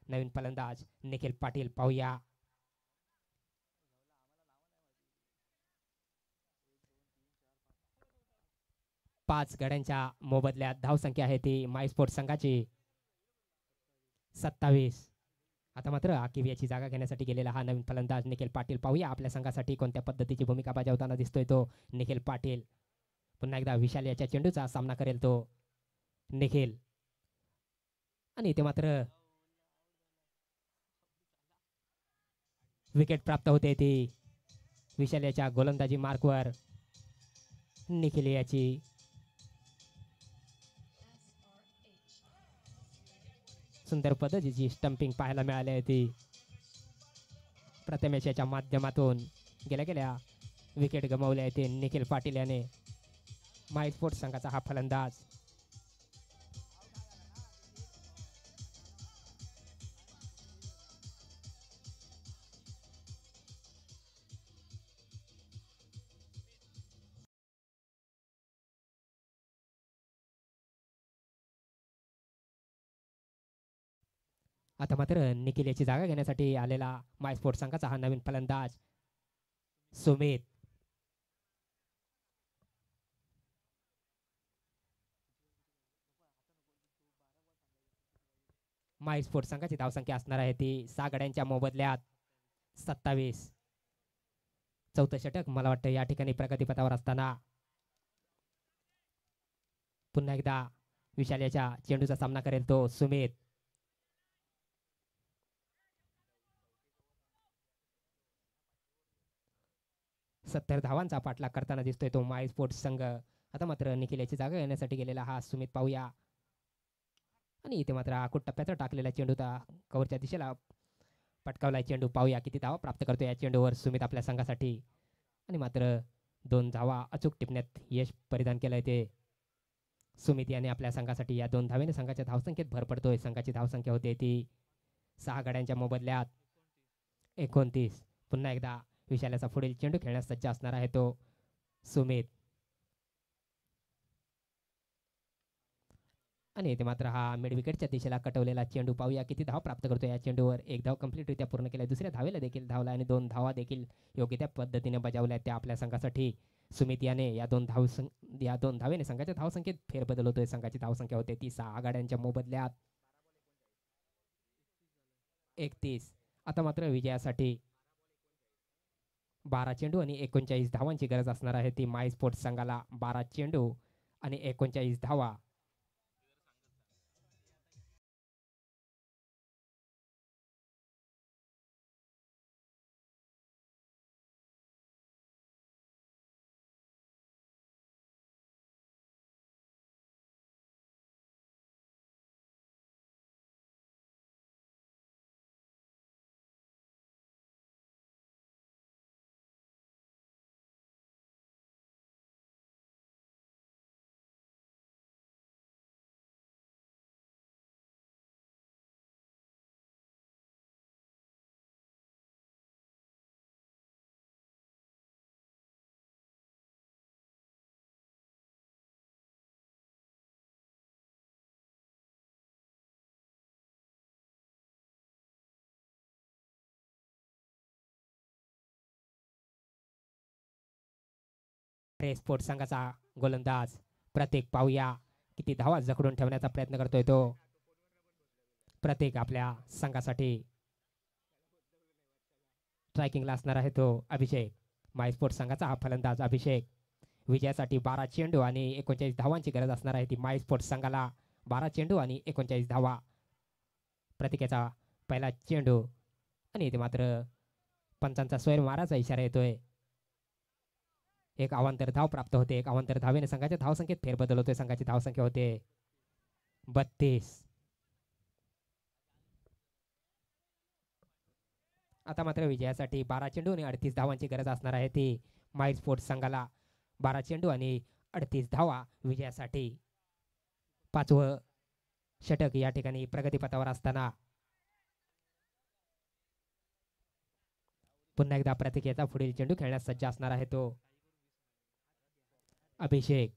नवीन फलंदाज निखिल पाटील पाहूया. पाच गड्यांच्या मोबदल्यात धावसंख्या आहे ती माय स्पोर्ट्स संघाची 27. आता मात्र आकिब याची जागा घेण्यासाठी गेलेला हा नवीन फलंदाज निखिल पाटील पाहूया आपल्या संघासाठी कोणत्या पद्धतीची भूमिका बजावताना दिसतोय तो निखिल पाटील. पुन्हा एकदा विशाल याच्या चेंडूचा सामना करेल तो निखिल आणि इथे मात्र विकेट प्राप्त होते ती विशाल याच्या गोलंदाजी मार्कवर. निखिल याची सुंदर पद्धतीची स्टंपिंग पाहायला मिळाली आहे ती प्रथमेश याच्या माध्यमातून. गेल्या विकेट गमावले आहे ते निखिल पाटील याने. माय स्पोर्ट्स संघाचा हा फलंदाज. आता मात्र निखिल याची जागा घेण्यासाठी आलेला माय स्पोर्ट्स संघाचा हा नवीन फलंदाज सुमित. माय स्पोर्ट्स संघाची धावसंख्या असणार आहे ती 6 गड्यांच्या मोबदल्यात 27. चौथं षटक मला वाटतं या ठिकाणी प्रगतीपथावर असताना पुन्हा एकदा विशाल याच्या चेंडूचा सामना करेल तो सुमित. सत्तर धावांचा पाठलाग करताना दिसतोय तो माय स्पोर्ट्स संघ. आता मात्र निखिल याची जागा घेण्यासाठी गेलेला हा सुमित पाहूया आणि इथे मात्र आखूड टप्प्यात टाकलेला चेंडू कव्हरच्या दिशेला पटकावलाय चेंडू. पाहूया किती धावा प्राप्त करतो या चेंडूवर सुमित आपल्या संघासाठी आणि मात्र 2 धावा अचूक टिपण्यात यश परिधान केलंय ते सुमित याने आपल्या संघासाठी. या 2 धावेने संघाच्या धावसंख्येत भर पडतोय. संघाची धावसंख्या होते ती 6 गड्यांच्या मोबदल्यात 29. पुन्हा एकदा विशाल्याचा पुढील चेंडू खेळण्यास सज्ज असणार आहे तो सुमित आणि इथे मात्र हा मिड विकेटच्या दिशेला कटवलेला चेंडू. पाहूया किती धाव प्राप्त करतो या चेंडूवर. 1 धाव कंप्लीटरित्या पूर्ण केल्या, दुसऱ्या धावेला देखील धावला आणि 2 धावा देखील योग्य त्या पद्धतीने बजावल्या त्या आपल्या संघासाठी. सुमित याने या 2 धावेने संघाच्या धावसंख्येत फेरबदल होतोय. संघाची धावसंख्या होते ती 6 गाड्यांच्या मोबदल्यात 31. आता मात्र विजयासाठी 12 चेंडू आणि 39 धावांची गरज असणार आहे ती माय स्पोर्ट्स संघाला. 12 चेंडू आणि 39 धावा. स्पोर्ट्स संघाचा गोलंदाज प्रत्येक पाहूया किती धावा जखडून ठेवण्याचा प्रयत्न करतोय तो. प्रत्येक आपल्या संघासाठी स्ट्रायकिंगला असणार आहे तो अभिषेक. माय स्पोर्ट्स संघाचा हा फलंदाज अभिषेक. विजयासाठी 12 चेंडू आणि 39 धावांची गरज असणार आहे ती माय स्पोर्ट्स संघाला. 12 चेंडू आणि 39 धावा. प्रत्येकाचा पहिला चेंडू आणि इथे मात्र पंचांचा स्वैर माराचा इशारा येतोय. एक अवांतर धाव प्राप्त होते. एक अवांतर धावेने संघाच्या धावसंख्येत फेरबदल होतोय. संघाची धावसंख्या होते 32. आता मात्र विजयासाठी 12 चेंडू आणि 38 धावांची गरज असणार आहे ती माय स्पोर्ट्स संघाला. 12 चेंडू आणि 38 धावा विजयासाठी. 5वं षटक या ठिकाणी प्रगतीपथावर असताना पुन्हा एकदा प्रतिकेचा पुढील चेंडू खेळण्यास सज्ज असणार आहे तो अभिषेक.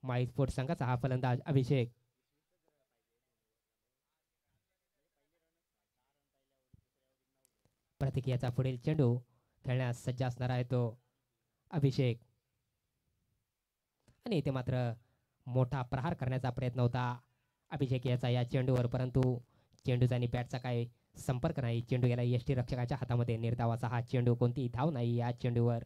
माय स्पोर्ट्स संघाचा हा फलंदाज अभिषेक. प्रतिक्रियाचा पुढील चेंडू खेळण्यास सज्ज असणार आहे तो अभिषेक. आणि इथे मात्र मोठा प्रहार करण्याचा प्रयत्न होता अभिषेक याचा या चेंडूवर, परंतु चेंडूचा आणि बॅटचा काही संपर्क नाही. चेंडू गेला यष्टी रक्षकाच्या हातामध्ये. निर्धावाचा हा चेंडू. कोणतीही धाव नाही या चेंडूवर.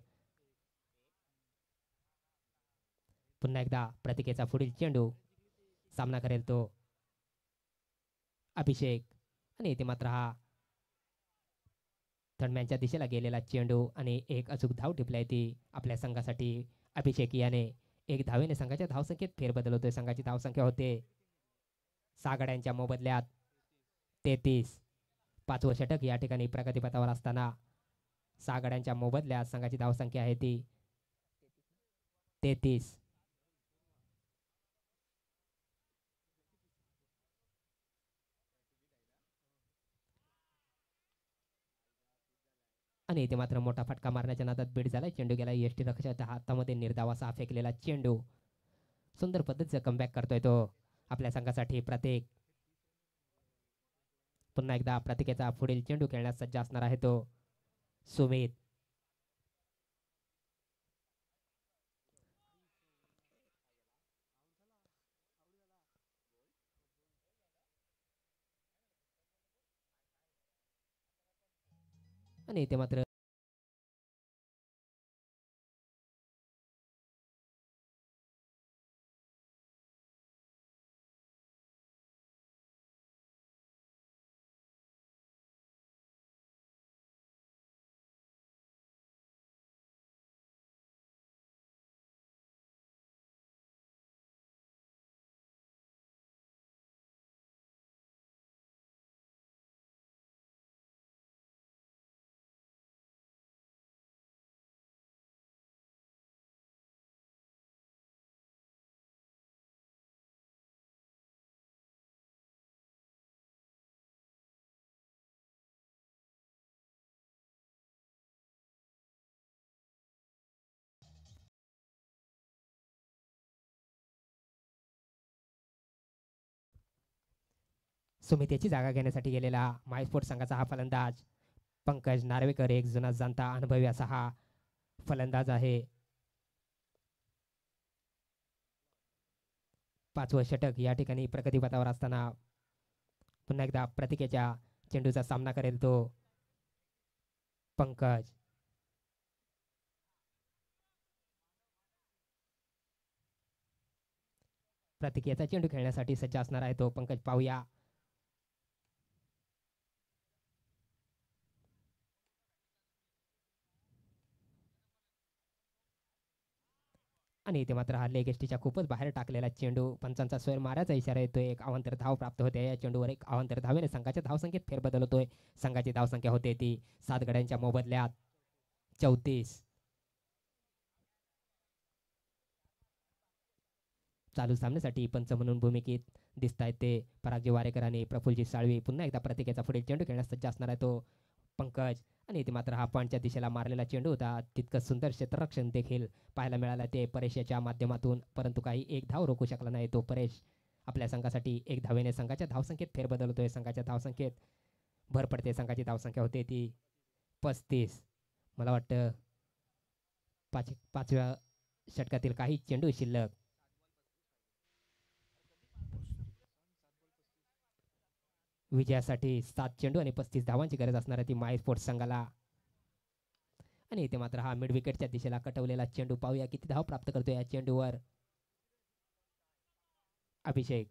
पुन्हा एकदा प्रतिकेचा पुढील चेंडू सामना करेल तो अभिषेक. आणि इथे मात्र हा थर्डमॅनच्या दिशेला गेलेला चेंडू आणि एक अचूक धाव टिपली ती आपल्या संघासाठी. अभिषेक याने 1 धावेने संघाच्या धावसंख्येत फेरबदल होतोय. संघाची धावसंख्या होते 6 गड्यांच्या मोबदल्यात 33. 5वं षटक या ठिकाणी प्रगतीपथावर असताना 6 गड्यांच्या मोबदल्यात संघाची धावसंख्या आहे ती 33. आणि इथे मात्र मोठा फटका मारण्याच्या नादात बीड झाला. चेंडू गेला यष्टी रक्षकाच्या हातामध्ये. निर्धावाचा फेकलेला चेंडू. सुंदर पद्धतीचं कमबॅक करतोय तो आपल्या संघासाठी प्रत्येक. पुन्हा एकदा प्रतिकेचा पुढील चेंडू खेळण्यास सज्ज असणार आहे तो सुमित. आणि इथे मात्र सुमितेची जागा घेण्यासाठी गेलेला माय स्पोर्ट्स संघाचा हा फलंदाज पंकज नार्वेकर. एक जुना जाणता अनुभवी असा हा फलंदाज आहे. 5वं षटक या ठिकाणी प्रगतीपथावर असताना पुन्हा एकदा प्रतिकेच्या चेंडूचा सामना करेल तो पंकज. प्रतिकेचा चेंडू खेळण्यासाठी सज्ज असणार आहे तो पंकज. पाहूया आणि इथे मात्र हा लेग एसटीच्या खूपच बाहेर टाकलेला चेंडू. पंचांचा स्वैर मारायचा इशारा येतोय. एक अवांतर धाव प्राप्त होते या चेंडूवर. एक अवांतर धावेने संघाच्या धावसंख्येत फेरबदल होतोय. संघाची धावसंख्या होते ती 7 गड्यांच्या मोबदल्यात 34. चालू सामन्यासाठी पंच म्हणून भूमिकेत दिसत आहेत ते परागजी वारेकर आणि प्रफुल्लजी साळवी. पुन्हा एकदा प्रतिकेचा पुढील चेंडू खेळण्यास सज्ज असणार आहे तो पंकज. आणि इथे मात्र हा पॉईंटच्या दिशेला मारलेला चेंडू होता. तितकं सुंदर क्षेत्ररक्षण देखील पाहायला मिळालं ते परेश याच्या माध्यमातून, परंतु काही एक धाव रोखू शकला नाही तो परेश. आपल्या संघासाठी 1 धावेने संघाच्या धावसंख्येत फेरबदल होतोय. संघाच्या धावसंख्येत भर पडते. संघाची धावसंख्या होते ती 35. मला वाटतं 5व्या षटकातील काही चेंडू शिल्लक. विजयासाठी 7 चेंडू आणि 35 धावांची गरज असणार आहे ती माय स्पोर्ट्स संघाला. आणि इथे मात्र हा मिड विकेटच्या दिशेला कटवलेला चेंडू पाहूया किती धाव प्राप्त करतो या चेंडूवर अभिषेक.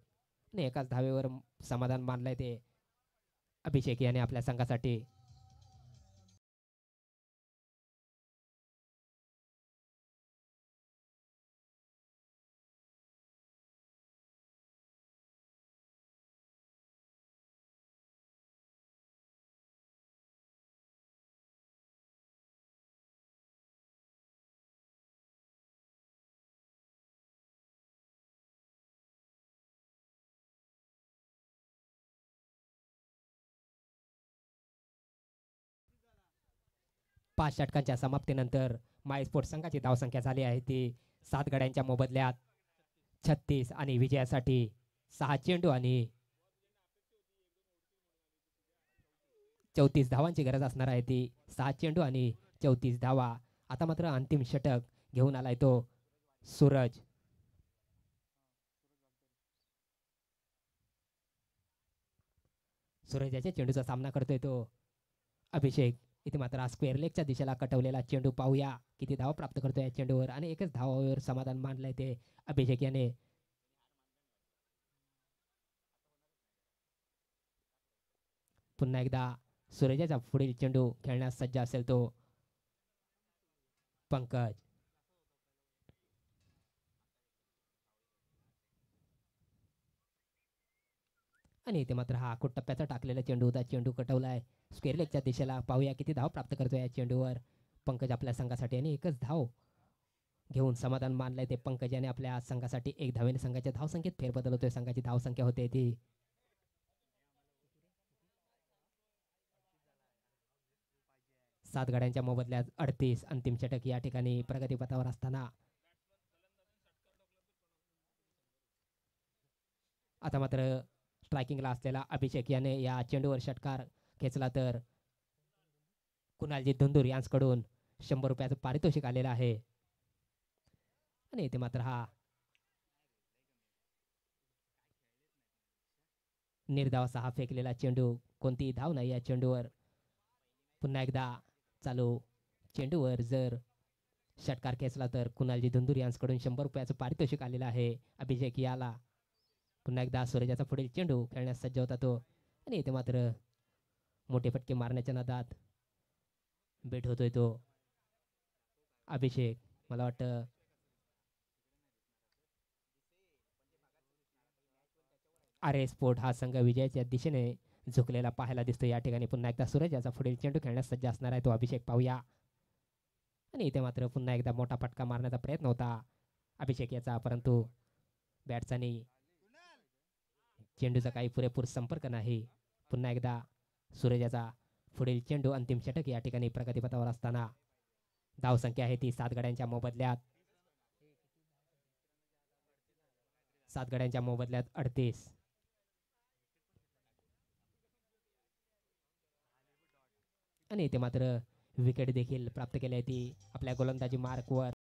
आणि एकाच धावेवर समाधान मानलंय ते अभिषेक याने आपल्या संघासाठी. पाच षटकांच्या समाप्तीनंतर माय स्पोर्ट्स संघाची धावसंख्या झाली आहे ती 7 गड्यांच्या मोबदल्यात 36 आणि विजयासाठी 6 चेंडू आणि 34 धावांची गरज असणार आहे ती 6 चेंडू आणि 34 धावा. आता मात्र अंतिम षटक घेऊन आलाय तो सूरज. सूरजाच्या चेंडूचा सामना करतोय तो अभिषेक. इथे मात्र हा स्क्वेअर लेगच्या दिशेला कटवलेला चेंडू पाहूया किती धाव प्राप्त करतोय या चेंडूवर आणि एकच धावावर समाधान मानलंय ते अभिषेक याने. पुन्हा एकदा सूरजाचा पुढील चेंडू खेळण्यास सज्ज असेल तो पंकज. आणि इथे मात्र हा टप्प्याचा टाकलेला चेंडू होता. चेंडू कटवलाय स्क्वेअर लेगच्या दिशेला. पाहूया किती धाव प्राप्त करतोय या चेंडूवर पंकज आपल्या संघासाठी आणि एकच धाव घेऊन समाधान मानलंय ते पंकज याने आपल्या संघासाठी 1 धावेने संघाच्या धावसंख्येत फेरबदल होतोय. संघाची धावसंख्या होते ती 7 गड्यांच्या मोबदल्यात 38. अंतिम षटक या ठिकाणी प्रगतीपथावर असताना आता मात्र स्ट्रायकिंगला असलेला अभिषेक याने या चेंडूवर षटकार खेचला तर कुणालजी धुंदूर यांच्याकडून 100 रुपयाचं पारितोषिक आलेलं आहे. आणि इथे मात्र हा निर्धाव 6 फेकलेला चेंडू, कोणतीही धाव नाही या चेंडूवर. पुन्हा एकदा चालू चेंडूवर जर षटकार खेचला तर कुणालजी धुंदूर यांच्याकडून 100 रुपयाचं पारितोषिक आलेलं आहे अभिषेक याला. पुन्हा एकदा सूरजाचा पुढील चेंडू खेळण्यास सज्ज होता तो आणि इथे मात्र मोठे फटके मारण्याच्या नादात बेट होतोय तो अभिषेक. मला वाटतं आर स्पोर्ट हा संघ विजयाच्या दिशेने झुकलेला पाहायला दिसतो या ठिकाणी. पुन्हा एकदा सूरजाचा पुढील चेंडू खेळण्यास सज्ज असणार आहे तो अभिषेक. पाहूया. आणि इथे मात्र पुन्हा एकदा मोठा फटका मारण्याचा प्रयत्न होता अभिषेक याचा, परंतु बॅटचा आणि चेंडूचा काही पुरेपूर संपर्क नाही. पुन्हा एकदा सूरजाचा पुढील चेंडू. अंतिम षटक या ठिकाणी प्रगतीपथावर असताना धावसंख्या आहे ती 7 गड्यांच्या मोबदल्यात 38. आणि इथे मात्र विकेट देखील प्राप्त केली आहे ती आपल्या गोलंदाजी मार्कवर.